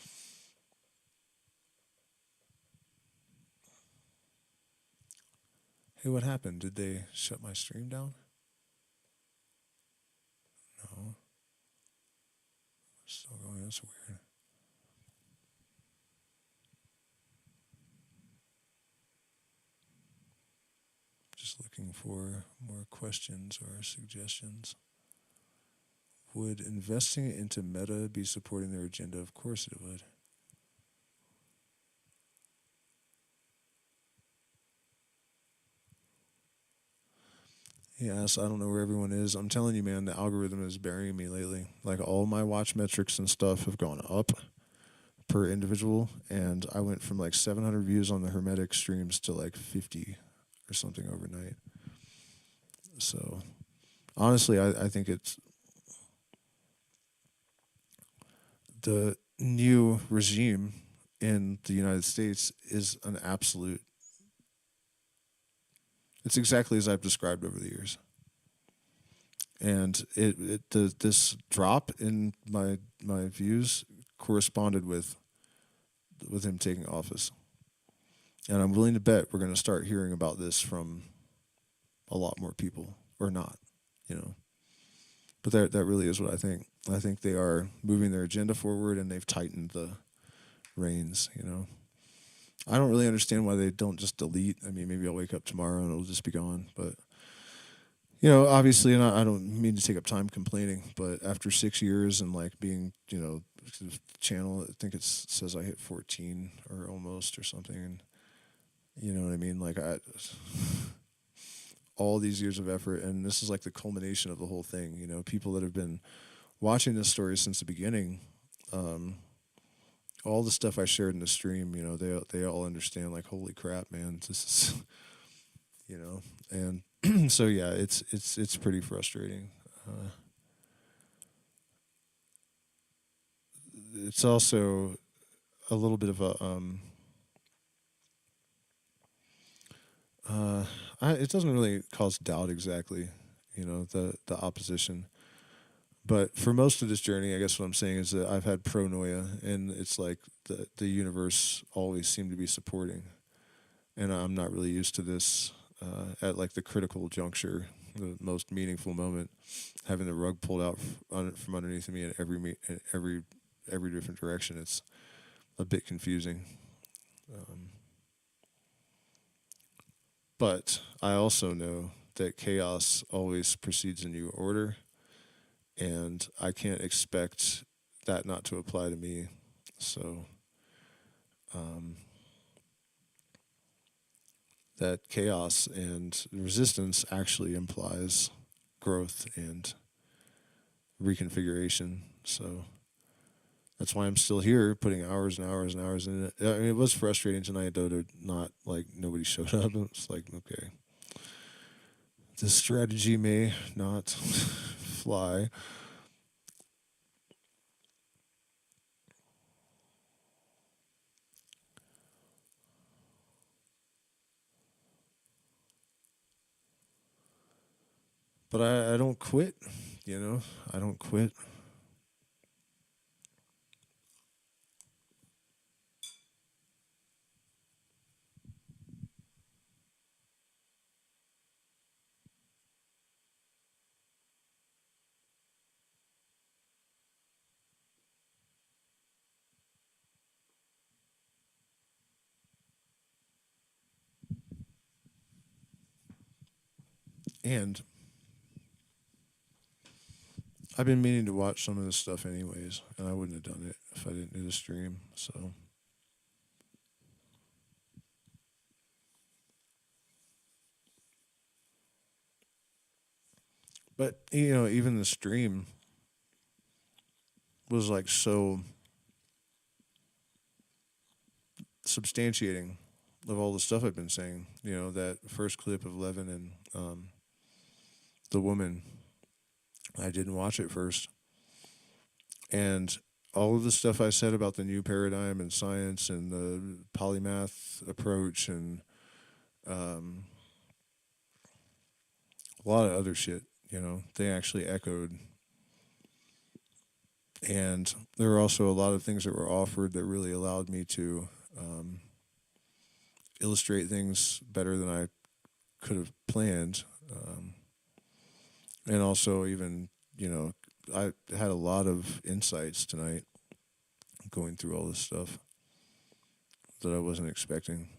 Hey, what happened? Did they shut my stream down? No. Still going. That's weird. Just looking for more questions or suggestions. Would investing into Meta be supporting their agenda? Of course it would. Yes, I don't know where everyone is. I'm telling you, man, the algorithm is burying me lately. Like, all my watch metrics and stuff have gone up per individual, and I went from like 700 views on the Hermetic streams to like 50 or something overnight. So, honestly, I think it's the new regime in the United States is an absolute. It's exactly as I've described over the years. And this drop in my views corresponded with him taking office. And I'm willing to bet we're going to start hearing about this from a lot more people, or not, you know. But that really is what I think. I think they are moving their agenda forward, and they've tightened the reins, you know. I don't really understand why they don't just delete. I mean, maybe I'll wake up tomorrow and it'll just be gone. But, you know, obviously, and I don't mean to take up time complaining, but after 6 years and like being, you know, channel. I think it says I hit 14 or almost or something, and you know what I mean. Like all these years of effort, and this is like the culmination of the whole thing. You know, people that have been watching this story since the beginning. All the stuff I shared in the stream, you know, they all understand. Like, holy crap, man, this is, you know, and so yeah, it's pretty frustrating. It's also a little bit of a it doesn't really cause doubt exactly, you know, the opposition. But for most of this journey, I guess what I'm saying is that I've had pronoia, and it's like the universe always seemed to be supporting, and I'm not really used to this at like the critical juncture, the most meaningful moment, having the rug pulled out from underneath me in every different direction. It's a bit confusing. But I also know that chaos always precedes a new order, and I can't expect that not to apply to me. So that chaos and resistance actually implies growth and reconfiguration. So that's why I'm still here, putting hours and hours and hours in it. I mean, it was frustrating tonight, though, to not, like, nobody showed up. It's like, okay, this strategy may not fly. But I don't quit, you know? I don't quit. And I've been meaning to watch some of this stuff anyways, and I wouldn't have done it if I didn't do the stream, so. But, you know, even the stream was like so substantiating of all the stuff I've been saying. You know, that first clip of Levin and the woman, I didn't watch it first. And all of the stuff I said about the new paradigm and science and the polymath approach and a lot of other shit, you know, they actually echoed. And there were also a lot of things that were offered that really allowed me to illustrate things better than I could have planned. And also even, you know, I had a lot of insights tonight going through all this stuff that I wasn't expecting.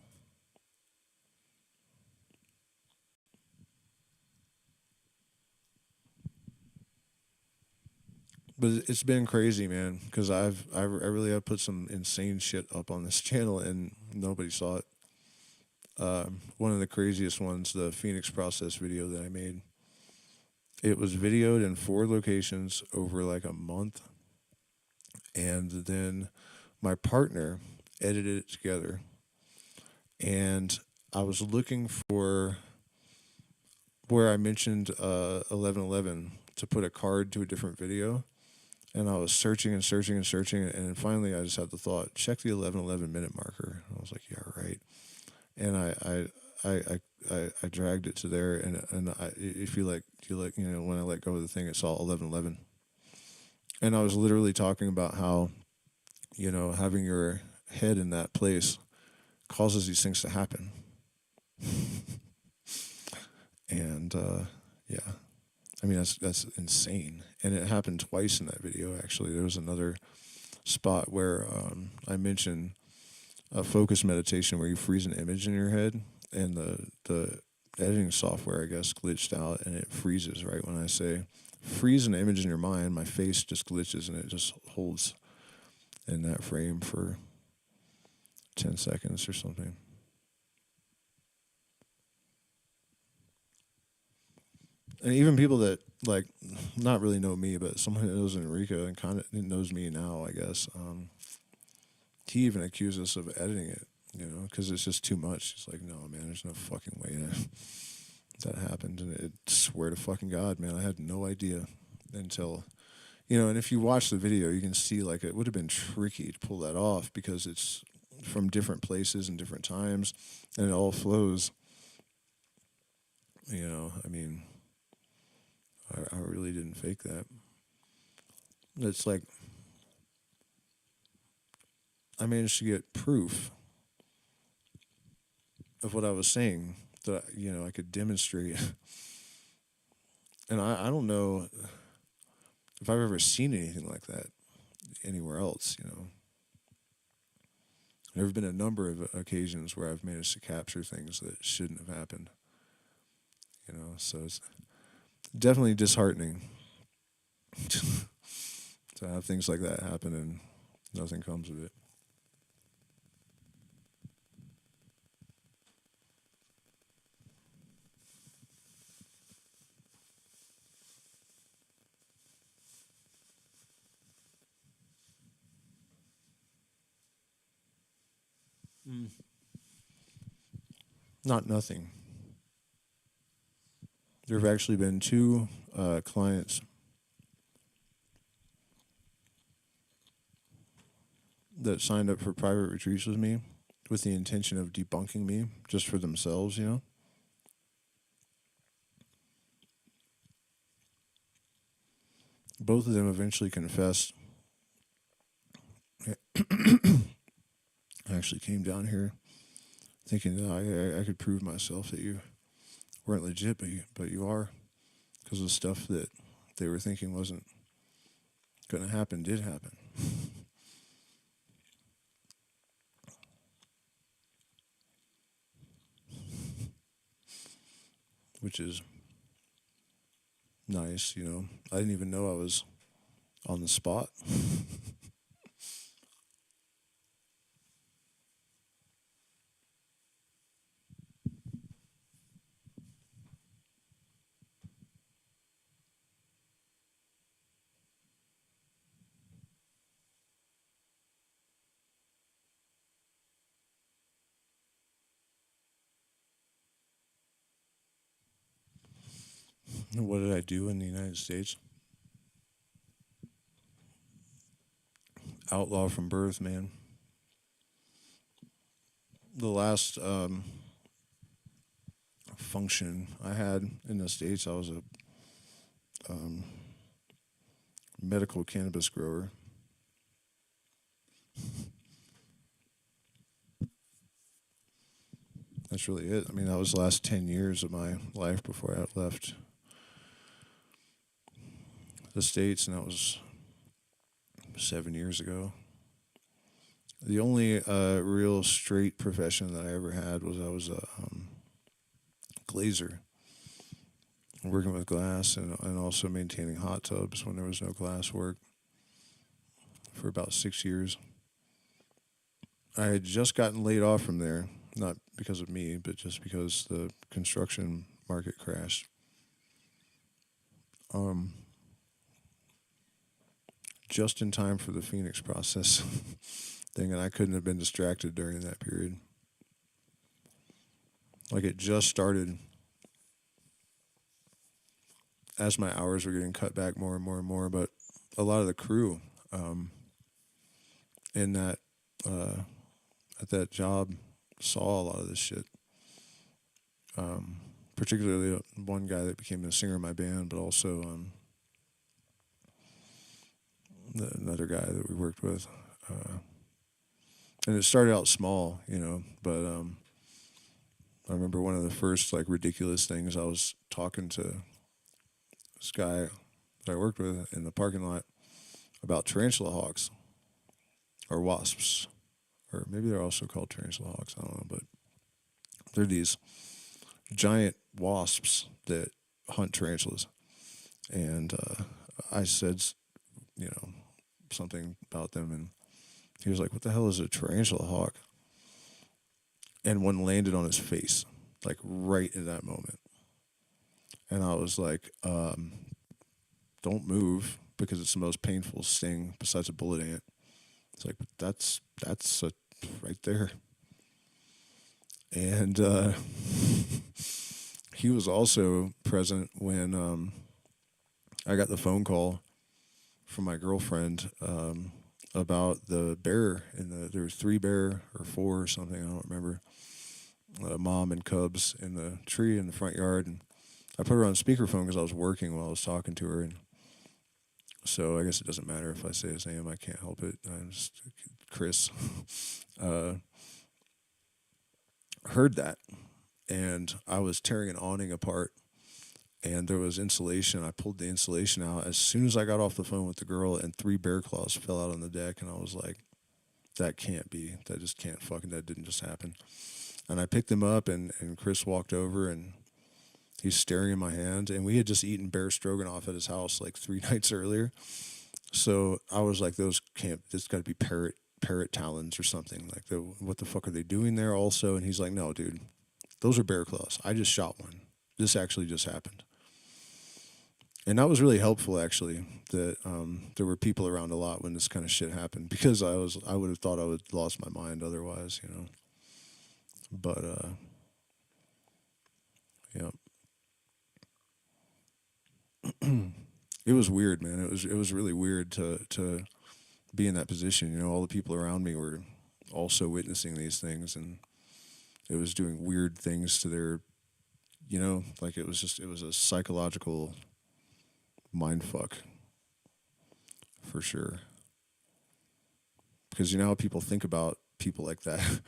But it's been crazy, man, because I really have put some insane shit up on this channel and nobody saw it. One of the craziest ones, the Phoenix Process video that I made. It was videoed in 4 locations over like a month. And then my partner edited it together. And I was looking for where I mentioned 1111 to put a card to a different video. And I was searching and searching and searching. And then finally I just had the thought, check the 1111 minute marker. And I was like, yeah, right. And I dragged it to there, and if you know, when I let go of the thing, it saw 11:11, and I was literally talking about how, you know, having your head in that place causes these things to happen, and yeah, I mean that's insane, and it happened twice in that video. Actually, there was another spot where I mentioned a focus meditation where you freeze an image in your head, and the editing software, I guess, glitched out, and it freezes right when I say freeze an image in your mind. My face just glitches, and it just holds in that frame for 10 seconds or something. And even people that, like, not really know me, but someone that knows Enrico and kind of knows me now, I guess, he even accused us of editing it, you know, because it's just too much. It's like, no, man, there's no fucking way that happened. And it, swear to fucking God, man, I had no idea until, you know, and if you watch the video, you can see, like, it would have been tricky to pull that off because it's from different places and different times, and it all flows. You know, I mean, I really didn't fake that. It's like, I managed to get proof of what I was saying that, you know, I could demonstrate. And I don't know if I've ever seen anything like that anywhere else, you know. There have been a number of occasions where I've managed to capture things that shouldn't have happened, you know, so it's definitely disheartening to have things like that happen and nothing comes of it. Not nothing. There have actually been two clients that signed up for private retreats with me with the intention of debunking me just for themselves, you know. Both of them eventually confessed. I actually came down here thinking that I could prove myself that you weren't legit, but you are, because the stuff that they were thinking wasn't going to happen did happen. Which is nice, you know. I didn't even know I was on the spot. What did I do in the United States? Outlaw from birth, man. The last function I had in the States, I was a medical cannabis grower. That's really it. I mean, that was the last 10 years of my life before I left the States, and that was 7 years ago. The only real straight profession that I ever had was I was a glazer, working with glass and also maintaining hot tubs when there was no glass work for about 6 years. I had just gotten laid off from there, not because of me, but just because the construction market crashed. Just in time for the Phoenix process thing, and I couldn't have been distracted during that period. Like, it just started as my hours were getting cut back more and more and more, but a lot of the crew in that at that job saw a lot of this shit. Particularly one guy that became the singer of my band, but also another guy that we worked with. And it started out small, you know, but I remember one of the first, like, ridiculous things, I was talking to this guy that I worked with in the parking lot about tarantula hawks, or wasps, or maybe they're also called tarantula hawks, I don't know, but they're these giant wasps that hunt tarantulas. And I said, you know, something about them, and He was like, what the hell is a tarantula hawk? And one landed on his face, like right in that moment. And I was like, don't move, because it's the most painful sting besides a bullet ant. It's like, that's right there. And he was also present when I got the phone call from my girlfriend about the bear. There were 3 bear or 4 or something, I don't remember. Mom and cubs in the tree in the front yard. And I put her on speakerphone because I was working while I was talking to her. And so I guess it doesn't matter if I say his name. I can't help it. Chris heard that, and I was tearing an awning apart, and there was insulation. I pulled the insulation out as soon as I got off the phone with the girl, and 3 bear claws fell out on the deck, and I was like, that can't be. That just can't that didn't just happen. And I picked them up, and Chris walked over, and he's staring in my hand, and we had just eaten bear stroganoff at his house like 3 nights earlier. So I was like, this got to be parrot talons or something. Like, what the fuck are they doing there also? And he's like, no, dude, those are bear claws. I just shot one. This actually just happened. And that was really helpful, actually, that there were people around a lot when this kind of shit happened, because I would have thought I would have lost my mind otherwise, you know. But yeah. It was weird, man. It was really weird to be in that position. You know, all the people around me were also witnessing these things, and it was doing weird things to their, you know, like it was a psychological mind fuck for sure. Because you know how people think about people like that,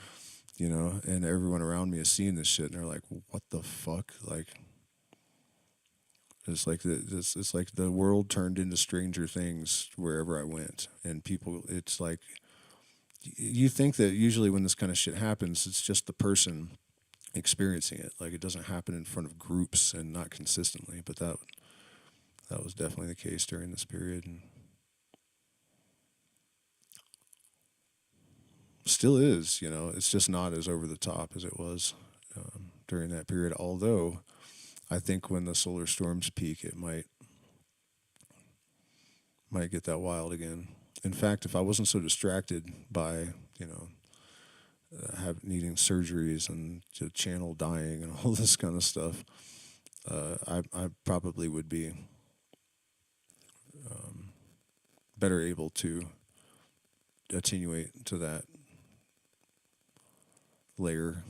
you know, and everyone around me is seeing this shit, and they're like, what the fuck? Like, it's like the world turned into Stranger Things wherever I went, and people. It's like you think that usually when this kind of shit happens, it's just the person experiencing it. Like, it doesn't happen in front of groups and not consistently. But that was definitely the case during this period, and still is. You know, it's just not as over the top as it was during that period. Although I think when the solar storms peak, it might get that wild again. In fact, if I wasn't so distracted by, you know, needing surgeries and the channel dying and all this kind of stuff, I probably would be better able to attenuate to that layer.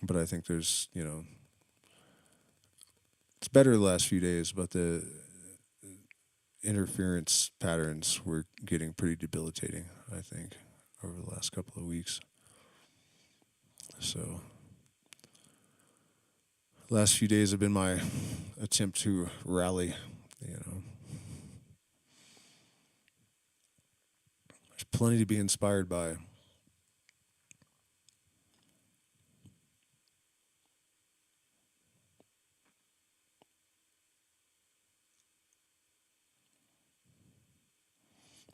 But I think there's, you know, it's better the last few days, but the interference patterns were getting pretty debilitating, I think, over the last couple of weeks. So, last few days have been my attempt to rally, you know. There's plenty to be inspired by.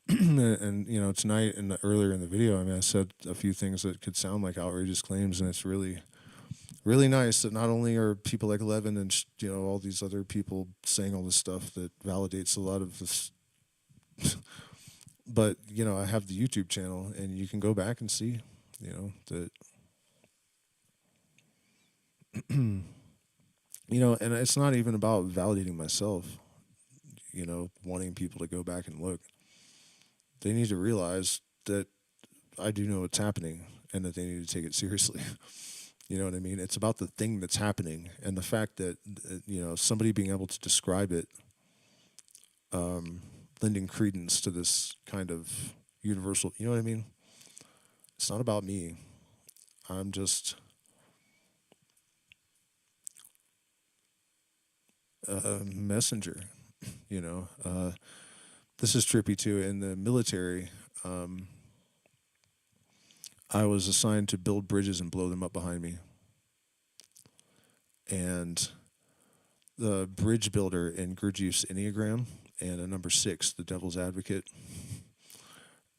And you know, tonight and earlier in the video, I mean, I said a few things that could sound like outrageous claims, and it's really, really nice that not only are people like Levin and you know, all these other people saying all this stuff that validates a lot of this, but you know, I have the YouTube channel, and you can go back and see, you know, that you know, and it's not even about validating myself, you know, wanting people to go back and look. They need to realize that I do know what's happening, and that they need to take it seriously. You know what I mean? It's about the thing that's happening, and the fact that, you know, somebody being able to describe it, lending credence to this kind of universal, you know what I mean? It's not about me. I'm just a messenger, you know. This is trippy too. In the military, I was assigned to build bridges and blow them up behind me. And the bridge builder in Gurdjieff's Enneagram and a number 6, the Devil's Advocate,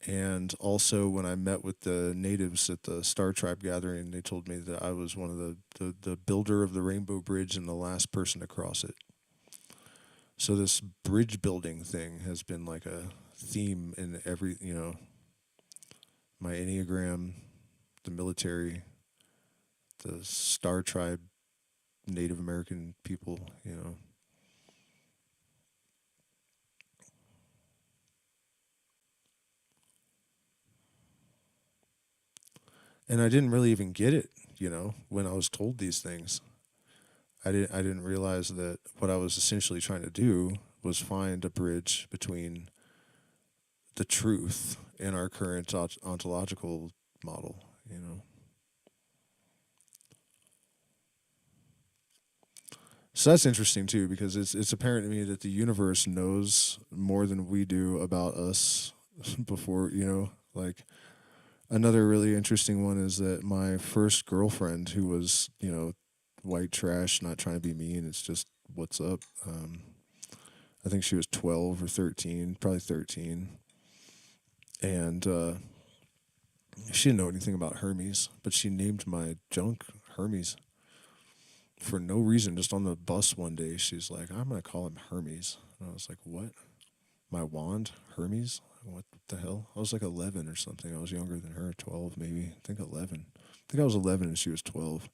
And also, when I met with the natives at the Star Tribe gathering, they told me that I was one of the builder of the Rainbow Bridge and the last person to cross it. So this bridge building thing has been like a theme in every, my Enneagram, the military, the Star Tribe, Native American people, And I didn't really even get it, when I was told these things. I didn't realize that what I was essentially trying to do was find a bridge between the truth and our current ontological model, So that's interesting too, because it's apparent to me that the universe knows more than we do about us before, like another really interesting one is that my first girlfriend, who was, white trash, not trying to be mean, it's just what's up. I think she was 12 or 13, probably 13. And she didn't know anything about Hermes, but she named my junk Hermes for no reason. Just on the bus one day, she's like, I'm going to call him Hermes. And I was like, what? My wand? Hermes? What the hell? I was like 11 or something. I was younger than her, 12 maybe. I think 11. I think I was 11 and she was 12.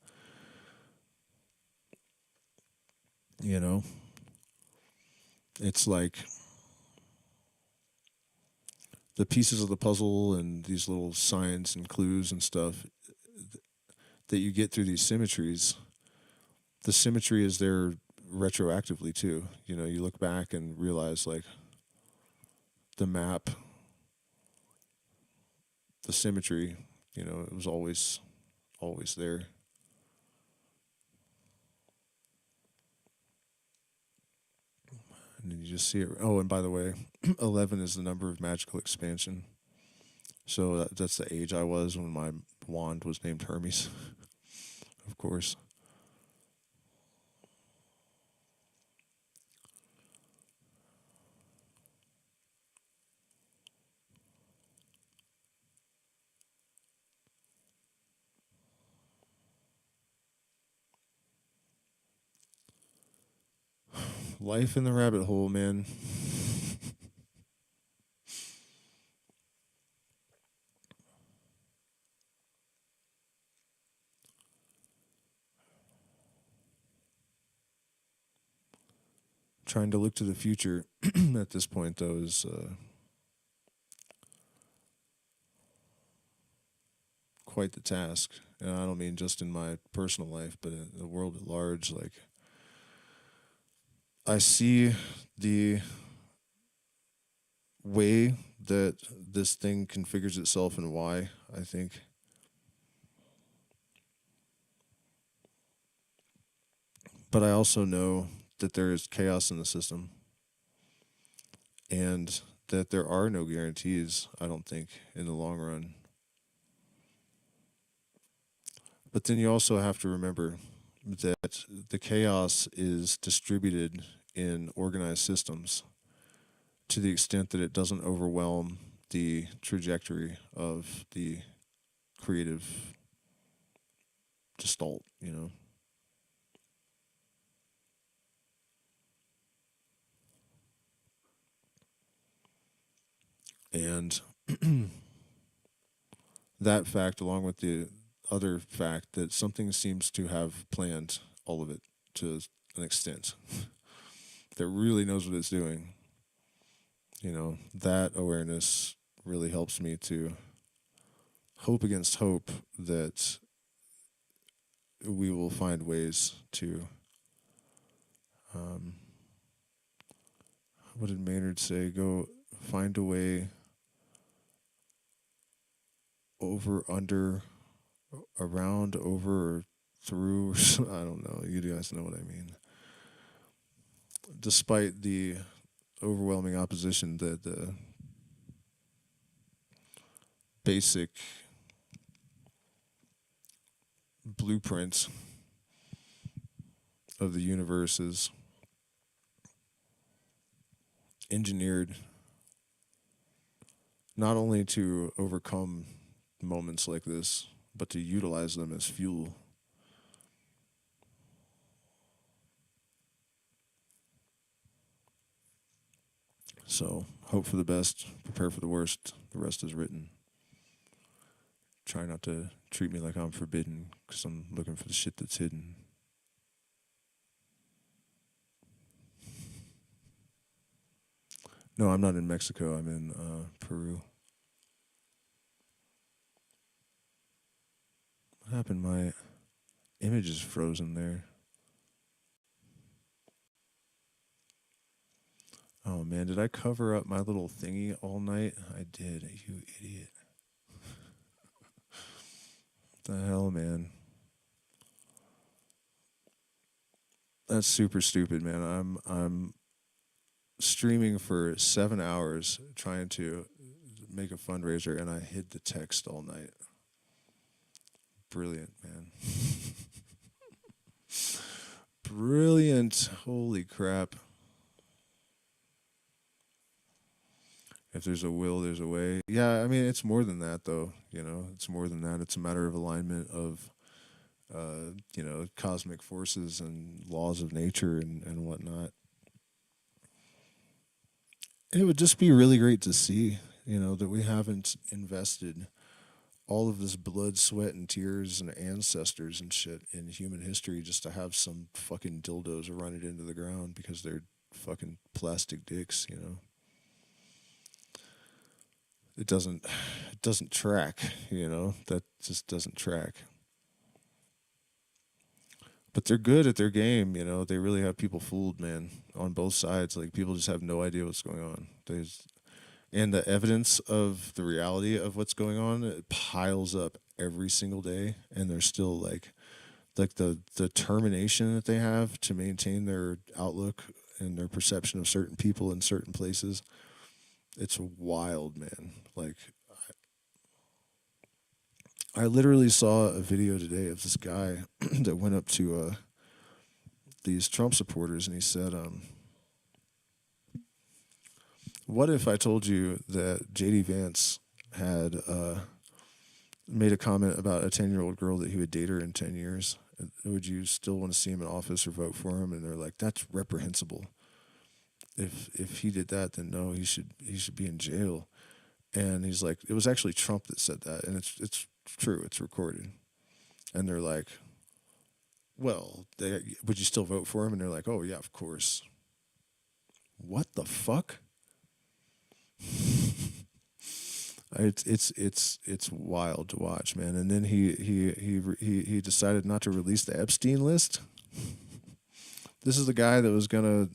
It's like the pieces of the puzzle and these little signs and clues and stuff that you get through these symmetries. The symmetry is there retroactively too. You look back and realize like the map, the symmetry, it was always there. And then you just see it. Oh, and by the way, 11 is the number of magical expansion. So that's the age I was when my wand was named Hermes, of course. Life in the rabbit hole, man. Trying to look to the future at this point, though, is quite the task. And I don't mean just in my personal life, but in the world at large. Like, I see the way that this thing configures itself and why, I think. But I also know that there is chaos in the system and that there are no guarantees, I don't think, in the long run. But then you also have to remember that the chaos is distributed in organized systems to the extent that it doesn't overwhelm the trajectory of the creative gestalt, And that fact, along with the other fact that something seems to have planned all of it to an extent, that really knows what it's doing, that awareness really helps me to hope against hope that we will find ways to, what did Maynard say? Go find a way over, under, around, over, or through. I don't know. You guys know what I mean. Despite the overwhelming opposition that the basic blueprint of the universe is engineered not only to overcome moments like this, but to utilize them as fuel. So, hope for the best, prepare for the worst. The rest is written. Try not to treat me like I'm forbidden, because I'm looking for the shit that's hidden. No, I'm not in Mexico. I'm in Peru. What happened? My image is frozen there. Oh man, did I cover up my little thingy all night? I did, you idiot. What the hell, man? That's super stupid, man. I'm streaming for 7 hours trying to make a fundraiser, and I hid the text all night. Brilliant, man. Brilliant. Holy crap. If there's a will, there's a way. Yeah, I mean, it's more than that, though. You know, it's more than that. It's a matter of alignment of, you know, cosmic forces and laws of nature and whatnot. It would just be really great to see, you know, that we haven't invested all of this blood, sweat, and tears and ancestors and shit in human history just to have some fucking dildos run it into the ground because they're fucking plastic dicks, you know. It doesn't track, you know. That just doesn't track. But they're good at their game, you know. They really have people fooled, man, on both sides. Like, people just have no idea what's going on. And the evidence of the reality of what's going on, it piles up every single day, and they're still like the determination that they have to maintain their outlook and their perception of certain people in certain places. It's wild, man. Like, I literally saw a video today of this guy that went up to these Trump supporters, and he said, what if I told you that J.D. Vance had made a comment about a 10-year-old girl that he would date her in 10 years? Would you still want to see him in office or vote for him? And they're like, that's reprehensible. If he did that, then no, he should be in jail. And he's like, it was actually Trump that said that, and it's true, it's recorded. And they're like, well, would you still vote for him? And they're like, oh yeah, of course. What the fuck? It's wild to watch, man. And then he decided not to release the Epstein list. This is the guy that was gonna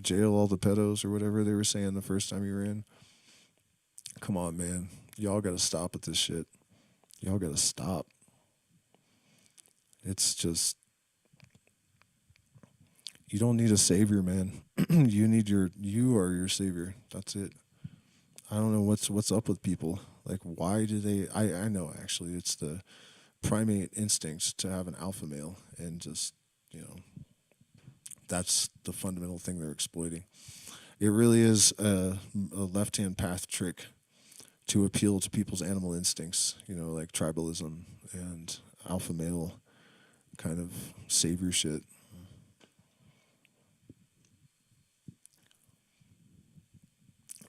jail all the pedos or whatever they were saying the first time he ran. Come on, man. Y'all gotta stop with this shit. Y'all gotta stop. It's just, you don't need a savior, man. You are your savior. That's it. I don't know what's up with people. Like, why do they? I know, actually, it's the primate instincts to have an alpha male, and just, you know, that's the fundamental thing they're exploiting. It really is a left-hand path trick to appeal to people's animal instincts, you know, like tribalism and alpha male kind of savior shit.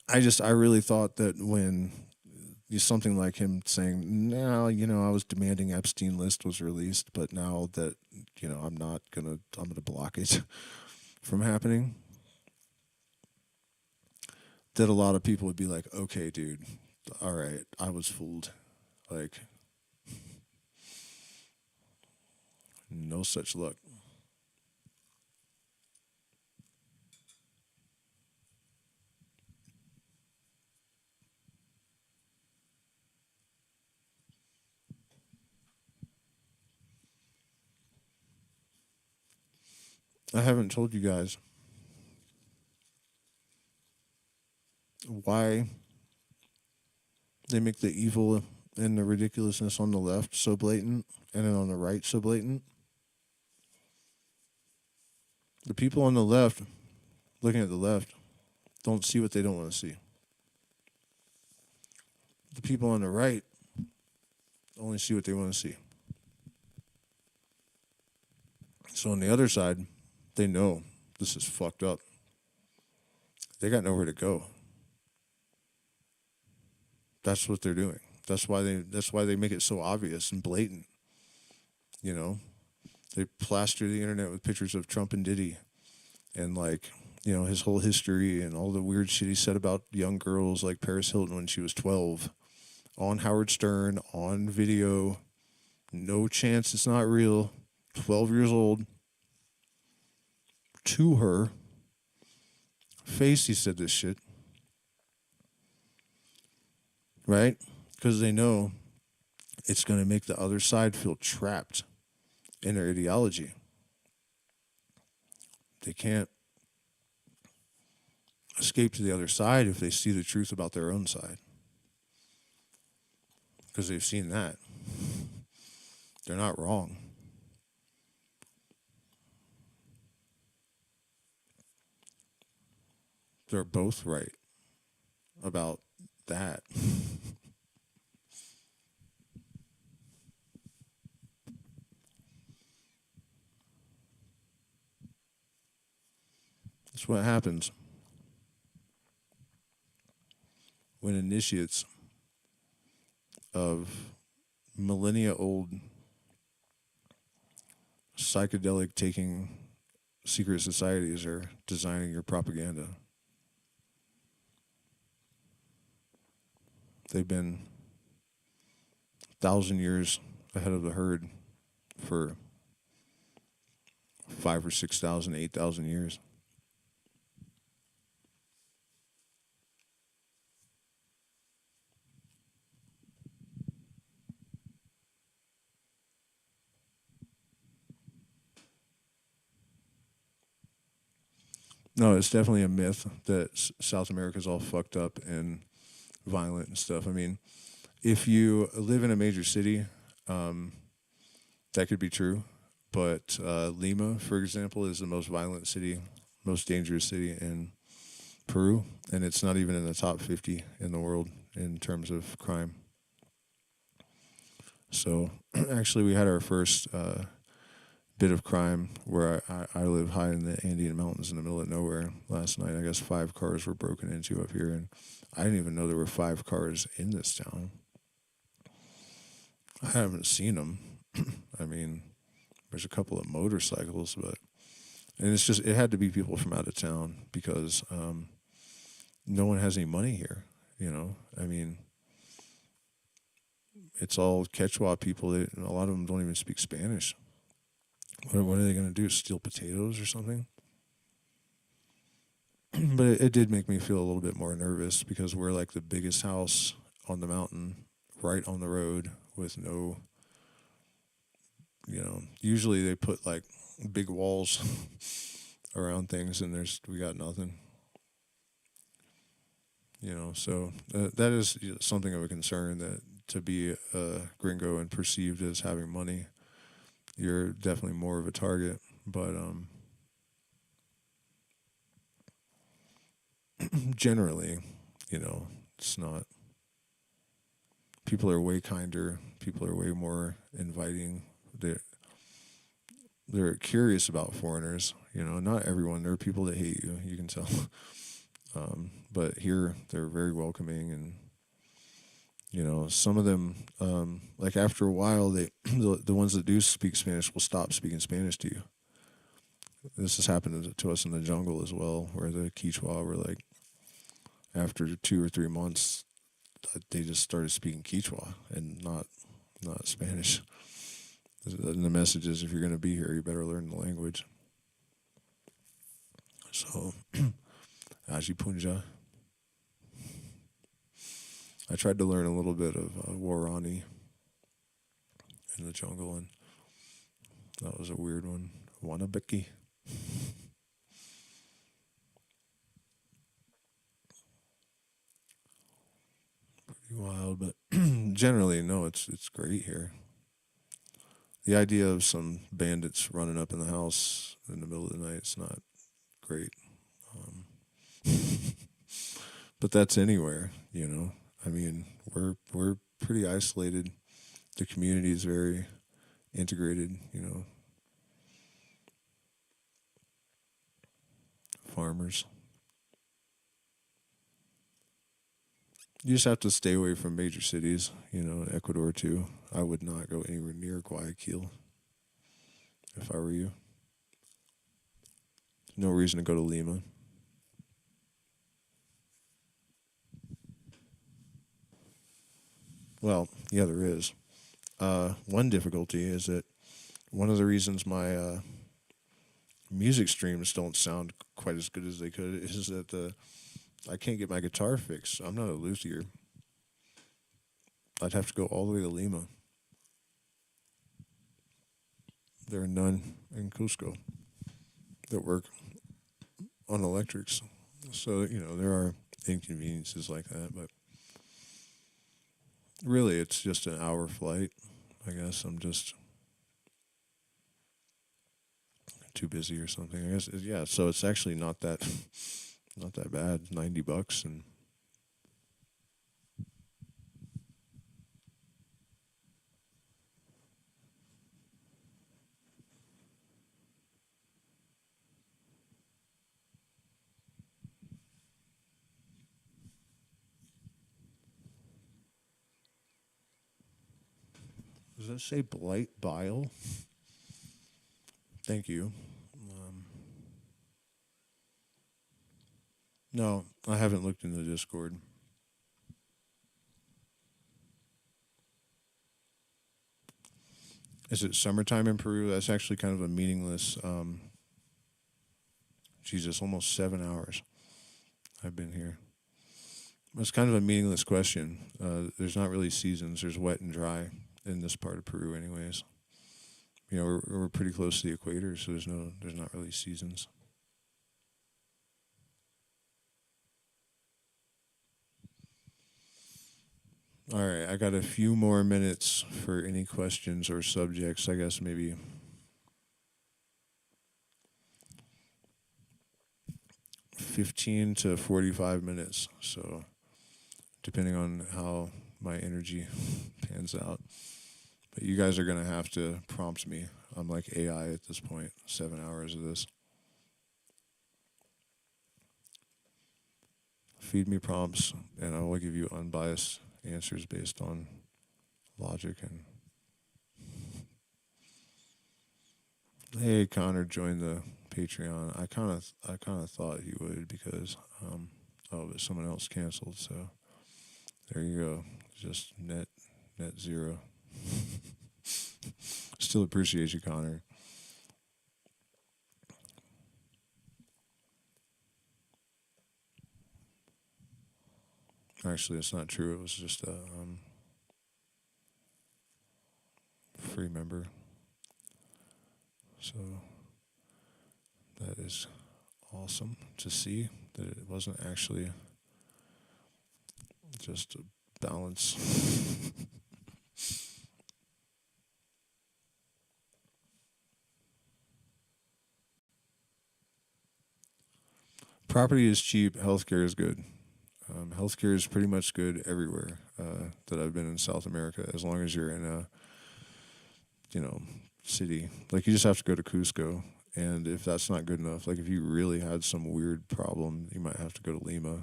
I really thought that when something like him saying, no, you know, I was demanding Epstein list was released, but now that, you know, I'm gonna block it from happening, that a lot of people would be like, okay, dude, all right, I was fooled. Like, no such luck. I haven't told you guys why they make the evil and the ridiculousness on the left so blatant and then on the right so blatant. The people on the left, looking at the left, don't see what they don't want to see. the people on the right only see what they want to see. So on the other side, they know this is fucked up. They got nowhere to go. That's what they're doing. That's why they make it so obvious and blatant. You know, they plaster the internet with pictures of Trump and Diddy, and like, you know, his whole history and all the weird shit he said about young girls like Paris Hilton when she was 12, on Howard Stern, on video. No chance it's not real. 12 years old. To her face, he said this shit. Right? Because they know it's going to make the other side feel trapped in their ideology. They can't escape to the other side if they see the truth about their own side. Because they've seen that. They're not wrong. They're both right about that. That's what happens when initiates of millennia-old psychedelic taking secret societies are designing your propaganda. They've been 1,000 years ahead of the herd for 5,000 or 6,000, 8,000 years. No, it's definitely a myth that South America's all fucked up and violent and stuff. I mean, if you live in a major city, that could be true. But Lima, for example, is the most violent city, most dangerous city in Peru, and it's not even in the top 50 in the world in terms of crime. So actually, we had our first bit of crime where I live high in the Andean mountains in the middle of nowhere last night. I guess 5 cars were broken into up here, and I didn't even know there were 5 cars in this town. I haven't seen them. I mean, there's a couple of motorcycles, but, and it's just, it had to be people from out of town because no one has any money here, you know? I mean, it's all Quechua people. A lot of them don't even speak Spanish. What are they going to do? Steal potatoes or something? But it did make me feel a little bit more nervous because we're like the biggest house on the mountain, right on the road with no, you know, usually they put like big walls around things and we got nothing. You know, so that is something of a concern, that to be a gringo and perceived as having money, you're definitely more of a target. But generally, you know, it's not. People are way kinder. People are way more inviting. They're curious about foreigners. You know, not everyone. There are people that hate you. You can tell. But here, they're very welcoming, and you know, some of them, like after a while, the ones that do speak Spanish will stop speaking Spanish to you. This has happened to us in the jungle as well, where the Quechua were like, after 2 or 3 months, they just started speaking Quechua and not Spanish. And the message is, if you're going to be here, you better learn the language. So, Aji Punja. I tried to learn a little bit of Warani in the jungle, and that was a weird one. Wanabeki. Pretty wild, but generally, no, it's great here. The idea of some bandits running up in the house in the middle of the night, it's not great. But that's anywhere, you know. I mean, we're pretty isolated. The community is very integrated, you know. Farmers. You just have to stay away from major cities, you know, Ecuador too. I would not go anywhere near Guayaquil if I were you. No reason to go to Lima. Well, yeah, there is. One difficulty is that one of the reasons my music streams don't sound quite as good as they could is that I can't get my guitar fixed. I'm not a luthier. I'd have to go all the way to Lima. There are none in Cusco that work on electrics. So, you know, there are inconveniences like that, but really it's just an hour flight. I guess I'm just too busy or something. I guess, yeah, so it's actually not that bad. $90 and does that say blight bile? Thank you. No, I haven't looked in the Discord. Is it summertime in Peru? That's actually kind of a meaningless, Jesus, almost 7 hours I've been here. It's kind of a meaningless question. There's not really seasons. There's wet and dry in this part of Peru anyways. You know, we're pretty close to the equator, so there's not really seasons. All right, I got a few more minutes for any questions or subjects. I guess maybe 15 to 45 minutes. So depending on how my energy pans out. But you guys are going to have to prompt me. I'm like AI at this point, 7 hours of this. Feed me prompts, and I will give you unbiased answers based on logic. And hey, Connor joined the Patreon. I kind of thought he would because but someone else canceled. So there you go. Just net zero. Still appreciate you, Connor. Actually, it's not true. It was just a free member. So that is awesome to see that it wasn't actually just a balance. Property is cheap. Healthcare is good. Healthcare is pretty much good everywhere that I've been in South America, as long as you're in a, city. Like, you just have to go to Cusco, and if that's not good enough, like if you really had some weird problem, you might have to go to Lima.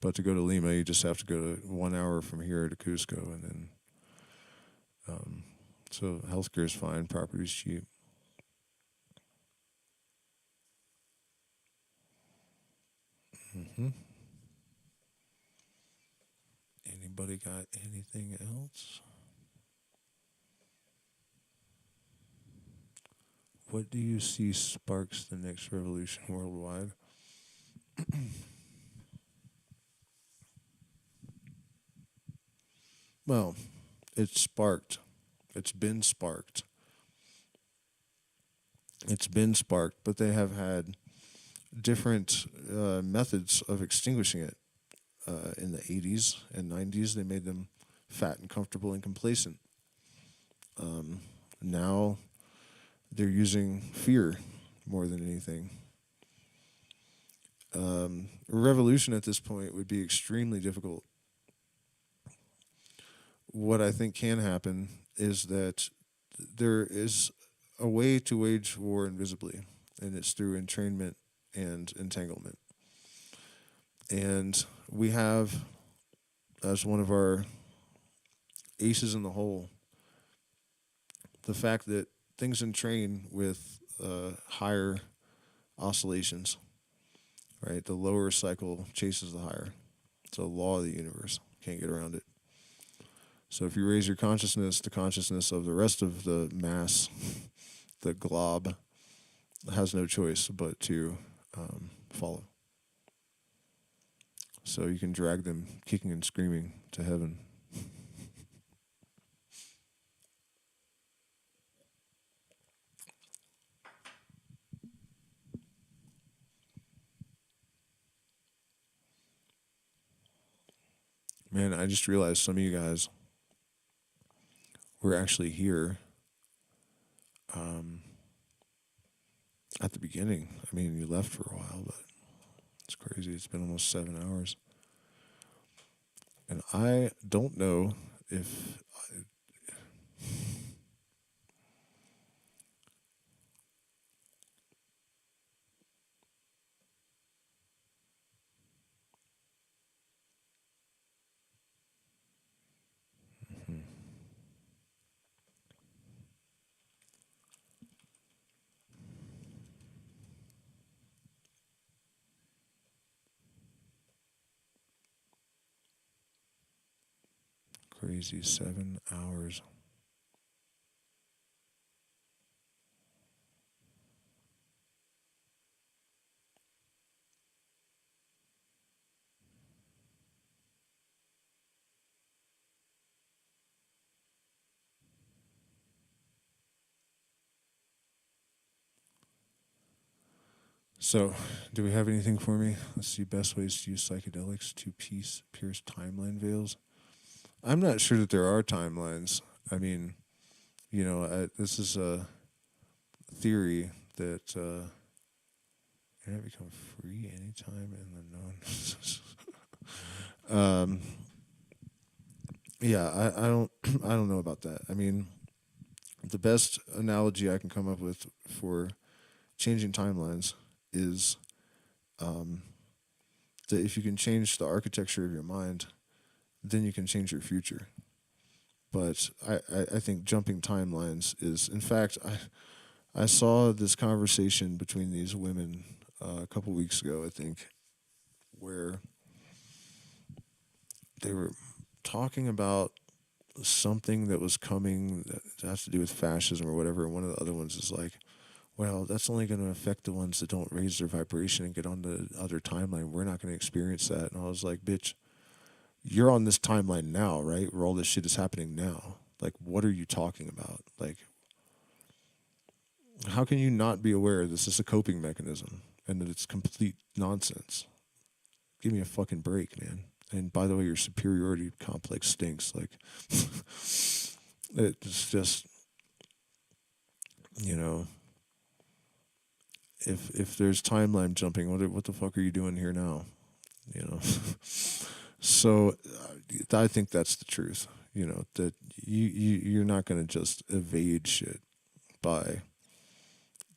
But to go to Lima, you just have to go to 1 hour from here to Cusco, and then, so healthcare is fine, property is cheap. Anybody got anything else? What do you see sparks the next revolution worldwide? Well, it's sparked. It's been sparked. It's been sparked, but they have had different methods of extinguishing it. In the 80s and 90s, they made them fat and comfortable and complacent. Now they're using fear more than anything. A revolution at this point would be extremely difficult what I think can happen is that there is a way to wage war invisibly, and it's through entrainment and entanglement. And we have, as one of our aces in the hole, the fact that things entrain with higher oscillations, right? The lower cycle chases the higher. It's a law of the universe. Can't get around it. So if you raise your consciousness, the consciousness of the rest of the mass, the glob, has no choice but to follow. So you can drag them kicking and screaming to heaven. Man, I just realized some of you guys were actually here at the beginning. I mean, you left for a while, but it's crazy. It's been almost 7 hours. And I don't know if... Crazy 7 hours. So, do we have anything for me? Let's see, best ways to use psychedelics to pierce timeline veils. I'm not sure that there are timelines. I mean, you know, this is a theory that internet become free anytime in the known. Yeah, I don't know about that. I mean, the best analogy I can come up with for changing timelines is that if you can change the architecture of your mind, then you can change your future. But I think jumping timelines is, in fact, I saw this conversation between these women a couple weeks ago, I think, where they were talking about something that was coming that has to do with fascism or whatever. And one of the other ones is like, well, that's only going to affect the ones that don't raise their vibration and get on the other timeline. We're not going to experience that. And I was like, bitch, you're on this timeline now, right? Where all this shit is happening now. Like, what are you talking about? Like, how can you not be aware this is a coping mechanism and that it's complete nonsense? Give me a fucking break, man. And by the way, your superiority complex stinks. Like, it's just, you know, if there's timeline jumping, what the fuck are you doing here now? You know? So I think that's the truth, you know, that you're not going to just evade shit by,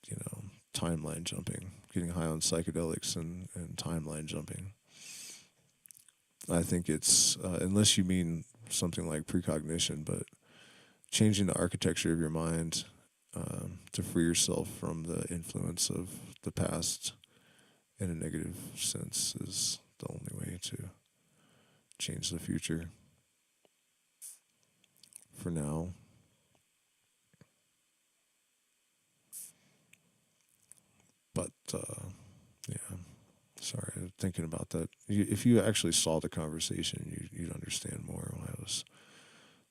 you know, timeline jumping, getting high on psychedelics and timeline jumping. I think it's, unless you mean something like precognition, but changing the architecture of your mind to free yourself from the influence of the past in a negative sense is the only way to change the future. For now. But, yeah, sorry, thinking about that. If you actually saw the conversation, you'd understand more why it was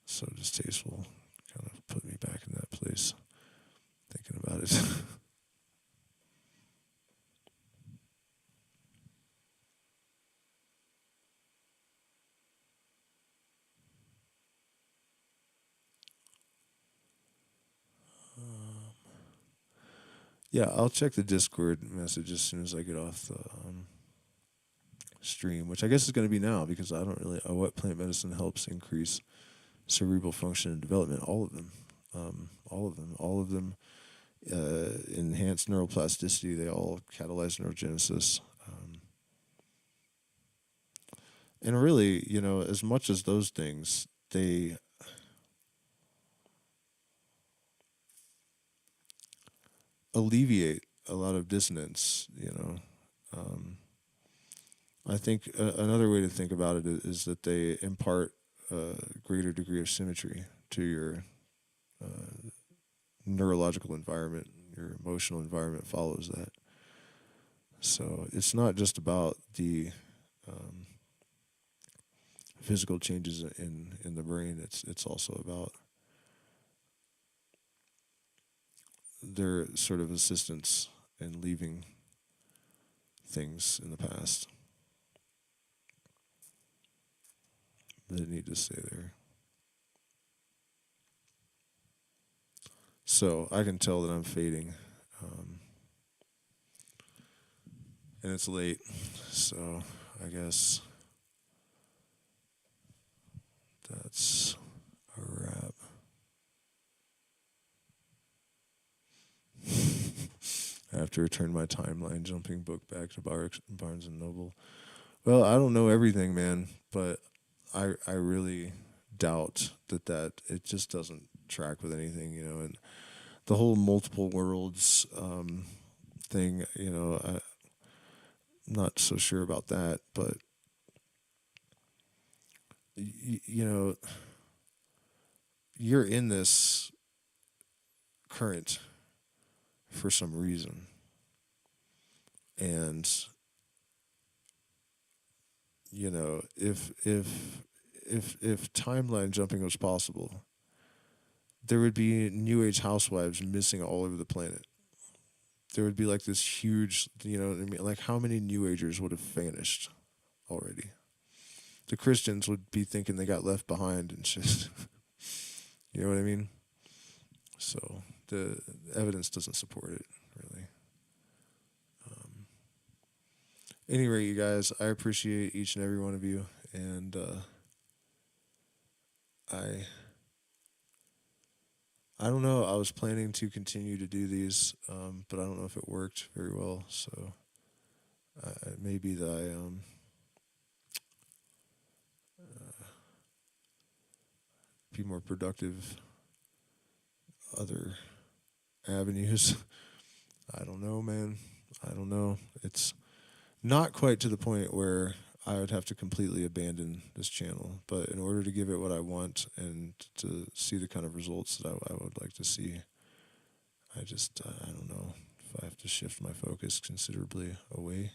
so distasteful. Kind of put me back in that place, thinking about it. Yeah, I'll check the Discord message as soon as I get off the stream, which I guess is going to be now because I don't really. What plant medicine helps increase cerebral function and development, all of them, enhance neuroplasticity. They all catalyze neurogenesis. And really, as much as those things, they alleviate a lot of dissonance, I think another way to think about it is that they impart a greater degree of symmetry to your neurological environment. Your emotional environment follows that. So it's not just about the physical changes in the brain. It's also about their sort of assistance in leaving things in the past that need to stay there. So I can tell that I'm fading, and it's late, so I guess that's a wrap. I have to return my timeline jumping book back to Barnes and Noble. Well, I don't know everything, man, but I really doubt that it just doesn't track with anything, and the whole multiple worlds thing, I'm not so sure about that, but you're in this current for some reason, and if timeline jumping was possible, there would be New Age housewives missing all over the planet. There would be like this huge, like how many New Agers would have vanished already? The Christians would be thinking they got left behind and shit. You know what I mean? So the evidence doesn't support it, really. Anyway, you guys, I appreciate each and every one of you, and I don't know. I was planning to continue to do these, but I don't know if it worked very well. So it may be that I be more productive other avenues. I don't know, man. I don't know. It's not quite to the point where I would have to completely abandon this channel, but in order to give it what I want and to see the kind of results that I would like to see, I don't know if I have to shift my focus considerably away.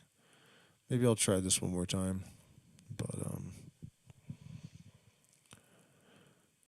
Maybe I'll try this one more time, but